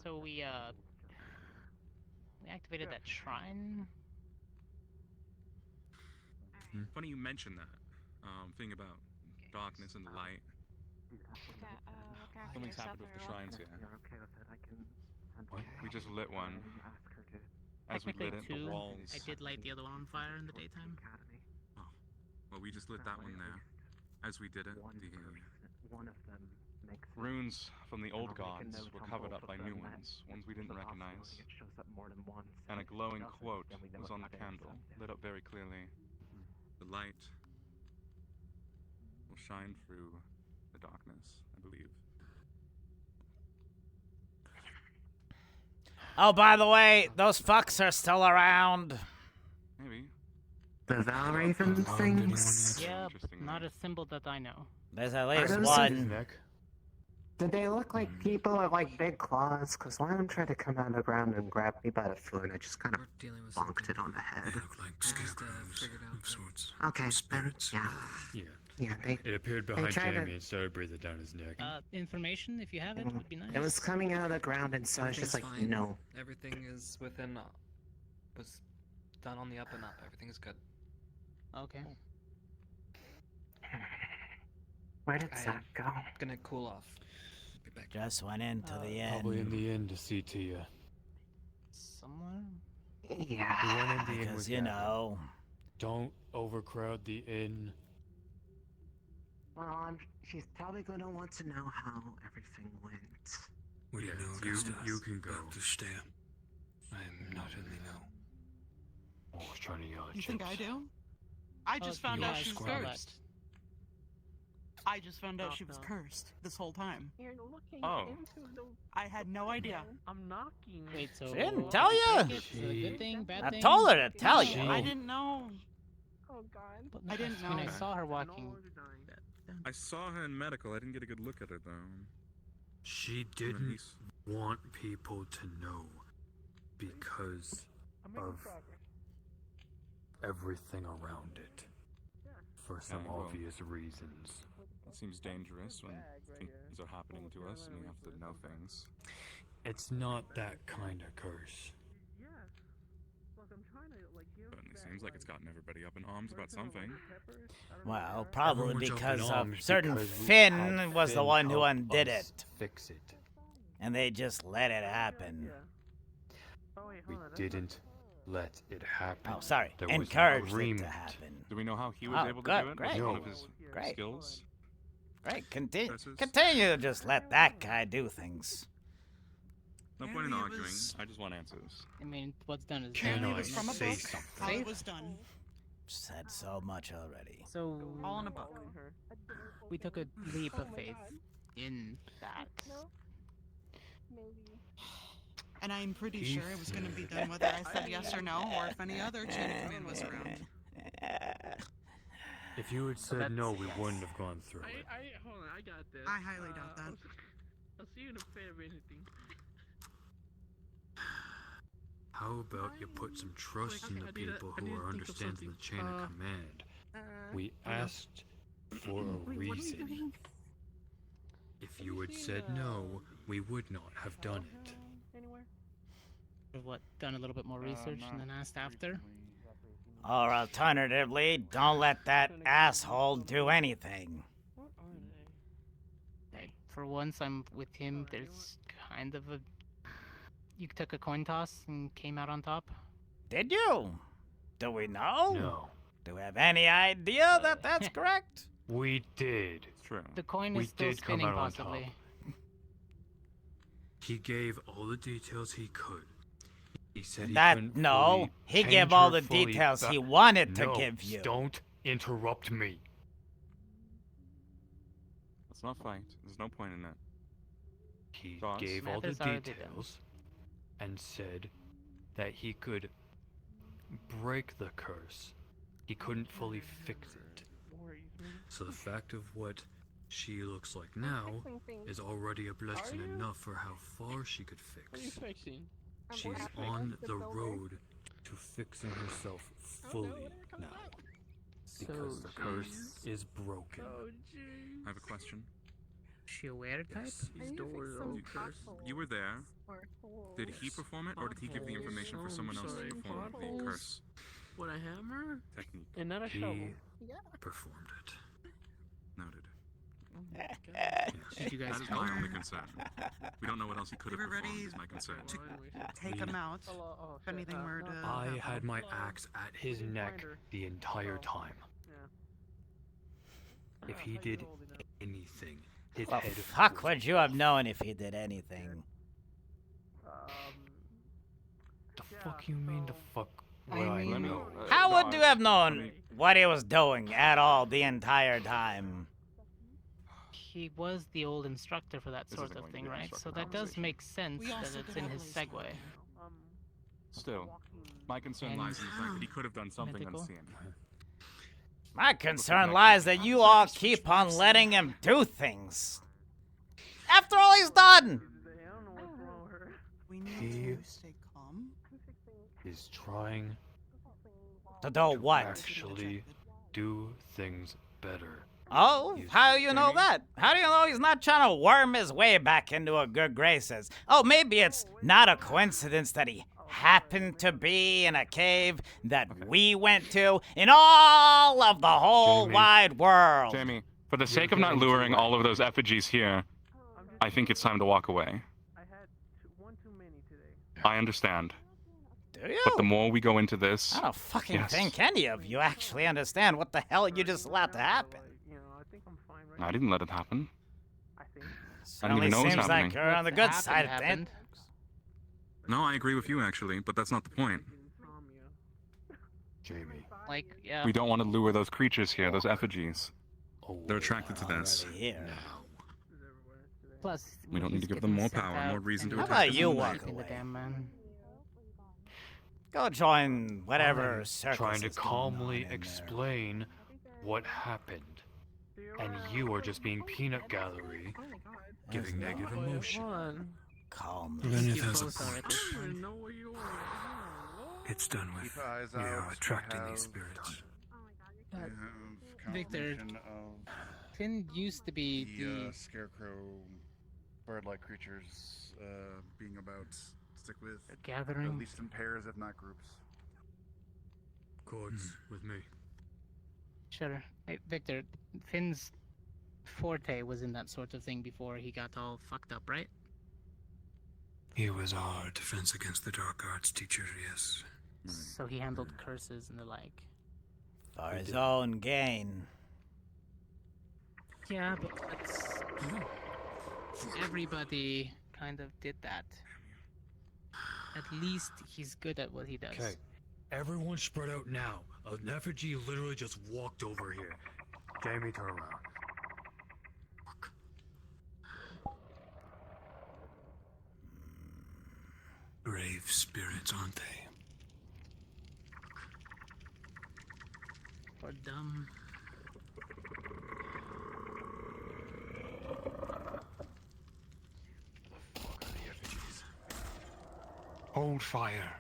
So we activated that shrine. Funny you mentioned that. Thing about darkness and the light. Something's happened with the shrines here. What? We just lit one. As we lit it, the walls. I did light the other one on fire in the daytime. Oh, well, we just lit that one there. As we did it, the runes from the old gods were covered up by new ones we didn't recognize. And a glowing quote was on the candle, lit up very clearly. The light will shine through the darkness, I believe. Oh, by the way, those fucks are still around. Maybe. The Valraven things? Yeah, not a symbol that I know. There's at Are least those one. Did they look like people with like big claws? Because one of them tried to come out of the ground and grab me by the foot, and I just kind of bonked it on the head. Like scarecrows of sorts. Okay, Spirits. then, yeah. Yeah, It appeared they behind tried to- Jamie and started breathing down his neck. Information, if you have it, would be nice. It was coming out of the ground, and so I was just like, Everything's fine. no. Everything is within. Was done on the up and up. Everything is good. Okay. Where did I Zach go? Gonna cool off. Be back. Just went into the end. Probably in the end to see to you. Somewhere? Yeah. He went in the inn Because, with you Gavin. know. Don't overcrowd the inn. Well, she's probably gonna want to know how everything went. What do you know? You can go. Understand. I am not in the know. I was trying to yell at You think I Chips. do? I just found you out are she was squirreled. cursed. I just found out she was cursed this whole time. You're looking Oh. into the. I had no idea. I'm knocking. Wait, so She didn't tell ya. Is it a good thing, bad I thing? told her to tell you. I didn't know. Oh God. But I didn't When I know. saw her walking. I saw her in medical. I didn't get a good look at her though. She didn't want people to know because of everything around it. For some well, obvious reasons. That seems dangerous when things are happening to us and we have to know things. It's not that kind of curse. Certainly seems like it's gotten everybody up in arms about something. Well, probably Everyone's up in because arms certain because we Finn had was the Finn one who help undid us it. Fix it. And they just let it happen. We didn't let it happen. Oh, sorry. There was an Encouraged it to agreement. happen. Do we know how he was Oh, able good, to do it? great. Was it one of his Great. skills? Great. Continue to just let that guy do things. No point in arguing. I just want answers. I mean, what's done is Apparently done. it was from a say book. How something? it was done. Said so much already. So All in a book. we took a leap of faith in that. Maybe. And I'm pretty sure it was going to be done whether I said yes or no, or if any other chain of command was around. If you had said no, we wouldn't have gone through it. Hold on, I got this. I highly doubt that. I'll see you in a bit of anything. How about you put some trust in the people who are understanding the chain of command? We asked for a reason. If you had said no, we would not have done it. What? Done a little bit more research and then asked after. Or alternatively, don't let that asshole do anything. For once, I'm with him. There's kind of a. You took a coin toss and came out on top. Did you? Do we know? No. Do we have any idea that that's correct? We did. It's true. The coin We is still did come spinning, out on possibly. top. He gave all the details he could. He said he That couldn't no, fully he paint gave all her the fully details he back. wanted to No, give you. Don't interrupt me. Let's not fight. There's no point in that. He Thoughts? gave all the Mathers already done. details and said that he could break the curse. He couldn't fully fix it. So the fact of what she looks like now is already a blessing Are you? enough for how far she could What are you fix. fixing? She's on the road to fixing herself fully now. Because the curse is broken. I have a question. She aware type? These doors are all cursed. You were there. Did he perform it, or did he give the information for someone else to perform the curse What, a hammer? technique? And not a shovel. He performed it. Noted. Did you guys That is tell my her? only concern. We don't know what else he could We have were performed. ready Is my concern. to take him out if anything were to I happen. had my axe at his neck the entire time. If he did anything, his Well, head fuck would you have known if he did anything? The fuck you mean the fuck I would I mean- know? How would you have known what he was doing at all the entire time? he was the old instructor for that This sort isn't of going to thing, be a right? So constructive that does conversation. make sense that it's in his segue. Still, my concern lies in the fact that he could have done something Medical? unseen. My concern lies that you all keep on letting him do things. After all he's done! He is trying To do what? actually do things better. Oh, how do you know that? How do you know he's not trying to worm his way back into a good graces? Oh, maybe it's not a coincidence that he happened to be in a cave that we went to in all of the whole Jamie. wide world. Jamie, for the sake of not luring all of those effigies here, I think it's time to walk away. I understand. Do you? But the more we go into this... I don't fucking yes. think any of you actually understand what the hell you just allowed to happen. I didn't let it happen. I didn't Certainly even know it was seems happening. like you're on the good side of things. No, I agree with you, actually, but that's not the point. Jamie. Like, yeah. We don't want to lure those creatures here, those effigies. They're attracted to this. Plus, We don't need to he's give them more getting sent power, more out reason to and How attack about us you in the walk night. keeping the away? damn man. Go join whatever circus Trying to is going on calmly in there. explain what happened. And you are just being peanut gallery, giving negative emotion. Calm. Lenith has a point. It's done with attracting these spirits. Victor, Finn used to be the scarecrow, bird-like creatures being about stick with gathering. at least in pairs, if not groups. Chords with me. Sure. Hey, Victor, Finn's forte was in that sort of thing before he got all fucked up, right? He was our defense against the dark arts teacher, yes. So he handled curses and the like. For his own gain. Yeah, but everybody kind of did that. At least he's good at what he does. Okay, everyone spread out now. An effigy literally just walked over here. Jamie, turn around. Brave spirits, aren't they? Or dumb. Hold fire.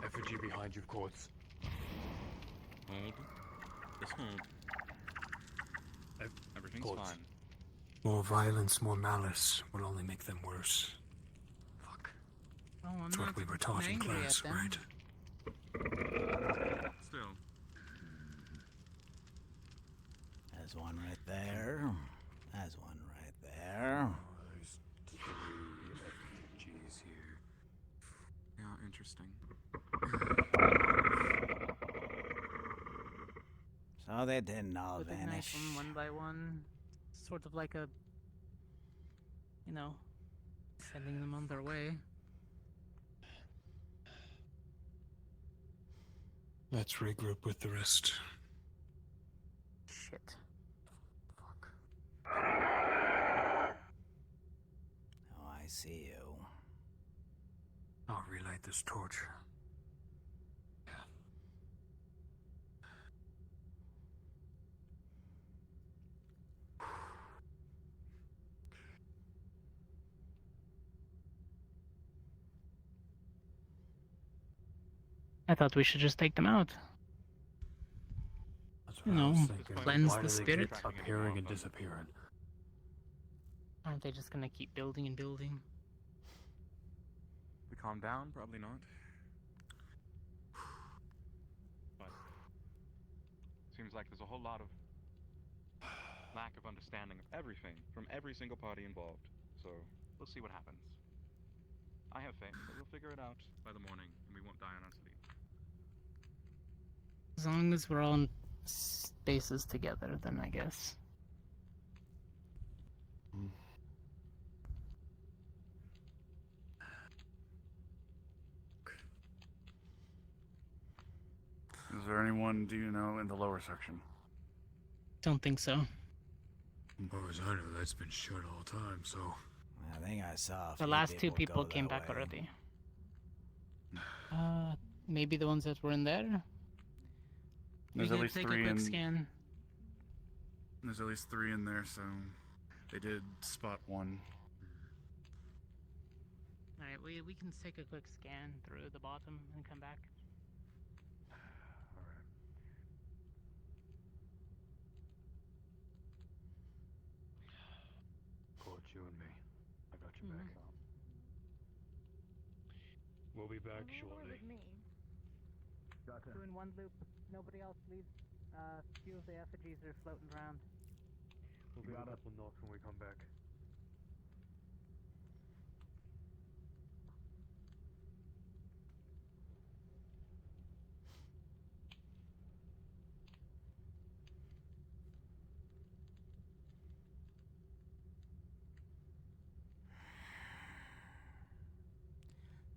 Effigy behind you, Quartz. Hold. Just hold. Everything's Quartz. fine. More violence, more malice will only make them worse. Oh, I'm That's not what we were taught in angry class, at them. right? Still. There's one right there. There's one right there. Effigies here. Yeah, interesting. So they didn't all Would they knife vanish. them one by one? Sort of like a, you know, sending them on their way. Let's regroup with the rest. Shit. Oh, I see you. I'll relight this torch. I thought we should just take them out. That's You what I was know, thinking. cleanse Why the do they spirit. keep appearing and disappearing? Aren't they just gonna keep building and building? We calm down? Probably not. But seems like there's a whole lot of lack of understanding of everything from every single party involved. So we'll see what happens. I have faith that we'll figure it out by the morning, and we won't die on our sleep. As long as we're all in spaces together, then I guess. Is there anyone, do you know, in the lower section? Don't think so. As far as I know, that's been shut all the time, so... I think I saw a The few last two go people came that back way. already. Maybe the ones that were in there? There's We at could least take three a quick in... scan. There's at least 3 in there, so they did spot one. Alright, we can take a quick scan through the bottom and come back. Alright. Court, you and me. I got your back. We'll be back shortly. Two in one loop. Nobody else leaves. Few of the effigies are floating around. We'll be a couple knocks when we come back.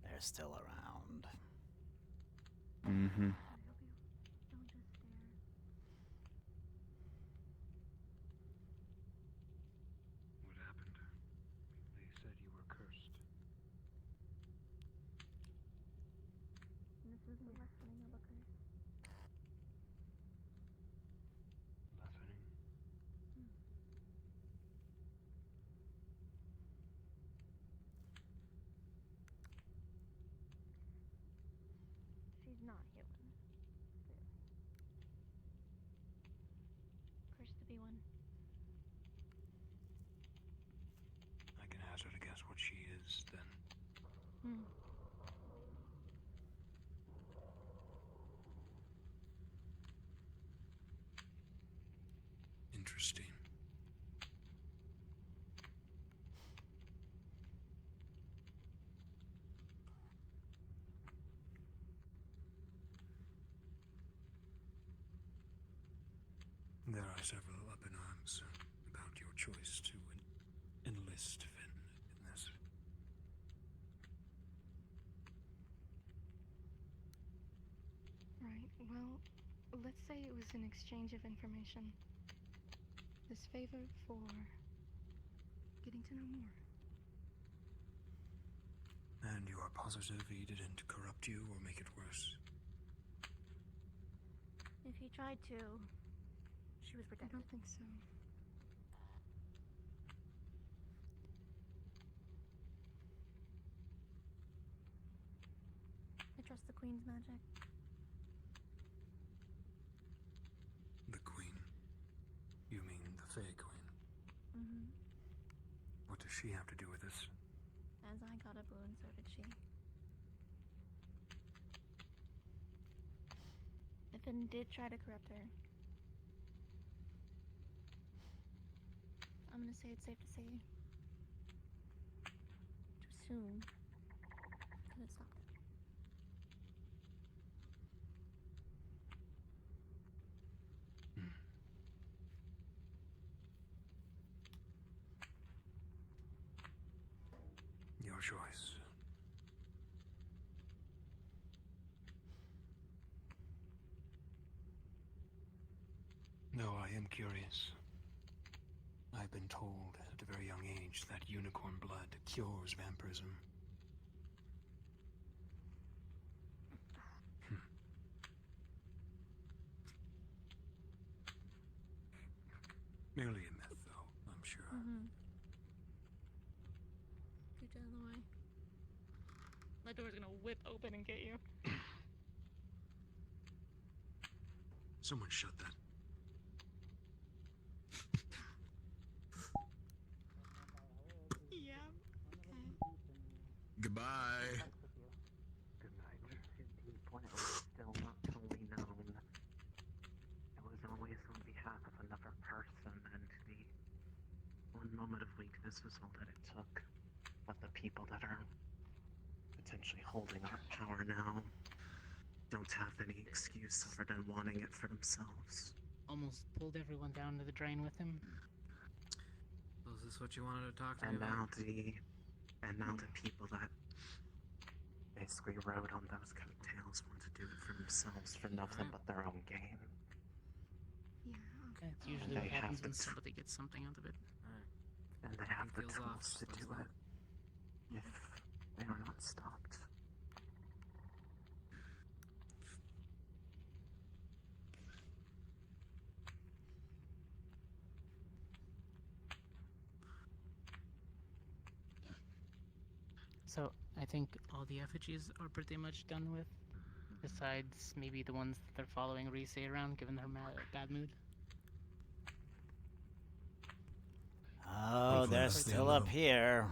They're still around. Mm-hmm. What happened? They said you were cursed. This is the lessening of a curse. Lessening? She's not human. Clearly. Cursed to be one. I can hazard a guess what she is, then. Interesting. There are several up in arms about your choice to enlist Finn in this. Right, well, let's say it was an exchange of information. This favor for getting to know more. And you are positive he didn't corrupt you or make it worse? If he tried to, she was protected. I don't think so. I trust the Queen's magic. The Queen? You mean the Fey Queen? Mm-hmm. What does she have to do with this? As I got a boon, so did she. If Finn did try to corrupt her, I'm gonna say it's safe to say to assume that it's not. Your choice. No, I am curious. I've been told at a very young age that unicorn blood cures vampirism. Merely a myth, though, I'm sure. Mm-hmm. Get out of the way. That door's gonna whip open and get you. Someone shut that. Yeah. Okay. Goodbye. Good night. 15.0 is still not fully known. It was always on behalf of another person, and the one moment of weakness was all that it took. But the people that are potentially holding our power now don't have any excuse other than wanting it for themselves. Almost pulled everyone down to the drain with him. So is this what you wanted to talk to me And about? now the people that basically rode on those coattails want to do it for me. themselves for nothing but their own gain. That's usually They what happens have when the somebody gets something out of it. And they have the Feels off, tools to let's do go. it if they are not stopped. So I think all the effigies are pretty much done with, besides maybe the ones that they're following Reese around, given her bad mood. Oh, they're still up here.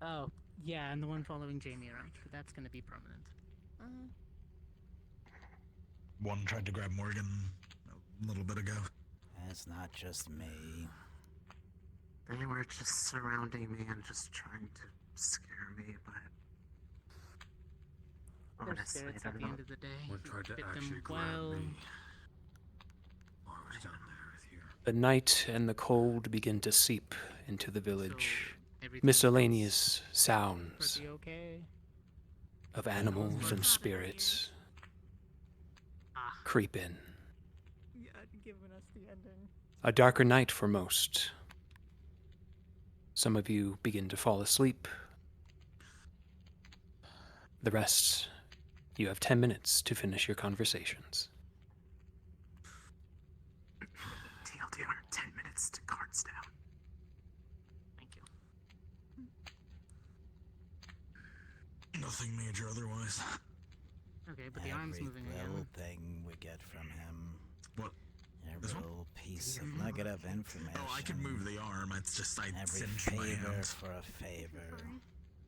Oh, yeah, and the one following Jamie around, but that's gonna be permanent. One tried to grab Morgan a little bit ago. It's not just me. They were just surrounding me and just trying to scare me, but They're honestly, spirits they're at the not. end of the day. One tried to Bit actually them grab well. me. I was down there with you. The night and the cold begin to seep into the village. everything Miscellaneous sounds Pretty okay. of animals and spirits creep in. Yeah, giving us the ending. A darker night for most. Some of you begin to fall asleep. The rest, you have 10 minutes to finish your conversations. TLDR, 10 minutes to cards down. Thank you. Nothing major otherwise. Okay, but the arm's moving little again. thing we get from him. What? Every This one? little piece of nugget of information. Oh, I can move the arm. It's just I Every cinched my favor hand. for a favor.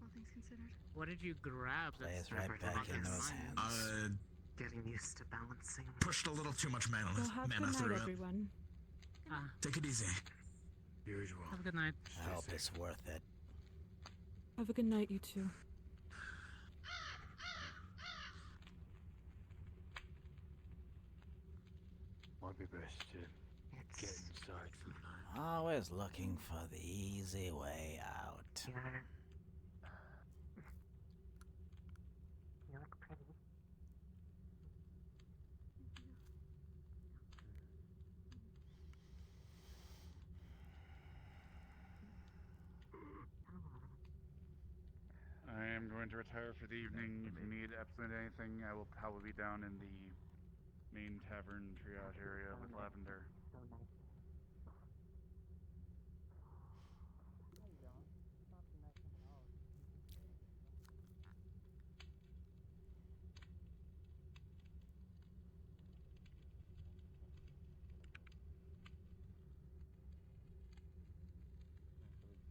All things considered. What did you grab? Plays That's right back into his hands. Getting used to balancing. Pushed a little too much mana, Well, have mana good through night, it. everyone. Take it easy. Usual. Have a good night. I hope it's worth it. Have a good night, you two. Might be best to get inside for the night. Always looking for the easy way out. You look pretty. I am going to retire for the evening. If you need absolutely anything, I will probably be down in the main tavern triage area with Lavender.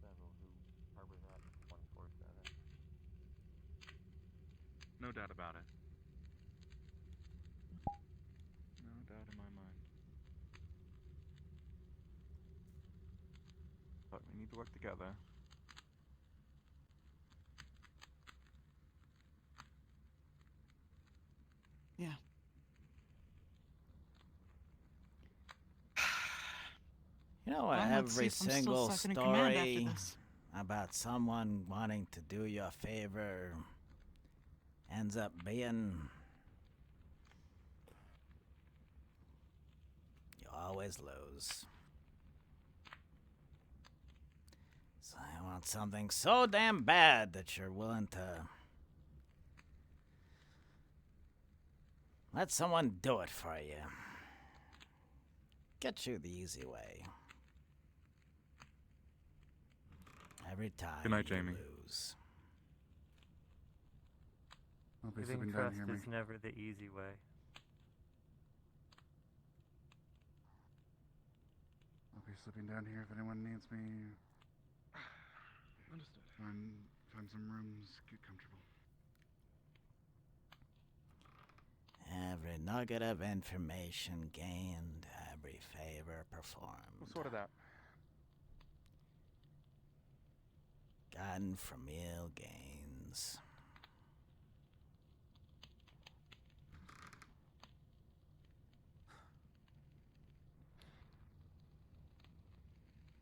Several who harbor that 24/7. No doubt about it. No doubt in my mind. But we need to work together. Yeah. You know, Well, let's see every if I'm still single second in command after story this. about someone wanting to do you a favor ends up being you always lose. So I want something so damn bad that you're willing to let someone do it for you. Get you the easy way. Every time Good night, you Jamie. lose. I'll be Giving sleeping down trust here, is never the easy way. I'll be sleeping down here if anyone needs me. Understood. Find some rooms, get comfortable. Every nugget of information gained, every favor performed. We'll sort it out. Gotten from ill gains.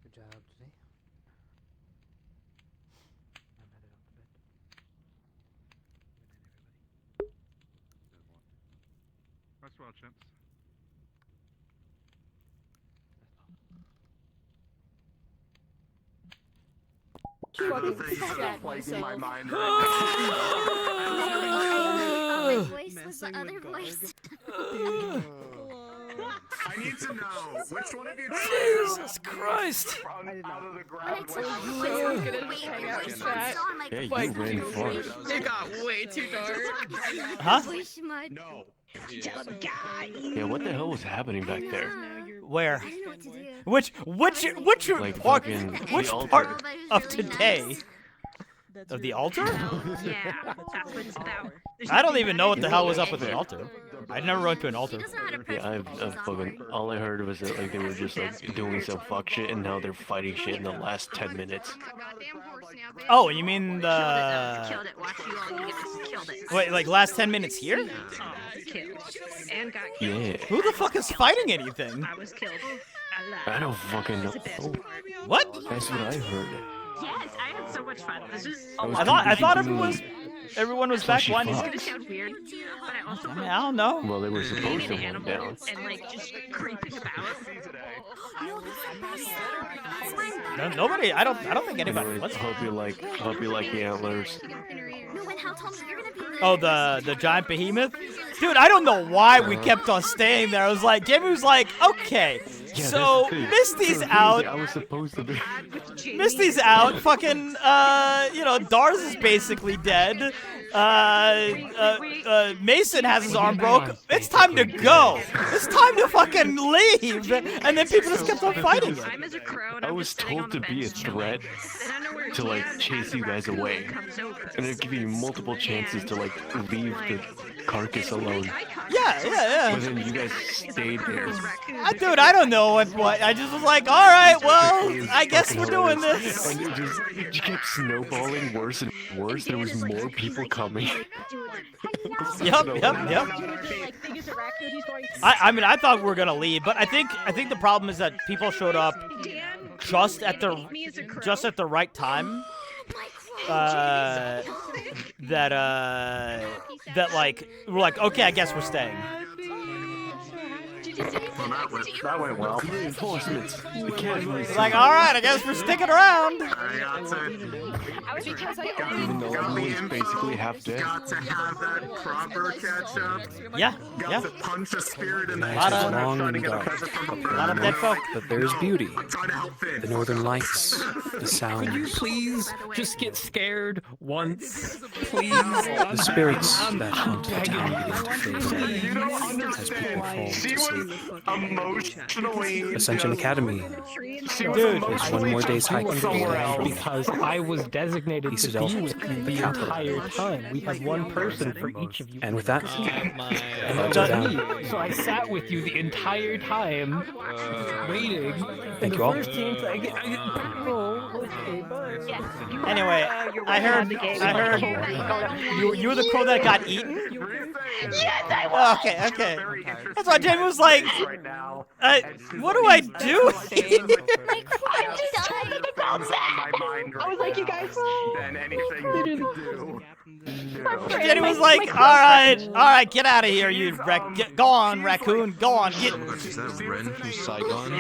Good job today. I'm headed out to bed. Good night, everybody. well, Chips. Fucking shat myself. Oh, my voice was the other voice. I need to know which one of you Jesus Christ! out of the ground. Yeah, you ran first. It got way too dark. Huh? No. Yeah, what the hell was happening back there? Where? I don't know what to do. Which Like part? fucking Which the altar. part of today? Of the altar? Yeah, that was that. I don't even know what the hell was up with the altar. I never went to an altar. Yeah, I've fucking, all I heard was that like they were just like doing some fuck shit and now they're fighting shit in the last 10 minutes. Oh, you mean the... Killed it. Watch you all. You get this. Killed it. Wait, like last 10 minutes here? Killed. And got killed. Yeah. Who the fuck is fighting anything? I was killed. I don't fucking know. Oh, what? that's what I heard. Yes, I had so much fun. This is. I thought everyone was back one. It's gonna sound weird, but I also. I don't know. Well, they were supposed to one down. And like just creeping about. No, nobody. I don't think anybody. Anyways, hope you like the antlers. Oh, the giant behemoth, dude. I don't know why we kept on staying there. I was like, Jamie was like, okay, Yeah, so Misty's out. I was supposed to be. Misty's out. Fucking, you know, Dars is basically dead. Mason has his arm broke. It's time to go. It's time to fucking leave. And then people just kept on fighting it. I was told to be a threat to like chase you guys away, and it'd give you multiple chances to like leave the carcass alone. Yeah. But then you guys stayed there. Dude, I don't know what. I just was like, all right, well, I guess we're doing this. And it kept snowballing worse and worse. There was more people coming. Yep. I mean, I thought we were gonna leave, but I think the problem is that people showed up just at the right time. That like we're like, okay, I guess we're staying. That went well. Reinforcements. It's like, all right, I guess we're sticking around. Even though everyone's basically half dead. Got to have that proper catch up. Yeah. Got to punch a spirit in the Lot head. of- Trying to get a present from a lot of dead folk. But there's beauty. Trying to help Finn. The northern lights, the sound, Could you please just get scared once, please? the spirits that haunt the town begin to fade You don't as people fall understand. She to was sleep. emotionally. Ascension Academy. She was Dude, There's one more day's hiking to somewhere go else. Because I was designated Pieces to be of with you the entire time. We had one person for each of you. And with that, And heads are that's down. me. So I sat with you the entire time, waiting. Thank the you all. first chance I get. Oh, okay, bye. Anyway, I heard you were the crow that got eaten. Yes, I was. Okay. That's why Jamie was like, what do I do? I was like, you guys. Than anything you can do. Jamie was like, all right, get out of here, you go on, raccoon, go on, get. Is that Ren from Saigon?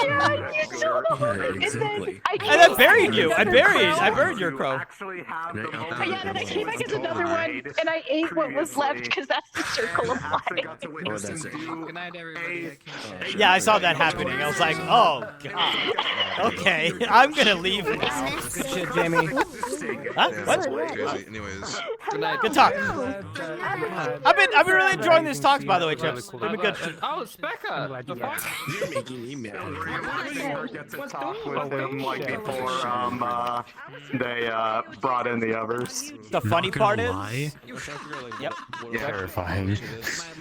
Yeah, you told Yeah, exactly. And I buried you. I buried your crow. But yeah, then I came back as another one, and I ate what was left because that's the circle of life. Oh, that's it. Good night, everybody. Yeah, I saw that happening. I was like, oh god. Okay, I'm gonna leave now. Good shit, Jamie. Huh? What? Crazy. Anyways. Good night. Good talk. I've been really enjoying these talks, by the way, Chips. They've been good. Oh, Specca. The fuck? You're making email. Get to talk with them like before they brought in the others. The funny part is, Lie? yep. Terrifying.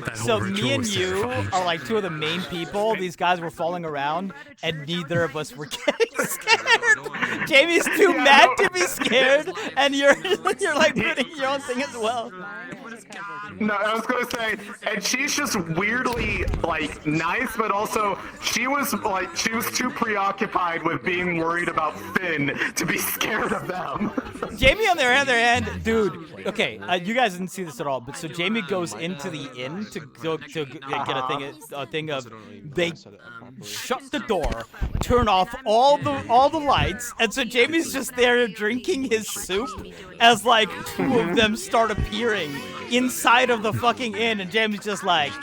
That So whole me ritual and was you terrifying. are like two of the main people. These guys were falling around, and neither of us were getting scared. Jamie's too mad to be scared, and you're like putting your own thing as well. No, I was gonna say, and she's just weirdly like nice, but also she was too preoccupied with being worried about Finn in to be scared of them. Jamie, on the other hand, dude. Okay, you guys didn't see this at all, but so Jamie goes into the inn to get a thing of they shut the door, turn off all the lights, and so Jamie's just there drinking his soup as like two of them start appearing inside of the fucking inn, and Jamie's just like,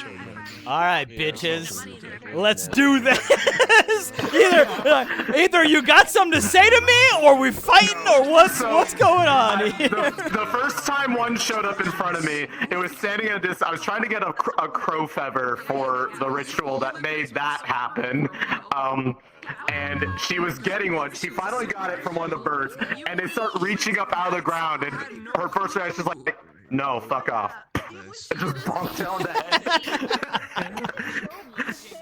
all right, bitches, let's do this. Either you got something to say to me, or we fighting, or what's going on here? The first time one showed up in front of me, it was standing at this. I was trying to get a crow feather for the ritual that made that happen. And she was getting one. She finally got it from one of the birds, and they start reaching up out of the ground, and her first reaction is like, no, fuck off. It just bumped down the head.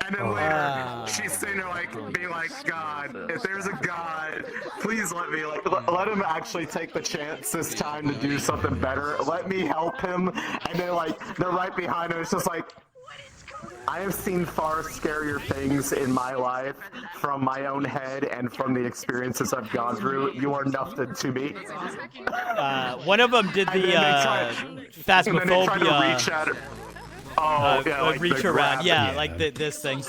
And then later, she's sitting there like, being like, God, if there's a God, please let me, like, let him actually take the chance this time to do something better. Let me help him. And then, like, they're right behind him. It's just like, I have seen far scarier things in my life from my own head and from the experiences I've gone through. You are nothing to me. One of them did the phasmophobia. Like reach around, like this thing.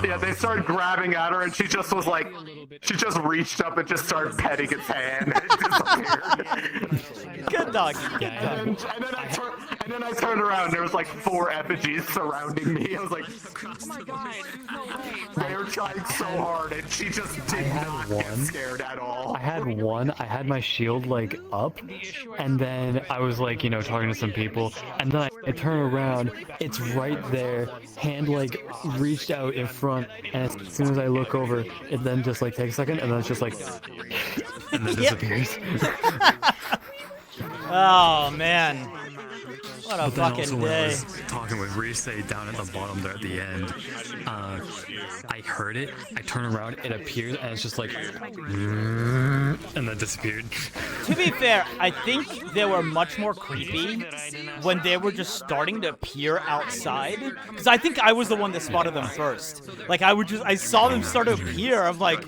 Yeah, they started grabbing at her, and she just was like, she just reached up and just started petting its hand. It disappeared. Good dog. And then I turned around, and there was like 4 effigies surrounding me. I was like, oh my god, no way. They were trying so hard, and she just did not get scared at all. I had my shield like up, and then I was like, you know, talking to some people, and then I turn around, it's right there, hand like reached out in front, and as soon as I look over, it then just like takes a second, and then it's just like, and then disappears. Oh man. What a But then fucking also when I day. was talking with Rise down at the bottom there at the end, I heard it, I turn around, it appears, and it's just like, and then disappeared. To be fair, I think they were much more creepy when they were just starting to appear outside. Because I think I was the one that spotted them first. Like, I saw them start to appear. I'm like,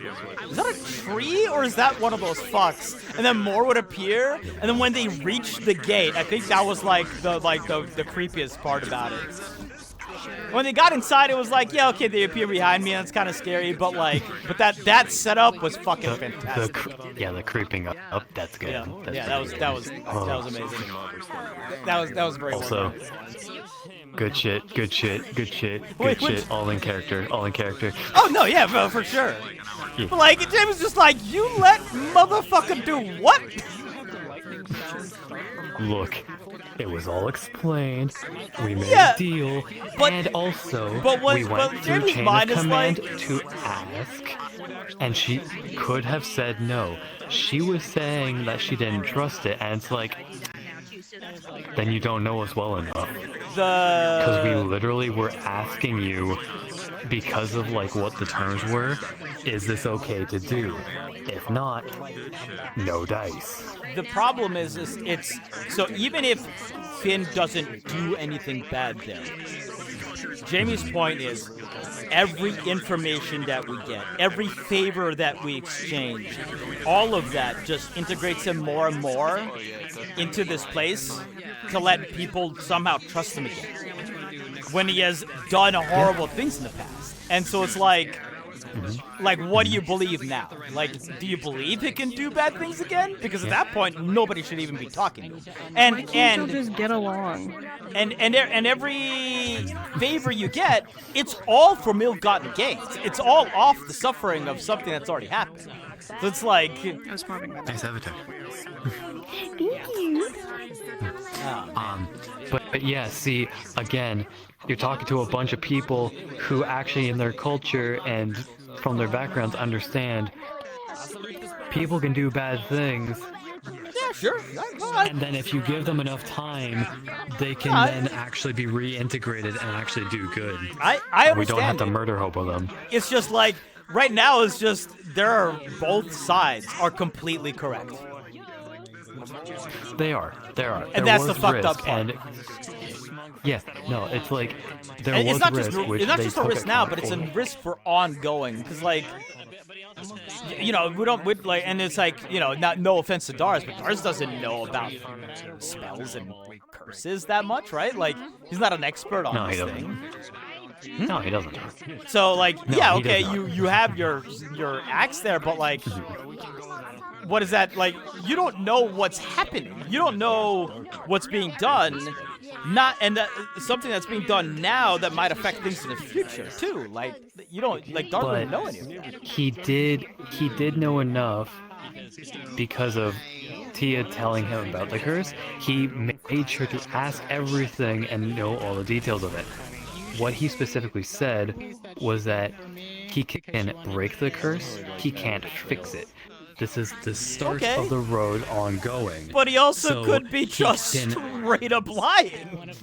is that a tree or is that one of those fucks? And then more would appear. And then when they reached the gate, I think that was like the creepiest part about it. When they got inside, it was like, yeah, okay, they appear behind me, and it's kind of scary, but that setup was fucking fantastic. The creeping up, that's good. Yeah, that was amazing. That was very also good shit, all in character. Oh no, yeah, for sure. Yeah. But like, James was just like, you let motherfucker do what? Look, it was all explained. We made a deal, and also we went through chain of command to ask, and she could have said no. She was saying that she didn't trust it, and it's like, then you don't know us well enough. Because we literally were asking you, because of like what the terms were, is this okay to do? If not, no dice. The problem is it's so even if Finn doesn't do anything bad there, Jamie's point is every information that we get, every favor that we exchange, all of that just integrates him more and more into this place to let people somehow trust him again when he has done horrible things in the past. And so it's like, what do you believe now? Like, do you believe he can do bad things again? Because at that point, nobody should even be talking to him. And just get along. And every favor you get, it's all from ill-gotten gains. It's all off the suffering of something that's already happened. So it's like, nice avatar. Thank you. But yeah, see, again, you're talking to a bunch of people who actually in their culture and from their backgrounds understand people can do bad things. Yeah, sure. And then if you give them enough time, they can then actually be reintegrated and actually do good. I understand. We don't have to murder hobo them. It's just like, right now it's just, both sides are completely correct. They are. And that's the fucked up part. Yeah, no, it's like there and was it's not risk, just which it's not they just a took risk now, but it's a account risk for ongoing. Because like, you know, we like, and it's like, you know, no offense to Dars, but Dars doesn't know about spells and curses that much, right? Like, he's not an expert on this thing. No, he doesn't. So like, No, yeah, he okay, does not. you have your axe there, but like, what is that? Like, you don't know what's happening. You don't know what's being done. Something that's being done now that might affect things in the future too. Like, you don't, like, Dart wouldn't know any of that. He did know enough because of Tia telling him about the curse. He made sure to ask everything and know all the details of it. What he specifically said was that he can break the curse, he can't fix it. This is the start of the road ongoing. But he also So could be he just can- straight up lying.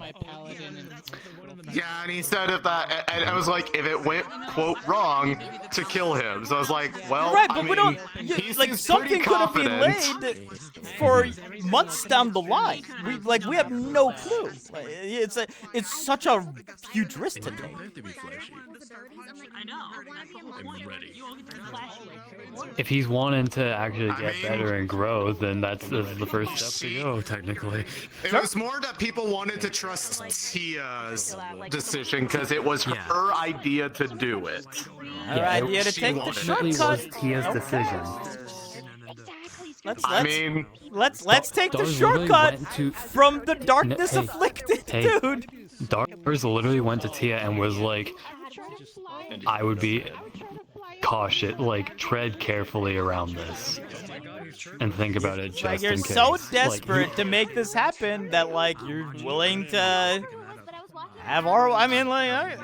Yeah, and he said and I was like, if it went, quote, wrong, to kill him. So I was like, well, Right, but I mean, we don't, he like, seems something pretty could have been confident. laid for months down the line. We have no clue. Like, it's such a huge risk to take. If he's wanting to actually get better and grow, then that's the first step to go, technically. It was more that people wanted to trust Tia's decision because it was her idea to do it. Her idea to She take the wanted it. shortcut. was Tia's decision. Let's take the Dars literally shortcut went to- from the darkness Hey, afflicted, hey, dude. Dars literally went to Tia and was like, I would be cautious, like, tread carefully around this. And think about it just Like, you're in case. so Like, desperate to make this happen that, like, you're willing to have our. I mean, like,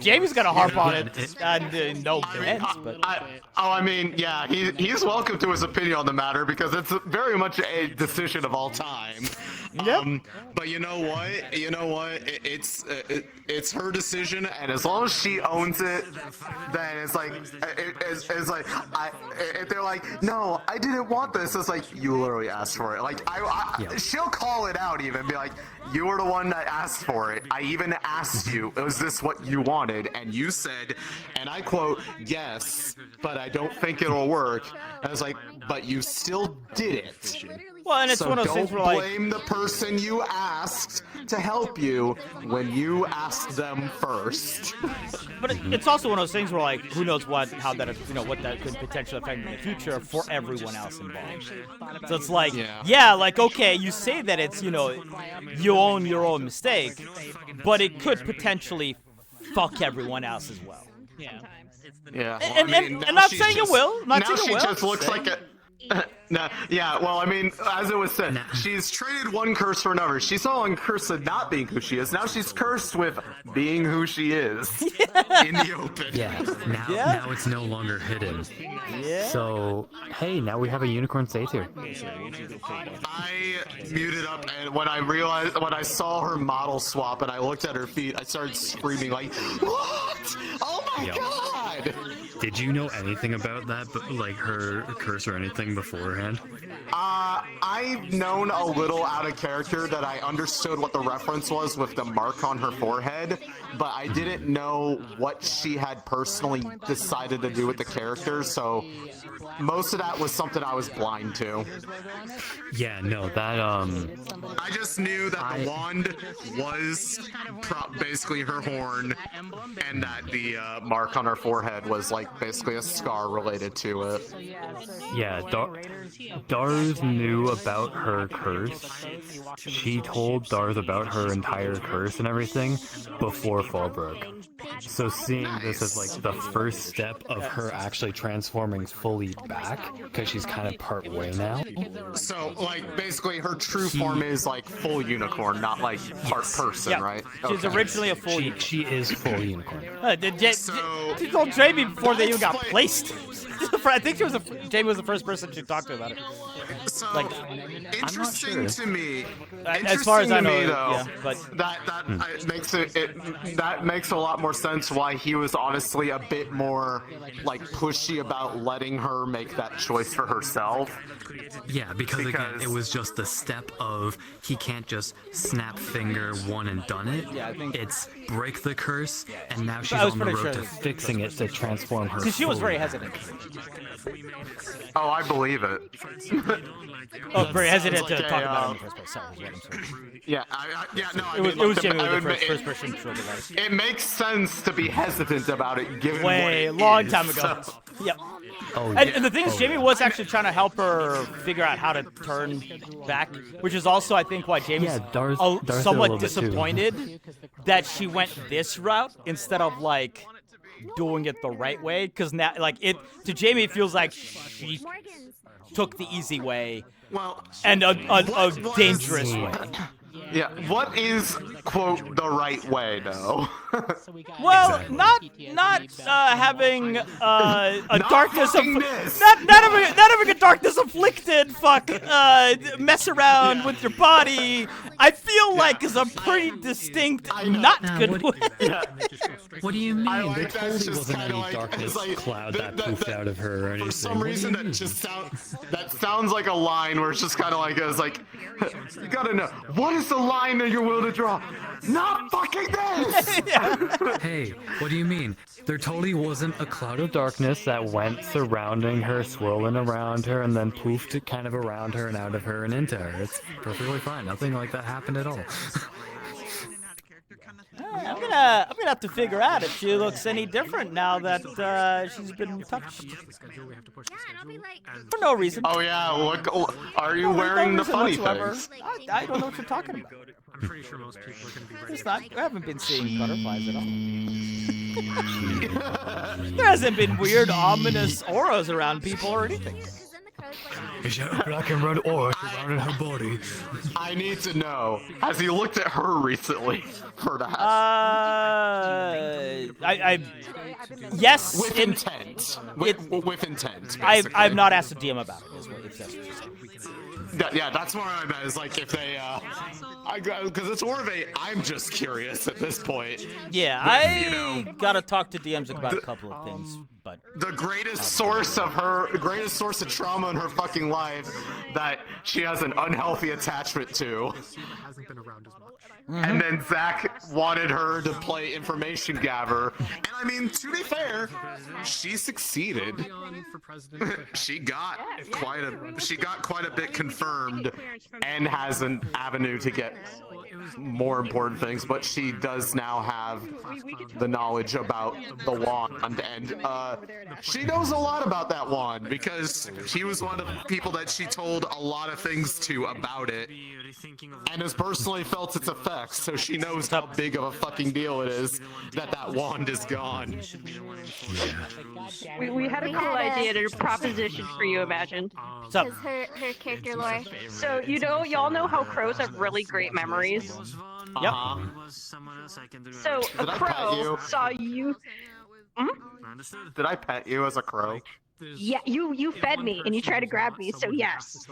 Jamie's gonna harp on it, and no offense, but. I mean, yeah, he's welcome to his opinion on the matter because it's very much a decision of all time. But you know what? It's her decision, and as long as she owns it, then it's like if they're like, no, I didn't want this. It's like, you literally asked for it. Like she'll call it out, even be like, you were the one that asked for it. I even asked you, was this what you wanted? And you said, and I quote, yes, but I don't think it'll work. And I was like, but you still did it. Well, and it's so one of those don't things where, like, blame the person you asked to help you when you asked them first. But it's also one of those things where, like, who knows what that could potentially affect in the future for everyone else involved. So it's like, yeah, like, okay, you say that it's, you own your own mistake, but it could potentially fuck everyone else as well. Yeah. And I'm not saying it will. Now she just looks like a. No, yeah, well, I mean, as it was said, she's traded one curse for another. She's all on curse of not being who she is. Now she's cursed with being who she is in the open. Yeah, now it's no longer hidden. Yeah. So, hey, now we have a unicorn satyr. I muted up, and when I saw her model swap and I looked at her feet, I started screaming like, what? Oh my god! Did you know anything about that, but like her curse or anything beforehand? I've known a little out of character that I understood what the reference was with the mark on her forehead, but I didn't know what she had personally decided to do with the character, so most of that was something I was blind to. Yeah, no, that, I just knew that the wand was basically her horn, and that the mark on her forehead was like basically a scar related to it. Yeah, Darth knew about her curse. She told Darth about her entire curse and everything before Fallbrook. So seeing this as like the first step of her actually transforming fully back, because she's kind of part way now. So, like, basically her true form is like full unicorn, not like part person, right? She's originally a full unicorn. She is full unicorn. She told Jamie before they even got placed. I think Jamie was the first person to talk to about it. So, Like, interesting to me. As far as I know, though, yeah, but that makes a lot more sense why he was honestly a bit more like pushy about letting her make that choice for herself. Yeah, because again, it was just the step of he can't just snap finger one and done it. Yeah, I think it's break the curse, and now she's I was on the pretty road sure to fixing it to transform her. Because she was very fully. hesitant. Oh, I believe it. Oh, very hesitant to Like talk about it in the first place. Sorry, is what I'm saying. Yeah, It was Jamie was the first person to talk about it. It makes sense to be hesitant about it, given Way what it long is, time ago. so- Yep. Oh, And the thing is, Jamie was actually trying to help her figure out how to turn back, which is also, I think, why Jamie's Darth did a little somewhat bit too. disappointed that she went this route instead of like doing it the right way. Because now, like to Jamie, it feels like she took the easy way, and a dangerous way. Yeah, what is, quote, the right way, though? Well, not having a darkness of this. not having a darkness afflicted mess around with your body. I feel like is a pretty distinct not good way. What do you mean? I like There that. totally It's just wasn't kinda any like- darkness it's like cloud that poofed out of her or anything. For some reason, that just sounds like a line where it's just kind of like it's like you gotta know what is the line that you're willing to draw. Not fucking this. Hey, what do you mean? There totally wasn't a cloud of darkness that went surrounding her, swirling around her, and then poofed it kind of around her and out of her and into her. It's perfectly fine. Nothing like that happened at all. I'm gonna have to figure out if she looks any different now that she's been touched. For no reason. Oh yeah, look, are you No wearing the reason funny whatsoever. things? I don't know what you're talking about. I'm pretty sure most people are going to be ready. It's not. I haven't been seeing butterflies at all. There hasn't been weird, ominous auras around people or anything. Is there a black and red aura surrounding her body? I need to know. Has he looked at her recently for that? Yes. With intent. With intent. I've not asked the DM about it. If that's what you're saying. Yeah, that's where I'm at. Is like if they, because it's more of a I'm just curious at this point. Yeah, But, I gotta talk to DMs about a couple of things, but the greatest source of trauma in her fucking life that she has an unhealthy attachment to. Hasn't been around as much. And then Zach wanted her to play information gather. And I mean, to be fair, she succeeded. she got quite a bit confirmed and has an avenue to get more important things, but she does now have the knowledge about the wand, and she knows a lot about that wand because she was one of the people that she told a lot of things to about it and has personally felt its effects, so she knows how big of a fucking deal it is that wand is gone. We had a cool idea to proposition for you, Imagine. What's up? Her character lore. So, y'all know how crows have really great memories? Yep. So, a Did I pet crow you? saw you... Did I pet you as a crow? Yeah, you fed me, and you tried to grab me, so yes.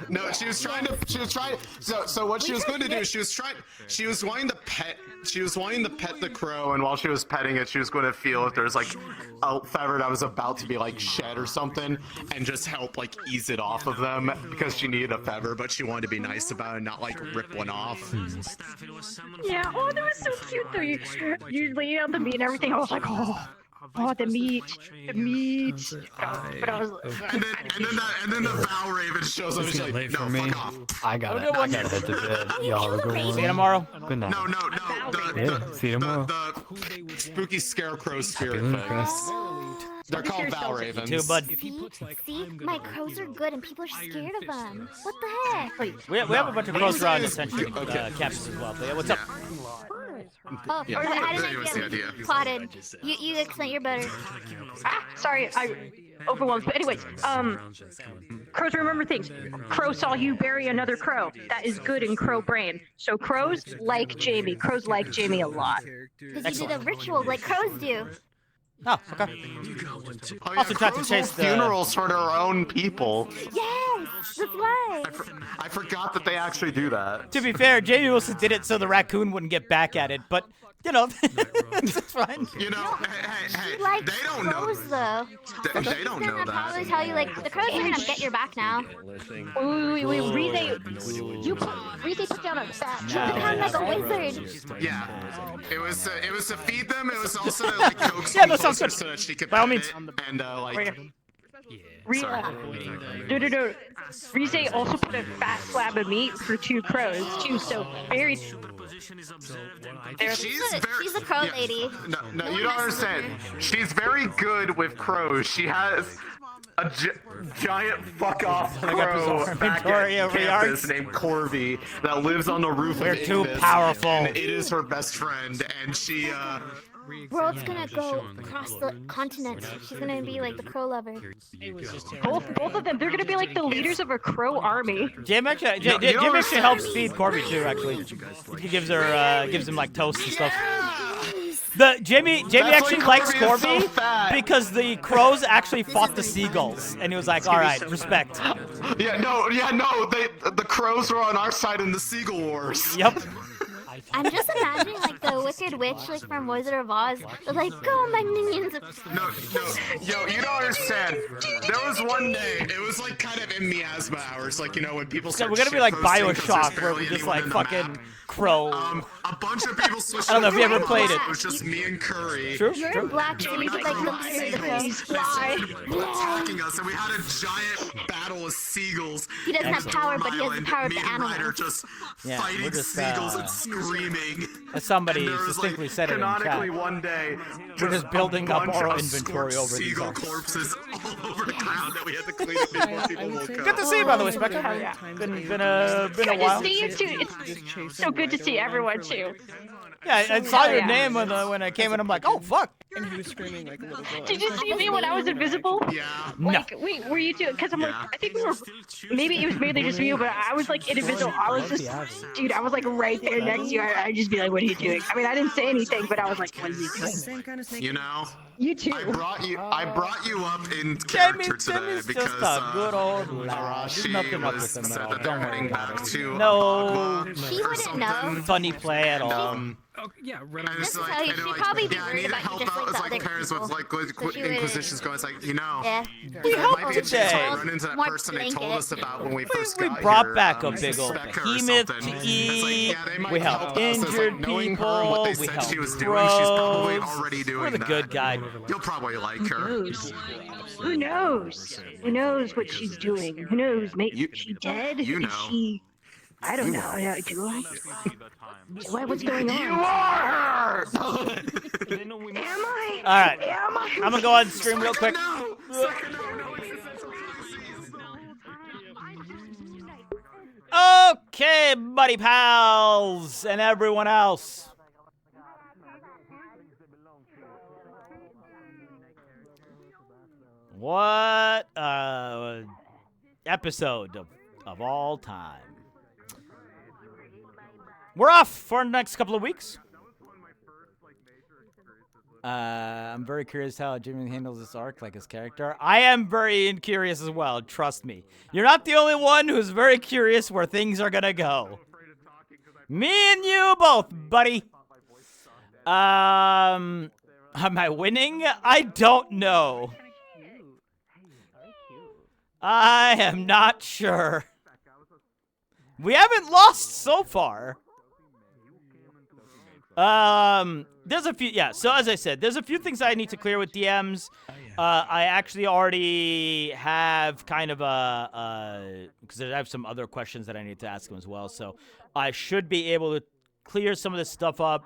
No, she was trying. So what she was going to do, she was wanting to pet the crow, and while she was petting it, she was going to feel if there's like a feather that was about to be like shed or something, and just help like ease it off of them because she needed a feather, but she wanted to be nice about it and not like rip one off. Yeah, oh, that was so cute, though. You laid out the meat and everything, I was like, oh, the meat. But I was and then the Val Raven shows up and she's like, no, fuck off. I gotta head to bed. Y'all are going. See you tomorrow. Good night. No. See you tomorrow. The spooky scarecrow spirit things. They're called Val Ravens. Too, bud. See, my crows are good and people are scared of them. What the heck? We have a bunch of crows around Ascension campus as well. But yeah, what's up? Oh, Yeah, or how did that was the idea. Plotted. You explain your better. sorry, I overwhelmed. But anyways, crows remember things. Crow saw you bury another crow. That is good in crow brain. So crows like Jamie. Crows like Jamie a lot. Because you did a ritual like crows do. Oh, okay. Oh, Also yeah, tried to crows chase hold the funerals for their own people. Yes, that's right. I forgot that they actually do that. To be fair, Jamie Wilson did it so the raccoon wouldn't get back at it, but, you know, it's fine. You know, hey, Like they don't know. crows, though. They don't know They're gonna probably that. tell you, like, the crows are gonna get your back now. Wait, Rize put down a fat You become like a wizard. Yeah, it was to feed them. It was also to like coax Yeah, them that sounds closer good. so that she could By all pet means. it and like. No. Rize also put a fat slab of meat for 2 crows too. So very. She's a crow lady. No, you don't understand. She's very good with crows. She has a giant fuck-off crow back at campus named Corby that lives on the roof We're of too Ignis, powerful. and it is her best friend, and she, World's gonna go across the continent. She's gonna be like the crow lover. Both of them. They're gonna be like the leaders of a crow army. Jim actually helps feed Corby too. Actually, he gives him like toast and stuff. Jamie actually likes Corby because the crows actually fought the seagulls, and he was like, "All right, respect." the crows were on our side in the Seagull Wars. Yep. I'm just imagining like the Wicked Witch, like from Wizard of Oz. They're like, "Go, my minions!" No, yo, you don't understand. There was one day, it was like kind of in miasma hours, like, you know, when people start We're gonna be like shitposting 'cause BioShock, there's where we barely just like anyone in the fucking map. crow. A bunch of people switched. I don't know if you ever played it. It was just me and Curry. True. You're in black, so you could like look through the crows. Attacking us, and we had a giant battle of seagulls. He doesn't have power, but he has the power of Me the and Ryder animals. just Yeah, fighting we're just, seagulls and screaming. As somebody And there was, distinctly like, said it in canonically chat. one day, We're just building a up bunch our of inventory scorched over these seagull arcs. corpses all over the ground that we had to clean up before people woke up. Good to see you, by the way, Spectre. Been a while. Good to see you too. It's so good to see everyone too. Yeah, I saw your name when I came in. I'm like, oh fuck. And he was screaming like a little boy. Did you see me when I was invisible? Yeah. Like, wait, were you two? Because I'm like, I think we were. Maybe it was mainly just me, but I was like invisible. I was just, dude, I was like right there next to you. I'd just be like, what are you doing? I mean, I didn't say anything, but I was like, what is he doing? You know, You too. I brought you up in character today because just a good old lad. There's nothing up with him at all. Don't worry about it. No She wouldn't know. funny play at all. Yeah, And it's Just like, tell you, and she'd like, probably be yeah, I worried need about you help just out. like It's the like other parents with like So she would- inquisitions going. It's like, you know, Yeah. there might be a chance today. we'll run into that More person they told blanket. us about when we first We got brought here, back a big old Becca or behemoth something. to It's eat. like, yeah, they might We help helped us. It's like, injured knowing her and what they people. We said helped she was doing, she's probably crows. already doing We're the that. good guy. You'll probably like her. Who knows? Who knows what she's doing? Who knows? Maybe is she dead? You know. Is she? I don't know. Do I? Do I? What's going on? You are her! Am I? All right. Am I? I'm gonna go ahead and stream real quick. Okay, buddy pals and everyone else. What episode of all time. We're off for the next couple of weeks. I'm very curious how Jimmy handles this arc, like his character. I am very curious as well, trust me. You're not the only one who's very curious where things are gonna go. Me and you both, buddy. Am I winning? I don't know. I am not sure. We haven't lost so far. There's a few, yeah, so as I said, there's a few things I need to clear with DMs. I actually already have kind of because I have some other questions that I need to ask them as well, so I should be able to clear some of this stuff up.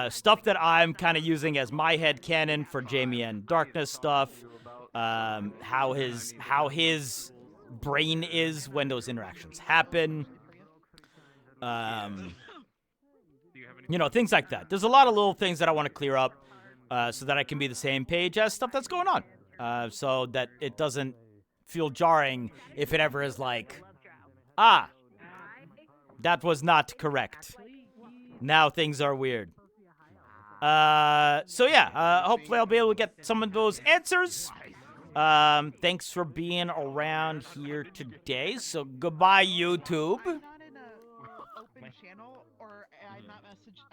Stuff that I'm kind of using as my headcanon for Jamie and Darkness stuff. How his brain is when those interactions happen. You know, things like that. There's a lot of little things that I want to clear up so that I can be the same page as stuff that's going on. So that it doesn't feel jarring if it ever is like, that was not correct. Now things are weird. So yeah, hopefully I'll be able to get some of those answers. Thanks for being around here today. So goodbye, YouTube. Open channel, or I'm not messaged.